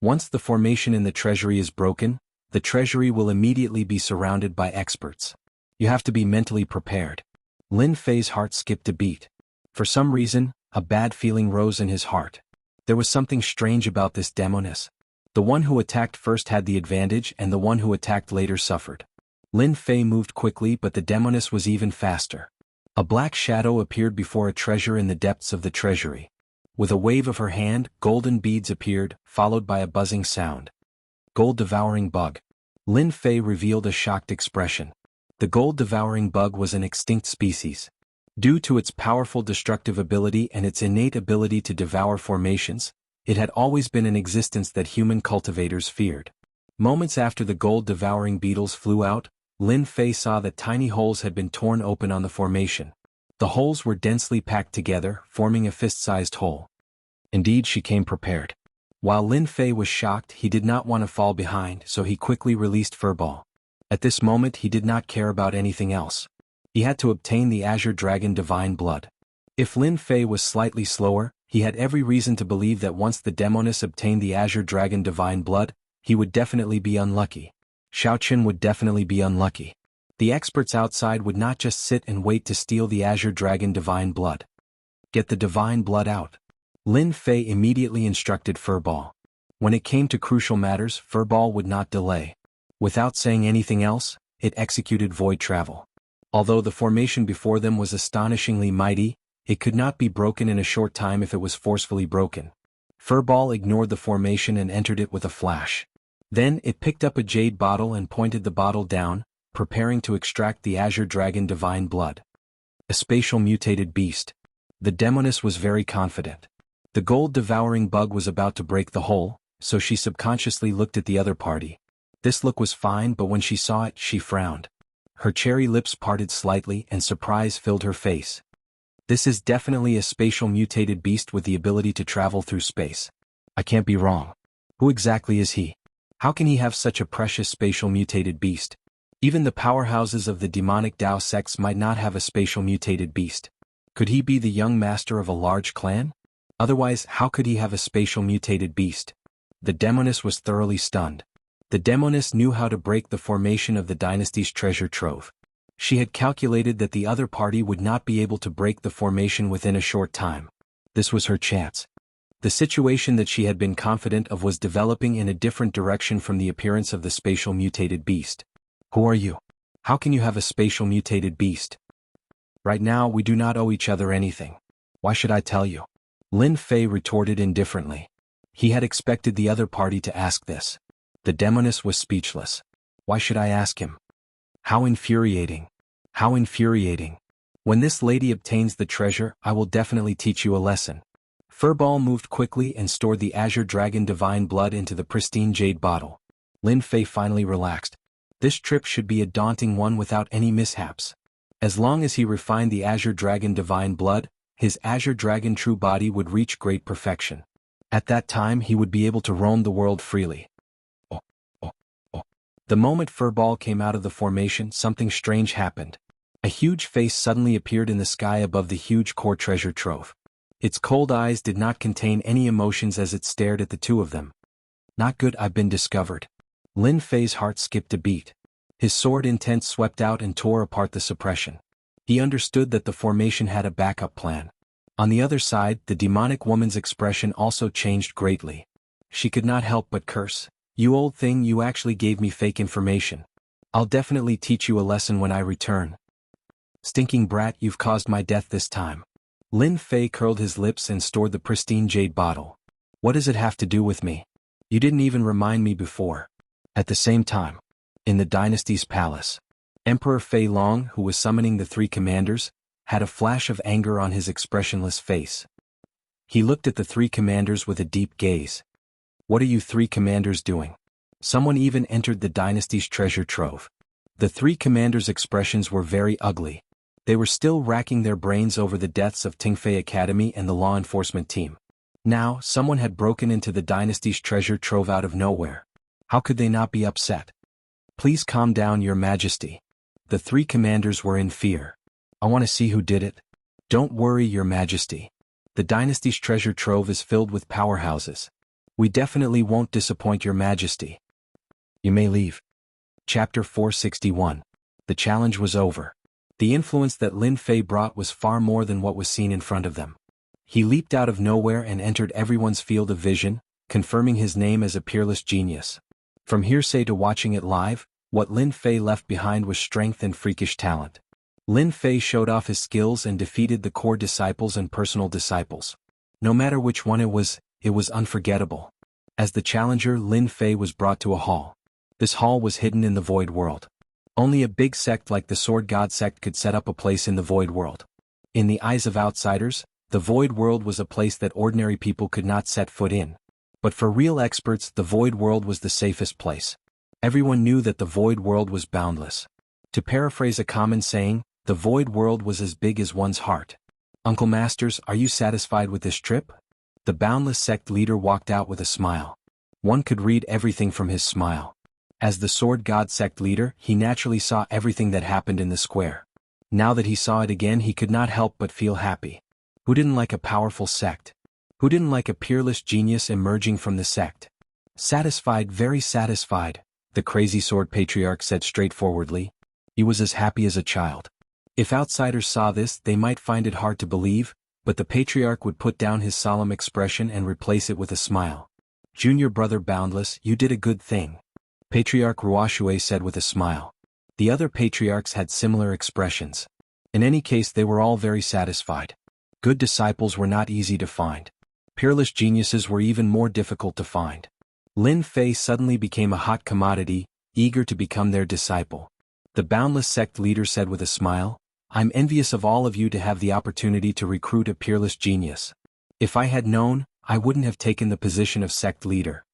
[SPEAKER 1] Once the formation in the treasury is broken, the treasury will immediately be surrounded by experts. You have to be mentally prepared. Lin Fei's heart skipped a beat. For some reason, a bad feeling rose in his heart. There was something strange about this demoness. The one who attacked first had the advantage and the one who attacked later suffered. Lin Fei moved quickly, but the demoness was even faster. A black shadow appeared before a treasure in the depths of the treasury. With a wave of her hand, golden beads appeared, followed by a buzzing sound. Gold-devouring bug. Lin Fei revealed a shocked expression. The gold-devouring bug was an extinct species. Due to its powerful destructive ability and its innate ability to devour formations, it had always been in existence that human cultivators feared. Moments after the gold-devouring beetles flew out, Lin Fei saw that tiny holes had been torn open on the formation. The holes were densely packed together, forming a fist-sized hole. Indeed, she came prepared. While Lin Fei was shocked, he did not want to fall behind, so he quickly released Furball. At this moment he did not care about anything else. He had to obtain the Azure Dragon Divine Blood. If Lin Fei was slightly slower, he had every reason to believe that once the Demoness obtained the Azure Dragon Divine Blood, he would definitely be unlucky. Xiaoqun would definitely be unlucky. The experts outside would not just sit and wait to steal the Azure Dragon Divine Blood. Get the Divine Blood out. Lin Fei immediately instructed Furball. When it came to crucial matters, Furball would not delay. Without saying anything else, it executed void travel. Although the formation before them was astonishingly mighty, it could not be broken in a short time if it was forcefully broken. Furball ignored the formation and entered it with a flash. Then it picked up a jade bottle and pointed the bottle down, preparing to extract the Azure Dragon Divine Blood. A spatial mutated beast. The Demoness was very confident. The gold-devouring bug was about to break the hole, so she subconsciously looked at the other party. This look was fine, but when she saw it, she frowned. Her cherry lips parted slightly and surprise filled her face. This is definitely a spatial mutated beast with the ability to travel through space. I can't be wrong. Who exactly is he? How can he have such a precious spatial mutated beast? Even the powerhouses of the demonic Dao sects might not have a spatial mutated beast. Could he be the young master of a large clan? Otherwise, how could he have a spatial mutated beast? The Demoness was thoroughly stunned. The Demoness knew how to break the formation of the dynasty's treasure trove. She had calculated that the other party would not be able to break the formation within a short time. This was her chance. The situation that she had been confident of was developing in a different direction from the appearance of the spatial mutated beast. Who are you? How can you have a spatial mutated beast? Right now we do not owe each other anything. Why should I tell you? Lin Fei retorted indifferently. He had expected the other party to ask this. The Demoness was speechless. Why should I ask him? How infuriating. How infuriating. When this lady obtains the treasure, I will definitely teach you a lesson. Furball moved quickly and stored the Azure Dragon Divine Blood into the pristine jade bottle. Lin Fei finally relaxed. This trip should be a daunting one without any mishaps. As long as he refined the Azure Dragon Divine Blood, his Azure Dragon true body would reach great perfection. At that time he would be able to roam the world freely. The moment Furball came out of the formation, something strange happened. A huge face suddenly appeared in the sky above the huge core treasure trove. Its cold eyes did not contain any emotions as it stared at the two of them. Not good, I've been discovered. Lin Fei's heart skipped a beat. His sword intent swept out and tore apart the suppression. He understood that the formation had a backup plan. On the other side, the demonic woman's expression also changed greatly. She could not help but curse. You old thing, you actually gave me fake information. I'll definitely teach you a lesson when I return. Stinking brat, you've caused my death this time. Lin Fei curled his lips and stored the pristine jade bottle. What does it have to do with me? You didn't even remind me before. At the same time, in the dynasty's palace, Emperor Fei Long, who was summoning the three commanders, had a flash of anger on his expressionless face. He looked at the three commanders with a deep gaze. What are you three commanders doing? Someone even entered the dynasty's treasure trove. The three commanders' expressions were very ugly. They were still racking their brains over the deaths of Tingfei Academy and the law enforcement team. Now, someone had broken into the dynasty's treasure trove out of nowhere. How could they not be upset? Please calm down, Your Majesty. The three commanders were in fear. I want to see who did it. Don't worry, Your Majesty. The dynasty's treasure trove is filled with powerhouses. We definitely won't disappoint Your Majesty. You may leave. Chapter 461. The challenge was over. The influence that Lin Fei brought was far more than what was seen in front of them. He leaped out of nowhere and entered everyone's field of vision, confirming his name as a peerless genius. From hearsay to watching it live, what Lin Fei left behind was strength and freakish talent. Lin Fei showed off his skills and defeated the core disciples and personal disciples. No matter which one it was unforgettable. As the challenger, Lin Fei was brought to a hall. This hall was hidden in the void world. Only a big sect like the Sword God sect could set up a place in the void world. In the eyes of outsiders, the void world was a place that ordinary people could not set foot in. But for real experts, the void world was the safest place. Everyone knew that the void world was boundless. To paraphrase a common saying, the void world was as big as one's heart. Uncle Masters, are you satisfied with this trip? The boundless sect leader walked out with a smile. One could read everything from his smile. As the sword god sect leader, he naturally saw everything that happened in the square. Now that he saw it again, he could not help but feel happy. Who didn't like a powerful sect? Who didn't like a peerless genius emerging from the sect? Satisfied, very satisfied, the crazy sword patriarch said straightforwardly. He was as happy as a child. If outsiders saw this, they might find it hard to believe, but the patriarch would put down his solemn expression and replace it with a smile. Junior brother Boundless, you did a good thing. Patriarch Ruoxue said with a smile. The other patriarchs had similar expressions. In any case, they were all very satisfied. Good disciples were not easy to find. Peerless geniuses were even more difficult to find. Lin Fei suddenly became a hot commodity, eager to become their disciple. The Boundless sect leader said with a smile, I'm envious of all of you to have the opportunity to recruit a peerless genius. If I had known, I wouldn't have taken the position of sect leader.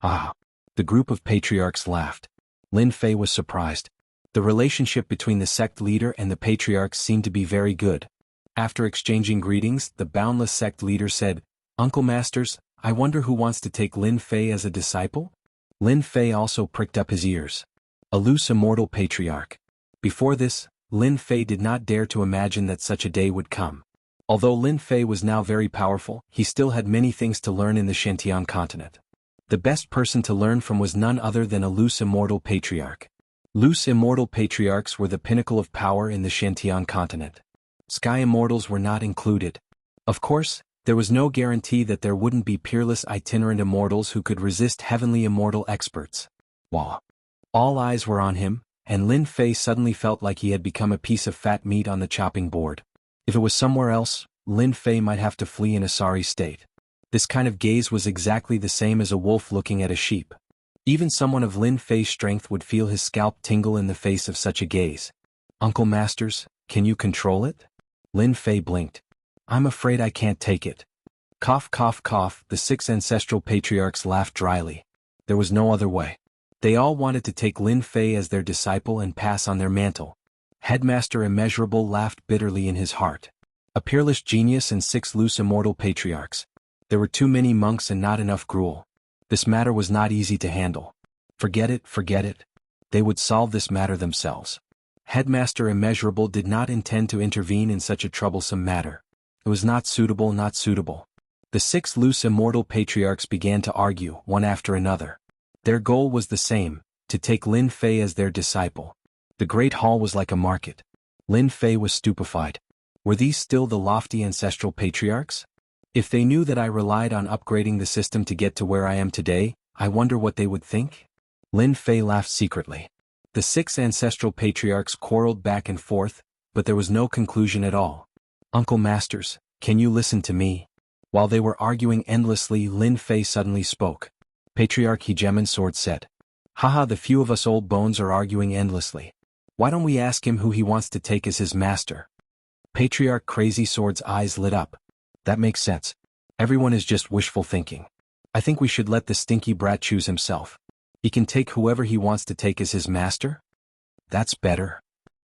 [SPEAKER 1] Ah! The group of patriarchs laughed. Lin Fei was surprised. The relationship between the sect leader and the patriarchs seemed to be very good. After exchanging greetings, the Boundless sect leader said, Uncle Masters, I wonder who wants to take Lin Fei as a disciple? Lin Fei also pricked up his ears. A loose immortal patriarch. Before this, Lin Fei did not dare to imagine that such a day would come. Although Lin Fei was now very powerful, he still had many things to learn in the Shantian continent. The best person to learn from was none other than a loose immortal patriarch. Loose immortal patriarchs were the pinnacle of power in the Shantian continent. Sky immortals were not included. Of course, there was no guarantee that there wouldn't be peerless itinerant immortals who could resist heavenly immortal experts. Wow! All eyes were on him, and Lin Fei suddenly felt like he had become a piece of fat meat on the chopping board. If it was somewhere else, Lin Fei might have to flee in a sorry state. This kind of gaze was exactly the same as a wolf looking at a sheep. Even someone of Lin Fei's strength would feel his scalp tingle in the face of such a gaze. Uncle Masters, can you control it? Lin Fei blinked. I'm afraid I can't take it. Cough, cough, cough, the 6 ancestral patriarchs laughed dryly. There was no other way. They all wanted to take Lin Fei as their disciple and pass on their mantle. Headmaster Immeasurable laughed bitterly in his heart. A peerless genius and 6 loose immortal patriarchs. There were too many monks and not enough gruel. This matter was not easy to handle. Forget it, forget it. They would solve this matter themselves. Headmaster Immeasurable did not intend to intervene in such a troublesome matter. It was not suitable, not suitable. The 6 loose immortal patriarchs began to argue, one after another. Their goal was the same, to take Lin Fei as their disciple. The great hall was like a market. Lin Fei was stupefied. Were these still the lofty ancestral patriarchs? If they knew that I relied on upgrading the system to get to where I am today, I wonder what they would think? Lin Fei laughed secretly. The 6 ancestral patriarchs quarreled back and forth, but there was no conclusion at all. Uncle Masters, can you listen to me? While they were arguing endlessly, Lin Fei suddenly spoke. Patriarch Hegemon Sword said. Haha, the few of us old bones are arguing endlessly. Why don't we ask him who he wants to take as his master? Patriarch Crazy Sword's eyes lit up. That makes sense. Everyone is just wishful thinking. I think we should let the stinky brat choose himself. He can take whoever he wants to take as his master? That's better.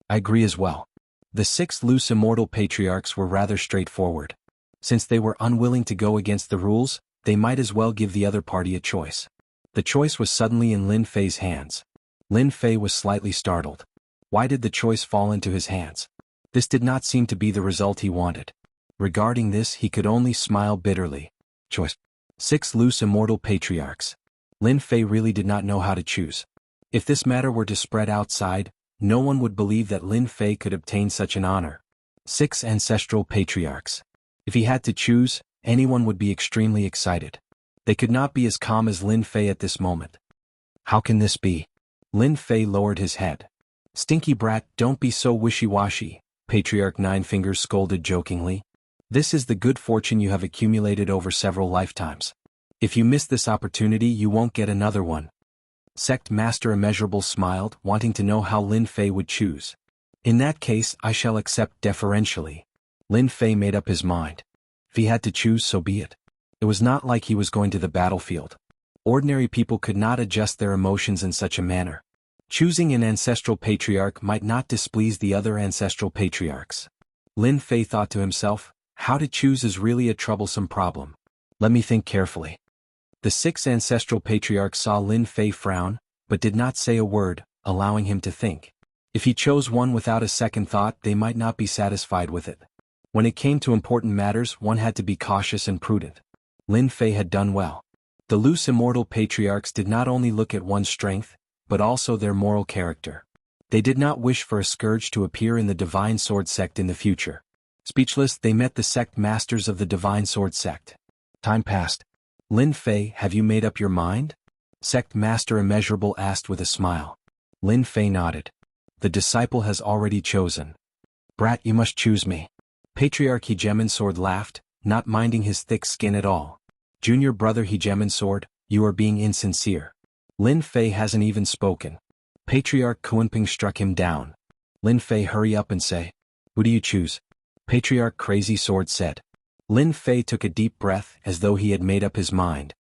[SPEAKER 1] I agree as well. The 6 loose immortal patriarchs were rather straightforward. Since they were unwilling to go against the rules, they might as well give the other party a choice. The choice was suddenly in Lin Fei's hands. Lin Fei was slightly startled. Why did the choice fall into his hands? This did not seem to be the result he wanted. Regarding this, he could only smile bitterly. Choice. 6 loose immortal patriarchs. Lin Fei really did not know how to choose. If this matter were to spread outside, no one would believe that Lin Fei could obtain such an honor. 6 ancestral patriarchs. If he had to choose, anyone would be extremely excited. They could not be as calm as Lin Fei at this moment. How can this be? Lin Fei lowered his head. Stinky brat, don't be so wishy-washy, Patriarch Nine Fingers scolded jokingly. This is the good fortune you have accumulated over several lifetimes. If you miss this opportunity, you won't get another one. Sect Master Immeasurable smiled, wanting to know how Lin Fei would choose. In that case, I shall accept deferentially. Lin Fei made up his mind. If he had to choose, so be it. It was not like he was going to the battlefield. Ordinary people could not adjust their emotions in such a manner. Choosing an ancestral patriarch might not displease the other ancestral patriarchs. Lin Fei thought to himself, how to choose is really a troublesome problem. Let me think carefully. The 6 ancestral patriarchs saw Lin Fei frown, but did not say a word, allowing him to think. If he chose one without a second thought, they might not be satisfied with it. When it came to important matters, one had to be cautious and prudent. Lin Fei had done well. The loose immortal patriarchs did not only look at one's strength, but also their moral character. They did not wish for a scourge to appear in the Divine Sword sect in the future. Speechless, they met the sect masters of the Divine Sword sect. Time passed. Lin Fei, have you made up your mind? Sect Master Immeasurable asked with a smile. Lin Fei nodded. The disciple has already chosen. Brat, you must choose me. Patriarch Hegemon Sword laughed, not minding his thick skin at all. Junior brother Hegemon Sword, you are being insincere. Lin Fei hasn't even spoken. Patriarch Kuanping struck him down. Lin Fei, hurry up and say. Who do you choose? Patriarch Crazy Sword said. Lin Fei took a deep breath as though he had made up his mind.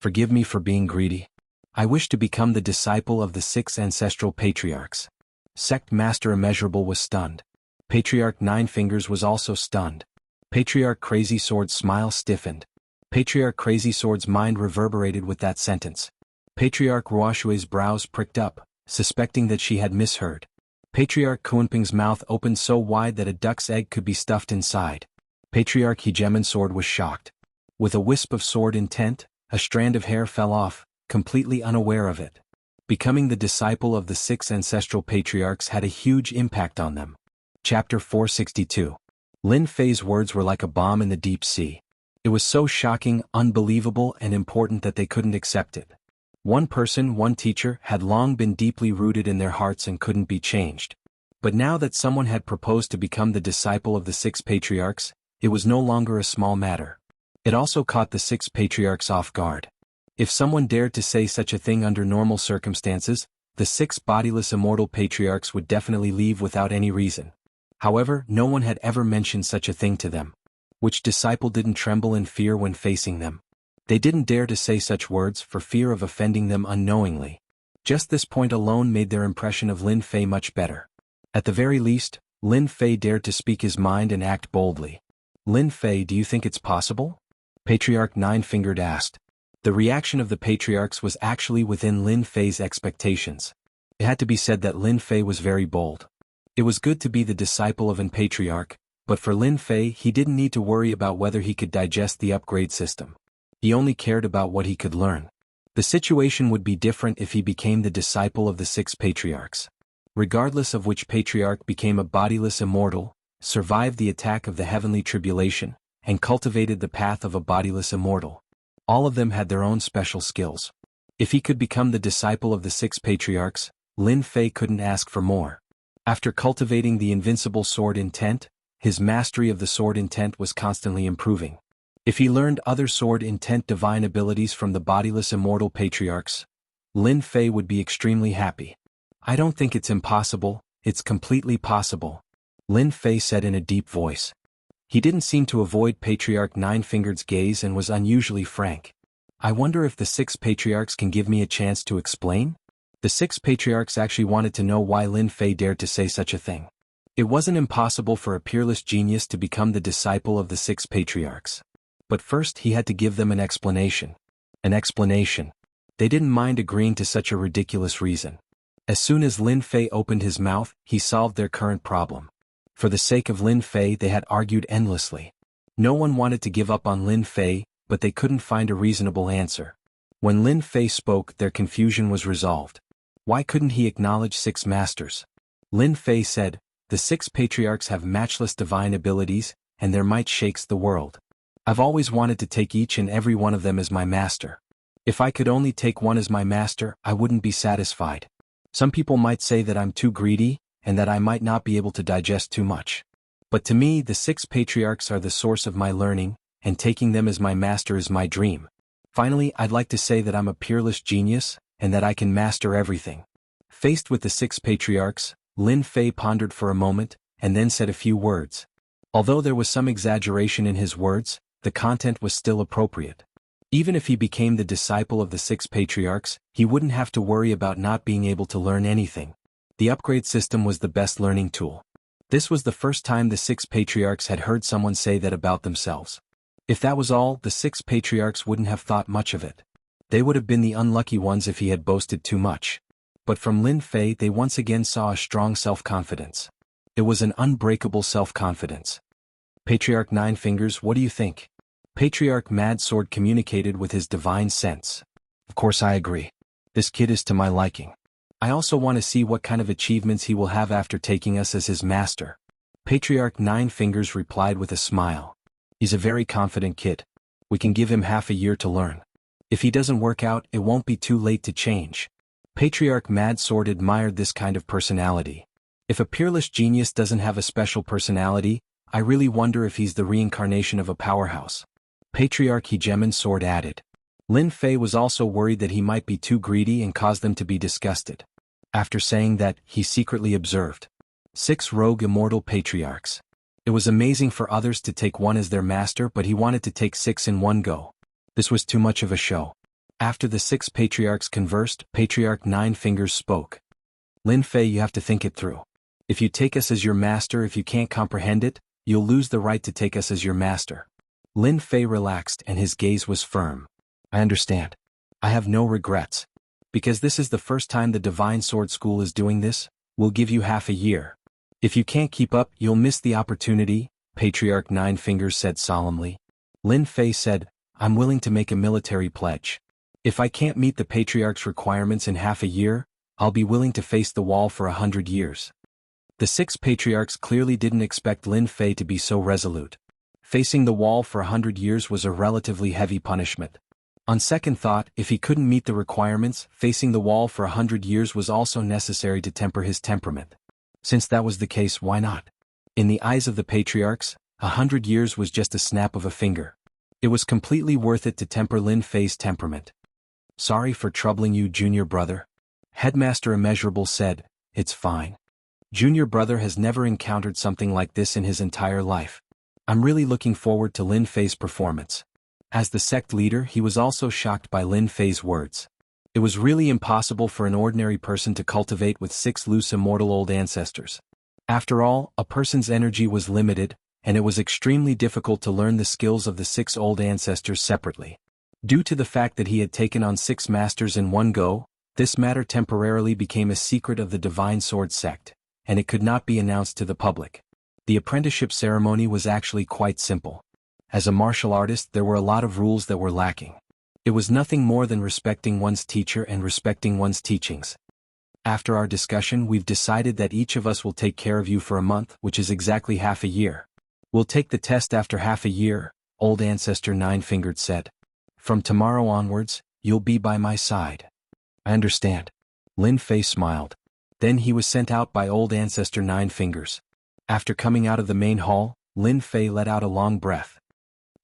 [SPEAKER 1] Forgive me for being greedy. I wish to become the disciple of the 6 ancestral patriarchs. Sect Master Immeasurable was stunned. Patriarch Nine Fingers was also stunned. Patriarch Crazy Sword's smile stiffened. Patriarch Crazy Sword's mind reverberated with that sentence. Patriarch Ruoshui's brows pricked up, suspecting that she had misheard. Patriarch Kuanping's mouth opened so wide that a duck's egg could be stuffed inside. Patriarch Hegemon Sword was shocked. With a wisp of sword intent, a strand of hair fell off, completely unaware of it. Becoming the disciple of the 6 ancestral patriarchs had a huge impact on them. Chapter 462. Lin Fei's words were like a bomb in the deep sea. It was so shocking, unbelievable, and important that they couldn't accept it. One person, one teacher, had long been deeply rooted in their hearts and couldn't be changed. But now that someone had proposed to become the disciple of the 6 patriarchs, it was no longer a small matter. It also caught the 6 patriarchs off guard. If someone dared to say such a thing under normal circumstances, the 6 bodiless immortal patriarchs would definitely leave without any reason. However, no one had ever mentioned such a thing to them. Which disciple didn't tremble in fear when facing them? They didn't dare to say such words for fear of offending them unknowingly. Just this point alone made their impression of Lin Fei much better. At the very least, Lin Fei dared to speak his mind and act boldly. Lin Fei, do you think it's possible? Patriarch Nine-Fingered asked. The reaction of the patriarchs was actually within Lin Fei's expectations. It had to be said that Lin Fei was very bold. It was good to be the disciple of an patriarch, but for Lin Fei he didn't need to worry about whether he could digest the upgrade system. He only cared about what he could learn. The situation would be different if he became the disciple of the 6 patriarchs. Regardless of which patriarch became a bodiless immortal, survived the attack of the heavenly tribulation, and cultivated the path of a bodiless immortal. All of them had their own special skills. If he could become the disciple of the 6 patriarchs, Lin Fei couldn't ask for more. After cultivating the invincible sword intent, his mastery of the sword intent was constantly improving. If he learned other sword intent divine abilities from the bodiless immortal patriarchs, Lin Fei would be extremely happy. I don't think it's impossible, it's completely possible, Lin Fei said in a deep voice. He didn't seem to avoid Patriarch Nine-Fingered's gaze and was unusually frank. I wonder if the 6 patriarchs can give me a chance to explain? The 6 patriarchs actually wanted to know why Lin Fei dared to say such a thing. It wasn't impossible for a peerless genius to become the disciple of the 6 patriarchs. But first he had to give them an explanation. An explanation. They didn't mind agreeing to such a ridiculous reason. As soon as Lin Fei opened his mouth, he solved their current problem. For the sake of Lin Fei they had argued endlessly. No one wanted to give up on Lin Fei, but they couldn't find a reasonable answer. When Lin Fei spoke, their confusion was resolved. Why couldn't he acknowledge 6 masters? Lin Fei said, the 6 patriarchs have matchless divine abilities, and their might shakes the world. I've always wanted to take each and every one of them as my master. If I could only take one as my master, I wouldn't be satisfied. Some people might say that I'm too greedy, and that I might not be able to digest too much. But to me, the 6 patriarchs are the source of my learning, and taking them as my master is my dream. Finally, I'd like to say that I'm a peerless genius, and that I can master everything. Faced with the 6 patriarchs, Lin Fei pondered for a moment, and then said a few words. Although there was some exaggeration in his words, the content was still appropriate. Even if he became the disciple of the 6 patriarchs, he wouldn't have to worry about not being able to learn anything. The upgrade system was the best learning tool. This was the first time the 6 patriarchs had heard someone say that about themselves. If that was all, the 6 patriarchs wouldn't have thought much of it. They would have been the unlucky ones if he had boasted too much. But from Lin Fei they once again saw a strong self-confidence. It was an unbreakable self-confidence. Patriarch Nine Fingers, what do you think? Patriarch Mad Sword communicated with his divine sense. Of course I agree. This kid is to my liking. I also want to see what kind of achievements he will have after taking us as his master. Patriarch Nine Fingers replied with a smile. He's a very confident kid. We can give him half a year to learn. If he doesn't work out, it won't be too late to change. Patriarch Mad Sword admired this kind of personality. If a peerless genius doesn't have a special personality, I really wonder if he's the reincarnation of a powerhouse. Patriarch Hegemon Sword added. Lin Fei was also worried that he might be too greedy and cause them to be disgusted. After saying that, he secretly observed 6 rogue immortal patriarchs. It was amazing for others to take one as their master, but he wanted to take 6 in one go. This was too much of a show. After the 6 patriarchs conversed, Patriarch Nine Fingers spoke. Lin Fei, you have to think it through. If you take us as your master, if you can't comprehend it, you'll lose the right to take us as your master. Lin Fei relaxed and his gaze was firm. I understand. I have no regrets. Because this is the first time the Divine Sword School is doing this, we'll give you half a year. If you can't keep up, you'll miss the opportunity, Patriarch Nine Fingers said solemnly. Lin Fei said, I'm willing to make a military pledge. If I can't meet the Patriarch's requirements in half a year, I'll be willing to face the wall for 100 years. The 6 patriarchs clearly didn't expect Lin Fei to be so resolute. Facing the wall for 100 years was a relatively heavy punishment. On second thought, if he couldn't meet the requirements, facing the wall for 100 years was also necessary to temper his temperament. Since that was the case, why not? In the eyes of the patriarchs, 100 years was just a snap of a finger. It was completely worth it to temper Lin Fei's temperament. Sorry for troubling you, junior brother. Headmaster Immeasurable said, It's fine. Junior brother has never encountered something like this in his entire life. I'm really looking forward to Lin Fei's performance. As the sect leader, he was also shocked by Lin Fei's words. It was really impossible for an ordinary person to cultivate with 6 loose immortal old ancestors. After all, a person's energy was limited, and it was extremely difficult to learn the skills of the 6 old ancestors separately. Due to the fact that he had taken on 6 masters in one go, this matter temporarily became a secret of the Divine Sword sect, and it could not be announced to the public. The apprenticeship ceremony was actually quite simple. As a martial artist, there were a lot of rules that were lacking. It was nothing more than respecting one's teacher and respecting one's teachings. After our discussion, we've decided that each of us will take care of you for a month, which is exactly half a year. We'll take the test after half a year, Old Ancestor Nine-Fingered said. From tomorrow onwards, you'll be by my side. I understand. Lin Fei smiled. Then he was sent out by Old Ancestor Nine Fingers. After coming out of the main hall, Lin Fei let out a long breath.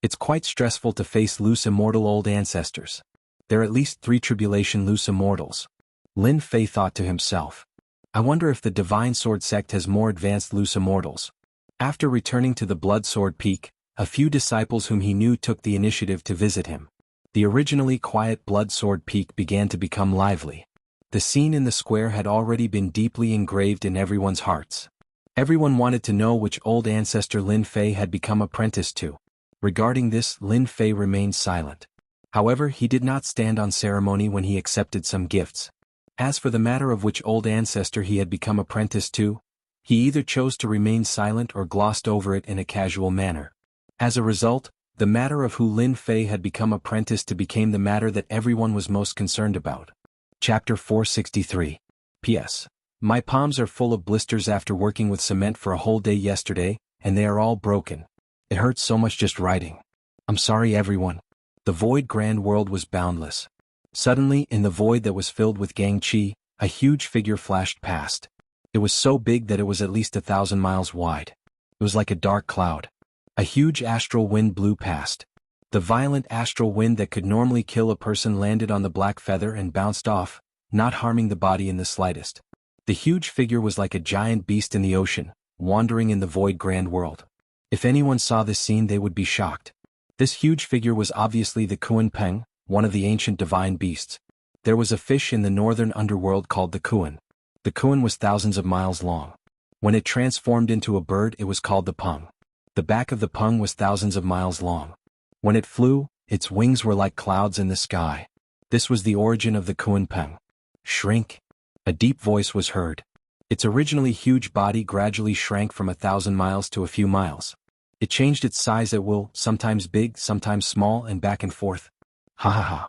[SPEAKER 1] It's quite stressful to face loose immortal old ancestors. There are at least 3 tribulation loose immortals. Lin Fei thought to himself. I wonder if the Divine Sword sect has more advanced loose immortals. After returning to the Blood Sword Peak, a few disciples whom he knew took the initiative to visit him. The originally quiet Blood Sword Peak began to become lively. The scene in the square had already been deeply engraved in everyone's hearts. Everyone wanted to know which old ancestor Lin Fei had become apprenticed to. Regarding this, Lin Fei remained silent. However, he did not stand on ceremony when he accepted some gifts. As for the matter of which old ancestor he had become apprenticed to, he either chose to remain silent or glossed over it in a casual manner. As a result, the matter of who Lin Fei had become apprenticed to became the matter that everyone was most concerned about. Chapter 463. P.S. My palms are full of blisters after working with cement for a whole day yesterday, and they are all broken. It hurts so much just writing. I'm sorry everyone. The void grand world was boundless. Suddenly, in the void that was filled with Gangchi, a huge figure flashed past. It was so big that it was at least 1,000 miles wide. It was like a dark cloud. A huge astral wind blew past. The violent astral wind that could normally kill a person landed on the black feather and bounced off, not harming the body in the slightest. The huge figure was like a giant beast in the ocean, wandering in the void grand world. If anyone saw this scene, they would be shocked. This huge figure was obviously the Kunpeng, one of the ancient divine beasts. There was a fish in the northern underworld called the Kun. The Kun was thousands of miles long. When it transformed into a bird, it was called the Peng. The back of the Peng was thousands of miles long. When it flew, its wings were like clouds in the sky. This was the origin of the Kunpeng. Shrink. A deep voice was heard. Its originally huge body gradually shrank from 1,000 miles to a few miles. It changed its size at will, sometimes big, sometimes small, and back and forth. Ha ha ha.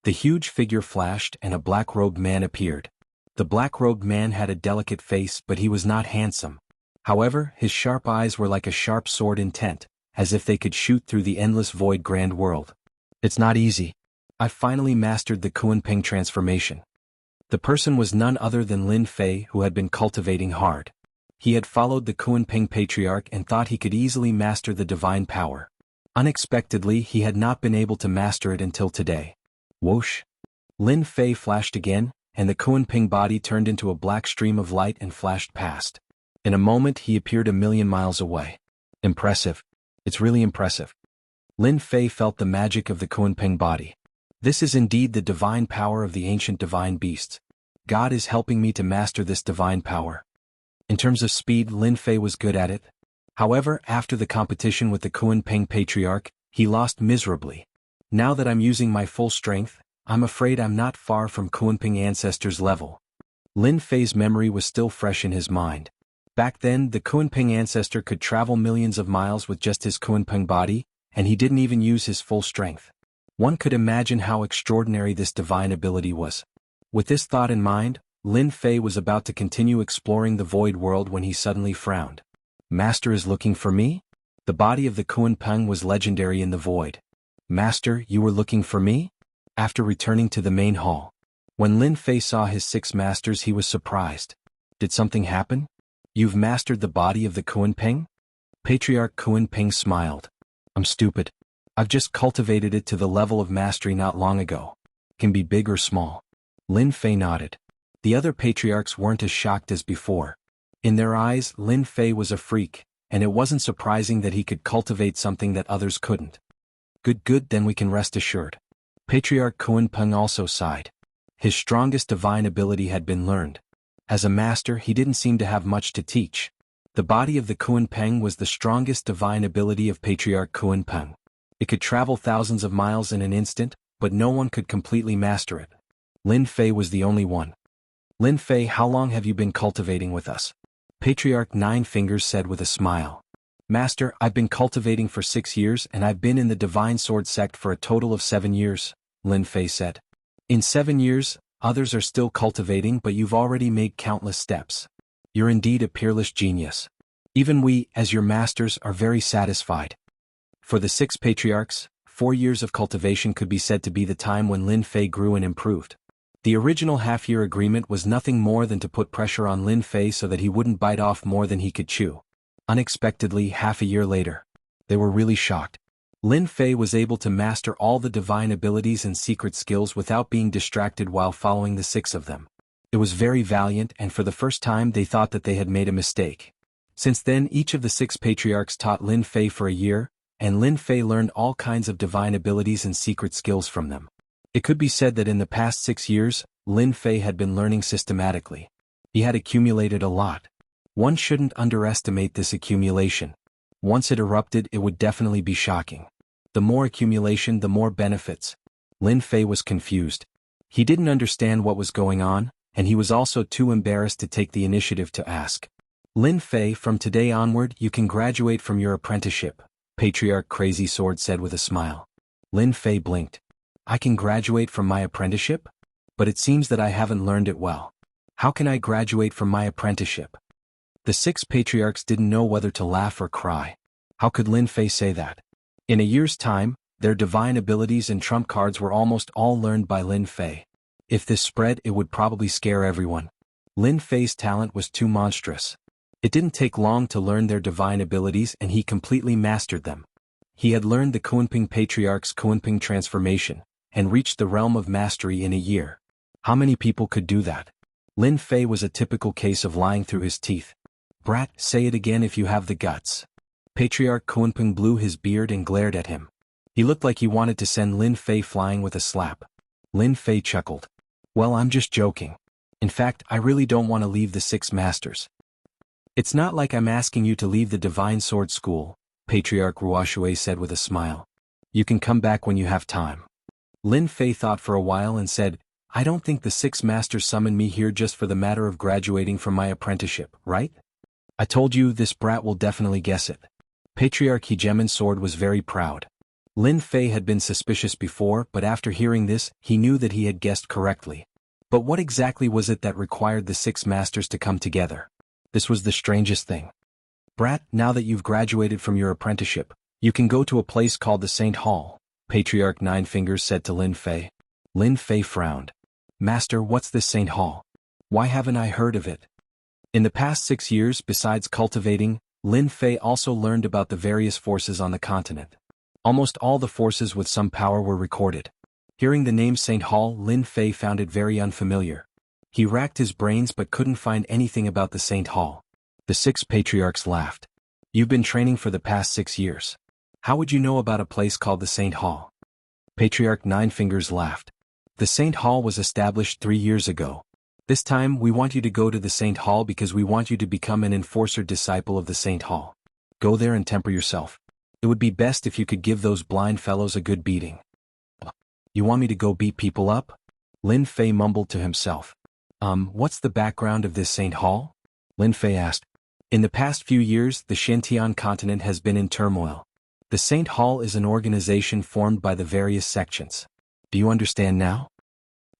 [SPEAKER 1] The huge figure flashed and a black-robed man appeared. The black-robed man had a delicate face, but he was not handsome. However, his sharp eyes were like a sharp sword intent, as if they could shoot through the endless void grand world. It's not easy. I finally mastered the Kunpeng transformation. The person was none other than Lin Fei, who had been cultivating hard. He had followed the Kunpeng patriarch and thought he could easily master the divine power. Unexpectedly, he had not been able to master it until today. Whoosh! Lin Fei flashed again, and the Kunpeng body turned into a black stream of light and flashed past. In a moment he appeared 1,000,000 miles away. Impressive. It's really impressive. Lin Fei felt the magic of the Kunpeng body. This is indeed the divine power of the ancient divine beasts. God is helping me to master this divine power. In terms of speed, Lin Fei was good at it. However, after the competition with the Kunpeng patriarch, he lost miserably. Now that I'm using my full strength, I'm afraid I'm not far from Kunpeng ancestors' level. Lin Fei's memory was still fresh in his mind. Back then, the Kunpeng ancestor could travel millions of miles with just his Kunpeng body, and he didn't even use his full strength. One could imagine how extraordinary this divine ability was. With this thought in mind, Lin Fei was about to continue exploring the void world when he suddenly frowned. Master is looking for me? The body of the Kunpeng was legendary in the void. Master, you were looking for me? After returning to the main hall. When Lin Fei saw his 6 masters, he was surprised. Did something happen? You've mastered the body of the Kunpeng? Patriarch Kunpeng smiled. I'm stupid. I've just cultivated it to the level of mastery not long ago. It can be big or small. Lin Fei nodded. The other patriarchs weren't as shocked as before. In their eyes, Lin Fei was a freak, and it wasn't surprising that he could cultivate something that others couldn't. Good, then we can rest assured. Patriarch Kunpeng also sighed. His strongest divine ability had been learned. As a master, he didn't seem to have much to teach. The body of the Kunpeng was the strongest divine ability of Patriarch Kunpeng. It could travel thousands of miles in an instant, but no one could completely master it. Lin Fei was the only one. Lin Fei, how long have you been cultivating with us? Patriarch Nine Fingers said with a smile. Master, I've been cultivating for 6 years and I've been in the Divine Sword sect for a total of 7 years, Lin Fei said. In 7 years, others are still cultivating, but you've already made countless steps. You're indeed a peerless genius. Even we, as your masters, are very satisfied. For the 6 patriarchs, 4 years of cultivation could be said to be the time when Lin Fei grew and improved. The original half-year agreement was nothing more than to put pressure on Lin Fei so that he wouldn't bite off more than he could chew. Unexpectedly, half a year later, they were really shocked. Lin Fei was able to master all the divine abilities and secret skills without being distracted while following the 6 of them. It was very valiant, and for the first time they thought that they had made a mistake. Since then, each of the 6 patriarchs taught Lin Fei for a year, and Lin Fei learned all kinds of divine abilities and secret skills from them. It could be said that in the past 6 years, Lin Fei had been learning systematically. He had accumulated a lot. One shouldn't underestimate this accumulation. Once it erupted, it would definitely be shocking. The more accumulation, the more benefits. Lin Fei was confused. He didn't understand what was going on, and he was also too embarrassed to take the initiative to ask. Lin Fei, from today onward, you can graduate from your apprenticeship, Patriarch Crazy Sword said with a smile. Lin Fei blinked. I can graduate from my apprenticeship? But it seems that I haven't learned it well. How can I graduate from my apprenticeship? The 6 patriarchs didn't know whether to laugh or cry. How could Lin Fei say that? In a year's time, their divine abilities and trump cards were almost all learned by Lin Fei. If this spread, it would probably scare everyone. Lin Fei's talent was too monstrous. It didn't take long to learn their divine abilities, and he completely mastered them. He had learned the Kunpeng Patriarch's Kunpeng transformation, and reached the realm of mastery in a year. How many people could do that? Lin Fei was a typical case of lying through his teeth. Brat, say it again if you have the guts. Patriarch Kunpeng blew his beard and glared at him. He looked like he wanted to send Lin Fei flying with a slap. Lin Fei chuckled. Well, I'm just joking. In fact, I really don't want to leave the Six Masters. It's not like I'm asking you to leave the Divine Sword School, Patriarch Ruoshui said with a smile. You can come back when you have time. Lin Fei thought for a while and said, I don't think the Six Masters summoned me here just for the matter of graduating from my apprenticeship, right? I told you this brat will definitely guess it. Patriarch Hegemon's sword was very proud. Lin Fei had been suspicious before, but after hearing this, he knew that he had guessed correctly. But what exactly was it that required the Six Masters to come together? This was the strangest thing. Brat, now that you've graduated from your apprenticeship, you can go to a place called the Saint Hall, Patriarch Nine Fingers said to Lin Fei. Lin Fei frowned. Master, what's this Saint Hall? Why haven't I heard of it? In the past 6 years, besides cultivating, Lin Fei also learned about the various forces on the continent. Almost all the forces with some power were recorded. Hearing the name Saint Hall, Lin Fei found it very unfamiliar. He racked his brains but couldn't find anything about the Saint Hall. The six patriarchs laughed. You've been training for the past 6 years. How would you know about a place called the Saint Hall? Patriarch Nine Fingers laughed. The Saint Hall was established 3 years ago. This time we want you to go to the Saint Hall because we want you to become an enforcer disciple of the Saint Hall. Go there and temper yourself. It would be best if you could give those blind fellows a good beating. You want me to go beat people up? Lin Fei mumbled to himself. What's the background of this Saint Hall? Lin Fei asked. In the past few years, the Xintian continent has been in turmoil. The Saint Hall is an organization formed by the various sections. Do you understand now?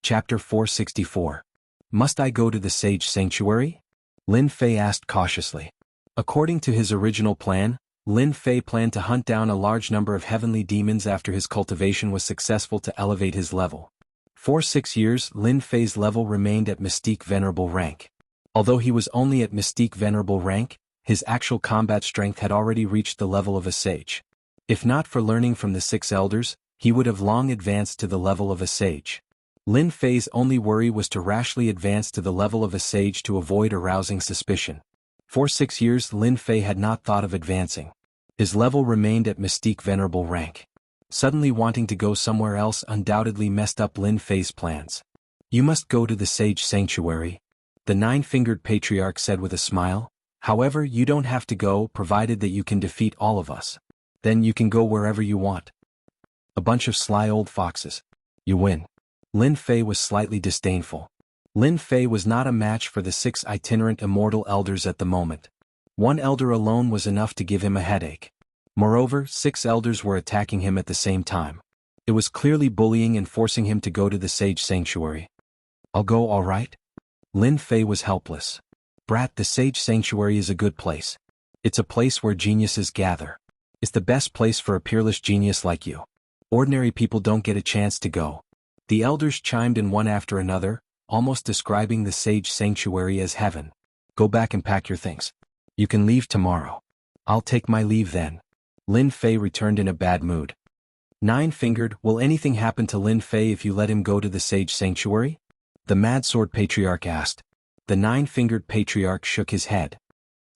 [SPEAKER 1] Chapter 464. Must I go to the Sage Sanctuary? Lin Fei asked cautiously. According to his original plan, Lin Fei planned to hunt down a large number of heavenly demons after his cultivation was successful to elevate his level. For 6 years, Lin Fei's level remained at Mystique Venerable rank. Although he was only at Mystique Venerable rank, his actual combat strength had already reached the level of a sage. If not for learning from the 6 elders, he would have long advanced to the level of a sage. Lin Fei's only worry was to rashly advance to the level of a sage to avoid arousing suspicion. For 6 years Lin Fei had not thought of advancing. His level remained at Mystique Venerable rank. Suddenly wanting to go somewhere else undoubtedly messed up Lin Fei's plans. You must go to the Sage Sanctuary, the Nine-Fingered Patriarch said with a smile. However, you don't have to go provided that you can defeat all of us. Then you can go wherever you want. A bunch of sly old foxes. You win. Lin Fei was slightly disdainful. Lin Fei was not a match for the 6 itinerant immortal elders at the moment. 1 elder alone was enough to give him a headache. Moreover, 6 elders were attacking him at the same time. It was clearly bullying and forcing him to go to the Sage Sanctuary. I'll go, all right? Lin Fei was helpless. Brat, the Sage Sanctuary is a good place. It's a place where geniuses gather. It's the best place for a peerless genius like you. Ordinary people don't get a chance to go. The elders chimed in one after another, almost describing the Sage Sanctuary as heaven. Go back and pack your things. You can leave tomorrow. I'll take my leave then. Lin Fei returned in a bad mood. Nine-Fingered, will anything happen to Lin Fei if you let him go to the Sage Sanctuary? The Mad Sword Patriarch asked. The Nine-Fingered Patriarch shook his head.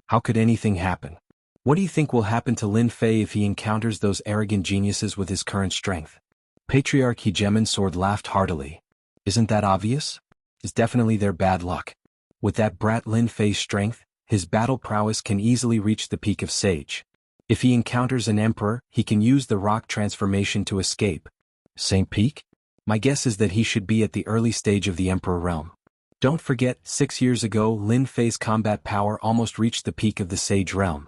[SPEAKER 1] How could anything happen? What do you think will happen to Lin Fei if he encounters those arrogant geniuses with his current strength? Patriarch Hegemon's sword laughed heartily. Isn't that obvious? It's definitely their bad luck. With that brat Lin Fei's strength, his battle prowess can easily reach the peak of Sage. If he encounters an emperor, he can use the rock transformation to escape. Same peak? My guess is that he should be at the early stage of the emperor realm. Don't forget, 6 years ago Lin Fei's combat power almost reached the peak of the sage realm.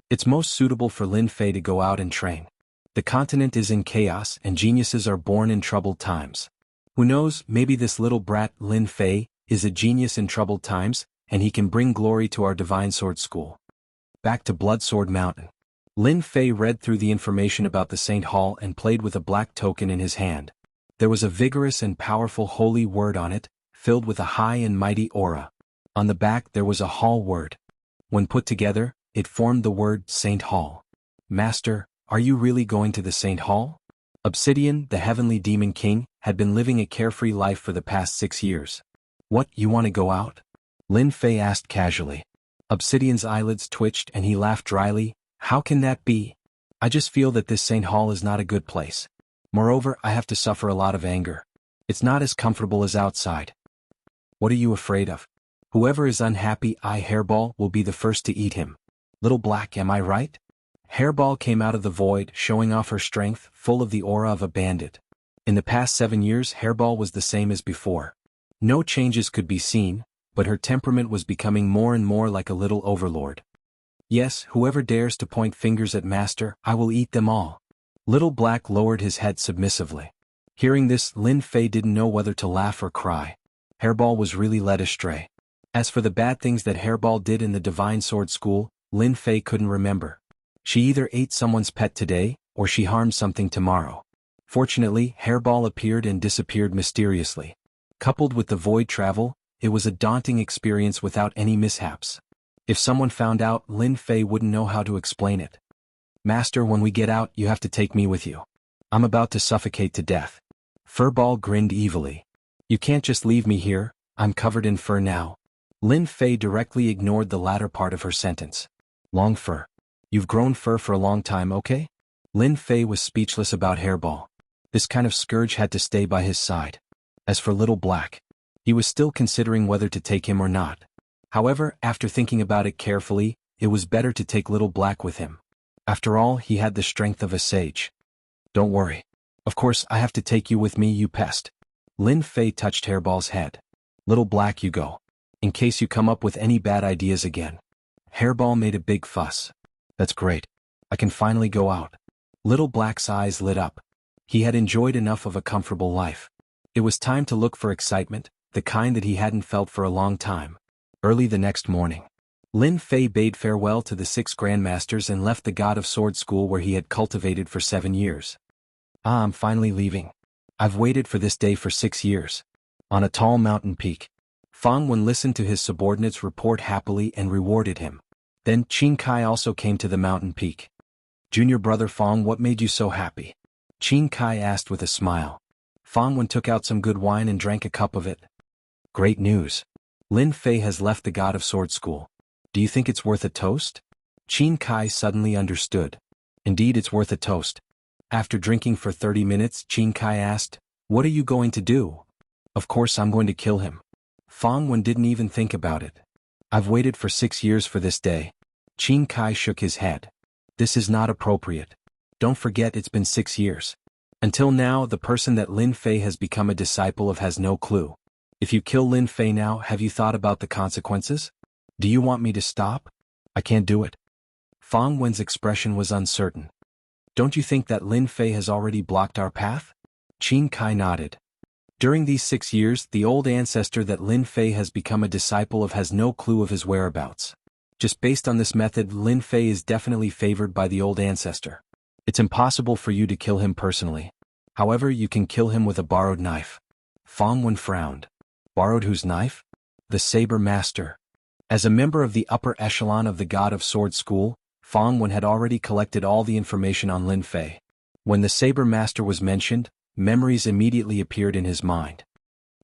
[SPEAKER 1] It's most suitable for Lin Fei to go out and train. The continent is in chaos and geniuses are born in troubled times. Who knows, maybe this little brat, Lin Fei, is a genius in troubled times, and he can bring glory to our Divine Sword School. Back to Bloodsword Mountain. Lin Fei read through the information about the Saint Hall and played with a black token in his hand. There was a vigorous and powerful holy word on it, filled with a high and mighty aura. On the back there was a hall word. When put together, it formed the word Saint Hall. Master, are you really going to the Saint Hall? Obsidian, the heavenly demon king, had been living a carefree life for the past 6 years. What, you want to go out? Lin Fei asked casually. Obsidian's eyelids twitched and he laughed dryly. How can that be? I just feel that this Saint Hall is not a good place. Moreover, I have to suffer a lot of anger. It's not as comfortable as outside. What are you afraid of? Whoever is unhappy, Hairball, will be the first to eat him. Little Black, am I right? Hairball came out of the void, showing off her strength, full of the aura of a bandit. In the past 7 years, Hairball was the same as before. No changes could be seen, but her temperament was becoming more and more like a little overlord. Yes, whoever dares to point fingers at Master, I will eat them all. Little Black lowered his head submissively. Hearing this, Lin Fei didn't know whether to laugh or cry. Hairball was really led astray. As for the bad things that Hairball did in the Divine Sword School, Lin Fei couldn't remember. She either ate someone's pet today, or she harmed something tomorrow. Fortunately, Hairball appeared and disappeared mysteriously. Coupled with the void travel, it was a daunting experience without any mishaps. If someone found out, Lin Fei wouldn't know how to explain it. Master, when we get out, you have to take me with you. I'm about to suffocate to death. Furball grinned evilly. You can't just leave me here, I'm covered in fur now. Lin Fei directly ignored the latter part of her sentence. Long fur. You've grown fur for a long time, okay? Lin Fei was speechless about Hairball. This kind of scourge had to stay by his side. As for Little Black, he was still considering whether to take him or not. However, after thinking about it carefully, it was better to take Little Black with him. After all, he had the strength of a sage. Don't worry. Of course, I have to take you with me, you pest. Lin Fei touched Hairball's head. Little Black, you go. In case you come up with any bad ideas again. Hairball made a big fuss. That's great. I can finally go out. Little Black's eyes lit up. He had enjoyed enough of a comfortable life. It was time to look for excitement, the kind that he hadn't felt for a long time. Early the next morning, Lin Fei bade farewell to the 6 grandmasters and left the God of Sword School where he had cultivated for 7 years. I'm finally leaving. I've waited for this day for 6 years. On a tall mountain peak, Fang Wen listened to his subordinates report happily and rewarded him. Then Qin Kai also came to the mountain peak. Junior brother Fang, what made you so happy? Qin Kai asked with a smile. Fang Wen took out some good wine and drank a cup of it. Great news. Lin Fei has left the God of Sword School. Do you think it's worth a toast? Qin Kai suddenly understood. Indeed, it's worth a toast. After drinking for 30 minutes, Qin Kai asked, what are you going to do? Of course I'm going to kill him. Fang Wen didn't even think about it. I've waited for 6 years for this day. Qin Kai shook his head. This is not appropriate. Don't forget it's been 6 years. Until now, the person that Lin Fei has become a disciple of has no clue. If you kill Lin Fei now, have you thought about the consequences? Do you want me to stop? I can't do it. Fang Wen's expression was uncertain. Don't you think that Lin Fei has already blocked our path? Qin Kai nodded. During these 6 years, the old ancestor that Lin Fei has become a disciple of has no clue of his whereabouts. Just based on this method, Lin Fei is definitely favored by the old ancestor. It's impossible for you to kill him personally. However, you can kill him with a borrowed knife. Fang Wen frowned. Borrowed whose knife? The Saber Master. As a member of the upper echelon of the God of Sword School, Fang Wen had already collected all the information on Lin Fei. When the Saber Master was mentioned, memories immediately appeared in his mind.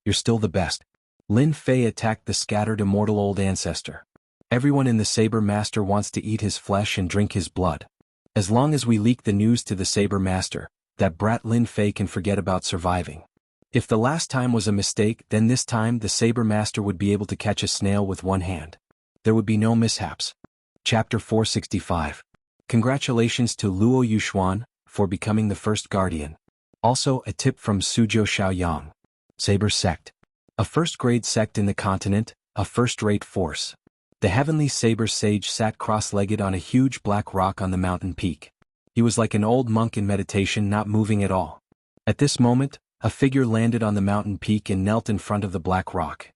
[SPEAKER 1] You're still the best. Lin Fei attacked the scattered immortal old ancestor. Everyone in the Saber Master wants to eat his flesh and drink his blood. As long as we leak the news to the Saber Master, that brat Lin Fei can forget about surviving. If the last time was a mistake, then this time the Saber Master would be able to catch a snail with one hand. There would be no mishaps. Chapter 465. Congratulations to Luo Yuxuan for becoming the first guardian. Also, a tip from Suzhou Xiaoyang. Saber Sect. A first-grade sect in the continent, a first-rate force. The heavenly Saber Sage sat cross-legged on a huge black rock on the mountain peak. He was like an old monk in meditation, not moving at all. At this moment, a figure landed on the mountain peak and knelt in front of the black rock.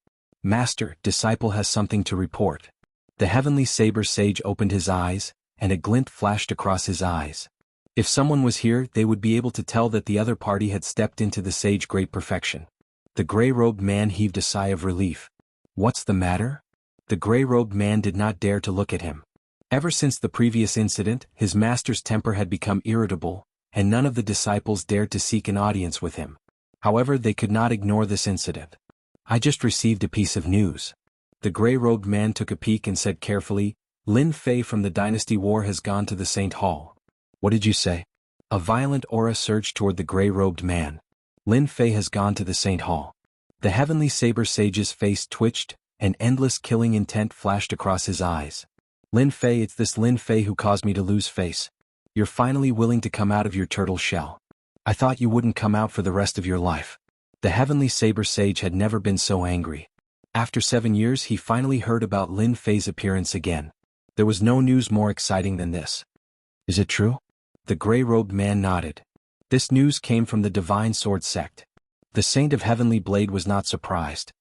[SPEAKER 1] Master, disciple has something to report. The heavenly Saber Sage opened his eyes, and a glint flashed across his eyes. If someone was here, they would be able to tell that the other party had stepped into the sage great perfection. The gray-robed man heaved a sigh of relief. What's the matter? The gray-robed man did not dare to look at him. Ever since the previous incident, his master's temper had become irritable, and none of the disciples dared to seek an audience with him. However, they could not ignore this incident. I just received a piece of news. The gray-robed man took a peek and said carefully, Lin Fei from the Dynasty War has gone to the Saint Hall. What did you say? A violent aura surged toward the gray-robed man. Lin Fei has gone to the Saint Hall. The heavenly saber sage's face twitched, and endless killing intent flashed across his eyes. Lin Fei, it's this Lin Fei who caused me to lose face. You're finally willing to come out of your turtle shell. I thought you wouldn't come out for the rest of your life. The heavenly saber sage had never been so angry. After 7 years he finally heard about Lin Fei's appearance again. There was no news more exciting than this. Is it true? The gray-robed man nodded. This news came from the Divine Sword sect. The Saint of Heavenly Blade was not surprised.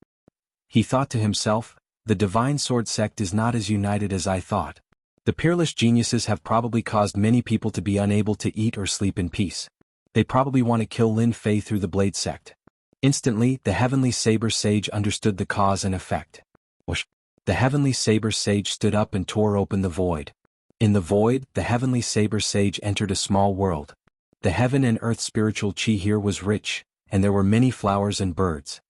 [SPEAKER 1] He thought to himself, the Divine Sword sect is not as united as I thought. The peerless geniuses have probably caused many people to be unable to eat or sleep in peace. They probably want to kill Lin Fei through the Blade sect. Instantly, the Heavenly Saber Sage understood the cause and effect. Whoosh! The Heavenly Saber Sage stood up and tore open the void. In the void, the Heavenly Saber Sage entered a small world. The heaven and earth spiritual chi here was rich, and there were many flowers and birds.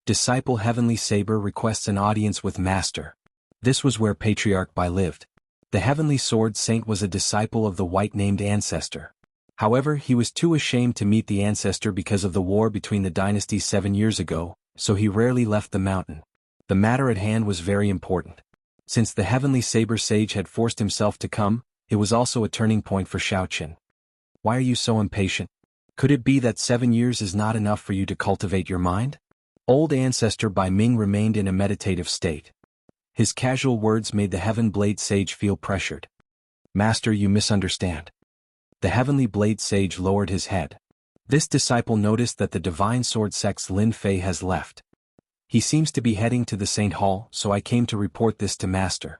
[SPEAKER 1] Disciple Heavenly Saber requests an audience with Master. This was where Patriarch Bai lived. The Heavenly Sword Saint was a disciple of the white-named ancestor. However, he was too ashamed to meet the ancestor because of the war between the dynasties 7 years ago, so he rarely left the mountain. The matter at hand was very important. Since the Heavenly Saber Sage had forced himself to come, it was also a turning point for Shaoqin. Why are you so impatient? Could it be that 7 years is not enough for you to cultivate your mind? Old ancestor Bai Ming remained in a meditative state. His casual words made the Heaven Blade Sage feel pressured. Master, you misunderstand. The Heavenly Blade Sage lowered his head. This disciple noticed that the Divine Sword sect's Lin Fei has left. He seems to be heading to the Saint Hall, so I came to report this to Master.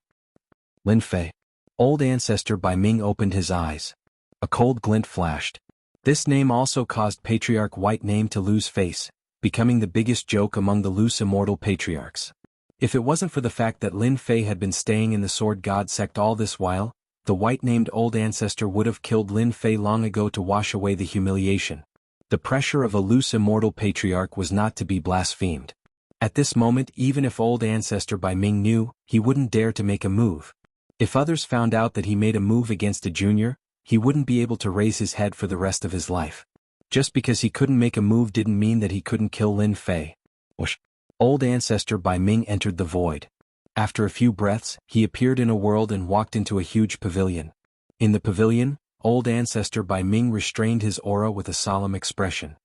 [SPEAKER 1] Lin Fei. Old ancestor Bai Ming opened his eyes. A cold glint flashed. This name also caused Patriarch White Name to lose face, becoming the biggest joke among the loose immortal patriarchs. If it wasn't for the fact that Lin Fei had been staying in the Sword God sect all this while, the white-named old ancestor would have killed Lin Fei long ago to wash away the humiliation. The pressure of a loose immortal patriarch was not to be blasphemed. At this moment, even if old ancestor Bai Ming knew, he wouldn't dare to make a move. If others found out that he made a move against a junior, he wouldn't be able to raise his head for the rest of his life. Just because he couldn't make a move didn't mean that he couldn't kill Lin Fei. Whoosh! Old ancestor Bai Ming entered the void. After a few breaths, he appeared in a world and walked into a huge pavilion. In the pavilion, old ancestor Bai Ming restrained his aura with a solemn expression.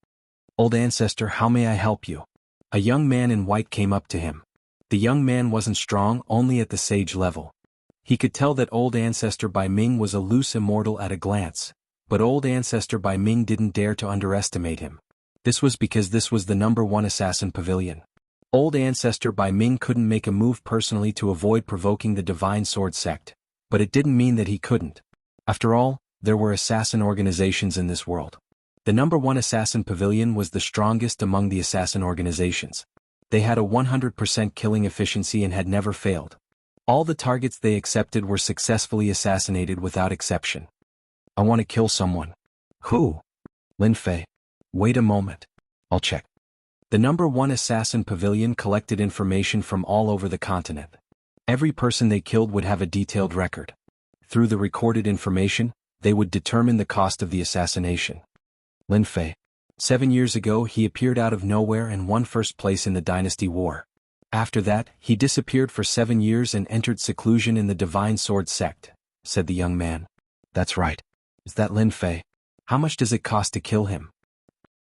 [SPEAKER 1] Old ancestor, how may I help you? A young man in white came up to him. The young man wasn't strong, only at the sage level. He could tell that old ancestor Bai Ming was a loose immortal at a glance, but old ancestor Bai Ming didn't dare to underestimate him. This was because this was the #1 assassin pavilion. Old ancestor Bai Ming couldn't make a move personally to avoid provoking the Divine Sword sect, but it didn't mean that he couldn't. After all, there were assassin organizations in this world. The #1 assassin pavilion was the strongest among the assassin organizations. They had a 100% killing efficiency and had never failed. All the targets they accepted were successfully assassinated without exception. I want to kill someone. Who? Lin Fei. Wait a moment. I'll check. The #1 assassin pavilion collected information from all over the continent. Every person they killed would have a detailed record. Through the recorded information, they would determine the cost of the assassination. Lin Fei. 7 years ago he appeared out of nowhere and won first place in the dynasty war. After that, he disappeared for 7 years and entered seclusion in the Divine Sword sect, said the young man. That's right. Is that Lin Fei? How much does it cost to kill him?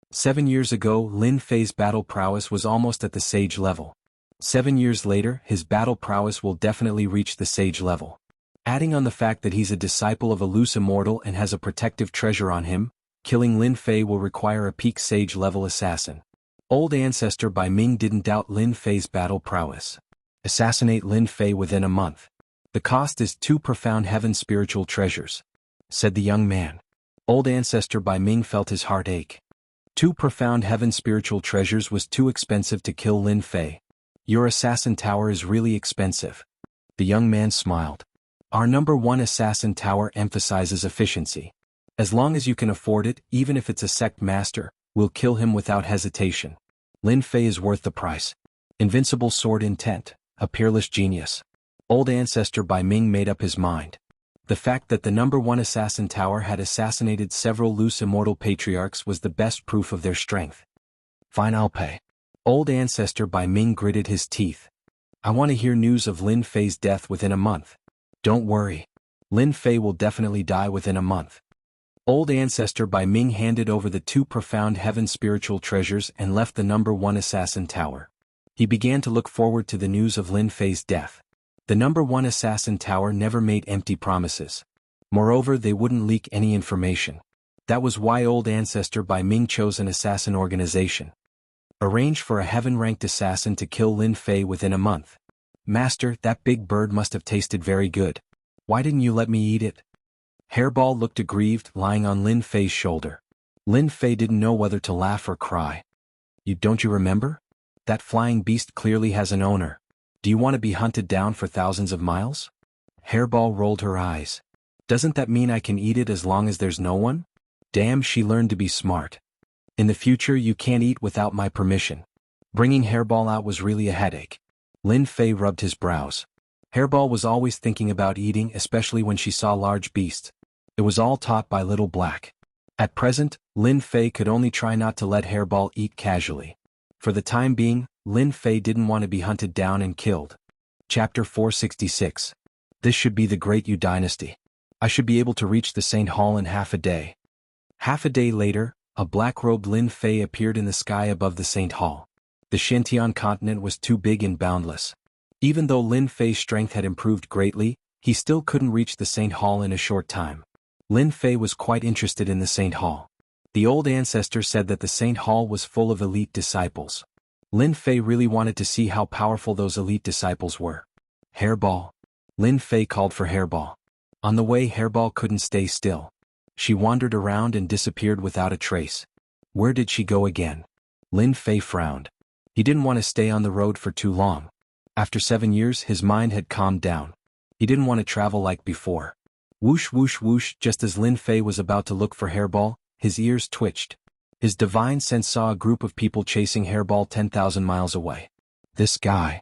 [SPEAKER 1] 7 years ago, Lin Fei's battle prowess was almost at the sage level. 7 years later, his battle prowess will definitely reach the sage level. Adding on the fact that he's a disciple of a loose immortal and has a protective treasure on him, killing Lin Fei will require a peak sage level assassin. Old ancestor Bai Ming didn't doubt Lin Fei's battle prowess. Assassinate Lin Fei within a month. The cost is 2 profound heaven spiritual treasures, said the young man. Old ancestor Bai Ming felt his heart ache. 2 profound heaven spiritual treasures was too expensive to kill Lin Fei. Your assassin tower is really expensive. The young man smiled. Our #1 assassin tower emphasizes efficiency. As long as you can afford it, even if it's a sect master, we'll kill him without hesitation. Lin Fei is worth the price. Invincible sword intent, a peerless genius. Old ancestor Bai Ming made up his mind. The fact that the number one assassin tower had assassinated several loose immortal patriarchs was the best proof of their strength. Fine, I'll pay. Old Ancestor by Ming gritted his teeth. I want to hear news of Lin Fei's death within a month. Don't worry. Lin Fei will definitely die within a month. Old Ancestor by Ming handed over the 2 profound heaven spiritual treasures and left the number one assassin tower. He began to look forward to the news of Lin Fei's death. The number one assassin tower never made empty promises. Moreover, they wouldn't leak any information. That was why Old Ancestor by Ming chose an assassin organization. Arrange for a heaven-ranked assassin to kill Lin Fei within a month. Master, that big bird must have tasted very good. Why didn't you let me eat it? Hairball looked aggrieved, lying on Lin Fei's shoulder. Lin Fei didn't know whether to laugh or cry. Don't you remember? That flying beast clearly has an owner. Do you want to be hunted down for thousands of miles? Hairball rolled her eyes. Doesn't that mean I can eat it as long as there's no one? Damn, she learned to be smart. In the future you can't eat without my permission. Bringing Hairball out was really a headache. Lin Fei rubbed his brows. Hairball was always thinking about eating, especially when she saw large beasts. It was all taught by Little Black. At present, Lin Fei could only try not to let Hairball eat casually. For the time being, Lin Fei didn't want to be hunted down and killed. Chapter 466. This should be the Great Yu Dynasty. I should be able to reach the Saint Hall in half a day. Half a day later, a black-robed Lin Fei appeared in the sky above the Saint Hall. The Xintian continent was too big and boundless. Even though Lin Fei's strength had improved greatly, he still couldn't reach the Saint Hall in a short time. Lin Fei was quite interested in the Saint Hall. The old ancestor said that the Saint Hall was full of elite disciples. Lin Fei really wanted to see how powerful those elite disciples were. Hairball. Lin Fei called for Hairball. On the way, Hairball couldn't stay still. She wandered around and disappeared without a trace. Where did she go again? Lin Fei frowned. He didn't want to stay on the road for too long. After 7 years, his mind had calmed down. He didn't want to travel like before. Whoosh whoosh whoosh, just as Lin Fei was about to look for Hairball, his ears twitched. His divine sense saw a group of people chasing Hairball 10,000 miles away. This guy.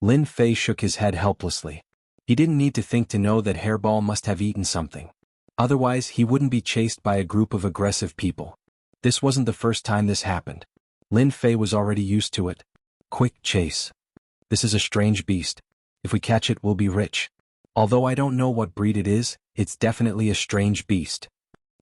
[SPEAKER 1] Lin Fei shook his head helplessly. He didn't need to think to know that Hairball must have eaten something. Otherwise, he wouldn't be chased by a group of aggressive people. This wasn't the first time this happened. Lin Fei was already used to it. Quick chase. This is a strange beast. If we catch it, we'll be rich. Although I don't know what breed it is, it's definitely a strange beast.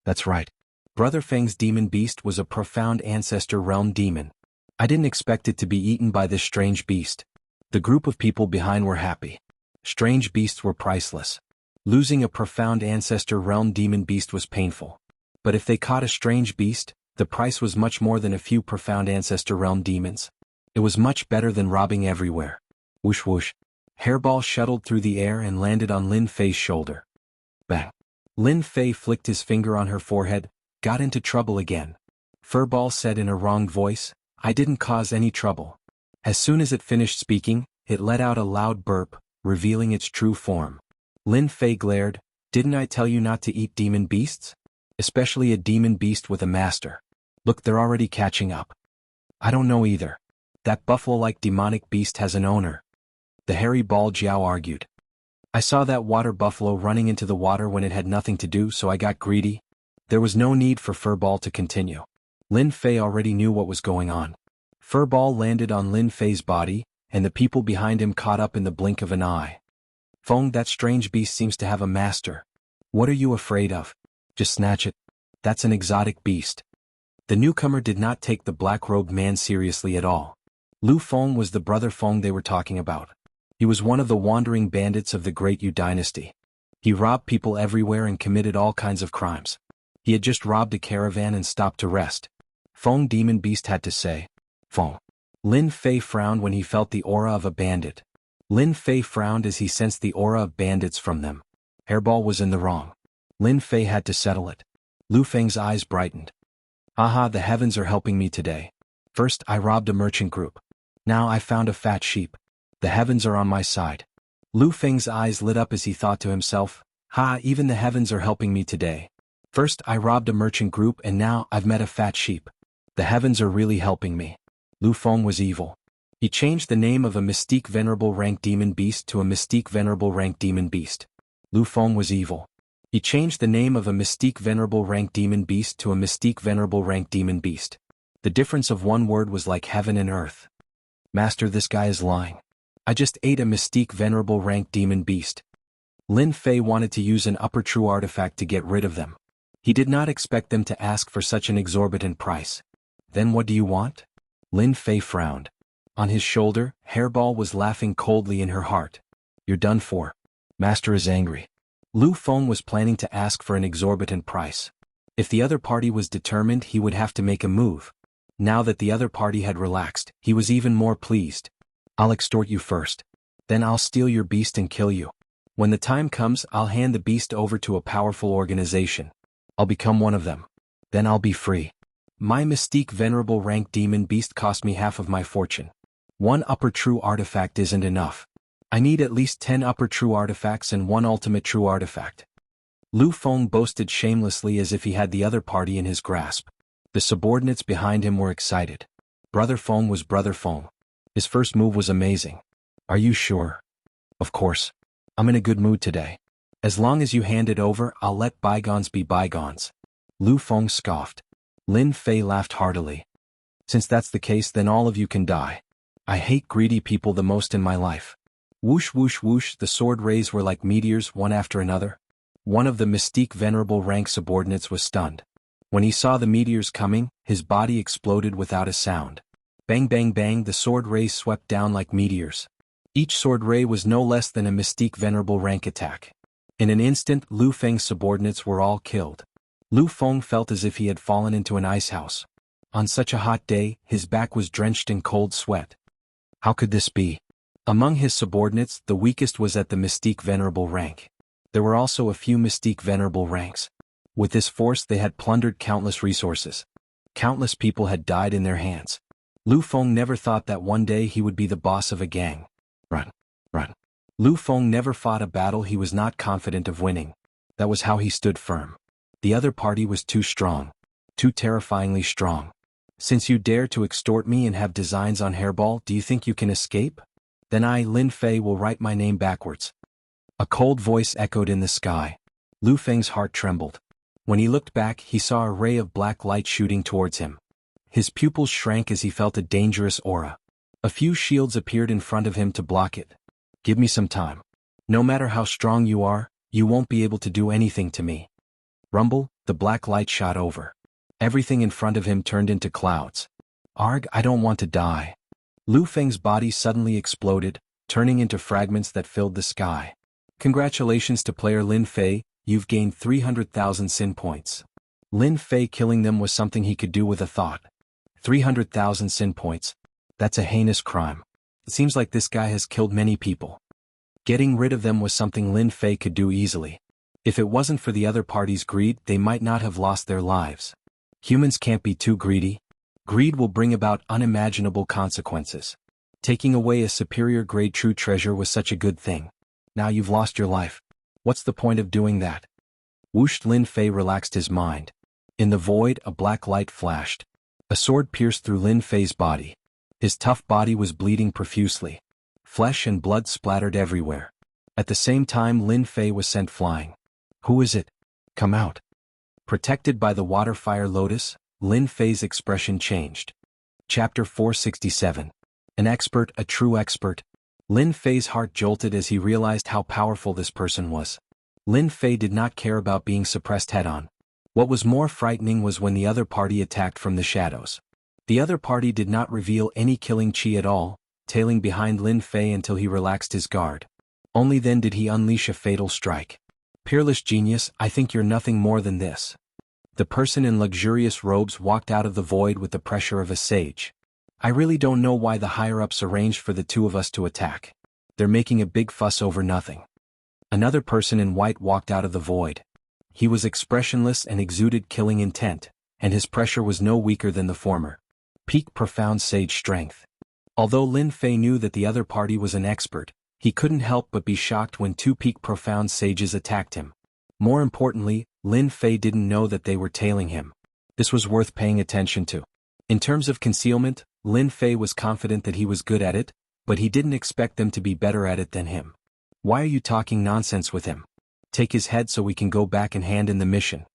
[SPEAKER 1] That's right. Brother Feng's demon beast was a profound ancestor realm demon. I didn't expect it to be eaten by this strange beast. The group of people behind were happy. Strange beasts were priceless. Losing a profound ancestor realm demon beast was painful. But if they caught a strange beast, the price was much more than a few profound ancestor realm demons. It was much better than robbing everywhere. Whoosh whoosh. Hairball shuttled through the air and landed on Lin Fei's shoulder. Bang. Lin Fei flicked his finger on her forehead. Got into trouble again. Furball said in a wronged voice, I didn't cause any trouble. As soon as it finished speaking, it let out a loud burp, revealing its true form. Lin Fei glared, didn't I tell you not to eat demon beasts? Especially a demon beast with a master. Look, they're already catching up. I don't know either. That buffalo-like demonic beast has an owner. The hairy Ball Jiao argued. I saw that water buffalo running into the water when it had nothing to do, so I got greedy. There was no need for Furball to continue. Lin Fei already knew what was going on. Furball landed on Lin Fei's body, and the people behind him caught up in the blink of an eye. Feng, that strange beast seems to have a master. What are you afraid of? Just snatch it. That's an exotic beast. The newcomer did not take the black-robed man seriously at all. Lu Feng was the brother Feng they were talking about. He was one of the wandering bandits of the Great Yu Dynasty. He robbed people everywhere and committed all kinds of crimes. He had just robbed a caravan and stopped to rest. Feng Demon Beast had to say. Feng. Lin Fei frowned when he felt the aura of a bandit. Lin Fei frowned as he sensed the aura of bandits from them. Hairball was in the wrong. Lin Fei had to settle it. Lu Feng's eyes brightened. Aha, the heavens are helping me today. First, I robbed a merchant group. Now I found a fat sheep. The heavens are on my side. Lu Feng's eyes lit up as he thought to himself, ha, even the heavens are helping me today. First, I robbed a merchant group and now I've met a fat sheep. The heavens are really helping me. Lu Feng was evil. He changed the name of a Mystique Venerable Rank Demon Beast to a Mystique Venerable Rank Demon Beast. Lu Feng was evil. He changed the name of a Mystique Venerable Rank Demon Beast to a Mystique Venerable Rank Demon Beast. The difference of one word was like heaven and earth. Master, this guy is lying. I just ate a Mystique Venerable Rank Demon Beast. Lin Fei wanted to use an upper true artifact to get rid of them. He did not expect them to ask for such an exorbitant price. Then what do you want? Lin Fei frowned. On his shoulder, Hairball was laughing coldly in her heart. You're done for. Master is angry. Lu Feng was planning to ask for an exorbitant price. If the other party was determined, he would have to make a move. Now that the other party had relaxed, he was even more pleased. I'll extort you first. Then I'll steal your beast and kill you. When the time comes, I'll hand the beast over to a powerful organization. I'll become one of them. Then I'll be free. My Mystique Venerable Rank Demon Beast cost me half of my fortune. One upper true artifact isn't enough. I need at least 10 upper true artifacts and 1 ultimate true artifact. Lu Feng boasted shamelessly as if he had the other party in his grasp. The subordinates behind him were excited. Brother Feng was Brother Feng. His first move was amazing. Are you sure? Of course. I'm in a good mood today. As long as you hand it over, I'll let bygones be bygones. Lu Feng scoffed. Lin Fei laughed heartily. Since that's the case, then all of you can die. I hate greedy people the most in my life. Whoosh whoosh whoosh, the sword rays were like meteors, one after another. One of the Mystique Venerable Rank subordinates was stunned. When he saw the meteors coming, his body exploded without a sound. Bang bang bang, the sword rays swept down like meteors. Each sword ray was no less than a Mystique Venerable Rank attack. In an instant, Lu Feng's subordinates were all killed. Lu Feng felt as if he had fallen into an ice house. On such a hot day, his back was drenched in cold sweat. How could this be? Among his subordinates, the weakest was at the Mystique Venerable Rank. There were also a few Mystique Venerable Ranks. With this force they had plundered countless resources. Countless people had died in their hands. Lu Feng never thought that one day he would be the boss of a gang. Run. Run. Lu Feng never fought a battle he was not confident of winning. That was how he stood firm. The other party was too strong. Too terrifyingly strong. Since you dare to extort me and have designs on Hairball, do you think you can escape? Then I, Lin Fei, will write my name backwards. A cold voice echoed in the sky. Lu Feng's heart trembled. When he looked back, he saw a ray of black light shooting towards him. His pupils shrank as he felt a dangerous aura. A few shields appeared in front of him to block it. Give me some time. No matter how strong you are, you won't be able to do anything to me. Rumble, the black light shot over. Everything in front of him turned into clouds. Arg, I don't want to die. Lu Feng's body suddenly exploded, turning into fragments that filled the sky. Congratulations to player Lin Fei, you've gained 300,000 sin points. Lin Fei killing them was something he could do with a thought. 300,000 sin points. That's a heinous crime. It seems like this guy has killed many people. Getting rid of them was something Lin Fei could do easily. If it wasn't for the other party's greed, they might not have lost their lives. Humans can't be too greedy. Greed will bring about unimaginable consequences. Taking away a superior grade true treasure was such a good thing. Now you've lost your life. What's the point of doing that? Whoosh, Lin Fei relaxed his mind. In the void, a black light flashed. A sword pierced through Lin Fei's body. His tough body was bleeding profusely. Flesh and blood splattered everywhere. At the same time, Lin Fei was sent flying. Who is it? Come out. Protected by the water fire lotus, Lin Fei's expression changed. Chapter 467. An expert, a true expert. Lin Fei's heart jolted as he realized how powerful this person was. Lin Fei did not care about being suppressed head-on. What was more frightening was when the other party attacked from the shadows. The other party did not reveal any killing chi at all, tailing behind Lin Fei until he relaxed his guard. Only then did he unleash a fatal strike. Peerless genius, I think you're nothing more than this. The person in luxurious robes walked out of the void with the pressure of a sage. I really don't know why the higher-ups arranged for the two of us to attack. They're making a big fuss over nothing. Another person in white walked out of the void. He was expressionless and exuded killing intent, and his pressure was no weaker than the former. Peak profound sage strength. Although Lin Fei knew that the other party was an expert, he couldn't help but be shocked when two peak profound sages attacked him. More importantly, Lin Fei didn't know that they were tailing him. This was worth paying attention to. In terms of concealment, Lin Fei was confident that he was good at it, but he didn't expect them to be better at it than him. Why are you talking nonsense with him? Take his head so we can go back and hand in the mission.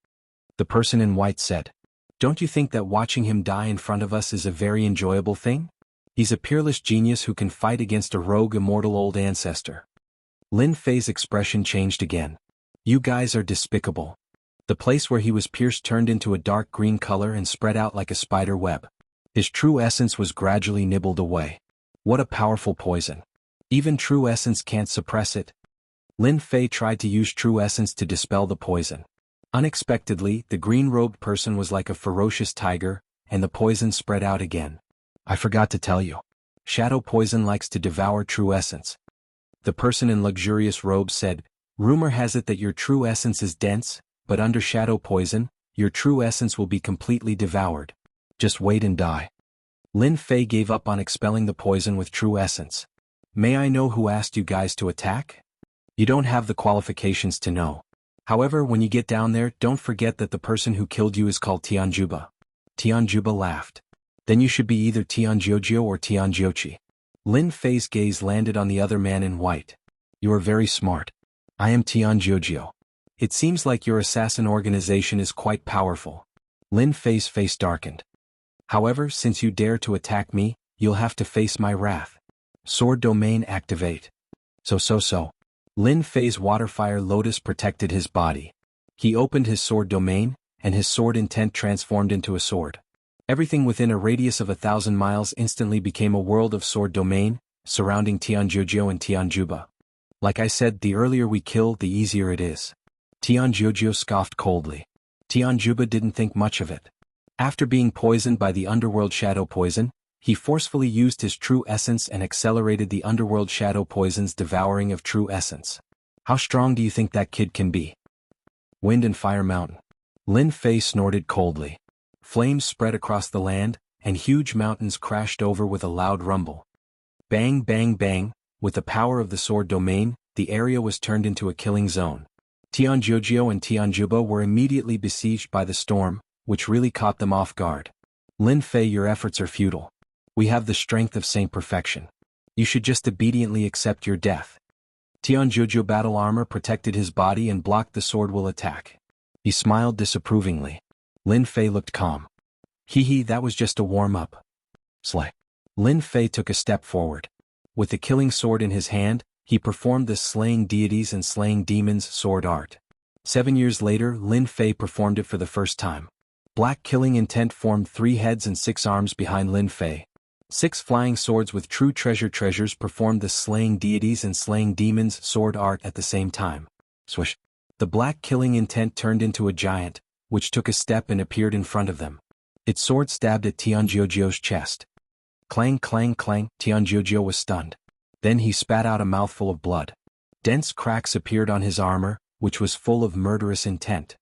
[SPEAKER 1] The person in white said. Don't you think that watching him die in front of us is a very enjoyable thing? He's a peerless genius who can fight against a rogue immortal old ancestor. Lin Fei's expression changed again. You guys are despicable. The place where he was pierced turned into a dark green color and spread out like a spider web. His true essence was gradually nibbled away. What a powerful poison. Even true essence can't suppress it. Lin Fei tried to use true essence to dispel the poison. Unexpectedly, the green-robed person was like a ferocious tiger, and the poison spread out again. I forgot to tell you. Shadow poison likes to devour true essence. The person in luxurious robes said, Rumor has it that your true essence is dense, but under shadow poison, your true essence will be completely devoured. Just wait and die. Lin Fei gave up on expelling the poison with true essence. May I know who asked you guys to attack? You don't have the qualifications to know. However, when you get down there, don't forget that the person who killed you is called Tianjuba. Tianjuba laughed. Then you should be either Tianjiujio or Tianjiochi. Lin Fei's gaze landed on the other man in white. You are very smart. I am Tianjiujio. It seems like your assassin organization is quite powerful. Lin Fei's face darkened. However, since you dare to attack me, you'll have to face my wrath. Sword domain activate. So. Lin Fei's waterfire lotus protected his body. He opened his sword domain, and his sword intent transformed into a sword. Everything within a radius of 1,000 miles instantly became a world of sword domain, surrounding Tianjiujio and Tianjuba. Like I said, the earlier we kill, the easier it is. Tianjiujio scoffed coldly. Tianjuba didn't think much of it. After being poisoned by the underworld shadow poison, he forcefully used his true essence and accelerated the underworld shadow poison's devouring of true essence. How strong do you think that kid can be? Wind and Fire Mountain. Lin Fei snorted coldly. Flames spread across the land, and huge mountains crashed over with a loud rumble. Bang bang bang, with the power of the sword domain, the area was turned into a killing zone. Tianjiujio and Tianjuba were immediately besieged by the storm, which really caught them off guard. Lin Fei, your efforts are futile. We have the strength of Saint Perfection. You should just obediently accept your death. Tianjiujio battle armor protected his body and blocked the sword will attack. He smiled disapprovingly. Lin Fei looked calm. Hee, that was just a warm-up. Slay. Lin Fei took a step forward. With the killing sword in his hand, he performed the slaying deities and slaying demons sword art. 7 years later, Lin Fei performed it for the first time. Black killing intent formed 3 heads and 6 arms behind Lin Fei. 6 flying swords with true treasures performed the slaying deities and slaying demons sword art at the same time. Swish. The black killing intent turned into a giant, which took a step and appeared in front of them. Its sword stabbed at Tianjiujio's chest. Clang clang clang, Tianjiujio was stunned. Then he spat out a mouthful of blood. Dense cracks appeared on his armor, which was full of murderous intent.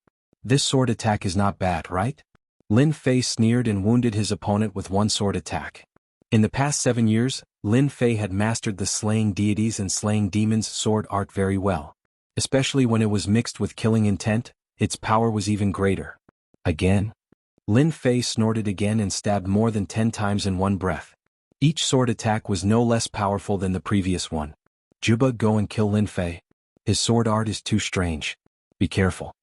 [SPEAKER 1] This sword attack is not bad, right? Lin Fei sneered and wounded his opponent with one sword attack. In the past 7 years, Lin Fei had mastered the slaying deities and slaying demons sword art very well. Especially when it was mixed with killing intent, its power was even greater. Again? Lin Fei snorted again and stabbed more than 10 times in one breath. Each sword attack was no less powerful than the previous one. Juba, go and kill Lin Fei. His sword art is too strange. Be careful.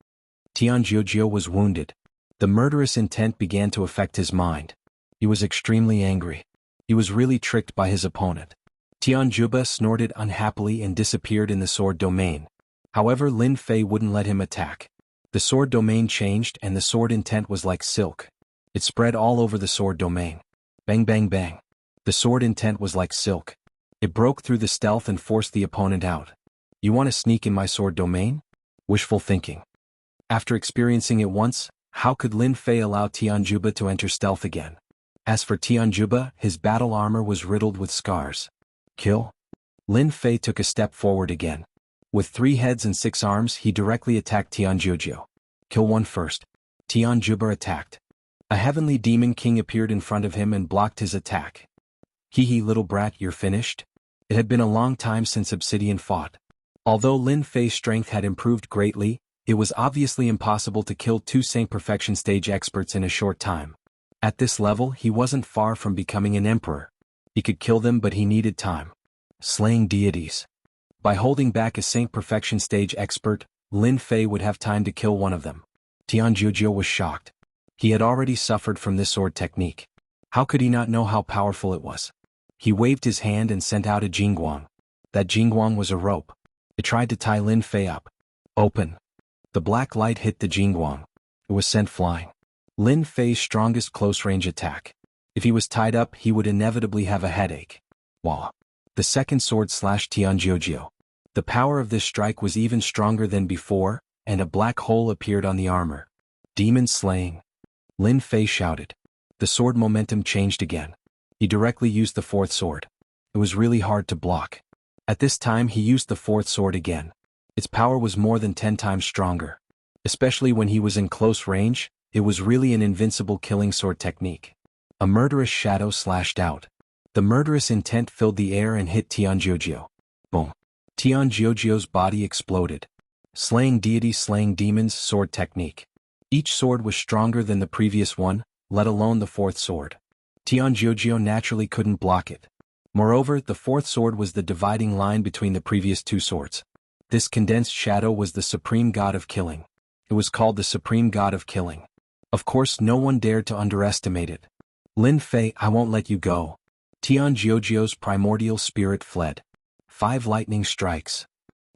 [SPEAKER 1] Tianjiujio was wounded. The murderous intent began to affect his mind. He was extremely angry. He was really tricked by his opponent. Tianjuba snorted unhappily and disappeared in the sword domain. However, Lin Fei wouldn't let him attack. The sword domain changed and the sword intent was like silk. It spread all over the sword domain. Bang bang bang. The sword intent was like silk. It broke through the stealth and forced the opponent out. You want to sneak in my sword domain? Wishful thinking. After experiencing it once, how could Lin Fei allow Tianjuba to enter stealth again? As for Tianjuba, his battle armor was riddled with scars. Kill? Lin Fei took a step forward again. With 3 heads and 6 arms, he directly attacked Tianjiujio. Kill one first. Tianjuba attacked. A heavenly demon king appeared in front of him and blocked his attack. Hee, little brat, you're finished? It had been a long time since Obsidian fought. Although Lin Fei's strength had improved greatly, it was obviously impossible to kill 2 Saint Perfection stage experts in a short time. At this level, he wasn't far from becoming an emperor. He could kill them, but he needed time. Slaying deities. By holding back a Saint Perfection stage expert, Lin Fei would have time to kill one of them. Tianjujio was shocked. He had already suffered from this sword technique. How could he not know how powerful it was? He waved his hand and sent out a jingguang. That jingguang was a rope. It tried to tie Lin Fei up. Open. The black light hit the jingguang. It was sent flying. Lin Fei's strongest close-range attack. If he was tied up, he would inevitably have a headache. Wah. The second sword slashed Tianjujio. The power of this strike was even stronger than before, and a black hole appeared on the armor. Demon slaying. Lin Fei shouted. The sword momentum changed again. He directly used the fourth sword. It was really hard to block. At this time he used the fourth sword again. Its power was more than 10 times stronger. Especially when he was in close range, it was really an invincible killing sword technique. A murderous shadow slashed out. The murderous intent filled the air and hit Tianjujio. Boom. Tianjujio's body exploded. Slaying deity slaying demons sword technique. Each sword was stronger than the previous one, let alone the fourth sword. Tianjujio naturally couldn't block it. Moreover, the fourth sword was the dividing line between the previous two swords. This condensed shadow was the supreme god of killing. It was called the supreme god of killing. Of course, no one dared to underestimate it. Lin Fei, I won't let you go. Tianjujio's primordial spirit fled. 5 lightning strikes.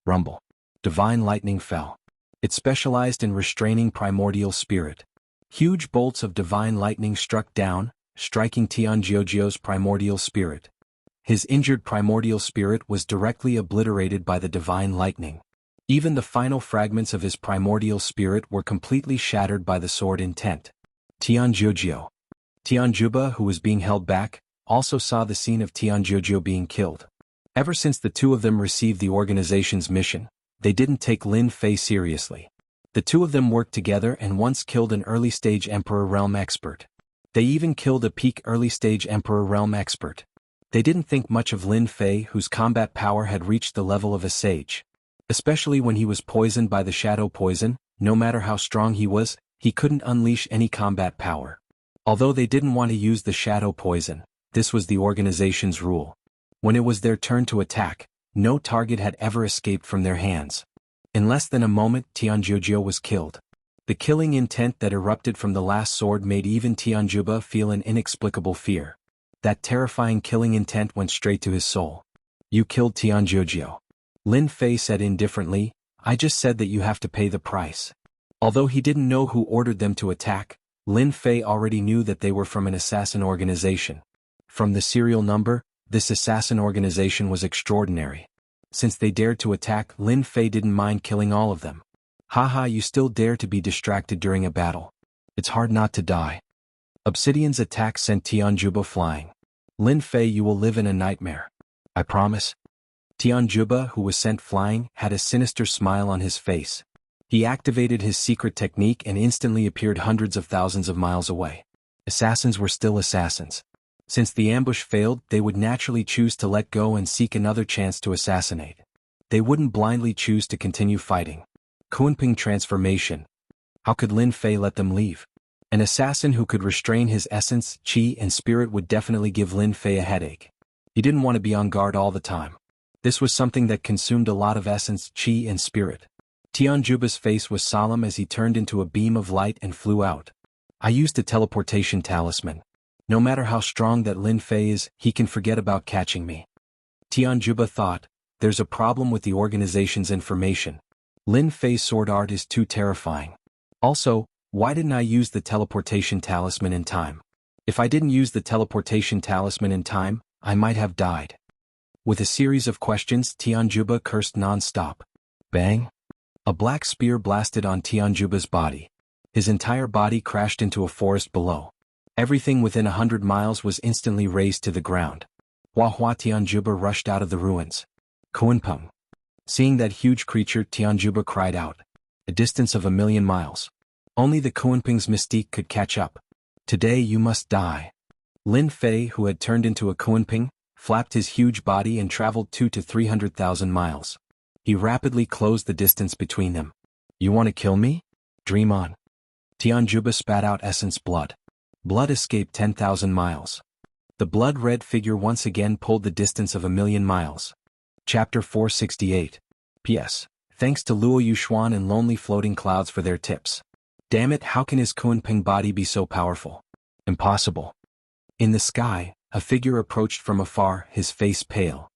[SPEAKER 1] Rumble. Divine lightning fell. It specialized in restraining primordial spirit. Huge bolts of divine lightning struck down, striking Tianjujio's primordial spirit. His injured primordial spirit was directly obliterated by the divine lightning. Even the final fragments of his primordial spirit were completely shattered by the sword intent. Tianjujio. Tianjuba, who was being held back, also saw the scene of Tianjujio being killed. Ever since the two of them received the organization's mission, they didn't take Lin Fei seriously. The two of them worked together and once killed an early-stage Emperor Realm expert. They even killed a peak early-stage Emperor Realm expert. They didn't think much of Lin Fei, whose combat power had reached the level of a sage. Especially when he was poisoned by the shadow poison, no matter how strong he was, he couldn't unleash any combat power. Although they didn't want to use the shadow poison, this was the organization's rule. When it was their turn to attack, no target had ever escaped from their hands. In less than a moment, Tianjujio was killed. The killing intent that erupted from the last sword made even Tianjuba feel an inexplicable fear. That terrifying killing intent went straight to his soul. You killed Tianjujio. Lin Fei said indifferently, I just said that you have to pay the price. Although he didn't know who ordered them to attack, Lin Fei already knew that they were from an assassin organization. From the serial number, this assassin organization was extraordinary. Since they dared to attack, Lin Fei didn't mind killing all of them. Haha, you still dare to be distracted during a battle. It's hard not to die. Obsidian's attack sent Tianjuba flying. Lin Fei, you will live in a nightmare. I promise. Tianjuba, who was sent flying, had a sinister smile on his face. He activated his secret technique and instantly appeared hundreds of thousands of miles away. Assassins were still assassins. Since the ambush failed, they would naturally choose to let go and seek another chance to assassinate. They wouldn't blindly choose to continue fighting. Kunping transformation. How could Lin Fei let them leave? An assassin who could restrain his essence, qi and spirit would definitely give Lin Fei a headache. He didn't want to be on guard all the time. This was something that consumed a lot of essence, qi and spirit. Tianjuba's face was solemn as he turned into a beam of light and flew out. I used a teleportation talisman. No matter how strong that Lin Fei is, he can forget about catching me. Tianjuba thought, there's a problem with the organization's information. Lin Fei's sword art is too terrifying. Also, why didn't I use the teleportation talisman in time? If I didn't use the teleportation talisman in time, I might have died. With a series of questions, Tianjuba cursed non-stop. Bang! A black spear blasted on Tianjuba's body. His entire body crashed into a forest below. Everything within 100 miles was instantly razed to the ground. Hua Tianjuba rushed out of the ruins. Kunpeng. Seeing that huge creature, Tianjuba cried out. A distance of 1,000,000 miles. Only the Kunpeng's mystique could catch up. Today you must die. Lin Fei, who had turned into a Kunpeng, flapped his huge body and traveled 200,000 to 300,000 miles. He rapidly closed the distance between them. You want to kill me? Dream on. Tianjuba spat out essence blood. Blood escaped 10,000 miles. The blood-red figure once again pulled the distance of 1,000,000 miles. Chapter 468. P.S. Thanks to Luo Yuxuan and lonely floating clouds for their tips. Damn it, how can his Kunpeng body be so powerful? Impossible. In the sky, a figure approached from afar, his face pale.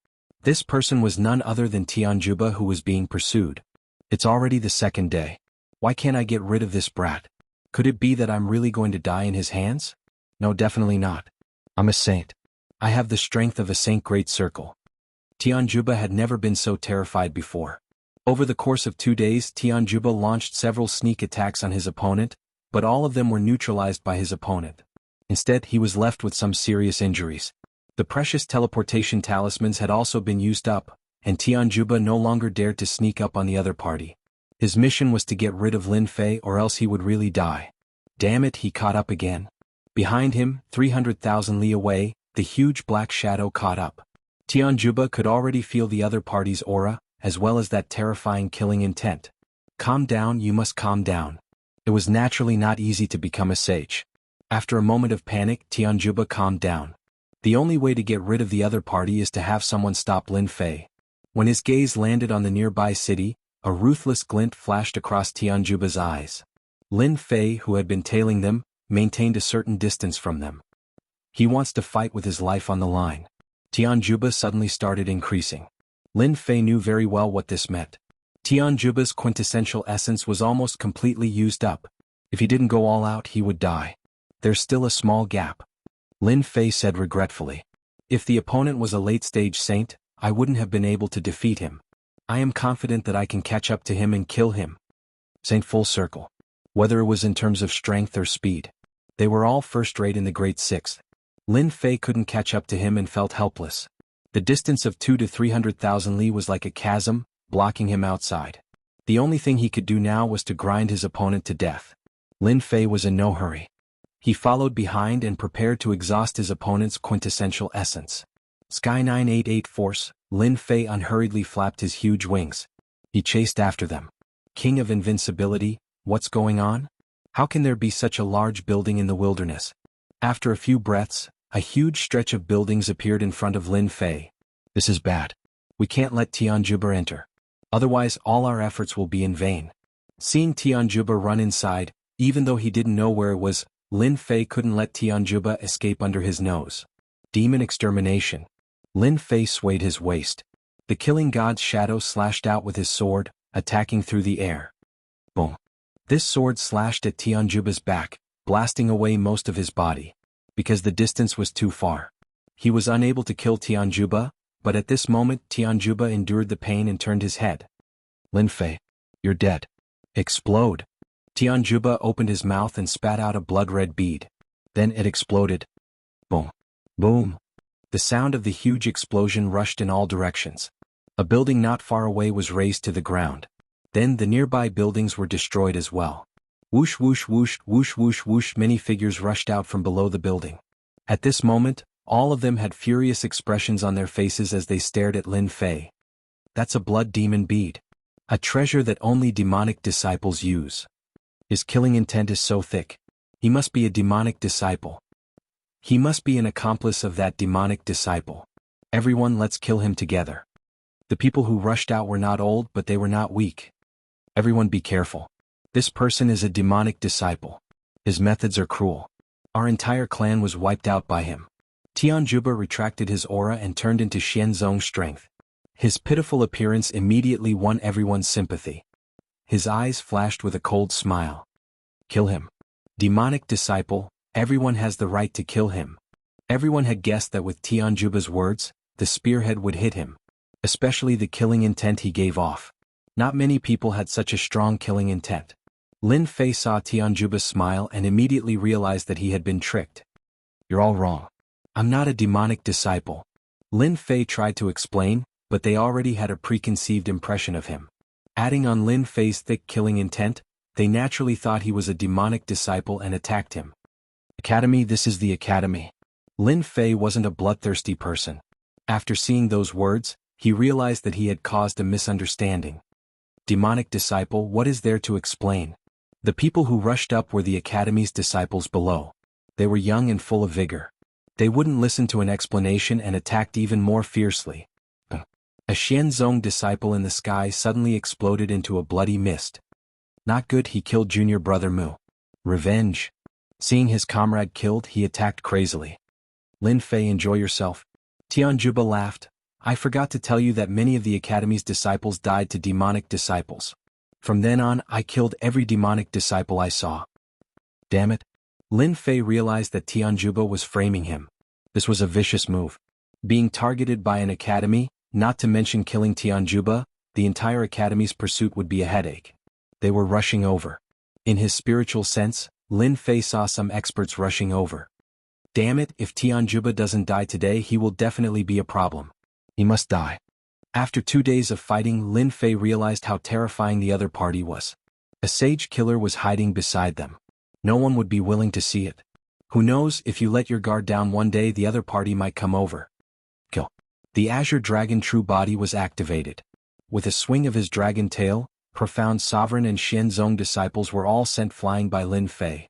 [SPEAKER 1] This person was none other than Tianjuba, who was being pursued. It's already the second day. Why can't I get rid of this brat? Could it be that I'm really going to die in his hands? No, definitely not. I'm a saint. I have the strength of a saint. Great circle. Tianjuba had never been so terrified before. Over the course of 2 days, Tianjuba launched several sneak attacks on his opponent, but all of them were neutralized by his opponent. Instead, he was left with some serious injuries. The precious teleportation talismans had also been used up, and Tianjuba no longer dared to sneak up on the other party. His mission was to get rid of Lin Fei, or else he would really die. Damn it, he caught up again. Behind him, 300,000 li away, the huge black shadow caught up. Tianjuba could already feel the other party's aura, as well as that terrifying killing intent. Calm down, you must calm down. It was naturally not easy to become a sage. After a moment of panic, Tianjuba calmed down. The only way to get rid of the other party is to have someone stop Lin Fei. When his gaze landed on the nearby city, a ruthless glint flashed across Tianjuba's eyes. Lin Fei, who had been tailing them, maintained a certain distance from them. He wants to fight with his life on the line. Tianjuba suddenly started increasing. Lin Fei knew very well what this meant. Tianjuba's quintessential essence was almost completely used up. If he didn't go all out, he would die. There's still a small gap. Lin Fei said regretfully. If the opponent was a late-stage saint, I wouldn't have been able to defeat him. I am confident that I can catch up to him and kill him. Saint full circle. Whether it was in terms of strength or speed. They were all first-rate in the Great Sixth. Lin Fei couldn't catch up to him and felt helpless. The distance of 200 to 300,000 li was like a chasm, blocking him outside. The only thing he could do now was to grind his opponent to death. Lin Fei was in no hurry. He followed behind and prepared to exhaust his opponent's quintessential essence. Sky 988 Force, Lin Fei unhurriedly flapped his huge wings. He chased after them. King of Invincibility, what's going on? How can there be such a large building in the wilderness? After a few breaths, a huge stretch of buildings appeared in front of Lin Fei. This is bad. We can't let Tianjuba enter. Otherwise all our efforts will be in vain. Seeing Tianjuba run inside, even though he didn't know where it was, Lin Fei couldn't let Tianjuba escape under his nose. Demon extermination. Lin Fei swayed his waist. The killing god's shadow slashed out with his sword, attacking through the air. Boom. This sword slashed at Tianjuba's back, blasting away most of his body. Because the distance was too far. He was unable to kill Tianjuba, but at this moment Tianjuba endured the pain and turned his head. Lin Fei, you're dead. Explode. Tianjuba opened his mouth and spat out a blood-red bead. Then it exploded. Boom. Boom. The sound of the huge explosion rushed in all directions. A building not far away was razed to the ground. Then the nearby buildings were destroyed as well. Whoosh whoosh whoosh whoosh whoosh whoosh, many figures rushed out from below the building. At this moment, all of them had furious expressions on their faces as they stared at Lin Fei. That's a blood demon bead. A treasure that only demonic disciples use. His killing intent is so thick. He must be a demonic disciple. He must be an accomplice of that demonic disciple. Everyone, let's kill him together. The people who rushed out were not old, but they were not weak. Everyone be careful. This person is a demonic disciple. His methods are cruel. Our entire clan was wiped out by him. Tianjuba retracted his aura and turned into Xianzong's strength. His pitiful appearance immediately won everyone's sympathy. His eyes flashed with a cold smile. Kill him. Demonic disciple, everyone has the right to kill him. Everyone had guessed that with Tianjuba's words, the spearhead would hit him. Especially the killing intent he gave off. Not many people had such a strong killing intent. Lin Fei saw Tianjuba smile and immediately realized that he had been tricked. You're all wrong. I'm not a demonic disciple. Lin Fei tried to explain, but they already had a preconceived impression of him. Adding on Lin Fei's thick killing intent, they naturally thought he was a demonic disciple and attacked him. Academy, this is the academy. Lin Fei wasn't a bloodthirsty person. After seeing those words, he realized that he had caused a misunderstanding. Demonic disciple, what is there to explain? The people who rushed up were the academy's disciples below. They were young and full of vigor. They wouldn't listen to an explanation and attacked even more fiercely. A Xianzong disciple in the sky suddenly exploded into a bloody mist. Not good, he killed junior brother Mu. Revenge. Seeing his comrade killed, he attacked crazily. Lin Fei, enjoy yourself. Tianjuba laughed. I forgot to tell you that many of the Academy's disciples died to demonic disciples. From then on, I killed every demonic disciple I saw. Damn it. Lin Fei realized that Tianjuba was framing him. This was a vicious move. Being targeted by an academy, not to mention killing Tianjuba, the entire academy's pursuit would be a headache. They were rushing over. In his spiritual sense, Lin Fei saw some experts rushing over. Damn it, if Tianjuba doesn't die today, he will definitely be a problem. He must die. After 2 days of fighting, Lin Fei realized how terrifying the other party was. A sage killer was hiding beside them. No one would be willing to see it. Who knows, if you let your guard down one day, the other party might come over. Kill. The Azure Dragon True Body was activated. With a swing of his dragon tail, Profound Sovereign and Xianzong disciples were all sent flying by Lin Fei.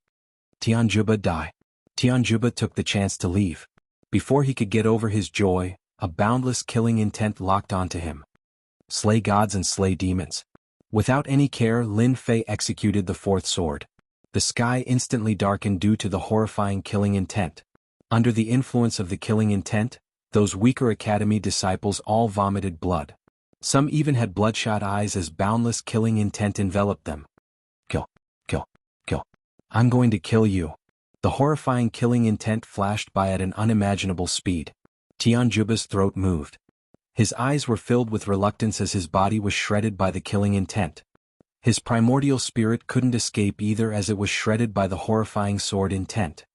[SPEAKER 1] Tianjuba die. Tianjuba took the chance to leave. Before he could get over his joy, a boundless killing intent locked onto him. Slay gods and slay demons. Without any care, Lin Fei executed the fourth sword. The sky instantly darkened due to the horrifying killing intent. Under the influence of the killing intent, those weaker academy disciples all vomited blood. Some even had bloodshot eyes as boundless killing intent enveloped them. Kill, kill, kill. I'm going to kill you. The horrifying killing intent flashed by at an unimaginable speed. Tianjuba's throat moved. His eyes were filled with reluctance as his body was shredded by the killing intent. His primordial spirit couldn't escape either as it was shredded by the horrifying sword intent.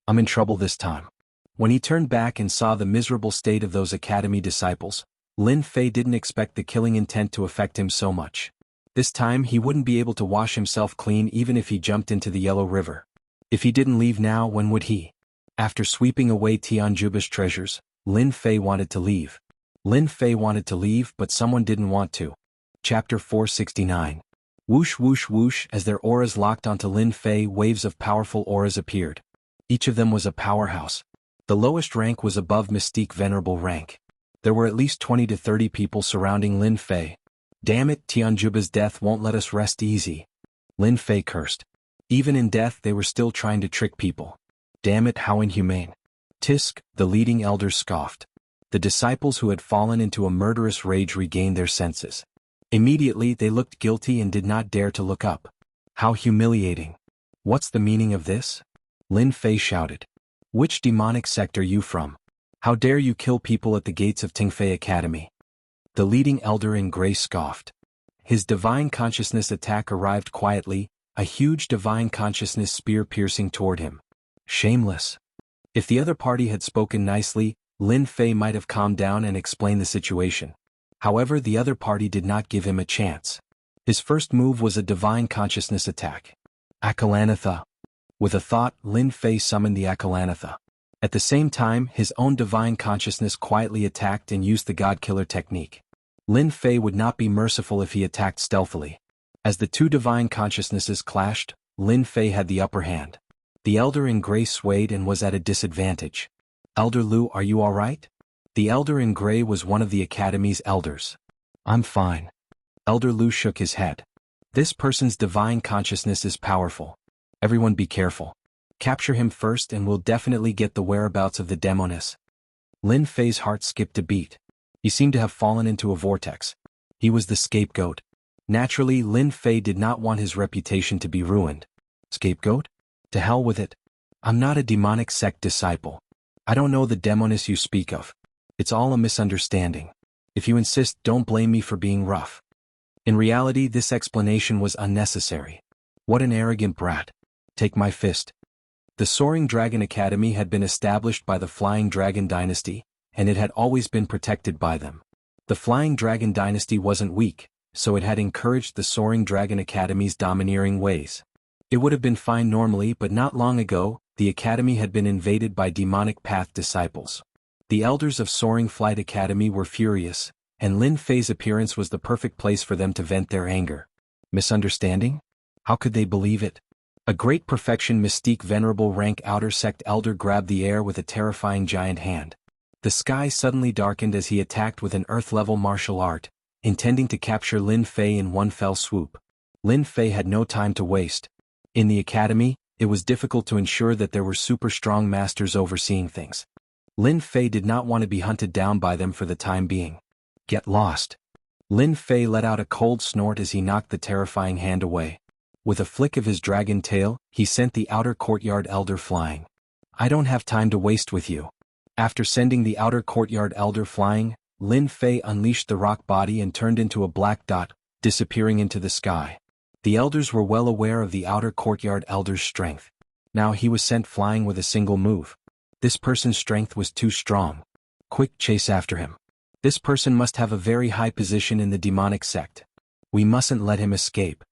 [SPEAKER 1] I'm in trouble this time. When he turned back and saw the miserable state of those academy disciples, Lin Fei didn't expect the killing intent to affect him so much. This time he wouldn't be able to wash himself clean even if he jumped into the Yellow River. If he didn't leave now, when would he? After sweeping away Tianjuba's treasures, Lin Fei wanted to leave. Lin Fei wanted to leave, but someone didn't want to. Chapter 469. Whoosh whoosh whoosh. As their auras locked onto Lin Fei, waves of powerful auras appeared. Each of them was a powerhouse. The lowest rank was above Mystique Venerable rank. There were at least 20 to 30 people surrounding Lin Fei. Damn it, Tianjuba's death won't let us rest easy. Lin Fei cursed. Even in death they were still trying to trick people. Damn it, how inhumane. Tisk, the leading elder, scoffed. The disciples who had fallen into a murderous rage regained their senses. Immediately they looked guilty and did not dare to look up. How humiliating. What's the meaning of this? Lin Fei shouted. Which demonic sect are you from? How dare you kill people at the gates of Tingfei Academy? The leading elder in gray scoffed. His divine consciousness attack arrived quietly, a huge divine consciousness spear piercing toward him. Shameless. If the other party had spoken nicely, Lin Fei might have calmed down and explained the situation. However, the other party did not give him a chance. His first move was a divine consciousness attack. Akalanatha. With a thought, Lin Fei summoned the Akalanatha. At the same time, his own divine consciousness quietly attacked and used the God-Killer technique. Lin Fei would not be merciful if he attacked stealthily. As the two divine consciousnesses clashed, Lin Fei had the upper hand. The elder in gray swayed and was at a disadvantage. Elder Lu, are you all right? The elder in gray was one of the academy's elders. I'm fine. Elder Lu shook his head. This person's divine consciousness is powerful. Everyone be careful. Capture him first and we'll definitely get the whereabouts of the demoness. Lin Fei's heart skipped a beat. He seemed to have fallen into a vortex. He was the scapegoat. Naturally, Lin Fei did not want his reputation to be ruined. Scapegoat? To hell with it. I'm not a demonic sect disciple. I don't know the demoness you speak of. It's all a misunderstanding. If you insist, don't blame me for being rough. In reality, this explanation was unnecessary. What an arrogant brat. Take my fist. The Soaring Dragon Academy had been established by the Flying Dragon Dynasty, and it had always been protected by them. The Flying Dragon Dynasty wasn't weak, so it had encouraged the Soaring Dragon Academy's domineering ways. It would have been fine normally, but not long ago, the Academy had been invaded by demonic path disciples. The elders of Soaring Flight Academy were furious, and Lin Fei's appearance was the perfect place for them to vent their anger. Misunderstanding? How could they believe it? A great perfection Mystique Venerable rank outer sect elder grabbed the air with a terrifying giant hand. The sky suddenly darkened as he attacked with an earth-level martial art, intending to capture Lin Fei in one fell swoop. Lin Fei had no time to waste. In the academy, it was difficult to ensure that there were super strong masters overseeing things. Lin Fei did not want to be hunted down by them for the time being. Get lost. Lin Fei let out a cold snort as he knocked the terrifying hand away. With a flick of his dragon tail, he sent the outer courtyard elder flying. I don't have time to waste with you. After sending the outer courtyard elder flying, Lin Fei unleashed the rock body and turned into a black dot, disappearing into the sky. The elders were well aware of the outer courtyard elder's strength. Now he was sent flying with a single move. This person's strength was too strong. Quick, chase after him. This person must have a very high position in the demonic sect. We mustn't let him escape.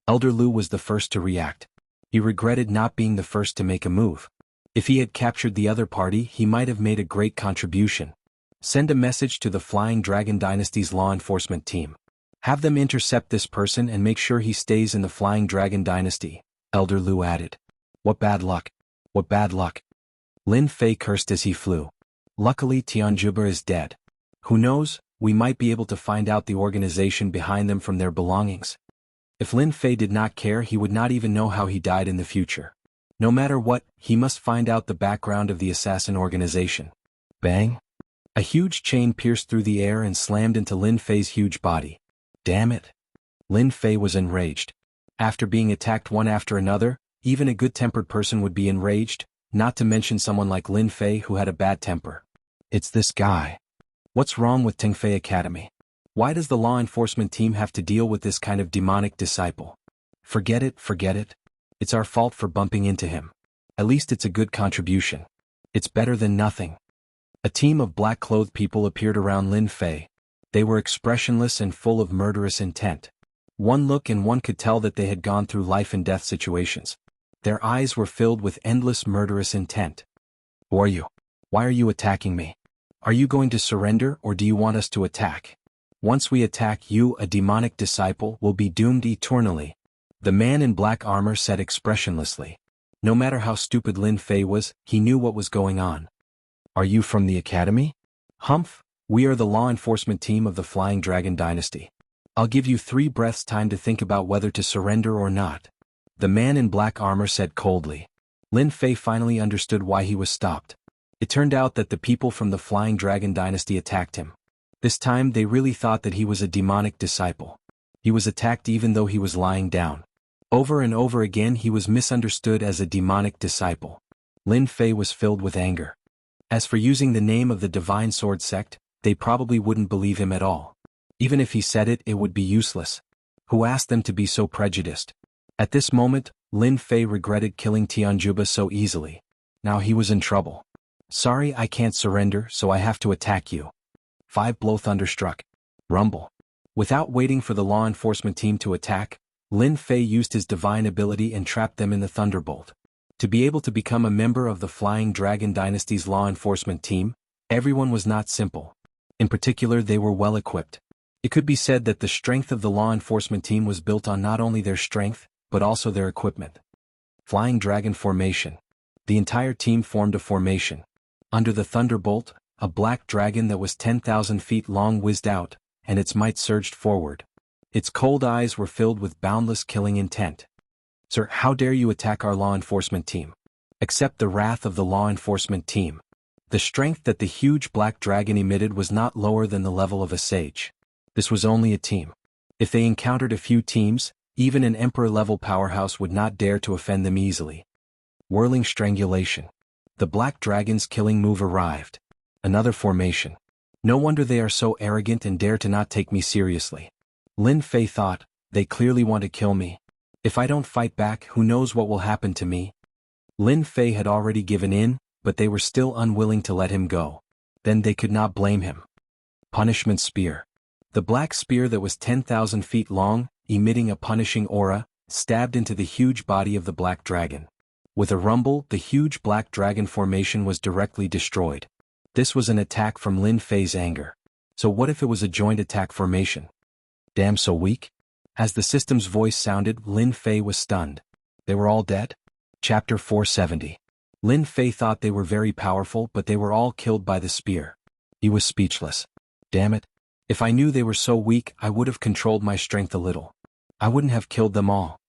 [SPEAKER 1] Elder Lu was the first to react. He regretted not being the first to make a move. If he had captured the other party, he might have made a great contribution. Send a message to the Flying Dragon Dynasty's law enforcement team. Have them intercept this person and make sure he stays in the Flying Dragon Dynasty, Elder Lu added. What bad luck. What bad luck. Lin Fei cursed as he flew. Luckily Tianjuba is dead. Who knows, we might be able to find out the organization behind them from their belongings. If Lin Fei did not care, he would not even know how he died in the future. No matter what, he must find out the background of the assassin organization. Bang! A huge chain pierced through the air and slammed into Lin Fei's huge body. Damn it! Lin Fei was enraged. After being attacked one after another, even a good-tempered person would be enraged, not to mention someone like Lin Fei who had a bad temper. It's this guy. What's wrong with Tingfei Academy? Why does the law enforcement team have to deal with this kind of demonic disciple? Forget it, forget it. It's our fault for bumping into him. At least it's a good contribution. It's better than nothing. A team of black-clothed people appeared around Lin Fei. They were expressionless and full of murderous intent. One look and one could tell that they had gone through life-and-death situations. Their eyes were filled with endless murderous intent. Who are you? Why are you attacking me? Are you going to surrender or do you want us to attack? Once we attack you, a demonic disciple will be doomed eternally. The man in black armor said expressionlessly. No matter how stupid Lin Fei was, he knew what was going on. Are you from the academy? Humph, we are the law enforcement team of the Flying Dragon Dynasty. I'll give you 3 breaths time to think about whether to surrender or not. The man in black armor said coldly. Lin Fei finally understood why he was stopped. It turned out that the people from the Flying Dragon Dynasty attacked him. This time they really thought that he was a demonic disciple. He was attacked even though he was lying down. Over and over again he was misunderstood as a demonic disciple. Lin Fei was filled with anger. As for using the name of the Divine Sword Sect, they probably wouldn't believe him at all. Even if he said it, it would be useless. Who asked them to be so prejudiced? At this moment, Lin Fei regretted killing Tianjuba so easily. Now he was in trouble. Sorry, I can't surrender, so I have to attack you. 5 blow thunderstruck. Rumble. Without waiting for the law enforcement team to attack, Lin Fei used his divine ability and trapped them in the thunderbolt. To be able to become a member of the Flying Dragon Dynasty's law enforcement team, everyone was not simple. In particular, they were well equipped. It could be said that the strength of the law enforcement team was built on not only their strength, but also their equipment. Flying Dragon Formation. The entire team formed a formation. Under the thunderbolt, a black dragon that was 10,000 feet long whizzed out, and its might surged forward. Its cold eyes were filled with boundless killing intent. Sir, how dare you attack our law enforcement team? Accept the wrath of the law enforcement team. The strength that the huge black dragon emitted was not lower than the level of a sage. This was only a team. If they encountered a few teams, even an emperor-level powerhouse would not dare to offend them easily. Whirling Strangulation. The black dragon's killing move arrived. Another formation. No wonder they are so arrogant and dare to not take me seriously. Lin Fei thought, they clearly want to kill me. If I don't fight back, who knows what will happen to me? Lin Fei had already given in, but they were still unwilling to let him go. Then they could not blame him. Punishment Spear. The black spear that was 10,000 feet long, emitting a punishing aura, stabbed into the huge body of the black dragon. With a rumble, the huge black dragon formation was directly destroyed. This was an attack from Lin Fei's anger. So what if it was a joint attack formation? Damn, so weak? As the system's voice sounded, Lin Fei was stunned. They were all dead? Chapter 470. Lin Fei thought they were very powerful, but they were all killed by the spear. He was speechless. Damn it. If I knew they were so weak, I would have controlled my strength a little. I wouldn't have killed them all.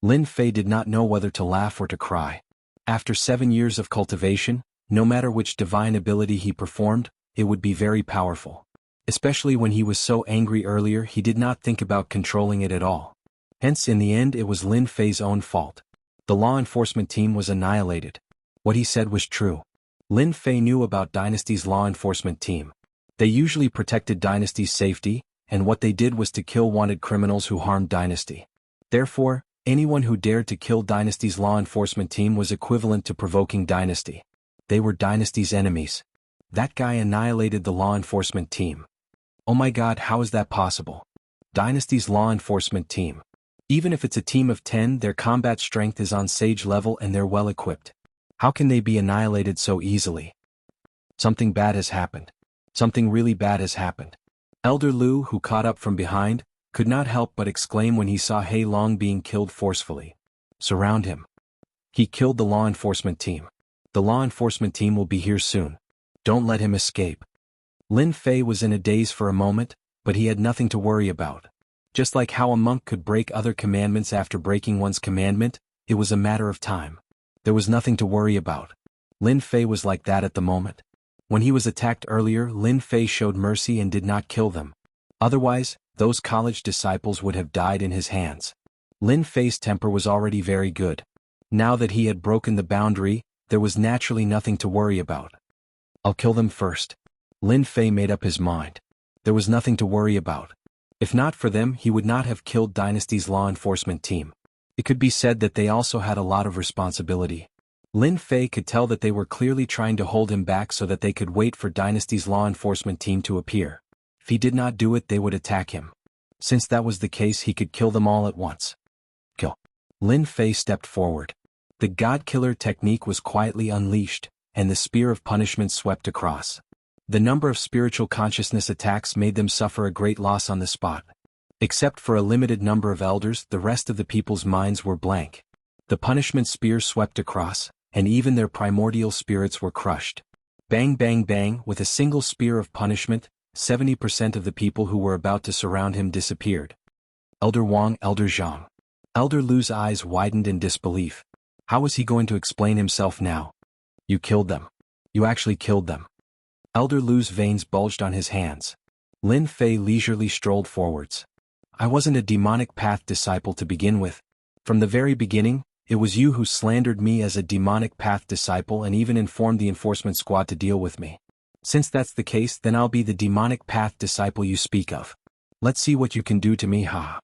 [SPEAKER 1] Lin Fei did not know whether to laugh or to cry. After 7 years of cultivation, no matter which divine ability he performed, it would be very powerful. Especially when he was so angry earlier, he did not think about controlling it at all. Hence, in the end, it was Lin Fei's own fault. The law enforcement team was annihilated. What he said was true. Lin Fei knew about Dynasty's law enforcement team. They usually protected Dynasty's safety, and what they did was to kill wanted criminals who harmed Dynasty. Therefore, anyone who dared to kill Dynasty's law enforcement team was equivalent to provoking Dynasty. They were Dynasty's enemies. That guy annihilated the law enforcement team. Oh my god, how is that possible? Dynasty's law enforcement team. Even if it's a team of 10, their combat strength is on sage level and they're well equipped. How can they be annihilated so easily? Something bad has happened. Something really bad has happened. Elder Lu, who caught up from behind, could not help but exclaim when he saw Hei Long being killed forcefully. Surround him. He killed the law enforcement team. The law enforcement team will be here soon. Don't let him escape. Lin Fei was in a daze for a moment, but he had nothing to worry about. Just like how a monk could break other commandments after breaking one's commandment, it was a matter of time. There was nothing to worry about. Lin Fei was like that at the moment. When he was attacked earlier, Lin Fei showed mercy and did not kill them. Otherwise, those college disciples would have died in his hands. Lin Fei's temper was already very good. Now that he had broken the boundary, there was naturally nothing to worry about. I'll kill them first. Lin Fei made up his mind. There was nothing to worry about. If not for them, he would not have killed Dynasty's law enforcement team. It could be said that they also had a lot of responsibility. Lin Fei could tell that they were clearly trying to hold him back so that they could wait for Dynasty's law enforcement team to appear. If he did not do it, they would attack him. Since that was the case, he could kill them all at once. Kill. Lin Fei stepped forward. The God Killer technique was quietly unleashed, and the spear of punishment swept across. The number of spiritual consciousness attacks made them suffer a great loss on the spot. Except for a limited number of elders, the rest of the people's minds were blank. The punishment spear swept across, and even their primordial spirits were crushed. Bang bang bang, with a single spear of punishment, 70% of the people who were about to surround him disappeared. Elder Wang, Elder Zhang. Elder Lu's eyes widened in disbelief. How was he going to explain himself now? You killed them. You actually killed them. Elder Lu's veins bulged on his hands. Lin Fei leisurely strolled forwards. I wasn't a demonic path disciple to begin with. From the very beginning, it was you who slandered me as a demonic path disciple and even informed the enforcement squad to deal with me. Since that's the case, then I'll be the demonic path disciple you speak of. Let's see what you can do to me, ha.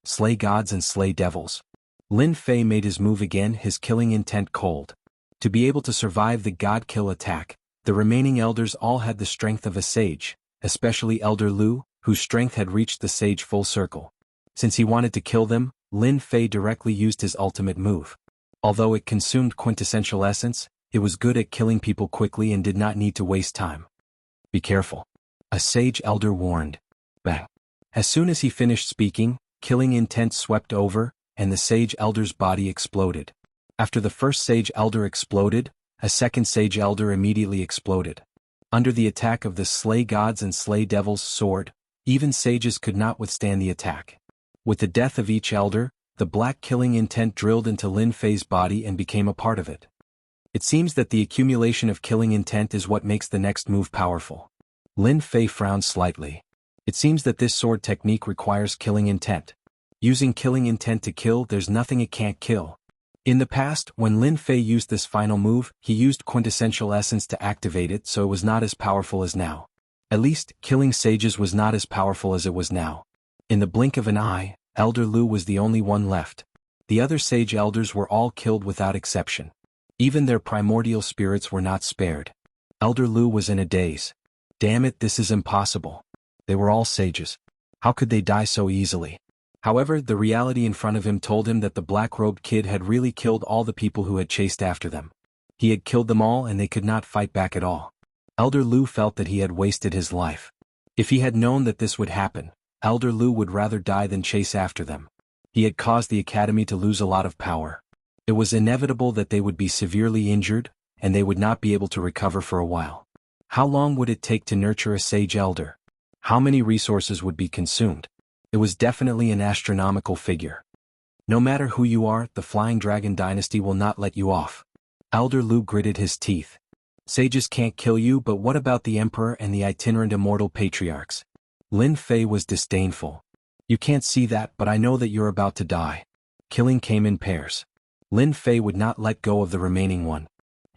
[SPEAKER 1] Slay gods and slay devils. Lin Fei made his move again, his killing intent cold. To be able to survive the god kill attack, the remaining elders all had the strength of a sage, especially Elder Lu, whose strength had reached the sage full circle. Since he wanted to kill them, Lin Fei directly used his ultimate move. Although it consumed quintessential essence, it was good at killing people quickly and did not need to waste time. Be careful. A sage elder warned. Bang. As soon as he finished speaking, killing intent swept over, and the sage elder's body exploded. After the first sage elder exploded, a second sage elder immediately exploded. Under the attack of the slay gods and slay devils sword, even sages could not withstand the attack. With the death of each elder, the black killing intent drilled into Lin Fei's body and became a part of it. It seems that the accumulation of killing intent is what makes the next move powerful. Lin Fei frowned slightly. It seems that this sword technique requires killing intent. Using killing intent to kill, there's nothing it can't kill. In the past, when Lin Fei used this final move, he used quintessential essence to activate it, so it was not as powerful as now. At least, killing sages was not as powerful as it was now. In the blink of an eye, Elder Lu was the only one left. The other sage elders were all killed without exception. Even their primordial spirits were not spared. Elder Lu was in a daze. Damn it, this is impossible. They were all sages. How could they die so easily? However, the reality in front of him told him that the black-robed kid had really killed all the people who had chased after them. He had killed them all and they could not fight back at all. Elder Lu felt that he had wasted his life. If he had known that this would happen, Elder Lu would rather die than chase after them. He had caused the academy to lose a lot of power. It was inevitable that they would be severely injured, and they would not be able to recover for a while. How long would it take to nurture a sage elder? How many resources would be consumed? It was definitely an astronomical figure. No matter who you are, the Flying Dragon Dynasty will not let you off. Elder Lu gritted his teeth. Sages can't kill you, but what about the Emperor and the itinerant immortal patriarchs? Lin Fei was disdainful. You can't see that, but I know that you're about to die. Killing came in pairs. Lin Fei would not let go of the remaining one.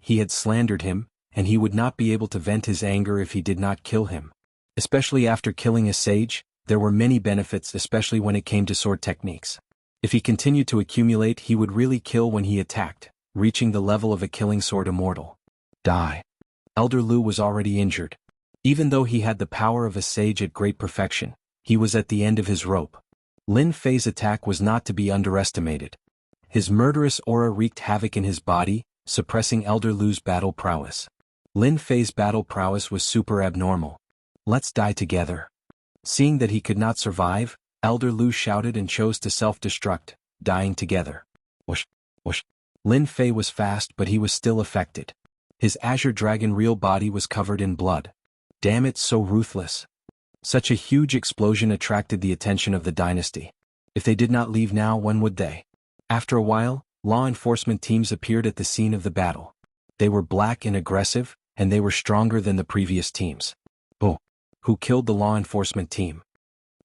[SPEAKER 1] He had slandered him, and he would not be able to vent his anger if he did not kill him. Especially after killing a sage, there were many benefits, especially when it came to sword techniques. If he continued to accumulate, he would really kill when he attacked, reaching the level of a killing sword immortal. Die. Elder Lu was already injured. Even though he had the power of a sage at great perfection, he was at the end of his rope. Lin Fei's attack was not to be underestimated. His murderous aura wreaked havoc in his body, suppressing Elder Lu's battle prowess. Lin Fei's battle prowess was super abnormal. Let's die together. Seeing that he could not survive, Elder Lu shouted and chose to self-destruct, dying together. Whoosh, whoosh. Lin Fei was fast, but he was still affected. His azure dragon real body was covered in blood. Damn it, so ruthless. Such a huge explosion attracted the attention of the dynasty. If they did not leave now, when would they? After a while, law enforcement teams appeared at the scene of the battle. They were black and aggressive, and they were stronger than the previous teams. Oh. Who killed the law enforcement team?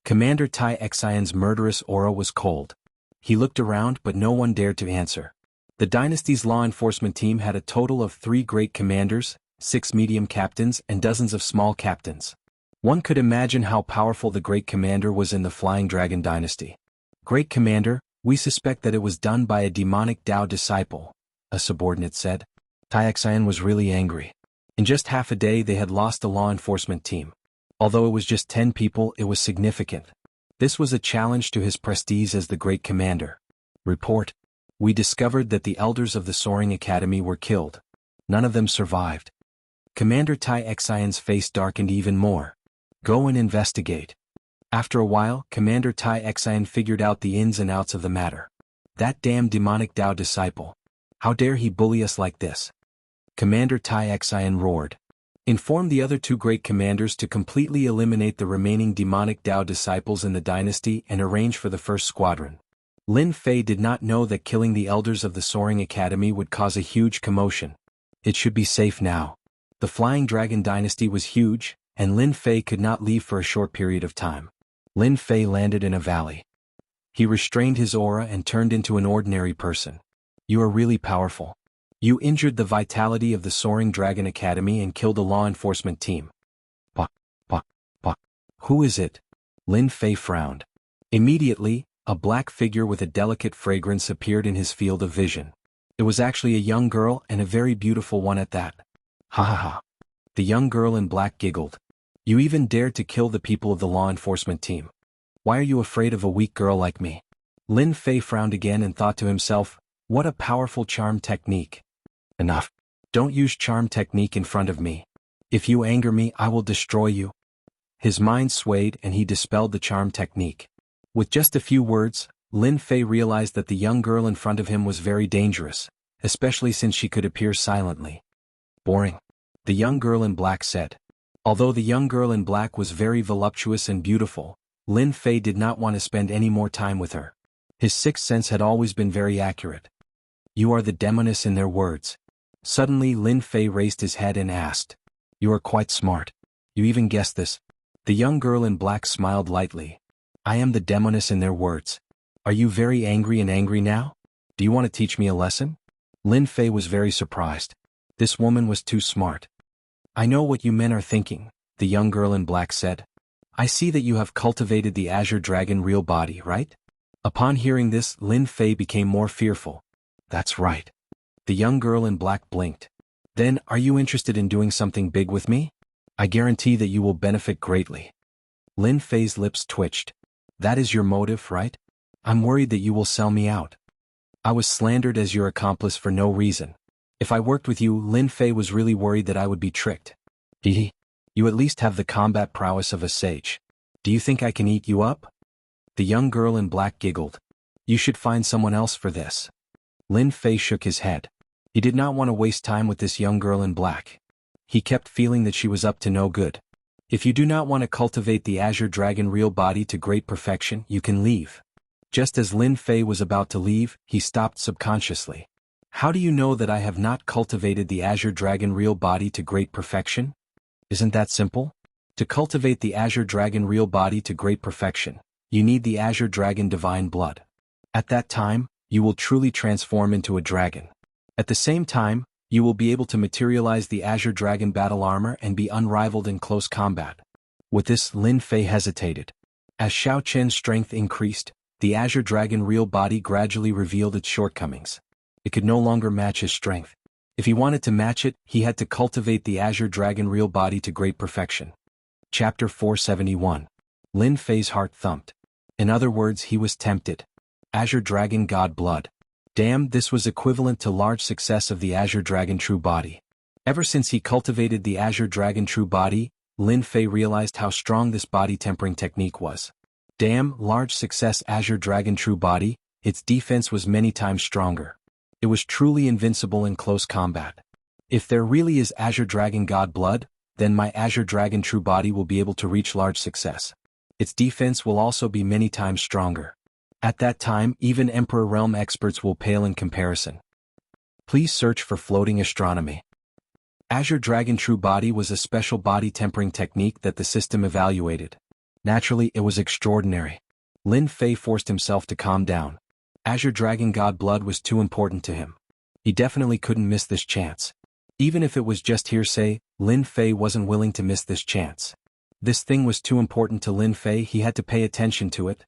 [SPEAKER 1] Commander Tai Xian's murderous aura was cold. He looked around, but no one dared to answer. The dynasty's law enforcement team had a total of 3 great commanders, 6 medium captains, and dozens of small captains. One could imagine how powerful the great commander was in the Flying Dragon Dynasty. Great commander, we suspect that it was done by a demonic Dao disciple, a subordinate said. Tai Xian was really angry. In just half a day they had lost the law enforcement team. Although it was just 10 people, it was significant. This was a challenge to his prestige as the great commander. Report. We discovered that the elders of the Soaring Academy were killed. None of them survived. Commander Tai Xian's face darkened even more. Go and investigate. After a while, Commander Tai Xian figured out the ins and outs of the matter. That damn demonic Dao disciple. How dare he bully us like this? Commander Tai Xian roared. Inform the other 2 great commanders to completely eliminate the remaining demonic Dao disciples in the dynasty and arrange for the first squadron. Lin Fei did not know that killing the elders of the Soaring Academy would cause a huge commotion. It should be safe now. The Flying Dragon Dynasty was huge, and Lin Fei could not leave for a short period of time. Lin Fei landed in a valley. He restrained his aura and turned into an ordinary person. You are really powerful. You injured the vitality of the Soaring Dragon Academy and killed a law enforcement team. Bah, bah, bah. Who is it? Lin Fei frowned. Immediately, a black figure with a delicate fragrance appeared in his field of vision. It was actually a young girl, and a very beautiful one at that. Ha ha ha. The young girl in black giggled. You even dared to kill the people of the law enforcement team. Why are you afraid of a weak girl like me? Lin Fei frowned again and thought to himself, what a powerful charm technique. Enough. Don't use charm technique in front of me. If you anger me, I will destroy you. His mind swayed and he dispelled the charm technique. With just a few words, Lin Fei realized that the young girl in front of him was very dangerous, especially since she could appear silently. Boring. The young girl in black said. Although the young girl in black was very voluptuous and beautiful, Lin Fei did not want to spend any more time with her. His sixth sense had always been very accurate. You are the demoness in their words. Suddenly Lin Fei raised his head and asked. You are quite smart. You even guessed this. The young girl in black smiled lightly. I am the demoness in their words. Are you very angry and angry now? Do you want to teach me a lesson? Lin Fei was very surprised. This woman was too smart. I know what you men are thinking, the young girl in black said. I see that you have cultivated the Azure Dragon real body, right? Upon hearing this, Lin Fei became more fearful. That's right. The young girl in black blinked. Then, are you interested in doing something big with me? I guarantee that you will benefit greatly. Lin Fei's lips twitched. That is your motive, right? I'm worried that you will sell me out. I was slandered as your accomplice for no reason. If I worked with you, Lin Fei was really worried that I would be tricked. Hehe. You at least have the combat prowess of a sage. Do you think I can eat you up? The young girl in black giggled. You should find someone else for this. Lin Fei shook his head. He did not want to waste time with this young girl in black. He kept feeling that she was up to no good. If you do not want to cultivate the Azure Dragon real body to great perfection, you can leave. Just as Lin Fei was about to leave, he stopped subconsciously. How do you know that I have not cultivated the Azure Dragon real body to great perfection? Isn't that simple? To cultivate the Azure Dragon real body to great perfection, you need the Azure Dragon divine blood. At that time, you will truly transform into a dragon. At the same time, you will be able to materialize the Azure Dragon battle armor and be unrivaled in close combat. With this, Lin Fei hesitated. As Xiao Chen's strength increased, the Azure Dragon real body gradually revealed its shortcomings. It could no longer match his strength. If he wanted to match it, he had to cultivate the Azure Dragon real body to great perfection. Chapter 471. Lin Fei's heart thumped. In other words, he was tempted. Azure Dragon God Blood. Damn, this was equivalent to large success of the Azure Dragon True Body. Ever since he cultivated the Azure Dragon True Body, Lin Fei realized how strong this body tempering technique was. Damn, large success Azure Dragon True Body, its defense was many times stronger. It was truly invincible in close combat. If there really is Azure Dragon God Blood, then my Azure Dragon True Body will be able to reach large success. Its defense will also be many times stronger. At that time, even Emperor Realm experts will pale in comparison. Please search for floating astronomy. Azure Dragon True Body was a special body tempering technique that the system evaluated. Naturally, it was extraordinary. Lin Fei forced himself to calm down. Azure Dragon God Blood was too important to him. He definitely couldn't miss this chance. Even if it was just hearsay, Lin Fei wasn't willing to miss this chance. This thing was too important to Lin Fei, he had to pay attention to it.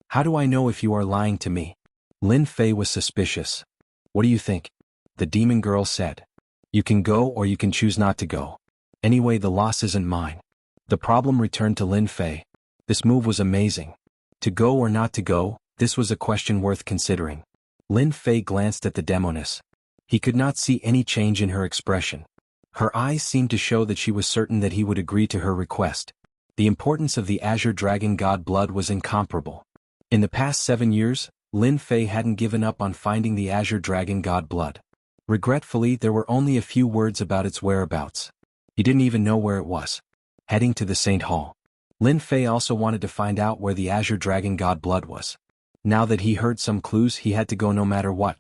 [SPEAKER 1] How do I know if you are lying to me? Lin Fei was suspicious. What do you think? The demon girl said. You can go or you can choose not to go. Anyway, the loss isn't mine. The problem returned to Lin Fei. This move was amazing. To go or not to go, this was a question worth considering. Lin Fei glanced at the demoness. He could not see any change in her expression. Her eyes seemed to show that she was certain that he would agree to her request. The importance of the Azure Dragon God Blood was incomparable. In the past 7 years, Lin Fei hadn't given up on finding the Azure Dragon God Blood. Regretfully, there were only a few words about its whereabouts. He didn't even know where it was. Heading to the Saint Hall. Lin Fei also wanted to find out where the Azure Dragon God Blood was. Now that he heard some clues, he had to go no matter what.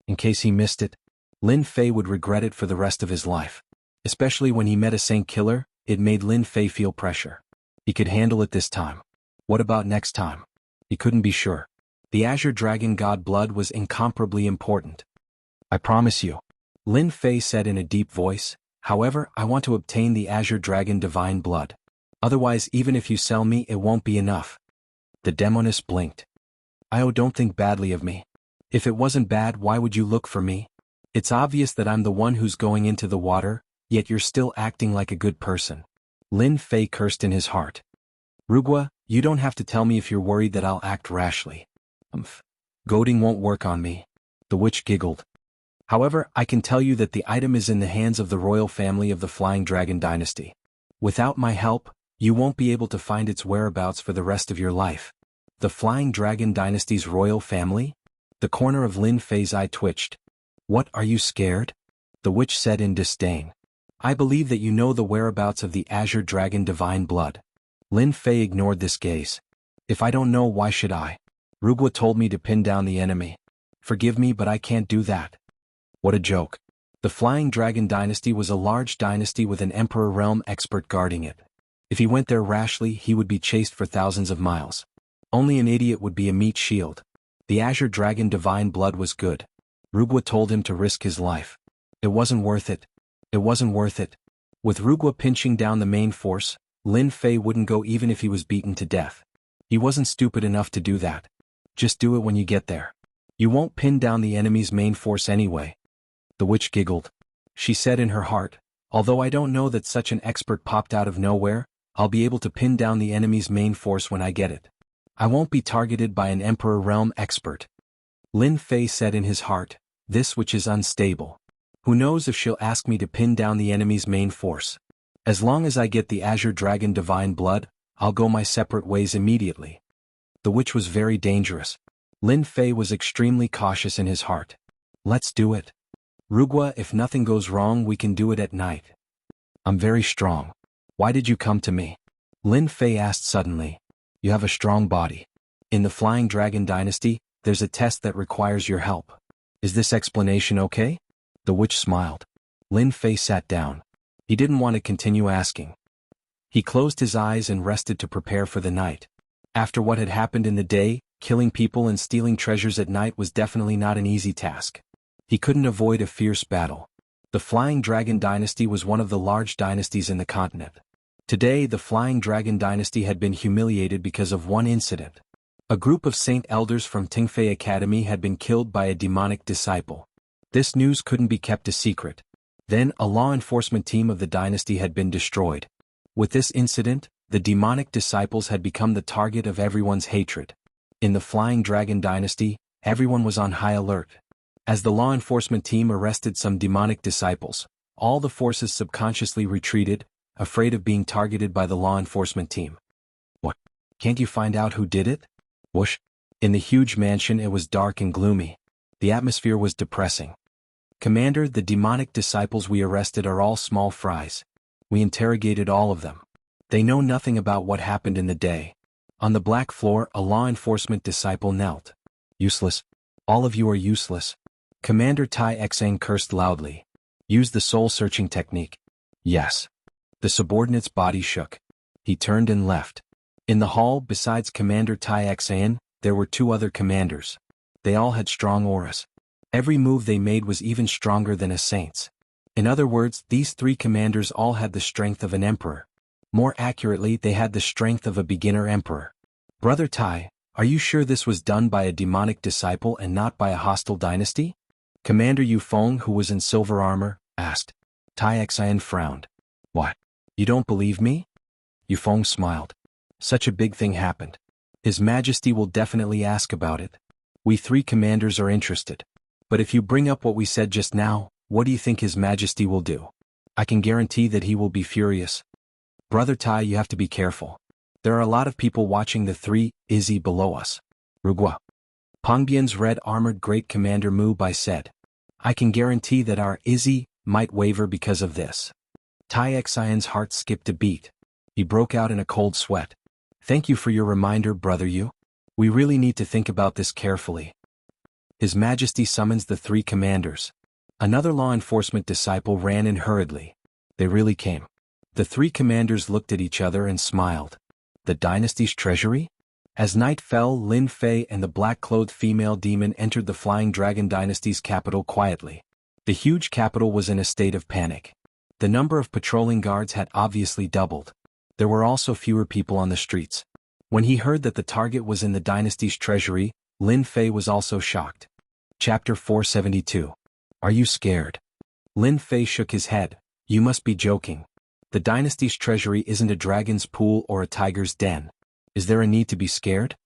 [SPEAKER 1] In case he missed it, Lin Fei would regret it for the rest of his life. Especially when he met a Saint Killer, it made Lin Fei feel pressure. He could handle it this time. What about next time? He couldn't be sure. The Azure Dragon God Blood was incomparably important. I promise you. Lin Fei said in a deep voice, however, I want to obtain the Azure Dragon Divine Blood. Otherwise, even if you sell me, it won't be enough. The demoness blinked. Don't think badly of me. If it wasn't bad, why would you look for me? It's obvious that I'm the one who's going into the water, yet you're still acting like a good person. Lin Fei cursed in his heart. Rugua, you don't have to tell me if you're worried that I'll act rashly. Goading won't work on me. The witch giggled. However, I can tell you that the item is in the hands of the royal family of the Flying Dragon Dynasty. Without my help, you won't be able to find its whereabouts for the rest of your life. The Flying Dragon Dynasty's royal family? The corner of Lin Fei's eye twitched. What, are you scared? The witch said in disdain. I believe that you know the whereabouts of the Azure Dragon Divine Blood. Lin Fei ignored this gaze. If I don't know, why should I? Rugua told me to pin down the enemy. Forgive me, but I can't do that. What a joke. The Flying Dragon Dynasty was a large dynasty with an Emperor Realm expert guarding it. If he went there rashly, he would be chased for thousands of miles. Only an idiot would be a meat shield. The Azure Dragon Divine Blood was good. Rugua told him to risk his life. It wasn't worth it. It wasn't worth it. With Rugua pinching down the main force, Lin Fei wouldn't go even if he was beaten to death. He wasn't stupid enough to do that. Just do it when you get there. You won't pin down the enemy's main force anyway. The witch giggled. She said in her heart, although I don't know that such an expert popped out of nowhere, I'll be able to pin down the enemy's main force when I get it. I won't be targeted by an Emperor Realm expert. Lin Fei said in his heart, this witch is unstable. Who knows if she'll ask me to pin down the enemy's main force. As long as I get the Azure Dragon Divine Blood, I'll go my separate ways immediately. The witch was very dangerous. Lin Fei was extremely cautious in his heart. Let's do it. Rugua, if nothing goes wrong we can do it at night. I'm very strong. Why did you come to me? Lin Fei asked suddenly. You have a strong body. In the Flying Dragon Dynasty, there's a test that requires your help. Is this explanation okay? The witch smiled. Lin Fei sat down. He didn't want to continue asking. He closed his eyes and rested to prepare for the night. After what had happened in the day, killing people and stealing treasures at night was definitely not an easy task. He couldn't avoid a fierce battle. The Flying Dragon Dynasty was one of the large dynasties in the continent. Today, the Flying Dragon Dynasty had been humiliated because of one incident. A group of saint elders from Tingfei Academy had been killed by a demonic disciple. This news couldn't be kept a secret. Then, a law enforcement team of the dynasty had been destroyed. With this incident, the demonic disciples had become the target of everyone's hatred. In the Flying Dragon Dynasty, everyone was on high alert. As the law enforcement team arrested some demonic disciples, all the forces subconsciously retreated, afraid of being targeted by the law enforcement team. What? Can't you find out who did it? Whoosh. In the huge mansion it was dark and gloomy. The atmosphere was depressing. Commander, the demonic disciples we arrested are all small fries. We interrogated all of them. They know nothing about what happened in the day. On the black floor, a law enforcement disciple knelt. Useless. All of you are useless. Commander Tai Xang cursed loudly. Use the soul-searching technique. Yes. The subordinate's body shook. He turned and left. In the hall, besides Commander Tai Xang, there were two other commanders. They all had strong auras. Every move they made was even stronger than a saint's. In other words, these three commanders all had the strength of an emperor. More accurately, they had the strength of a beginner emperor. Brother Tai, are you sure this was done by a demonic disciple and not by a hostile dynasty? Commander Yu Feng, who was in silver armor, asked. Tai Xang frowned. What? You don't believe me? Yu Feng smiled. Such a big thing happened. His Majesty will definitely ask about it. We three commanders are interested. But if you bring up what we said just now, what do you think His Majesty will do? I can guarantee that he will be furious. Brother Tai, you have to be careful. There are a lot of people watching the three Izzy below us. Rugua. Pangbian's red-armored great commander Mu Bai said. I can guarantee that our Izzy might waver because of this. Tai Xion's heart skipped a beat. He broke out in a cold sweat. Thank you for your reminder, Brother Yu. We really need to think about this carefully. His Majesty summons the three commanders. Another law enforcement disciple ran in hurriedly. They really came. The three commanders looked at each other and smiled. The dynasty's treasury? As night fell, Lin Fei and the black-clothed female demon entered the Flying Dragon Dynasty's capital quietly. The huge capital was in a state of panic. The number of patrolling guards had obviously doubled. There were also fewer people on the streets. When he heard that the target was in the dynasty's treasury, Lin Fei was also shocked. Chapter 472. Are you scared? Lin Fei shook his head. You must be joking. The dynasty's treasury isn't a dragon's pool or a tiger's den. Is there a need to be scared?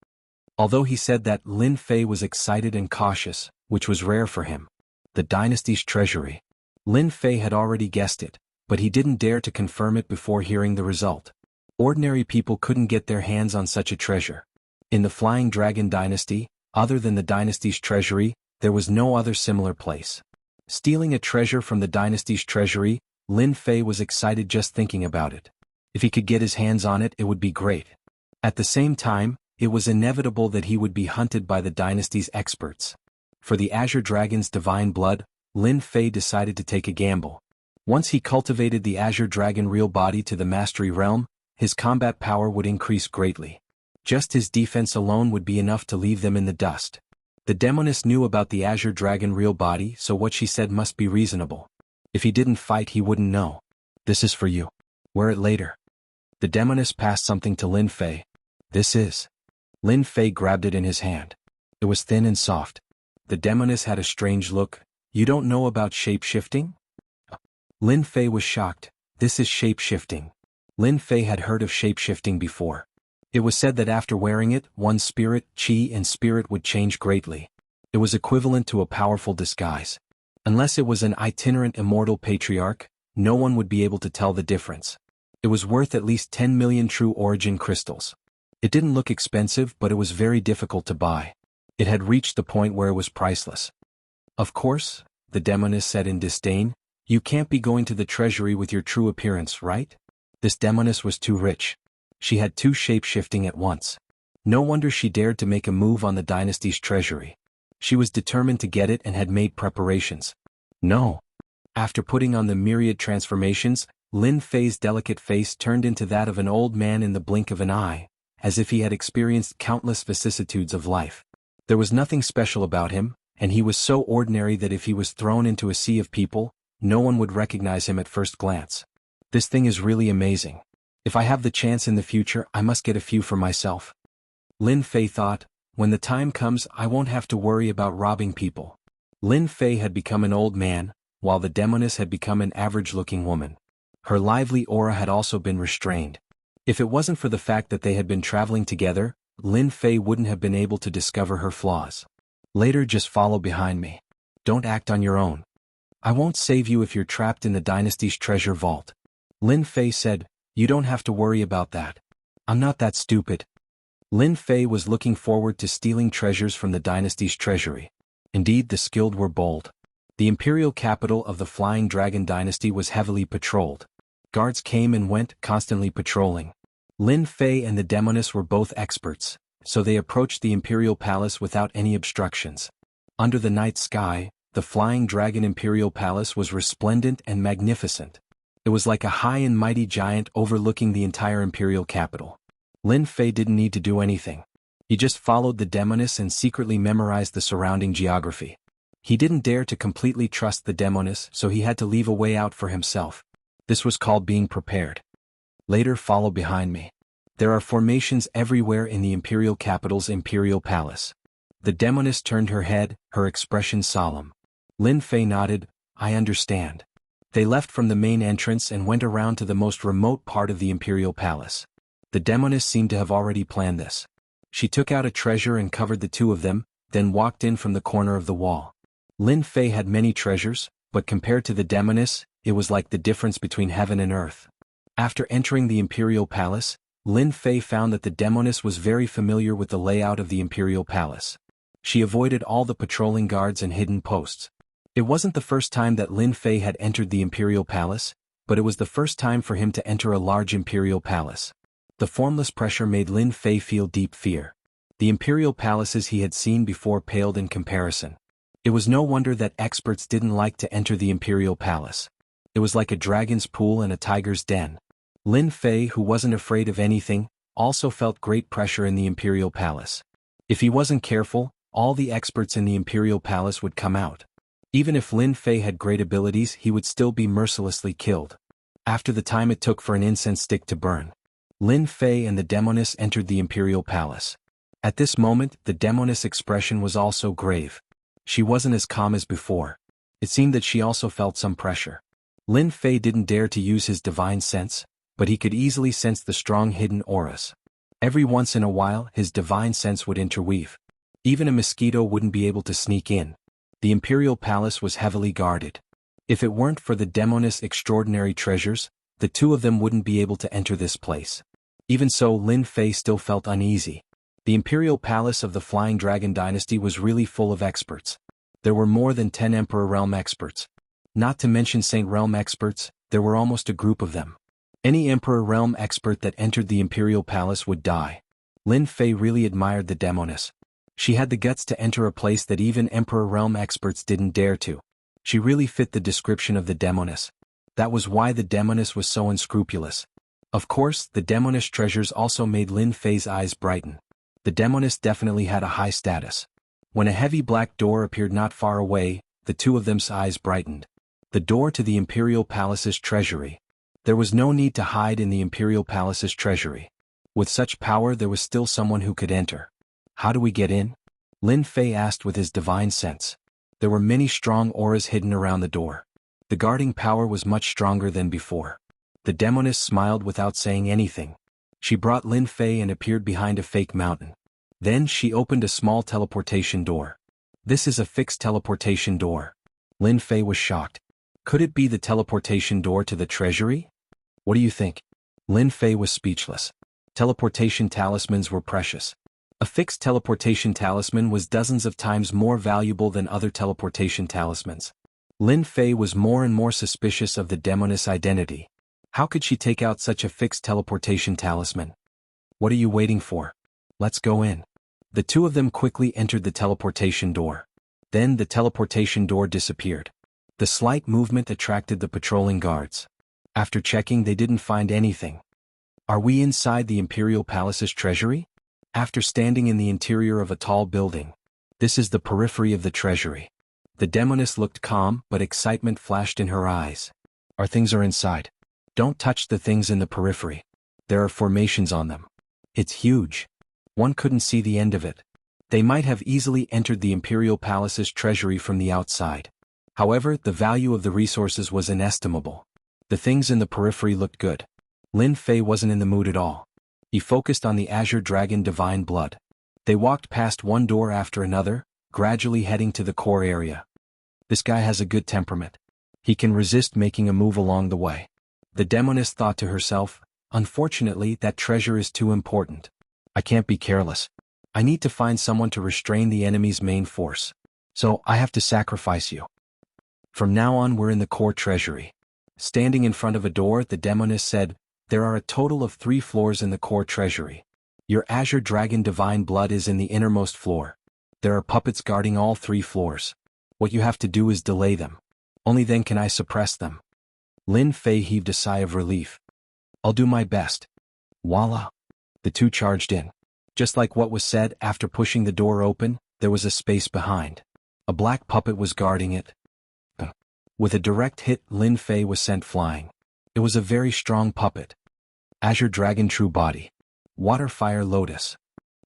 [SPEAKER 1] Although he said that, Lin Fei was excited and cautious, which was rare for him. The dynasty's treasury. Lin Fei had already guessed it, but he didn't dare to confirm it before hearing the result. Ordinary people couldn't get their hands on such a treasure. In the Flying Dragon Dynasty, other than the dynasty's treasury, there was no other similar place. Stealing a treasure from the dynasty's treasury, Lin Fei was excited just thinking about it. If he could get his hands on it, it would be great. At the same time, it was inevitable that he would be hunted by the dynasty's experts. For the Azure Dragon's divine blood, Lin Fei decided to take a gamble. Once he cultivated the Azure Dragon real body to the Mastery Realm, his combat power would increase greatly. Just his defense alone would be enough to leave them in the dust. The Demoness knew about the Azure Dragon real body, so what she said must be reasonable. If he didn't fight, he wouldn't know. This is for you. Wear it later. The Demoness passed something to Lin Fei. This is. Lin Fei grabbed it in his hand. It was thin and soft. The Demoness had a strange look. You don't know about shape-shifting? Lin Fei was shocked. This is shape-shifting. Lin Fei had heard of shape-shifting before. It was said that after wearing it, one's spirit, chi and spirit would change greatly. It was equivalent to a powerful disguise. Unless it was an itinerant immortal patriarch, no one would be able to tell the difference. It was worth at least 10 million true origin crystals. It didn't look expensive, but it was very difficult to buy. It had reached the point where it was priceless. Of course, the demoness said in disdain. You can't be going to the treasury with your true appearance, right? This demoness was too rich. She had two shape-shifting at once. No wonder she dared to make a move on the dynasty's treasury. She was determined to get it and had made preparations. No. After putting on the myriad transformations, Lin Fei's delicate face turned into that of an old man in the blink of an eye, as if he had experienced countless vicissitudes of life. There was nothing special about him, and he was so ordinary that if he was thrown into a sea of people, no one would recognize him at first glance. This thing is really amazing. If I have the chance in the future, I must get a few for myself. Lin Fei thought, when the time comes, I won't have to worry about robbing people. Lin Fei had become an old man, while the demoness had become an average-looking woman. Her lively aura had also been restrained. If it wasn't for the fact that they had been traveling together, Lin Fei wouldn't have been able to discover her flaws. Later, just follow behind me. Don't act on your own. I won't save you if you're trapped in the dynasty's treasure vault. Lin Fei said, you don't have to worry about that. I'm not that stupid. Lin Fei was looking forward to stealing treasures from the dynasty's treasury. Indeed, the skilled were bold. The imperial capital of the Flying Dragon dynasty was heavily patrolled. Guards came and went, constantly patrolling. Lin Fei and the demoness were both experts, so they approached the imperial palace without any obstructions. Under the night sky, the Flying Dragon imperial palace was resplendent and magnificent. It was like a high and mighty giant overlooking the entire imperial capital. Lin Fei didn't need to do anything. He just followed the demoness and secretly memorized the surrounding geography. He didn't dare to completely trust the demoness, so he had to leave a way out for himself. This was called being prepared. Later, follow behind me. There are formations everywhere in the imperial capital's imperial palace. The demoness turned her head, her expression solemn. Lin Fei nodded, I understand. They left from the main entrance and went around to the most remote part of the imperial palace. The demoness seemed to have already planned this. She took out a treasure and covered the two of them, then walked in from the corner of the wall. Lin Fei had many treasures, but compared to the demoness, it was like the difference between heaven and earth. After entering the imperial palace, Lin Fei found that the demoness was very familiar with the layout of the imperial palace. She avoided all the patrolling guards and hidden posts. It wasn't the first time that Lin Fei had entered the imperial palace, but it was the first time for him to enter a large imperial palace. The formless pressure made Lin Fei feel deep fear. The imperial palaces he had seen before paled in comparison. It was no wonder that experts didn't like to enter the imperial palace. It was like a dragon's pool and a tiger's den. Lin Fei, who wasn't afraid of anything, also felt great pressure in the imperial palace. If he wasn't careful, all the experts in the imperial palace would come out. Even if Lin Fei had great abilities, he would still be mercilessly killed. After the time it took for an incense stick to burn, Lin Fei and the demoness entered the imperial palace. At this moment, the demoness' expression was also grave. She wasn't as calm as before. It seemed that she also felt some pressure. Lin Fei didn't dare to use his divine sense, but he could easily sense the strong hidden auras. Every once in a while, his divine sense would interweave. Even a mosquito wouldn't be able to sneak in. The imperial palace was heavily guarded. If it weren't for the demoness' extraordinary treasures, the two of them wouldn't be able to enter this place. Even so, Lin Fei still felt uneasy. The imperial palace of the Flying Dragon dynasty was really full of experts. There were more than 10 Emperor Realm experts. Not to mention Saint Realm experts, there were almost a group of them. Any Emperor Realm expert that entered the imperial palace would die. Lin Fei really admired the demoness. She had the guts to enter a place that even Emperor Realm experts didn't dare to. She really fit the description of the demoness. That was why the demoness was so unscrupulous. Of course, the demoness treasures also made Lin Fei's eyes brighten. The demoness definitely had a high status. When a heavy black door appeared not far away, the two of them's eyes brightened. The door to the imperial palace's treasury. There was no need to hide in the imperial palace's treasury. With such power, there was still someone who could enter. How do we get in? Lin Fei asked with his divine sense. There were many strong auras hidden around the door. The guarding power was much stronger than before. The demoness smiled without saying anything. She brought Lin Fei and appeared behind a fake mountain. Then she opened a small teleportation door. This is a fixed teleportation door. Lin Fei was shocked. Could it be the teleportation door to the treasury? What do you think? Lin Fei was speechless. Teleportation talismans were precious. A fixed teleportation talisman was dozens of times more valuable than other teleportation talismans. Lin Fei was more and more suspicious of the demoness' identity. How could she take out such a fixed teleportation talisman? What are you waiting for? Let's go in. The two of them quickly entered the teleportation door. Then the teleportation door disappeared. The slight movement attracted the patrolling guards. After checking, they didn't find anything. Are we inside the Imperial Palace's treasury? After standing in the interior of a tall building. This is the periphery of the treasury. The demoness looked calm, but excitement flashed in her eyes. Our things are inside. Don't touch the things in the periphery. There are formations on them. It's huge. One couldn't see the end of it. They might have easily entered the Imperial Palace's treasury from the outside. However, the value of the resources was inestimable. The things in the periphery looked good. Lin Fei wasn't in the mood at all. He focused on the Azure Dragon Divine Blood. They walked past one door after another, gradually heading to the core area. This guy has a good temperament. He can resist making a move along the way. The demoness thought to herself, unfortunately, that treasure is too important. I can't be careless. I need to find someone to restrain the enemy's main force. So I have to sacrifice you. From now on, we're in the core treasury. Standing in front of a door, the demoness said, there are a total of 3 floors in the core treasury. Your Azure Dragon Divine Blood is in the innermost floor. There are puppets guarding all 3 floors. What you have to do is delay them. Only then can I suppress them. Lin Fei heaved a sigh of relief. I'll do my best. Voila. The two charged in. Just like what was said, after pushing the door open, there was a space behind. A black puppet was guarding it. With a direct hit, Lin Fei was sent flying. It was a very strong puppet. Azure Dragon True Body. Water Fire Lotus.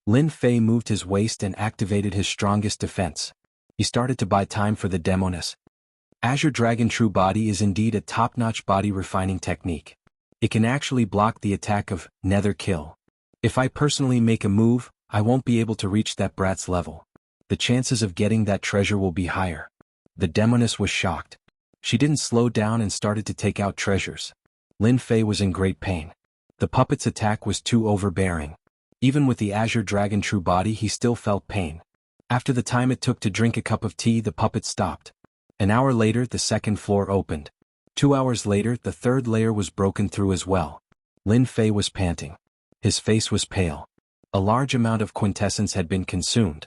[SPEAKER 1] Lin Fei moved his waist and activated his strongest defense. He started to buy time for the demoness. Azure Dragon True Body is indeed a top-notch body refining technique. It can actually block the attack of Nether Kill. If I personally make a move, I won't be able to reach that brat's level. The chances of getting that treasure will be higher. The demoness was shocked. She didn't slow down and started to take out treasures. Lin Fei was in great pain. The puppet's attack was too overbearing. Even with the Azure Dragon True Body, he still felt pain. After the time it took to drink a cup of tea, the puppet stopped. An hour later, the second floor opened. 2 hours later, the third layer was broken through as well. Lin Fei was panting. His face was pale. A large amount of quintessence had been consumed.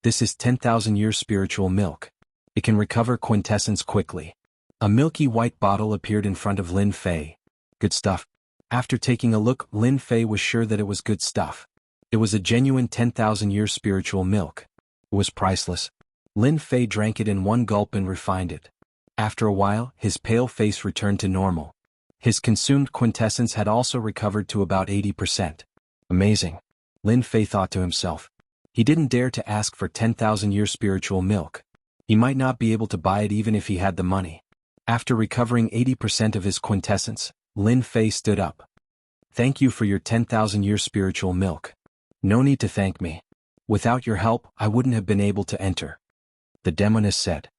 [SPEAKER 1] This is 10,000 years spiritual milk. It can recover quintessence quickly. A milky white bottle appeared in front of Lin Fei. Good stuff. After taking a look, Lin Fei was sure that it was good stuff. It was a genuine 10,000 years spiritual milk. It was priceless. Lin Fei drank it in one gulp and refined it. After a while, his pale face returned to normal. His consumed quintessence had also recovered to about 80%. Amazing. Lin Fei thought to himself. He didn't dare to ask for 10,000 years spiritual milk. He might not be able to buy it even if he had the money. After recovering 80% of his quintessence, Lin Fei stood up. Thank you for your 10,000 years spiritual milk. No need to thank me. Without your help, I wouldn't have been able to enter. The demoness said.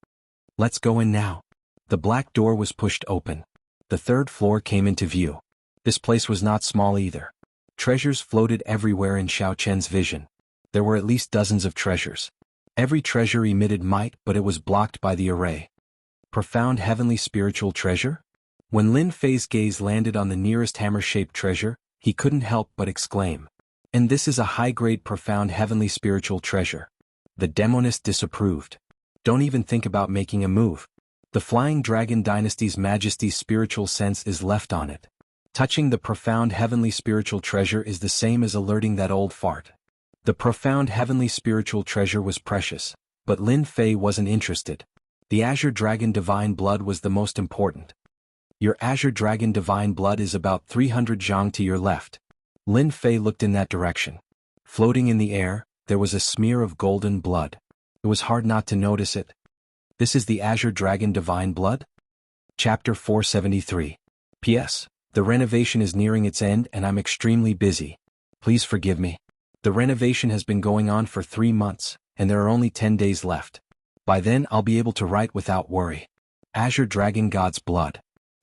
[SPEAKER 1] Let's go in now. The black door was pushed open. The third floor came into view. This place was not small either. Treasures floated everywhere in Xiao Chen's vision. There were at least dozens of treasures. Every treasure emitted might, but it was blocked by the array. Profound heavenly spiritual treasure? When Lin Fei's gaze landed on the nearest hammer-shaped treasure, he couldn't help but exclaim. And this is a high-grade profound heavenly spiritual treasure. The demoness disapproved. Don't even think about making a move. The Flying Dragon Dynasty's Majesty's spiritual sense is left on it. Touching the profound heavenly spiritual treasure is the same as alerting that old fart. The profound heavenly spiritual treasure was precious, but Lin Fei wasn't interested. The Azure Dragon Divine Blood was the most important. Your Azure Dragon Divine Blood is about 300 zhang to your left. Lin Fei looked in that direction. Floating in the air, there was a smear of golden blood. It was hard not to notice it. This is the Azure Dragon Divine Blood? Chapter 473. P.S. The renovation is nearing its end and I'm extremely busy. Please forgive me. The renovation has been going on for 3 months, and there are only 10 days left. By then I'll be able to write without worry. Azure Dragon God's Blood.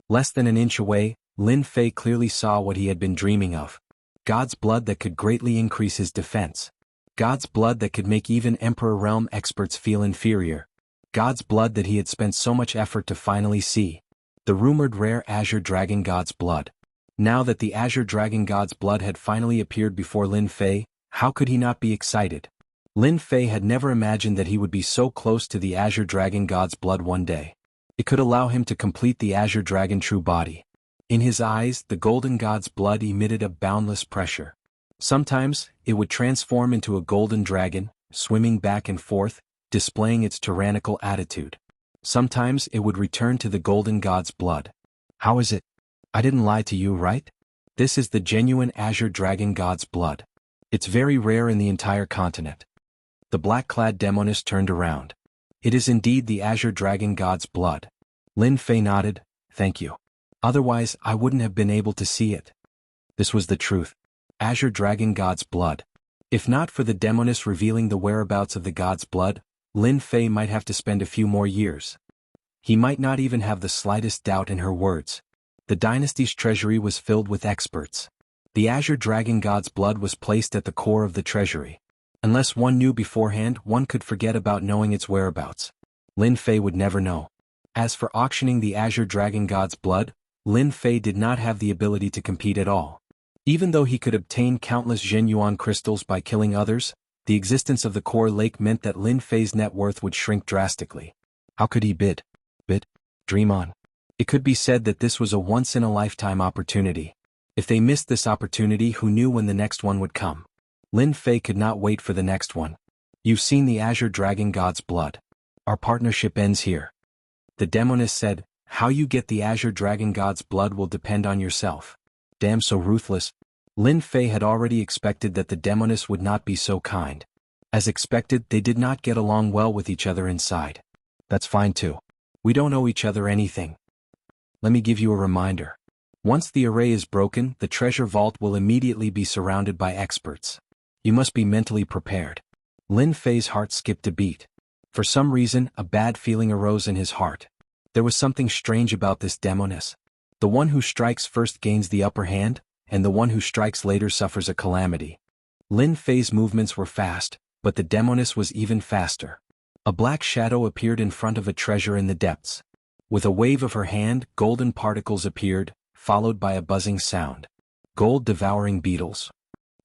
[SPEAKER 1] Less than an inch away, Lin Fei clearly saw what he had been dreaming of. God's blood that could greatly increase his defense. God's blood that could make even Emperor Realm experts feel inferior. God's blood that he had spent so much effort to finally see. The rumored rare Azure Dragon God's blood. Now that the Azure Dragon God's blood had finally appeared before Lin Fei, how could he not be excited? Lin Fei had never imagined that he would be so close to the Azure Dragon God's blood one day. It could allow him to complete the Azure Dragon true body. In his eyes, the Golden God's blood emitted a boundless pressure. Sometimes, it would transform into a golden dragon, swimming back and forth, displaying its tyrannical attitude. Sometimes it would return to the Golden God's blood. How is it? I didn't lie to you, right? This is the genuine Azure Dragon God's blood. It's very rare in the entire continent. The black-clad demoness turned around. It is indeed the Azure Dragon God's blood. Lin Fei nodded, thank you. Otherwise, I wouldn't have been able to see it. This was the truth. Azure Dragon God's blood. If not for the demoness revealing the whereabouts of the God's blood, Lin Fei might have to spend a few more years. He might not even have the slightest doubt in her words. The dynasty's treasury was filled with experts. The Azure Dragon God's blood was placed at the core of the treasury. Unless one knew beforehand, one could forget about knowing its whereabouts. Lin Fei would never know. As for auctioning the Azure Dragon God's blood, Lin Fei did not have the ability to compete at all. Even though he could obtain countless Zhenyuan crystals by killing others, the existence of the core lake meant that Lin Fei's net worth would shrink drastically. How could he bid? Dream on. It could be said that this was a once-in-a-lifetime opportunity. If they missed this opportunity, who knew when the next one would come? Lin Fei could not wait for the next one. You've seen the Azure Dragon God's blood. Our partnership ends here. The demoness said, how you get the Azure Dragon God's blood will depend on yourself. Damn, so ruthless. Lin Fei had already expected that the demoness would not be so kind. As expected, they did not get along well with each other inside. That's fine too. We don't owe each other anything. Let me give you a reminder. Once the array is broken, the treasure vault will immediately be surrounded by experts. You must be mentally prepared. Lin Fei's heart skipped a beat. For some reason, a bad feeling arose in his heart. There was something strange about this demoness. The one who strikes first gains the upper hand, and the one who strikes later suffers a calamity. Lin Fei's movements were fast, but the demoness was even faster. A black shadow appeared in front of a treasure in the depths. With a wave of her hand, golden particles appeared, followed by a buzzing sound. Gold-devouring beetles.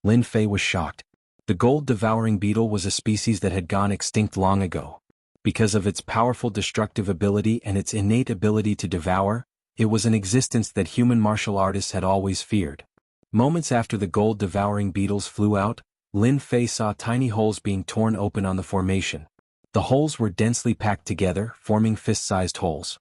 [SPEAKER 1] Lin Fei was shocked. The gold-devouring beetle was a species that had gone extinct long ago. Because of its powerful destructive ability and its innate ability to devour, it was an existence that human martial artists had always feared. Moments after the gold-devouring beetles flew out, Lin Fei saw tiny holes being torn open on the formation. The holes were densely packed together, forming fist-sized holes.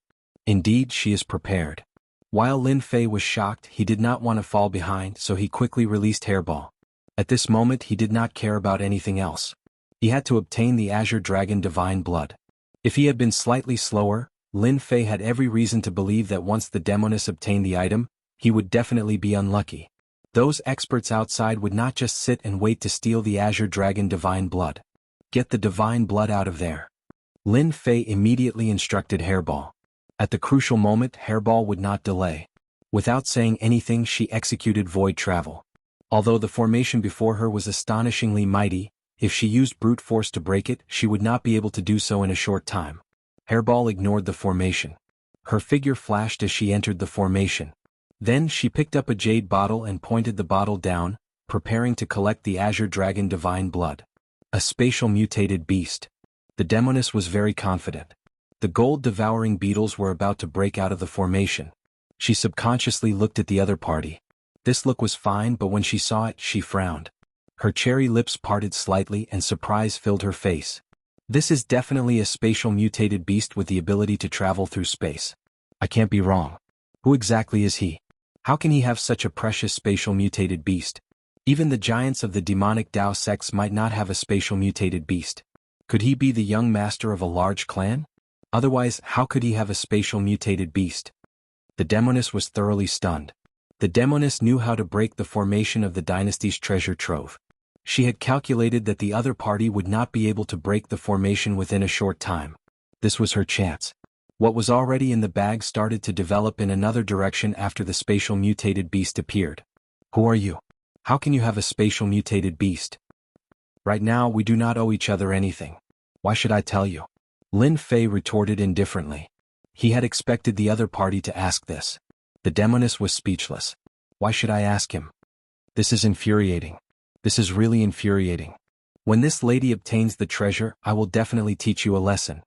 [SPEAKER 1] Indeed, she is prepared. While Lin Fei was shocked, he did not want to fall behind, so he quickly released Hairball. At this moment, he did not care about anything else. He had to obtain the Azure Dragon Divine Blood. If he had been slightly slower, Lin Fei had every reason to believe that once the demoness obtained the item, he would definitely be unlucky. Those experts outside would not just sit and wait to steal the Azure Dragon Divine Blood. Get the Divine Blood out of there. Lin Fei immediately instructed Hairball. At the crucial moment, Hairball would not delay. Without saying anything, she executed Void Travel. Although the formation before her was astonishingly mighty, if she used brute force to break it, she would not be able to do so in a short time. Hairball ignored the formation. Her figure flashed as she entered the formation. Then she picked up a jade bottle and pointed the bottle down, preparing to collect the Azure Dragon Divine Blood. A spatial mutated beast. The demoness was very confident. The gold-devouring beetles were about to break out of the formation. She subconsciously looked at the other party. This look was fine, but when she saw it, she frowned. Her cherry lips parted slightly and surprise filled her face. This is definitely a spatial mutated beast with the ability to travel through space. I can't be wrong. Who exactly is he? How can he have such a precious spatial mutated beast? Even the giants of the demonic Dao sects might not have a spatial mutated beast. Could he be the young master of a large clan? Otherwise, how could he have a spatial mutated beast? The demoness was thoroughly stunned. The demoness knew how to break the formation of the dynasty's treasure trove. She had calculated that the other party would not be able to break the formation within a short time. This was her chance. What was already in the bag started to develop in another direction after the spatial mutated beast appeared. Who are you? How can you have a spatial mutated beast? Right now we do not owe each other anything. Why should I tell you? Lin Fei retorted indifferently. He had expected the other party to ask this. The demoness was speechless. Why should I ask him? This is infuriating. This is really infuriating. When this lady obtains the treasure, I will definitely teach you a lesson.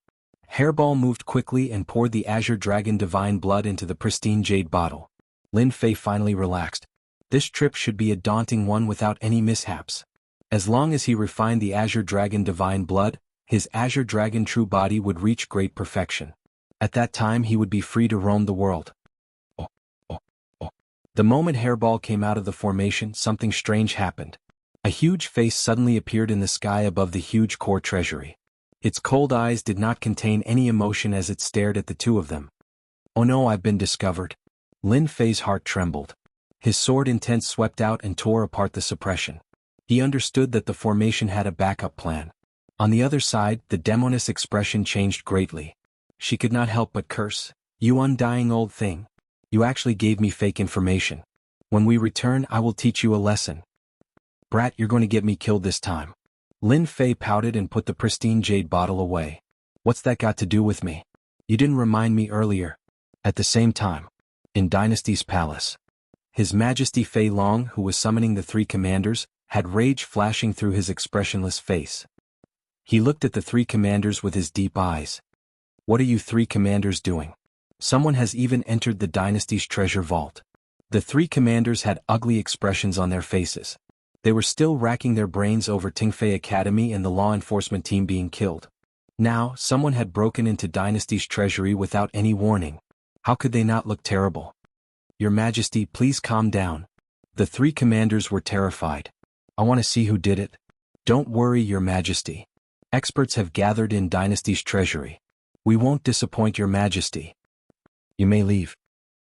[SPEAKER 1] Hairball moved quickly and poured the Azure Dragon Divine Blood into the pristine jade bottle. Lin Fei finally relaxed. This trip should be a daunting one without any mishaps. As long as he refined the Azure Dragon Divine Blood, his Azure Dragon True Body would reach great perfection. At that time he would be free to roam the world. Oh, oh, oh. The moment Hairball came out of the formation, something strange happened. A huge face suddenly appeared in the sky above the huge core treasury. Its cold eyes did not contain any emotion as it stared at the two of them. Oh no, I've been discovered. Lin Fei's heart trembled. His sword intent swept out and tore apart the suppression. He understood that the formation had a backup plan. On the other side, the demoness expression changed greatly. She could not help but curse. You undying old thing. You actually gave me fake information. When we return, I will teach you a lesson. Brat, you're going to get me killed this time. Lin Fei pouted and put the pristine jade bottle away. What's that got to do with me? You didn't remind me earlier. At the same time, in Dynasty's palace, His Majesty Fei Long, who was summoning the three commanders, had rage flashing through his expressionless face. He looked at the three commanders with his deep eyes. What are you three commanders doing? Someone has even entered the dynasty's treasure vault. The three commanders had ugly expressions on their faces. They were still racking their brains over Tingfei Academy and the law enforcement team being killed. Now, someone had broken into Dynasty's treasury without any warning. How could they not look terrible? Your Majesty, please calm down. The three commanders were terrified. I want to see who did it. Don't worry, Your Majesty. Experts have gathered in Dynasty's treasury. We won't disappoint Your Majesty. You may leave.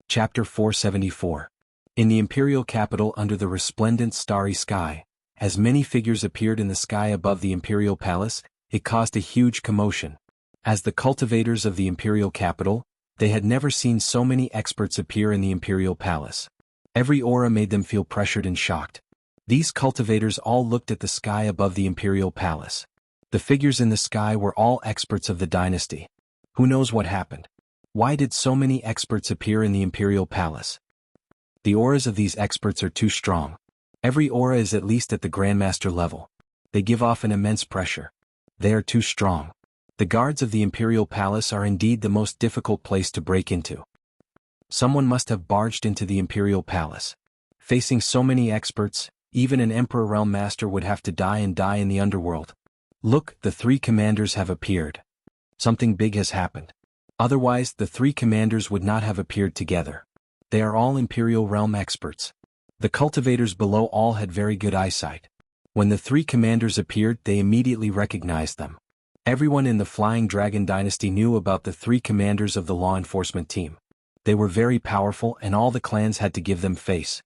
[SPEAKER 1] Chapter 474. In the imperial capital under the resplendent starry sky, as many figures appeared in the sky above the imperial palace, it caused a huge commotion. As the cultivators of the imperial capital, they had never seen so many experts appear in the imperial palace. Every aura made them feel pressured and shocked. These cultivators all looked at the sky above the imperial palace. The figures in the sky were all experts of the dynasty. Who knows what happened? Why did so many experts appear in the imperial palace? The auras of these experts are too strong. Every aura is at least at the Grandmaster level. They give off an immense pressure. They are too strong. The guards of the imperial palace are indeed the most difficult place to break into. Someone must have barged into the imperial palace. Facing so many experts, even an Emperor Realm Master would have to die in the underworld. Look, the three commanders have appeared. Something big has happened. Otherwise, the three commanders would not have appeared together. They are all Imperial Realm experts. The cultivators below all had very good eyesight. When the three commanders appeared, they immediately recognized them. Everyone in the Flying Dragon Dynasty knew about the three commanders of the law enforcement team. They were very powerful and all the clans had to give them face.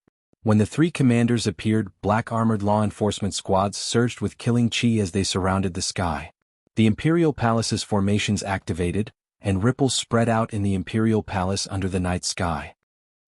[SPEAKER 1] When the three commanders appeared, black-armored law enforcement squads surged with killing chi as they surrounded the sky. The Imperial Palace's formations activated, and ripples spread out in the Imperial Palace under the night sky.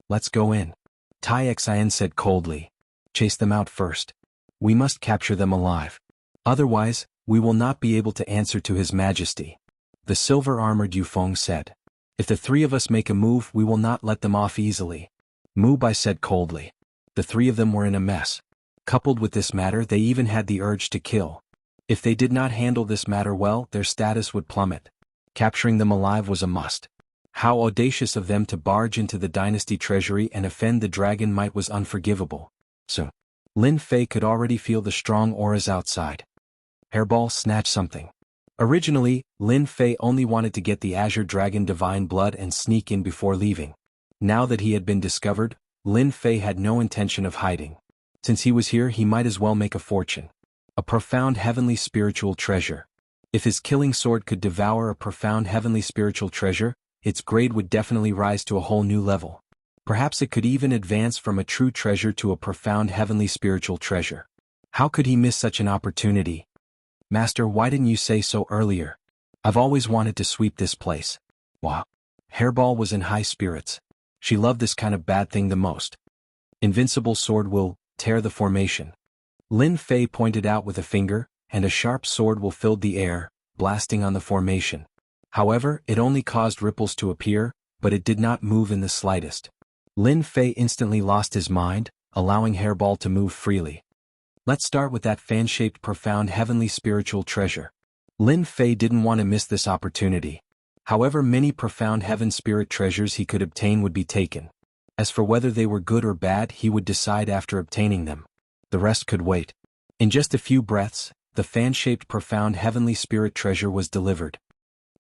[SPEAKER 1] Let's go in. Tai Xian said coldly. Chase them out first. We must capture them alive. Otherwise, we will not be able to answer to His Majesty. The silver-armored Yufeng said. If the three of us make a move, we will not let them off easily. Mu Bai said coldly. The three of them were in a mess. Coupled with this matter, they even had the urge to kill. If they did not handle this matter well, their status would plummet. Capturing them alive was a must. How audacious of them to barge into the dynasty treasury and offend the dragon might was unforgivable. So, Lin Fei could already feel the strong auras outside. Hairball, snatch something. Originally, Lin Fei only wanted to get the Azure Dragon Divine Blood and sneak in before leaving. Now that he had been discovered, Lin Fei had no intention of hiding. Since he was here, he might as well make a fortune. A profound heavenly spiritual treasure. If his killing sword could devour a profound heavenly spiritual treasure, its grade would definitely rise to a whole new level. Perhaps it could even advance from a true treasure to a profound heavenly spiritual treasure. How could he miss such an opportunity? Master, why didn't you say so earlier? I've always wanted to sweep this place. Wow. Hairball was in high spirits. She loved this kind of bad thing the most. Invincible sword will tear the formation. Lin Fei pointed out with a finger, and a sharp sword will filled the air, blasting on the formation. However, it only caused ripples to appear, but it did not move in the slightest. Lin Fei instantly lost his mind, allowing Hairball to move freely. Let's start with that fan-shaped profound heavenly spiritual treasure. Lin Fei didn't want to miss this opportunity. However many profound heaven spirit treasures he could obtain would be taken. As for whether they were good or bad, he would decide after obtaining them. The rest could wait. In just a few breaths, the fan-shaped profound heavenly spirit treasure was delivered.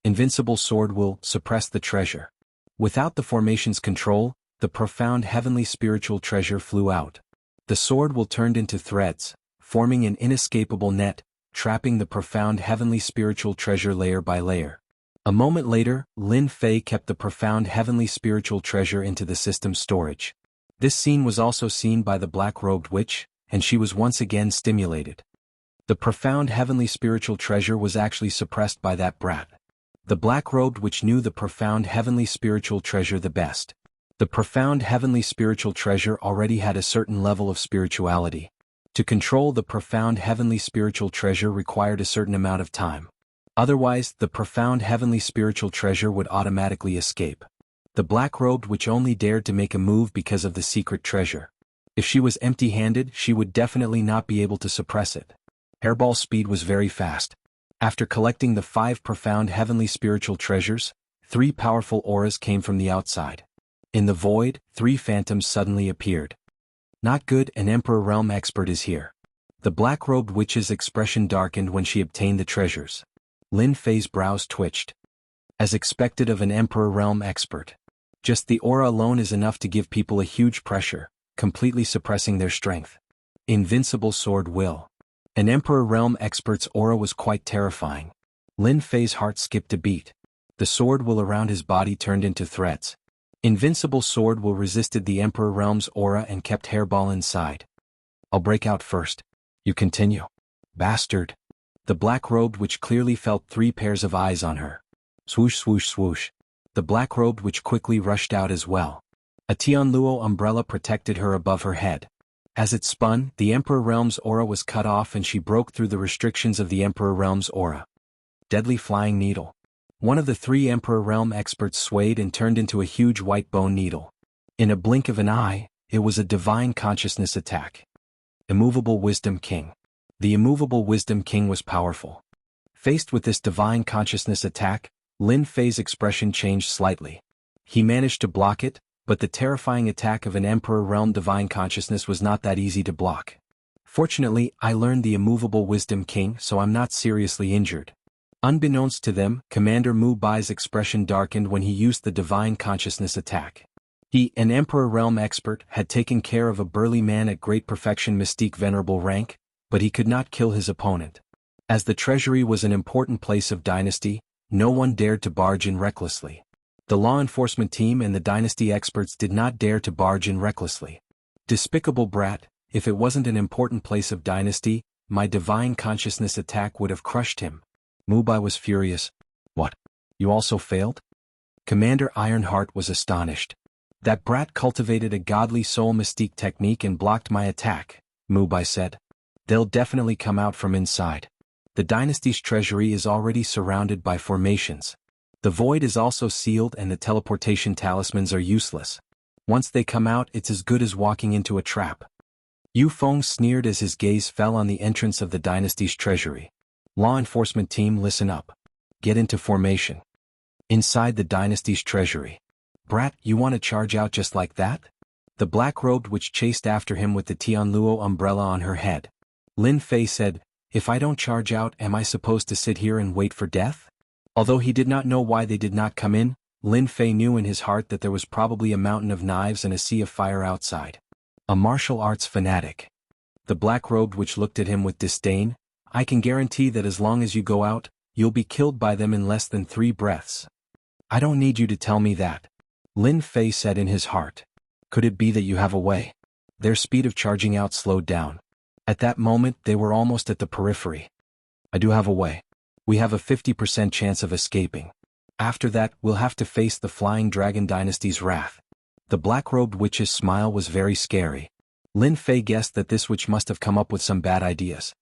[SPEAKER 1] Invincible sword will suppress the treasure. Without the formation's control, the profound heavenly spiritual treasure flew out. The sword will turned into threads, forming an inescapable net, trapping the profound heavenly spiritual treasure layer by layer. A moment later, Lin Fei kept the profound heavenly spiritual treasure into the system's storage. This scene was also seen by the black-robed witch, and she was once again stimulated. The profound heavenly spiritual treasure was actually suppressed by that brat. The black-robed witch knew the profound heavenly spiritual treasure the best. The profound heavenly spiritual treasure already had a certain level of spirituality. To control the profound heavenly spiritual treasure required a certain amount of time. Otherwise, the profound heavenly spiritual treasure would automatically escape. The black-robed witch only dared to make a move because of the secret treasure. If she was empty-handed, she would definitely not be able to suppress it. Hairball's speed was very fast. After collecting the 5 profound heavenly spiritual treasures, 3 powerful auras came from the outside. In the void, 3 phantoms suddenly appeared. Not good, an Emperor Realm expert is here. The black-robed witch's expression darkened when she obtained the treasures. Lin Fei's brows twitched. As expected of an Emperor Realm expert. Just the aura alone is enough to give people a huge pressure, completely suppressing their strength. Invincible sword will. An Emperor Realm expert's aura was quite terrifying. Lin Fei's heart skipped a beat. The sword will around his body turned into threads. Invincible sword will resisted the Emperor Realm's aura and kept Hairball inside. I'll break out first. You continue. Bastard. The black-robed witch clearly felt 3 pairs of eyes on her. Swoosh swoosh swoosh. The black-robed witch quickly rushed out as well. A Tianluo umbrella protected her above her head. As it spun, the Emperor Realm's aura was cut off and she broke through the restrictions of the Emperor Realm's aura. Deadly flying needle. One of the 3 Emperor Realm experts swayed and turned into a huge white bone needle. In a blink of an eye, it was a divine consciousness attack. Immovable Wisdom King. The Immovable Wisdom King was powerful. Faced with this divine consciousness attack, Lin Fei's expression changed slightly. He managed to block it, but the terrifying attack of an Emperor Realm divine consciousness was not that easy to block. Fortunately, I learned the Immovable Wisdom King, so I'm not seriously injured. Unbeknownst to them, Commander Mu Bai's expression darkened when he used the divine consciousness attack. He, an Emperor Realm expert, had taken care of a burly man at great perfection mystique venerable rank, but he could not kill his opponent. As the treasury was an important place of dynasty, no one dared to barge in recklessly. The law enforcement team and the dynasty experts did not dare to barge in recklessly. Despicable brat, if it wasn't an important place of dynasty, my divine consciousness attack would have crushed him. Mu Bai was furious. What? You also failed? Commander Ironheart was astonished. That brat cultivated a godly soul mystique technique and blocked my attack, Mu Bai said. They'll definitely come out from inside. The dynasty's treasury is already surrounded by formations. The void is also sealed and the teleportation talismans are useless. Once they come out, it's as good as walking into a trap. Yu Feng sneered as his gaze fell on the entrance of the dynasty's treasury. Law enforcement team, listen up. Get into formation. Inside the dynasty's treasury. Brat, you want to charge out just like that? The black-robed witch chased after him with the Tianluo umbrella on her head. Lin Fei said, if I don't charge out, am I supposed to sit here and wait for death? Although he did not know why they did not come in, Lin Fei knew in his heart that there was probably a mountain of knives and a sea of fire outside. A martial arts fanatic. The black-robed witch looked at him with disdain. I can guarantee that as long as you go out, you'll be killed by them in less than 3 breaths. I don't need you to tell me that. Lin Fei said in his heart. Could it be that you have a way? Their speed of charging out slowed down. At that moment, they were almost at the periphery. I do have a way. We have a 50% chance of escaping. After that, we'll have to face the Flying Dragon Dynasty's wrath. The black-robed witch's smile was very scary. Lin Fei guessed that this witch must have come up with some bad ideas.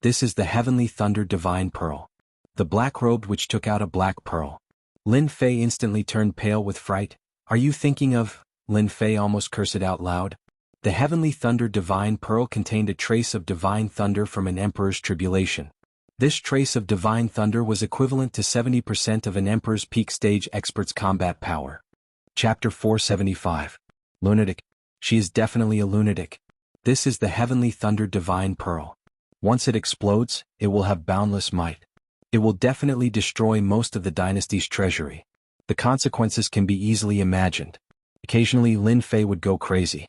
[SPEAKER 1] This is the Heavenly Thunder Divine Pearl. The black-robed witch took out a black pearl. Lin Fei instantly turned pale with fright. Are you thinking of? Lin Fei almost cursed out loud. The Heavenly Thunder Divine Pearl contained a trace of divine thunder from an emperor's tribulation. This trace of divine thunder was equivalent to 70% of an emperor's peak stage expert's combat power. Chapter 475. Lunatic. She is definitely a lunatic. This is the Heavenly Thunder Divine Pearl. Once it explodes, it will have boundless might. It will definitely destroy most of the dynasty's treasury. The consequences can be easily imagined. Occasionally Lin Fei would go crazy.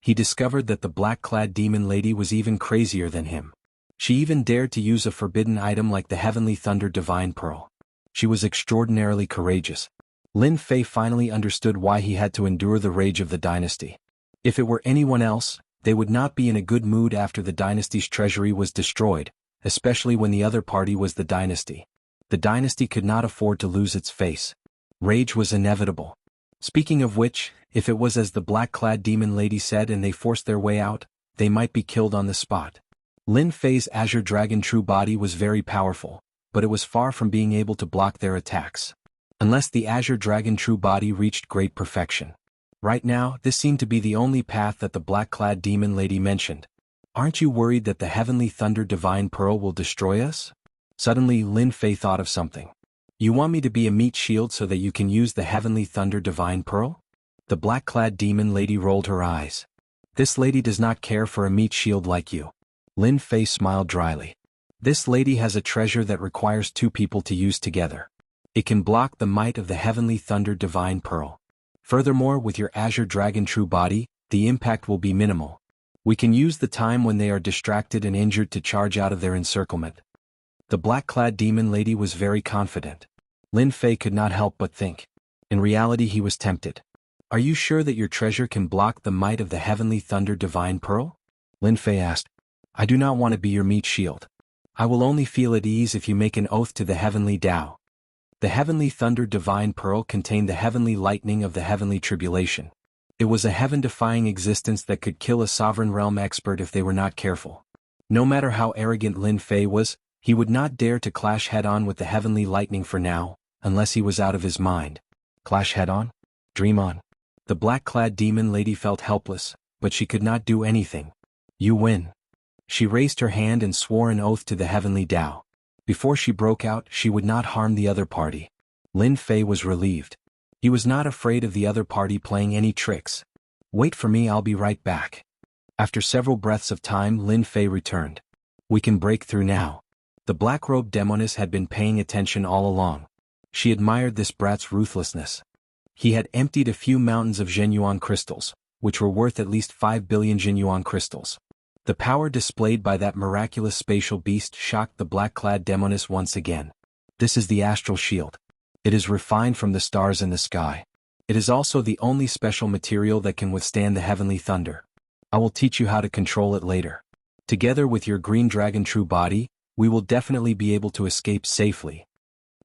[SPEAKER 1] He discovered that the black-clad demon lady was even crazier than him. She even dared to use a forbidden item like the Heavenly Thunder Divine Pearl. She was extraordinarily courageous. Lin Fei finally understood why he had to endure the rage of the dynasty. If it were anyone else, they would not be in a good mood after the dynasty's treasury was destroyed, especially when the other party was the dynasty. The dynasty could not afford to lose its face. Rage was inevitable. Speaking of which, if it was as the black-clad demon lady said and they forced their way out, they might be killed on the spot. Lin Fei's Azure Dragon True Body was very powerful, but it was far from being able to block their attacks. Unless the Azure Dragon True Body reached great perfection. Right now, this seemed to be the only path that the black-clad demon lady mentioned. Aren't you worried that the Heavenly Thunder Divine Pearl will destroy us? Suddenly, Lin Fei thought of something. You want me to be a meat shield so that you can use the Heavenly Thunder Divine Pearl? The black-clad demon lady rolled her eyes. This lady does not care for a meat shield like you. Lin Fei smiled dryly. This lady has a treasure that requires two people to use together. It can block the might of the Heavenly Thunder Divine Pearl. Furthermore, with your Azure Dragon True Body, the impact will be minimal. We can use the time when they are distracted and injured to charge out of their encirclement. The black-clad demon lady was very confident. Lin Fei could not help but think. In reality he was tempted. Are you sure that your treasure can block the might of the Heavenly Thunder Divine Pearl? Lin Fei asked. I do not want to be your meat shield. I will only feel at ease if you make an oath to the Heavenly Tao. The Heavenly Thunder Divine Pearl contained the heavenly lightning of the heavenly tribulation. It was a heaven-defying existence that could kill a sovereign realm expert if they were not careful. No matter how arrogant Lin Fei was, he would not dare to clash head-on with the heavenly lightning for now, unless he was out of his mind. Clash head-on? Dream on. The black-clad demon lady felt helpless, but she could not do anything. You win. She raised her hand and swore an oath to the Heavenly Tao. Before she broke out, she would not harm the other party. Lin Fei was relieved. He was not afraid of the other party playing any tricks. Wait for me, I'll be right back. After several breaths of time, Lin Fei returned. We can break through now. The black-robed demoness had been paying attention all along. She admired this brat's ruthlessness. He had emptied a few mountains of Zhenyuan crystals, which were worth at least 5 billion Zhenyuan crystals. The power displayed by that miraculous spatial beast shocked the black-clad demoness once again. This is the astral shield. It is refined from the stars in the sky. It is also the only special material that can withstand the heavenly thunder. I will teach you how to control it later. Together with your green dragon true body, we will definitely be able to escape safely.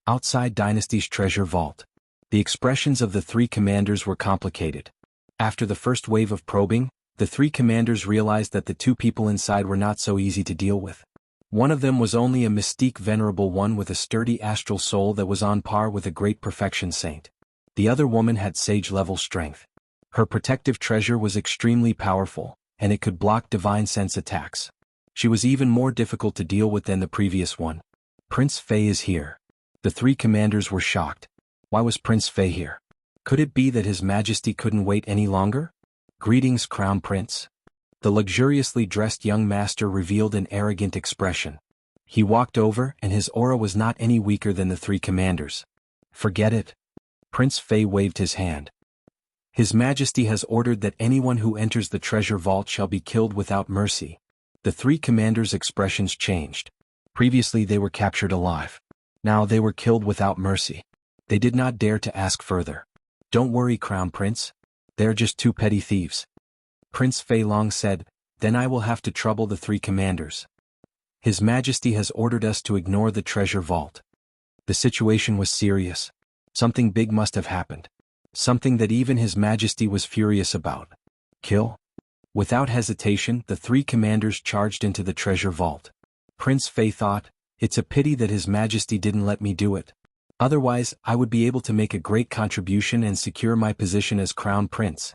[SPEAKER 1] Outside Dynasty's treasure vault. The expressions of the three commanders were complicated. After the first wave of probing, the three commanders realized that the two people inside were not so easy to deal with. One of them was only a mystique venerable one with a sturdy astral soul that was on par with a great perfection saint. The other woman had sage-level strength. Her protective treasure was extremely powerful, and it could block divine sense attacks. She was even more difficult to deal with than the previous one. Prince Fei is here. The three commanders were shocked. Why was Prince Fei here? Could it be that His Majesty couldn't wait any longer? Greetings, Crown Prince. The luxuriously dressed young master revealed an arrogant expression. He walked over, and his aura was not any weaker than the three commanders. Forget it. Prince Fei waved his hand. His Majesty has ordered that anyone who enters the treasure vault shall be killed without mercy. The three commanders' expressions changed. Previously they were captured alive. Now they were killed without mercy. They did not dare to ask further. Don't worry, Crown Prince. They're just two petty thieves. Prince Fei Long said, then I will have to trouble the three commanders. His Majesty has ordered us to ignore the treasure vault. The situation was serious. Something big must have happened. Something that even His Majesty was furious about. Kill? Without hesitation, the three commanders charged into the treasure vault. Prince Fei thought, it's a pity that His Majesty didn't let me do it. Otherwise, I would be able to make a great contribution and secure my position as Crown Prince.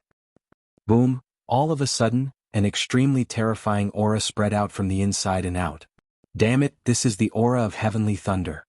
[SPEAKER 1] Boom, all of a sudden, an extremely terrifying aura spread out from the inside and out. Damn it, this is the aura of heavenly thunder.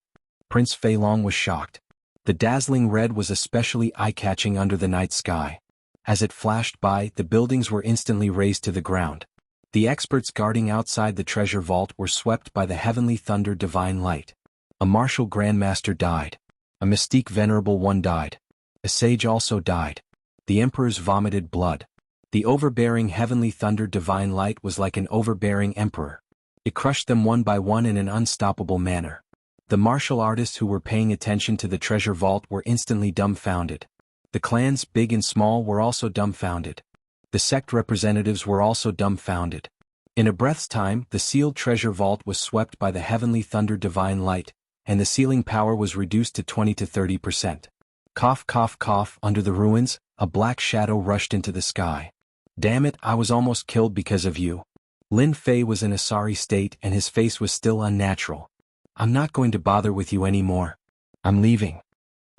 [SPEAKER 1] Prince Fei Long was shocked. The dazzling red was especially eye-catching under the night sky. As it flashed by, the buildings were instantly razed to the ground. The experts guarding outside the treasure vault were swept by the heavenly thunder divine light. A martial grandmaster died. A mystique venerable one died. A sage also died. The emperors vomited blood. The overbearing heavenly thunder divine light was like an overbearing emperor. It crushed them one by one in an unstoppable manner. The martial artists who were paying attention to the treasure vault were instantly dumbfounded. The clans, big and small, were also dumbfounded. The sect representatives were also dumbfounded. In a breath's time, the sealed treasure vault was swept by the heavenly thunder divine light, and the sealing power was reduced to 20 to 30%. Cough, cough, cough. Under the ruins, a black shadow rushed into the sky. Damn it, I was almost killed because of you. Lin Fei was in a sorry state and his face was still unnatural. I'm not going to bother with you anymore. I'm leaving.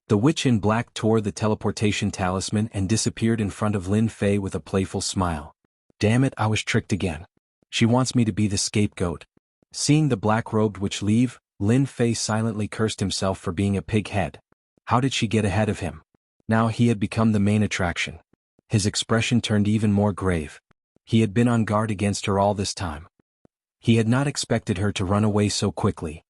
[SPEAKER 1] The witch in black tore the teleportation talisman and disappeared in front of Lin Fei with a playful smile. Damn it, I was tricked again. She wants me to be the scapegoat. Seeing the black-robed witch leave, Lin Fei silently cursed himself for being a pighead. How did she get ahead of him? Now he had become the main attraction. His expression turned even more grave. He had been on guard against her all this time. He had not expected her to run away so quickly.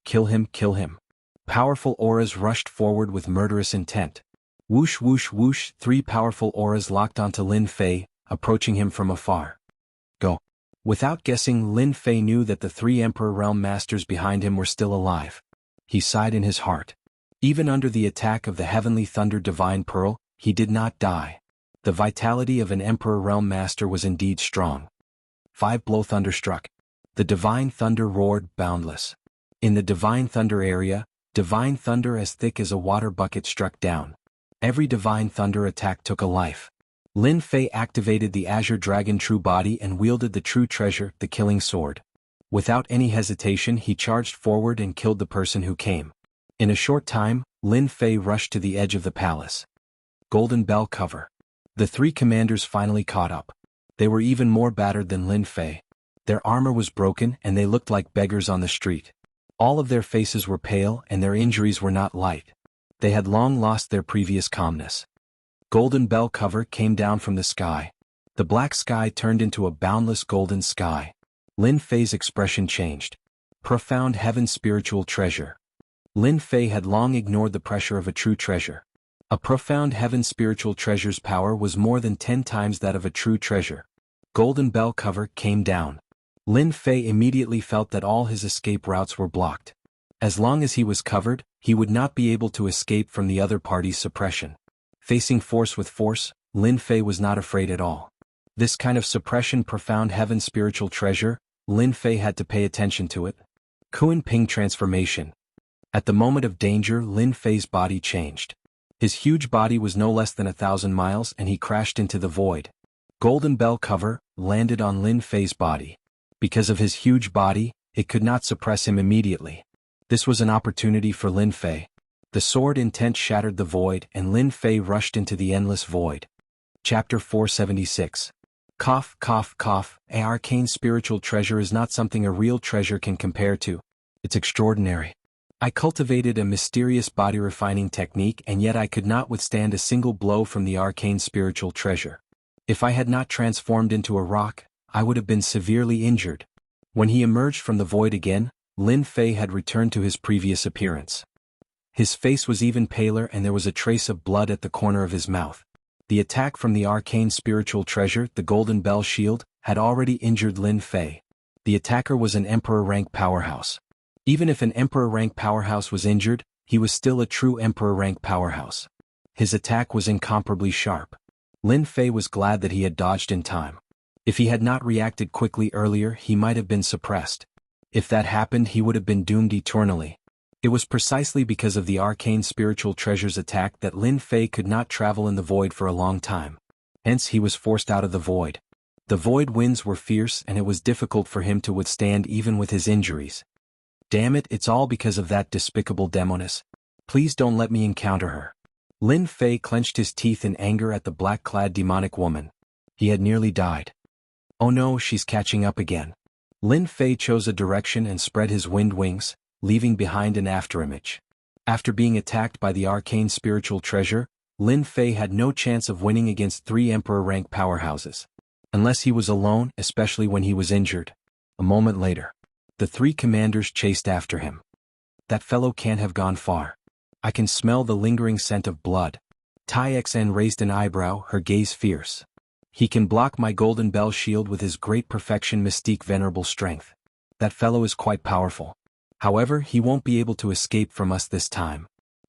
[SPEAKER 1] Kill him, kill him. Powerful auras rushed forward with murderous intent. Whoosh whoosh whoosh, 3 powerful auras locked onto Lin Fei, approaching him from afar. Go. Without guessing, Lin Fei knew that the 3 Emperor Realm Masters behind him were still alive. He sighed in his heart. Even under the attack of the Heavenly Thunder Divine Pearl, he did not die. The vitality of an Emperor Realm Master was indeed strong. 5 blow thunderstruck. The Divine Thunder roared, boundless. In the Divine Thunder area, Divine Thunder as thick as a water bucket struck down. Every Divine Thunder attack took a life. Lin Fei activated the Azure Dragon True Body and wielded the true treasure, the Killing Sword. Without any hesitation, he charged forward and killed the person who came. In a short time, Lin Fei rushed to the edge of the palace. Golden Bell cover. The 3 commanders finally caught up. They were even more battered than Lin Fei. Their armor was broken and they looked like beggars on the street. All of their faces were pale and their injuries were not light. They had long lost their previous calmness. Golden Bell cover came down from the sky. The black sky turned into a boundless golden sky. Lin Fei's expression changed. Profound heaven spiritual treasure. Lin Fei had long ignored the pressure of a true treasure. A profound heaven spiritual treasure's power was more than 10 times that of a true treasure. Golden Bell cover came down. Lin Fei immediately felt that all his escape routes were blocked. As long as he was covered, he would not be able to escape from the other party's suppression. Facing force with force, Lin Fei was not afraid at all. This kind of suppression, profound heaven spiritual treasure, Lin Fei had to pay attention to it. Kuan Ping transformation. At the moment of danger, Lin Fei's body changed. His huge body was no less than 1,000 miles and he crashed into the void. Golden Bell cover landed on Lin Fei's body. Because of his huge body, it could not suppress him immediately. This was an opportunity for Lin Fei. The sword intent shattered the void and Lin Fei rushed into the endless void. Chapter 476. Cough, cough, cough. An arcane spiritual treasure is not something a real treasure can compare to. It's extraordinary. I cultivated a mysterious body refining technique and yet I could not withstand a single blow from the arcane spiritual treasure. If I had not transformed into a rock, I would have been severely injured. When he emerged from the void again, Lin Fei had returned to his previous appearance. His face was even paler and there was a trace of blood at the corner of his mouth. The attack from the arcane spiritual treasure, the Golden Bell Shield, had already injured Lin Fei. The attacker was an Emperor-rank powerhouse. Even if an Emperor-rank powerhouse was injured, he was still a true Emperor-rank powerhouse. His attack was incomparably sharp. Lin Fei was glad that he had dodged in time. If he had not reacted quickly earlier, he might have been suppressed. If that happened, he would have been doomed eternally. It was precisely because of the arcane spiritual treasure's attack that Lin Fei could not travel in the void for a long time. Hence he was forced out of the void. The void winds were fierce and it was difficult for him to withstand even with his injuries. Damn it, it's all because of that despicable demoness. Please don't let me encounter her. Lin Fei clenched his teeth in anger at the black-clad demonic woman. He had nearly died. Oh no, she's catching up again. Lin Fei chose a direction and spread his wind wings, leaving behind an afterimage. After being attacked by the arcane spiritual treasure, Lin Fei had no chance of winning against 3 emperor-rank powerhouses. Unless he was alone, especially when he was injured. A moment later, the 3 commanders chased after him. That fellow can't have gone far. I can smell the lingering scent of blood. Tai Xen raised an eyebrow, her gaze fierce. He can block my golden bell shield with his great perfection mystique venerable strength. That fellow is quite powerful. However, he won't be able to escape from us this time.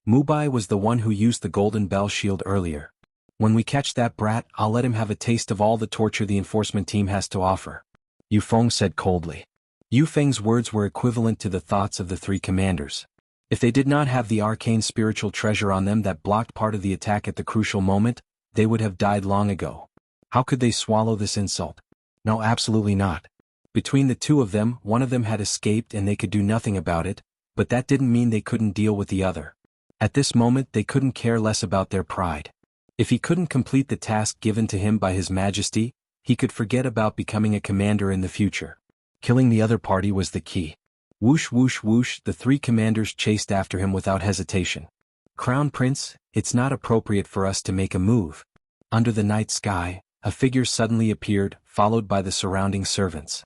[SPEAKER 1] Mubai was the one who used the golden bell shield earlier. When we catch that brat, I'll let him have a taste of all the torture the enforcement team has to offer. Yu Feng said coldly. Yu Feng's words were equivalent to the thoughts of the 3 commanders. If they did not have the arcane spiritual treasure on them that blocked part of the attack at the crucial moment, they would have died long ago. How could they swallow this insult? No, absolutely not. Between the 2 of them, one of them had escaped and they could do nothing about it, but that didn't mean they couldn't deal with the other. At this moment they couldn't care less about their pride. If he couldn't complete the task given to him by His Majesty, he could forget about becoming a commander in the future. Killing the other party was the key. Whoosh whoosh whoosh, the 3 commanders chased after him without hesitation. Crown Prince, it's not appropriate for us to make a move. Under the night sky, a figure suddenly appeared, followed by the surrounding servants.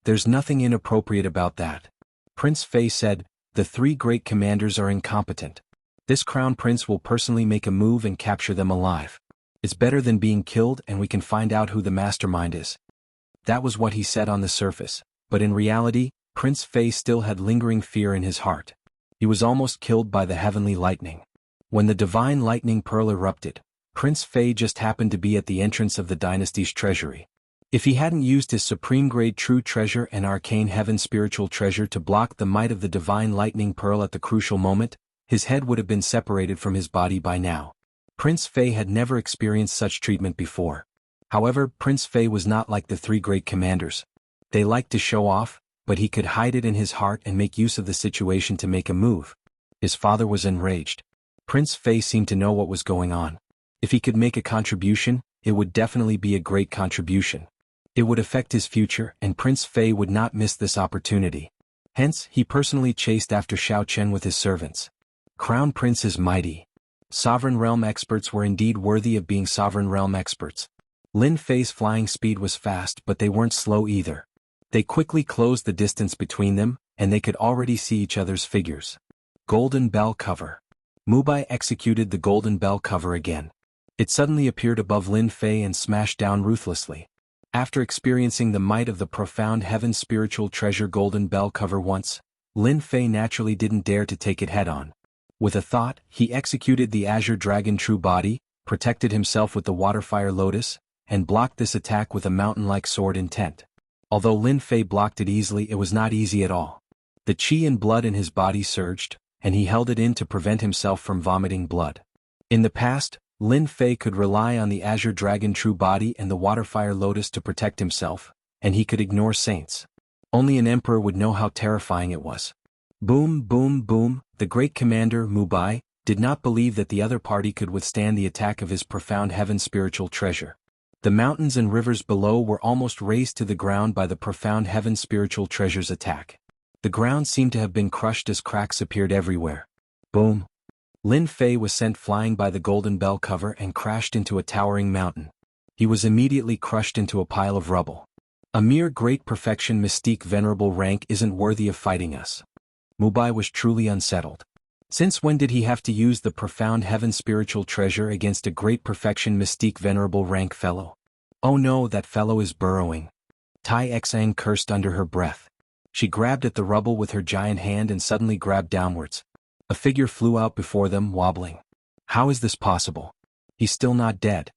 [SPEAKER 1] There's nothing inappropriate about that. Prince Fei said, the 3 great commanders are incompetent. This Crown Prince will personally make a move and capture them alive. It's better than being killed and we can find out who the mastermind is. That was what he said on the surface, but in reality, Prince Fei still had lingering fear in his heart. He was almost killed by the heavenly lightning. When the divine lightning pearl erupted, Prince Fei just happened to be at the entrance of the dynasty's treasury. If he hadn't used his supreme-grade true treasure and arcane heaven spiritual treasure to block the might of the divine lightning pearl at the crucial moment, his head would have been separated from his body by now. Prince Fei had never experienced such treatment before. However, Prince Fei was not like the 3 great commanders. They liked to show off, but he could hide it in his heart and make use of the situation to make a move. His father was enraged. Prince Fei seemed to know what was going on. If he could make a contribution, it would definitely be a great contribution. It would affect his future and Prince Fei would not miss this opportunity. Hence, he personally chased after Xiao Chen with his servants. Crown Prince is mighty. Sovereign Realm experts were indeed worthy of being Sovereign Realm experts. Lin Fei's flying speed was fast but they weren't slow either. They quickly closed the distance between them, and they could already see each other's figures. Golden Bell Cover. Mubai executed the Golden Bell Cover again. It suddenly appeared above Lin Fei and smashed down ruthlessly. After experiencing the might of the profound heaven spiritual treasure Golden Bell Cover once, Lin Fei naturally didn't dare to take it head-on. With a thought, he executed the Azure Dragon True Body, protected himself with the Waterfire Lotus, and blocked this attack with a mountain-like sword intent. Although Lin Fei blocked it easily, it was not easy at all. The qi and blood in his body surged, and he held it in to prevent himself from vomiting blood. In the past, Lin Fei could rely on the Azure Dragon True Body and the Waterfire Lotus to protect himself, and he could ignore saints. Only an emperor would know how terrifying it was. Boom, boom, boom, the great commander, Mubai, did not believe that the other party could withstand the attack of his profound heaven spiritual treasure. The mountains and rivers below were almost razed to the ground by the profound heaven spiritual treasure's attack. The ground seemed to have been crushed as cracks appeared everywhere. Boom. Lin Fei was sent flying by the Golden Bell Cover and crashed into a towering mountain. He was immediately crushed into a pile of rubble. A mere great perfection mystique venerable rank isn't worthy of fighting us. Mubai was truly unsettled. Since when did he have to use the profound heaven spiritual treasure against a great perfection mystique venerable rank fellow? Oh no, that fellow is burrowing. Tai Xang cursed under her breath. She grabbed at the rubble with her giant hand and suddenly grabbed downwards. A figure flew out before them, wobbling. How is this possible? He's still not dead.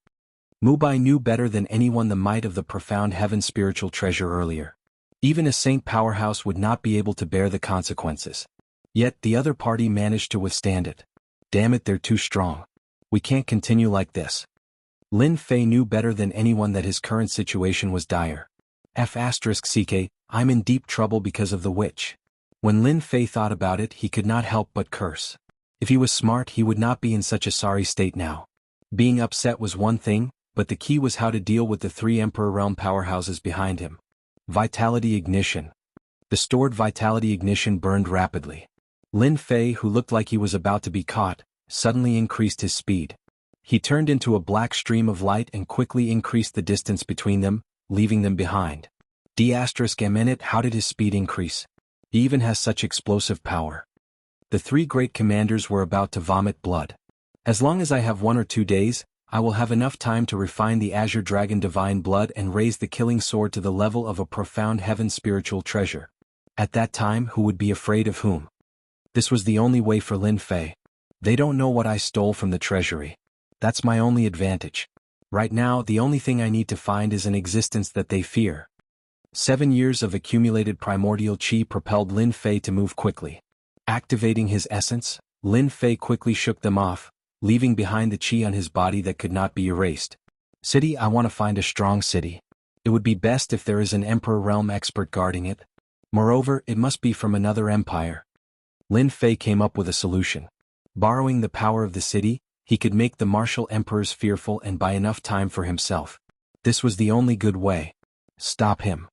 [SPEAKER 1] Mubai knew better than anyone the might of the profound heaven spiritual treasure earlier. Even a saint powerhouse would not be able to bear the consequences. Yet the other party managed to withstand it. Damn it, they're too strong. We can't continue like this. Lin Fei knew better than anyone that his current situation was dire. F***ck, I'm in deep trouble because of the witch. When Lin Fei thought about it, he could not help but curse. If he was smart, he would not be in such a sorry state now. Being upset was one thing, but the key was how to deal with the 3 Emperor Realm powerhouses behind him. Vitality Ignition. The stored Vitality Ignition burned rapidly. Lin Fei, who looked like he was about to be caught, suddenly increased his speed. He turned into a black stream of light and quickly increased the distance between them, leaving them behind. D***, how did his speed increase? He even has such explosive power. The 3 great commanders were about to vomit blood. As long as I have 1 or 2 days, I will have enough time to refine the Azure Dragon Divine Blood and raise the killing sword to the level of a profound heaven spiritual treasure. At that time, who would be afraid of whom? This was the only way for Lin Fei. They don't know what I stole from the treasury. That's my only advantage. Right now, the only thing I need to find is an existence that they fear. 7 years of accumulated primordial chi propelled Lin Fei to move quickly. Activating his essence, Lin Fei quickly shook them off, leaving behind the chi on his body that could not be erased. City, I want to find a strong city. It would be best if there is an Emperor Realm expert guarding it. Moreover, it must be from another empire. Lin Fei came up with a solution. Borrowing the power of the city, he could make the martial emperors fearful and buy enough time for himself. This was the only good way. Stop him.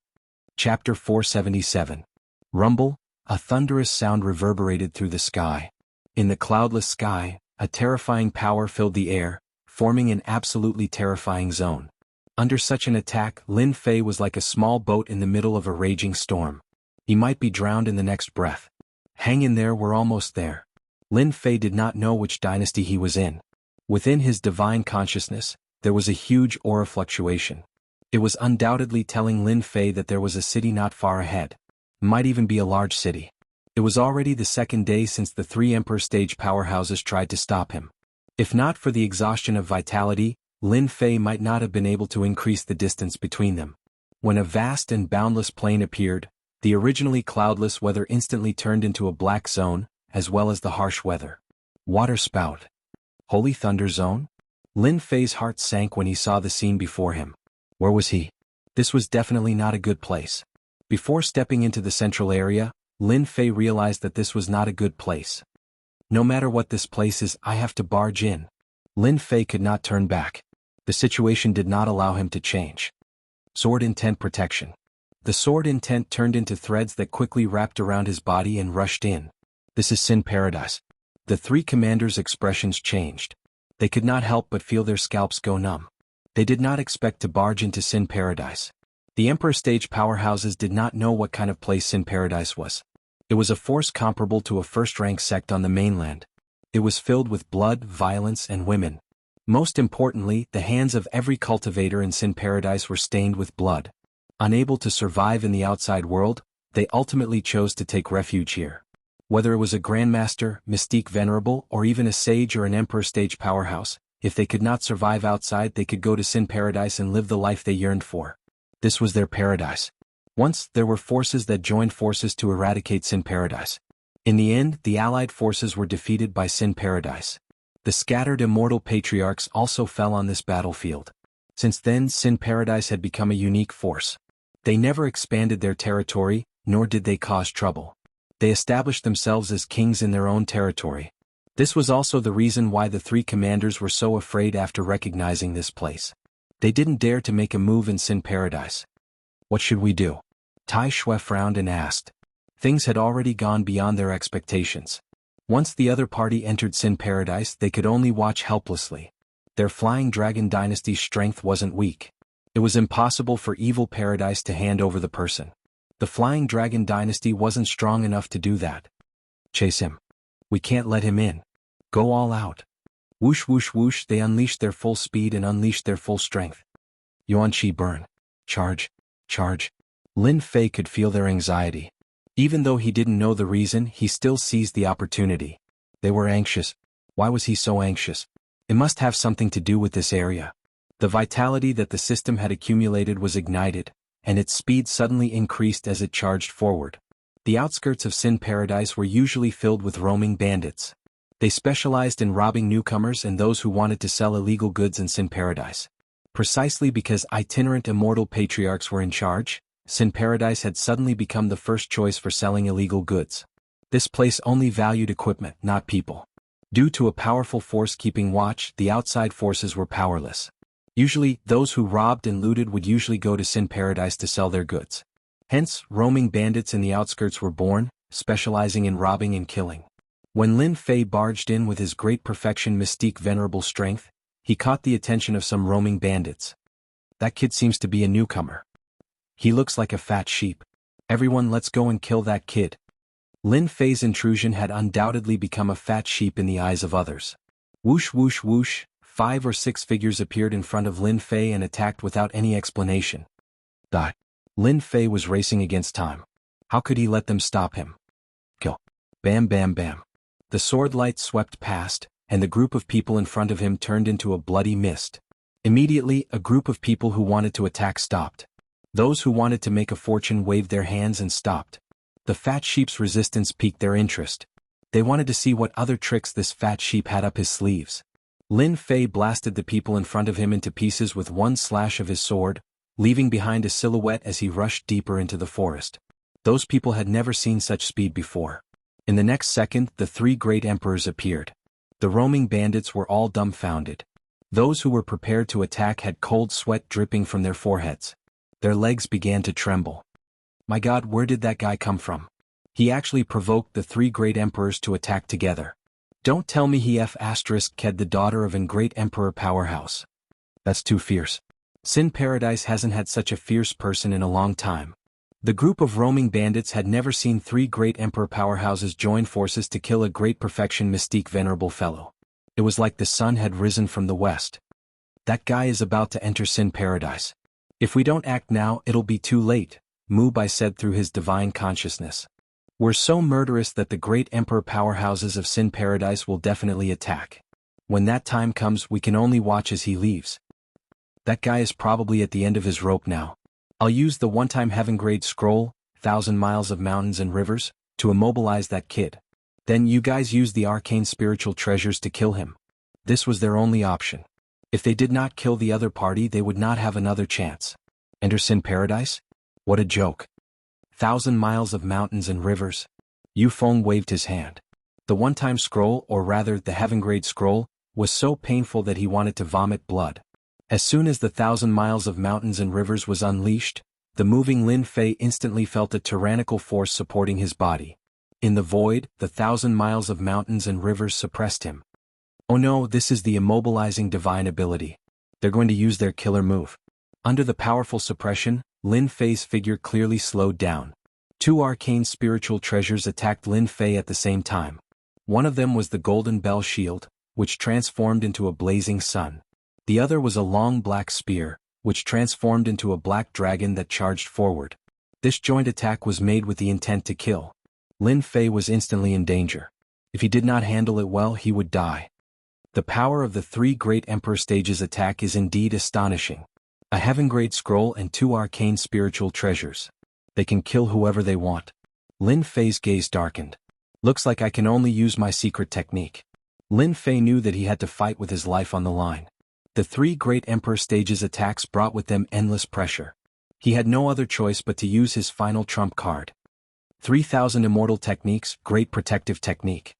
[SPEAKER 1] Chapter 477. Rumble, a thunderous sound reverberated through the sky. In the cloudless sky, a terrifying power filled the air, forming an absolutely terrifying zone. Under such an attack, Lin Fei was like a small boat in the middle of a raging storm. He might be drowned in the next breath. Hang in there, we're almost there. Lin Fei did not know which dynasty he was in. Within his divine consciousness, there was a huge aura fluctuation. It was undoubtedly telling Lin Fei that there was a city not far ahead. Might even be a large city. It was already the 2nd day since the 3 Emperor stage powerhouses tried to stop him. If not for the exhaustion of vitality, Lin Fei might not have been able to increase the distance between them. When a vast and boundless plain appeared, the originally cloudless weather instantly turned into a black zone, as well as the harsh weather. Water spout. Holy Thunder Zone? Lin Fei's heart sank when he saw the scene before him. Where was he? This was definitely not a good place. Before stepping into the central area, Lin Fei realized that this was not a good place. No matter what this place is, I have to barge in. Lin Fei could not turn back. The situation did not allow him to change. Sword Intent Protection. The sword intent turned into threads that quickly wrapped around his body and rushed in. This is Sin Paradise. The 3 commanders' expressions changed. They could not help but feel their scalps go numb. They did not expect to barge into Sin Paradise. The Emperor stage powerhouses did not know what kind of place Sin Paradise was. It was a force comparable to a first-rank sect on the mainland. It was filled with blood, violence, and women. Most importantly, the hands of every cultivator in Sin Paradise were stained with blood. Unable to survive in the outside world, they ultimately chose to take refuge here. Whether it was a Grandmaster, Mystique Venerable, or even a Sage or an Emperor stage powerhouse, if they could not survive outside, they could go to Sin Paradise and live the life they yearned for. This was their paradise. Once, there were forces that joined forces to eradicate Sin Paradise. In the end, the allied forces were defeated by Sin Paradise. The scattered immortal patriarchs also fell on this battlefield. Since then, Sin Paradise had become a unique force. They never expanded their territory, nor did they cause trouble. They established themselves as kings in their own territory. This was also the reason why the 3 commanders were so afraid after recognizing this place. They didn't dare to make a move in Sin Paradise. What should we do? Tai Shui frowned and asked. Things had already gone beyond their expectations. Once the other party entered Sin Paradise, they could only watch helplessly. Their Flying Dragon Dynasty's strength wasn't weak. It was impossible for Evil Paradise to hand over the person. The Flying Dragon Dynasty wasn't strong enough to do that. Chase him. We can't let him in. Go all out. Whoosh whoosh whoosh, they unleashed their full speed and unleashed their full strength. Yuan Qi burn. Charge. Charge. Lin Fei could feel their anxiety. Even though he didn't know the reason, he still seized the opportunity. They were anxious. Why was he so anxious? It must have something to do with this area. The vitality that the system had accumulated was ignited, and its speed suddenly increased as it charged forward. The outskirts of Sin Paradise were usually filled with roaming bandits. They specialized in robbing newcomers and those who wanted to sell illegal goods in Sin Paradise. Precisely because itinerant immortal patriarchs were in charge, Sin Paradise had suddenly become the first choice for selling illegal goods. This place only valued equipment, not people. Due to a powerful force keeping watch, the outside forces were powerless. Usually, those who robbed and looted would usually go to Sin Paradise to sell their goods. Hence, roaming bandits in the outskirts were born, specializing in robbing and killing. When Lin Fei barged in with his great perfection mystique venerable strength, he caught the attention of some roaming bandits. That kid seems to be a newcomer. He looks like a fat sheep. Everyone, let's go and kill that kid. Lin Fei's intrusion had undoubtedly become a fat sheep in the eyes of others. Whoosh whoosh whoosh, 5 or 6 figures appeared in front of Lin Fei and attacked without any explanation. Lin Fei was racing against time. How could he let them stop him? Kill. Bam bam bam. The sword light swept past, and the group of people in front of him turned into a bloody mist. Immediately, a group of people who wanted to attack stopped. Those who wanted to make a fortune waved their hands and stopped. The fat sheep's resistance piqued their interest. They wanted to see what other tricks this fat sheep had up his sleeves. Lin Fei blasted the people in front of him into pieces with one slash of his sword, leaving behind a silhouette as he rushed deeper into the forest. Those people had never seen such speed before. In the next second, the 3 great emperors appeared. The roaming bandits were all dumbfounded. Those who were prepared to attack had cold sweat dripping from their foreheads. Their legs began to tremble. My God, where did that guy come from? He actually provoked the 3 great emperors to attack together. Don't tell me he ked the daughter of an great emperor powerhouse. That's too fierce. Sin Paradise hasn't had such a fierce person in a long time. The group of roaming bandits had never seen 3 great emperor powerhouses join forces to kill a great perfection mystique venerable fellow. It was like the sun had risen from the west. That guy is about to enter Sin Paradise. If we don't act now, it'll be too late, Mu Bai said through his divine consciousness. We're so murderous that the great emperor powerhouses of Sin Paradise will definitely attack. When that time comes, we can only watch as he leaves. That guy is probably at the end of his rope now. I'll use the one-time heaven-grade scroll, 1,000 miles of mountains and rivers, to immobilize that kid. Then you guys use the arcane spiritual treasures to kill him. This was their only option. If they did not kill the other party, they would not have another chance. Enter Sin Paradise? What a joke. 1,000 miles of mountains and rivers. Yu Feng waved his hand. The one-time scroll, or rather the heaven-grade scroll, was so painful that he wanted to vomit blood. As soon as the 1,000 miles of mountains and rivers was unleashed, the moving Lin Fei instantly felt a tyrannical force supporting his body. In the void, the 1,000 miles of mountains and rivers suppressed him. Oh no, this is the immobilizing divine ability. They're going to use their killer move. Under the powerful suppression, Lin Fei's figure clearly slowed down. 2 arcane spiritual treasures attacked Lin Fei at the same time. One of them was the golden bell shield, which transformed into a blazing sun. The other was a long black spear, which transformed into a black dragon that charged forward. This joint attack was made with the intent to kill. Lin Fei was instantly in danger. If he did not handle it well, he would die. The power of the 3 great emperor stages attack is indeed astonishing. A heaven-grade scroll and 2 arcane spiritual treasures. They can kill whoever they want. Lin Fei's gaze darkened. Looks like I can only use my secret technique. Lin Fei knew that he had to fight with his life on the line. The 3 great emperor stages attacks brought with them endless pressure. He had no other choice but to use his final trump card. 3,000 Immortal Techniques, Great Protective Technique.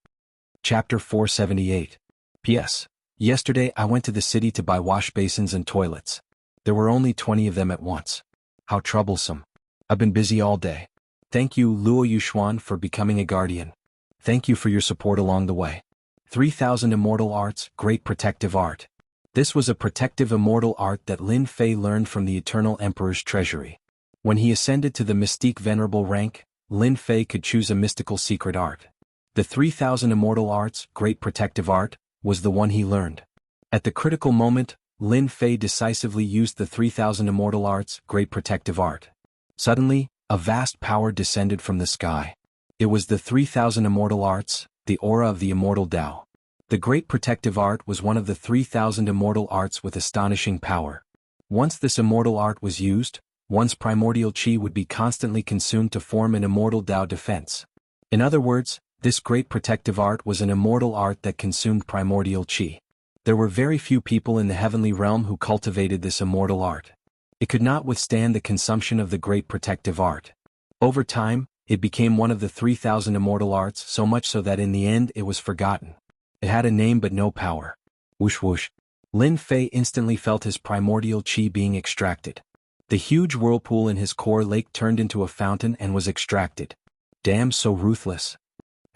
[SPEAKER 1] Chapter 478. P.S. Yesterday I went to the city to buy wash basins and toilets. There were only 20 of them at once. How troublesome. I've been busy all day. Thank you, Luo Yuxuan, for becoming a guardian. Thank you for your support along the way. 3,000 Immortal Arts, Great Protective Art. This was a protective immortal art that Lin Fei learned from the Eternal Emperor's treasury. When he ascended to the Mystique Venerable rank, Lin Fei could choose a mystical secret art. The 3,000 Immortal Arts, Great Protective Art, was the one he learned. At the critical moment, Lin Fei decisively used the 3,000 Immortal Arts, Great Protective Art. Suddenly, a vast power descended from the sky. It was the 3,000 Immortal Arts, the aura of the Immortal Tao. The Great Protective Art was one of the 3,000 immortal arts with astonishing power. Once this immortal art was used, one's primordial chi would be constantly consumed to form an immortal Tao defense. In other words, This great protective art was an immortal art that consumed primordial chi. There were very few people in the heavenly realm who cultivated this immortal art. It could not withstand the consumption of the great protective art. Over time, it became one of the 3,000 immortal arts, so much so that in the end it was forgotten. It had a name but no power. Whoosh whoosh. Lin Fei instantly felt his primordial chi being extracted. The huge whirlpool in his core lake turned into a fountain and was extracted. Damn, so ruthless.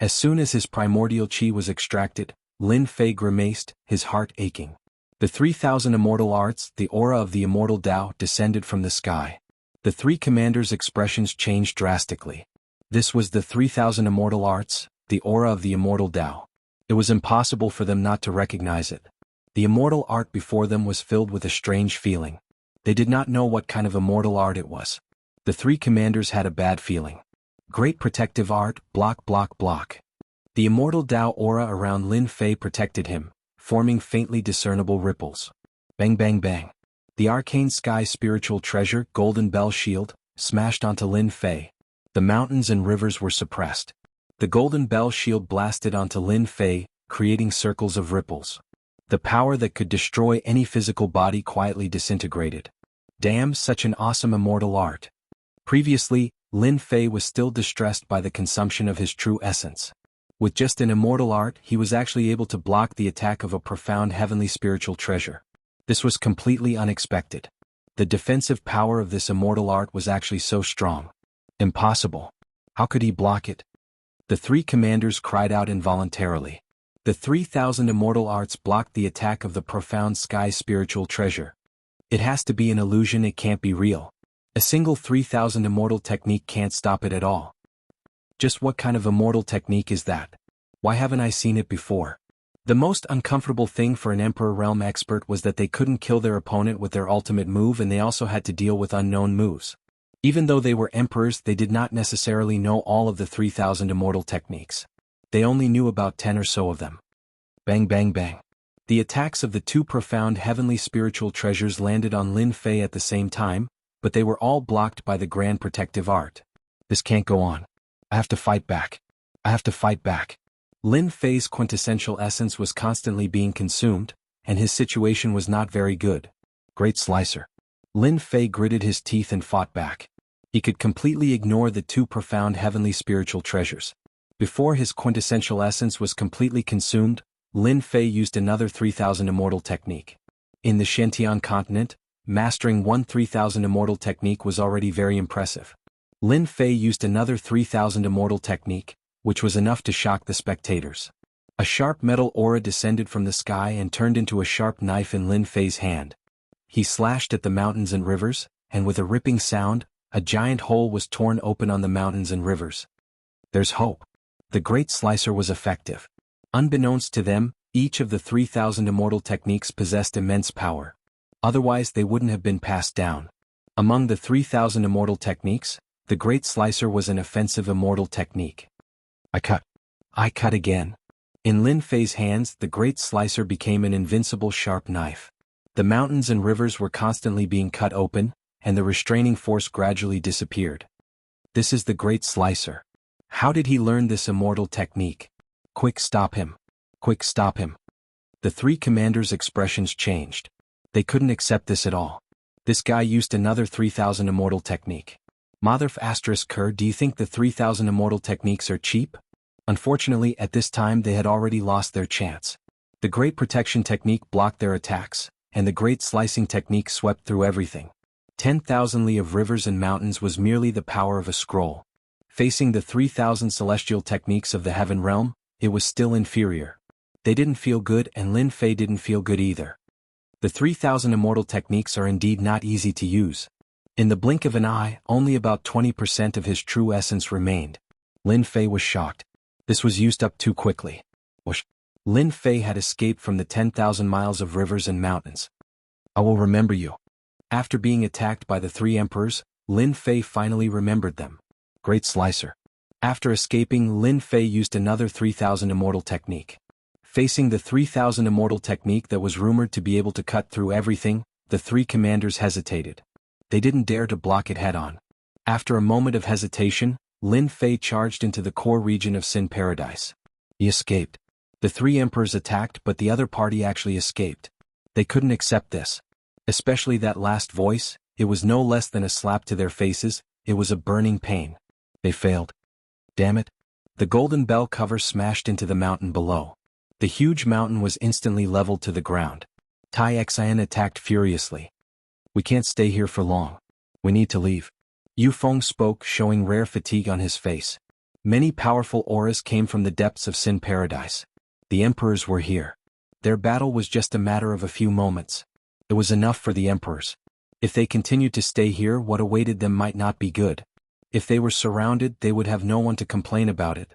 [SPEAKER 1] As soon as his primordial chi was extracted, Lin Fei grimaced, his heart aching. The 3,000 immortal arts, the aura of the immortal Tao, descended from the sky. The three commanders' expressions changed drastically. This was the 3,000 immortal arts, the aura of the immortal Tao. It was impossible for them not to recognize it. The immortal art before them was filled with a strange feeling. They did not know what kind of immortal art it was. The three commanders had a bad feeling. Great protective art, block block block. The immortal Tao aura around Lin Fei protected him, forming faintly discernible ripples. Bang bang bang. The arcane sky spiritual treasure, golden bell shield, smashed onto Lin Fei. The mountains and rivers were suppressed. The golden bell shield blasted onto Lin Fei, creating circles of ripples. The power that could destroy any physical body quietly disintegrated. Damn, such an awesome immortal art. Previously, Lin Fei was still distressed by the consumption of his true essence. With just an immortal art, he was actually able to block the attack of a profound heavenly spiritual treasure. This was completely unexpected. The defensive power of this immortal art was actually so strong. Impossible. How could he block it? The three commanders cried out involuntarily. The 3,000 immortal arts blocked the attack of the profound sky spiritual treasure. It has to be an illusion, it can't be real. A single 3,000 immortal technique can't stop it at all. Just what kind of immortal technique is that? Why haven't I seen it before? The most uncomfortable thing for an Emperor Realm expert was that they couldn't kill their opponent with their ultimate move, and they also had to deal with unknown moves. Even though they were emperors, they did not necessarily know all of the 3,000 immortal techniques. They only knew about 10 or so of them. Bang bang bang. The attacks of the two profound heavenly spiritual treasures landed on Lin Fei at the same time, but they were all blocked by the grand protective art. This can't go on. I have to fight back. I have to fight back. Lin Fei's quintessential essence was constantly being consumed, and his situation was not very good. Great slicer. Lin Fei gritted his teeth and fought back. He could completely ignore the two profound heavenly spiritual treasures. Before his quintessential essence was completely consumed, Lin Fei used another 3,000 immortal technique. In the Shantian continent, mastering one 3,000 immortal technique was already very impressive. Lin Fei used another 3,000 immortal technique, which was enough to shock the spectators. A sharp metal aura descended from the sky and turned into a sharp knife in Lin Fei's hand. He slashed at the mountains and rivers, and with a ripping sound, a giant hole was torn open on the mountains and rivers. There's hope. The great slicer was effective. Unbeknownst to them, each of the 3,000 immortal techniques possessed immense power. Otherwise they wouldn't have been passed down. Among the 3,000 immortal techniques, the great slicer was an offensive immortal technique. I cut again. In Lin Fei's hands, the great slicer became an invincible sharp knife. The mountains and rivers were constantly being cut open, and the restraining force gradually disappeared. This is the great slicer. How did he learn this immortal technique? Quick, stop him. Quick, stop him. The three commanders' expressions changed. They couldn't accept this at all. This guy used another 3,000 immortal technique. Motherf asterisk Kerr, do you think the 3,000 immortal techniques are cheap? Unfortunately, at this time they had already lost their chance. The great protection technique blocked their attacks, and the great slicing technique swept through everything. 10,000 li of rivers and mountains was merely the power of a scroll. Facing the 3,000 celestial techniques of the heaven realm, it was still inferior. They didn't feel good, and Lin Fei didn't feel good either. The 3,000 immortal techniques are indeed not easy to use. In the blink of an eye, only about 20% of his true essence remained. Lin Fei was shocked. This was used up too quickly. Whoosh. Lin Fei had escaped from the 10,000 miles of rivers and mountains. I will remember you. After being attacked by the three emperors, Lin Fei finally remembered them. Great slicer. After escaping, Lin Fei used another 3,000 immortal technique. Facing the 3,000 immortal technique that was rumored to be able to cut through everything, the three commanders hesitated. They didn't dare to block it head-on. After a moment of hesitation, Lin Fei charged into the core region of Sin Paradise. He escaped. The three emperors attacked, but the other party actually escaped. They couldn't accept this. Especially that last voice, it was no less than a slap to their faces, it was a burning pain. They failed. Damn it. The golden bell cover smashed into the mountain below. The huge mountain was instantly leveled to the ground. Tai Xian attacked furiously. We can't stay here for long. We need to leave. Yu Feng spoke, showing rare fatigue on his face. Many powerful auras came from the depths of Sin Paradise. The emperors were here. Their battle was just a matter of a few moments. It was enough for the emperors. If they continued to stay here, what awaited them might not be good. If they were surrounded, they would have no one to complain about it.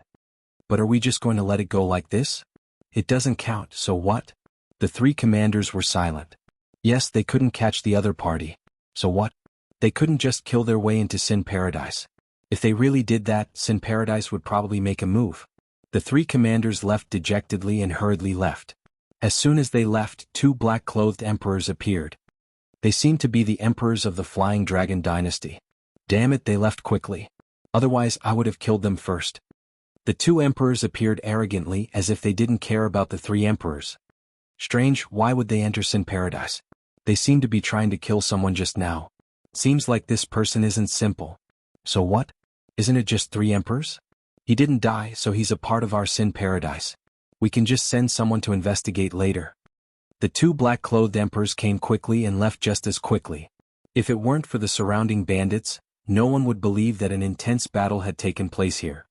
[SPEAKER 1] But are we just going to let it go like this? It doesn't count, so what? The three commanders were silent. Yes, they couldn't catch the other party. So what? They couldn't just kill their way into Sin Paradise. If they really did that, Sin Paradise would probably make a move. The three commanders left dejectedly and hurriedly left. As soon as they left, two black-clothed emperors appeared. They seemed to be the emperors of the Flying Dragon dynasty. Damn it, they left quickly. Otherwise, I would have killed them first. The two emperors appeared arrogantly, as if they didn't care about the three emperors. Strange, why would they enter Sin Paradise? They seem to be trying to kill someone just now. Seems like this person isn't simple. So what? Isn't it just three emperors? He didn't die, so he's a part of our Sin Paradise. We can just send someone to investigate later. The two black-clothed emperors came quickly and left just as quickly. If it weren't for the surrounding bandits, no one would believe that an intense battle had taken place here.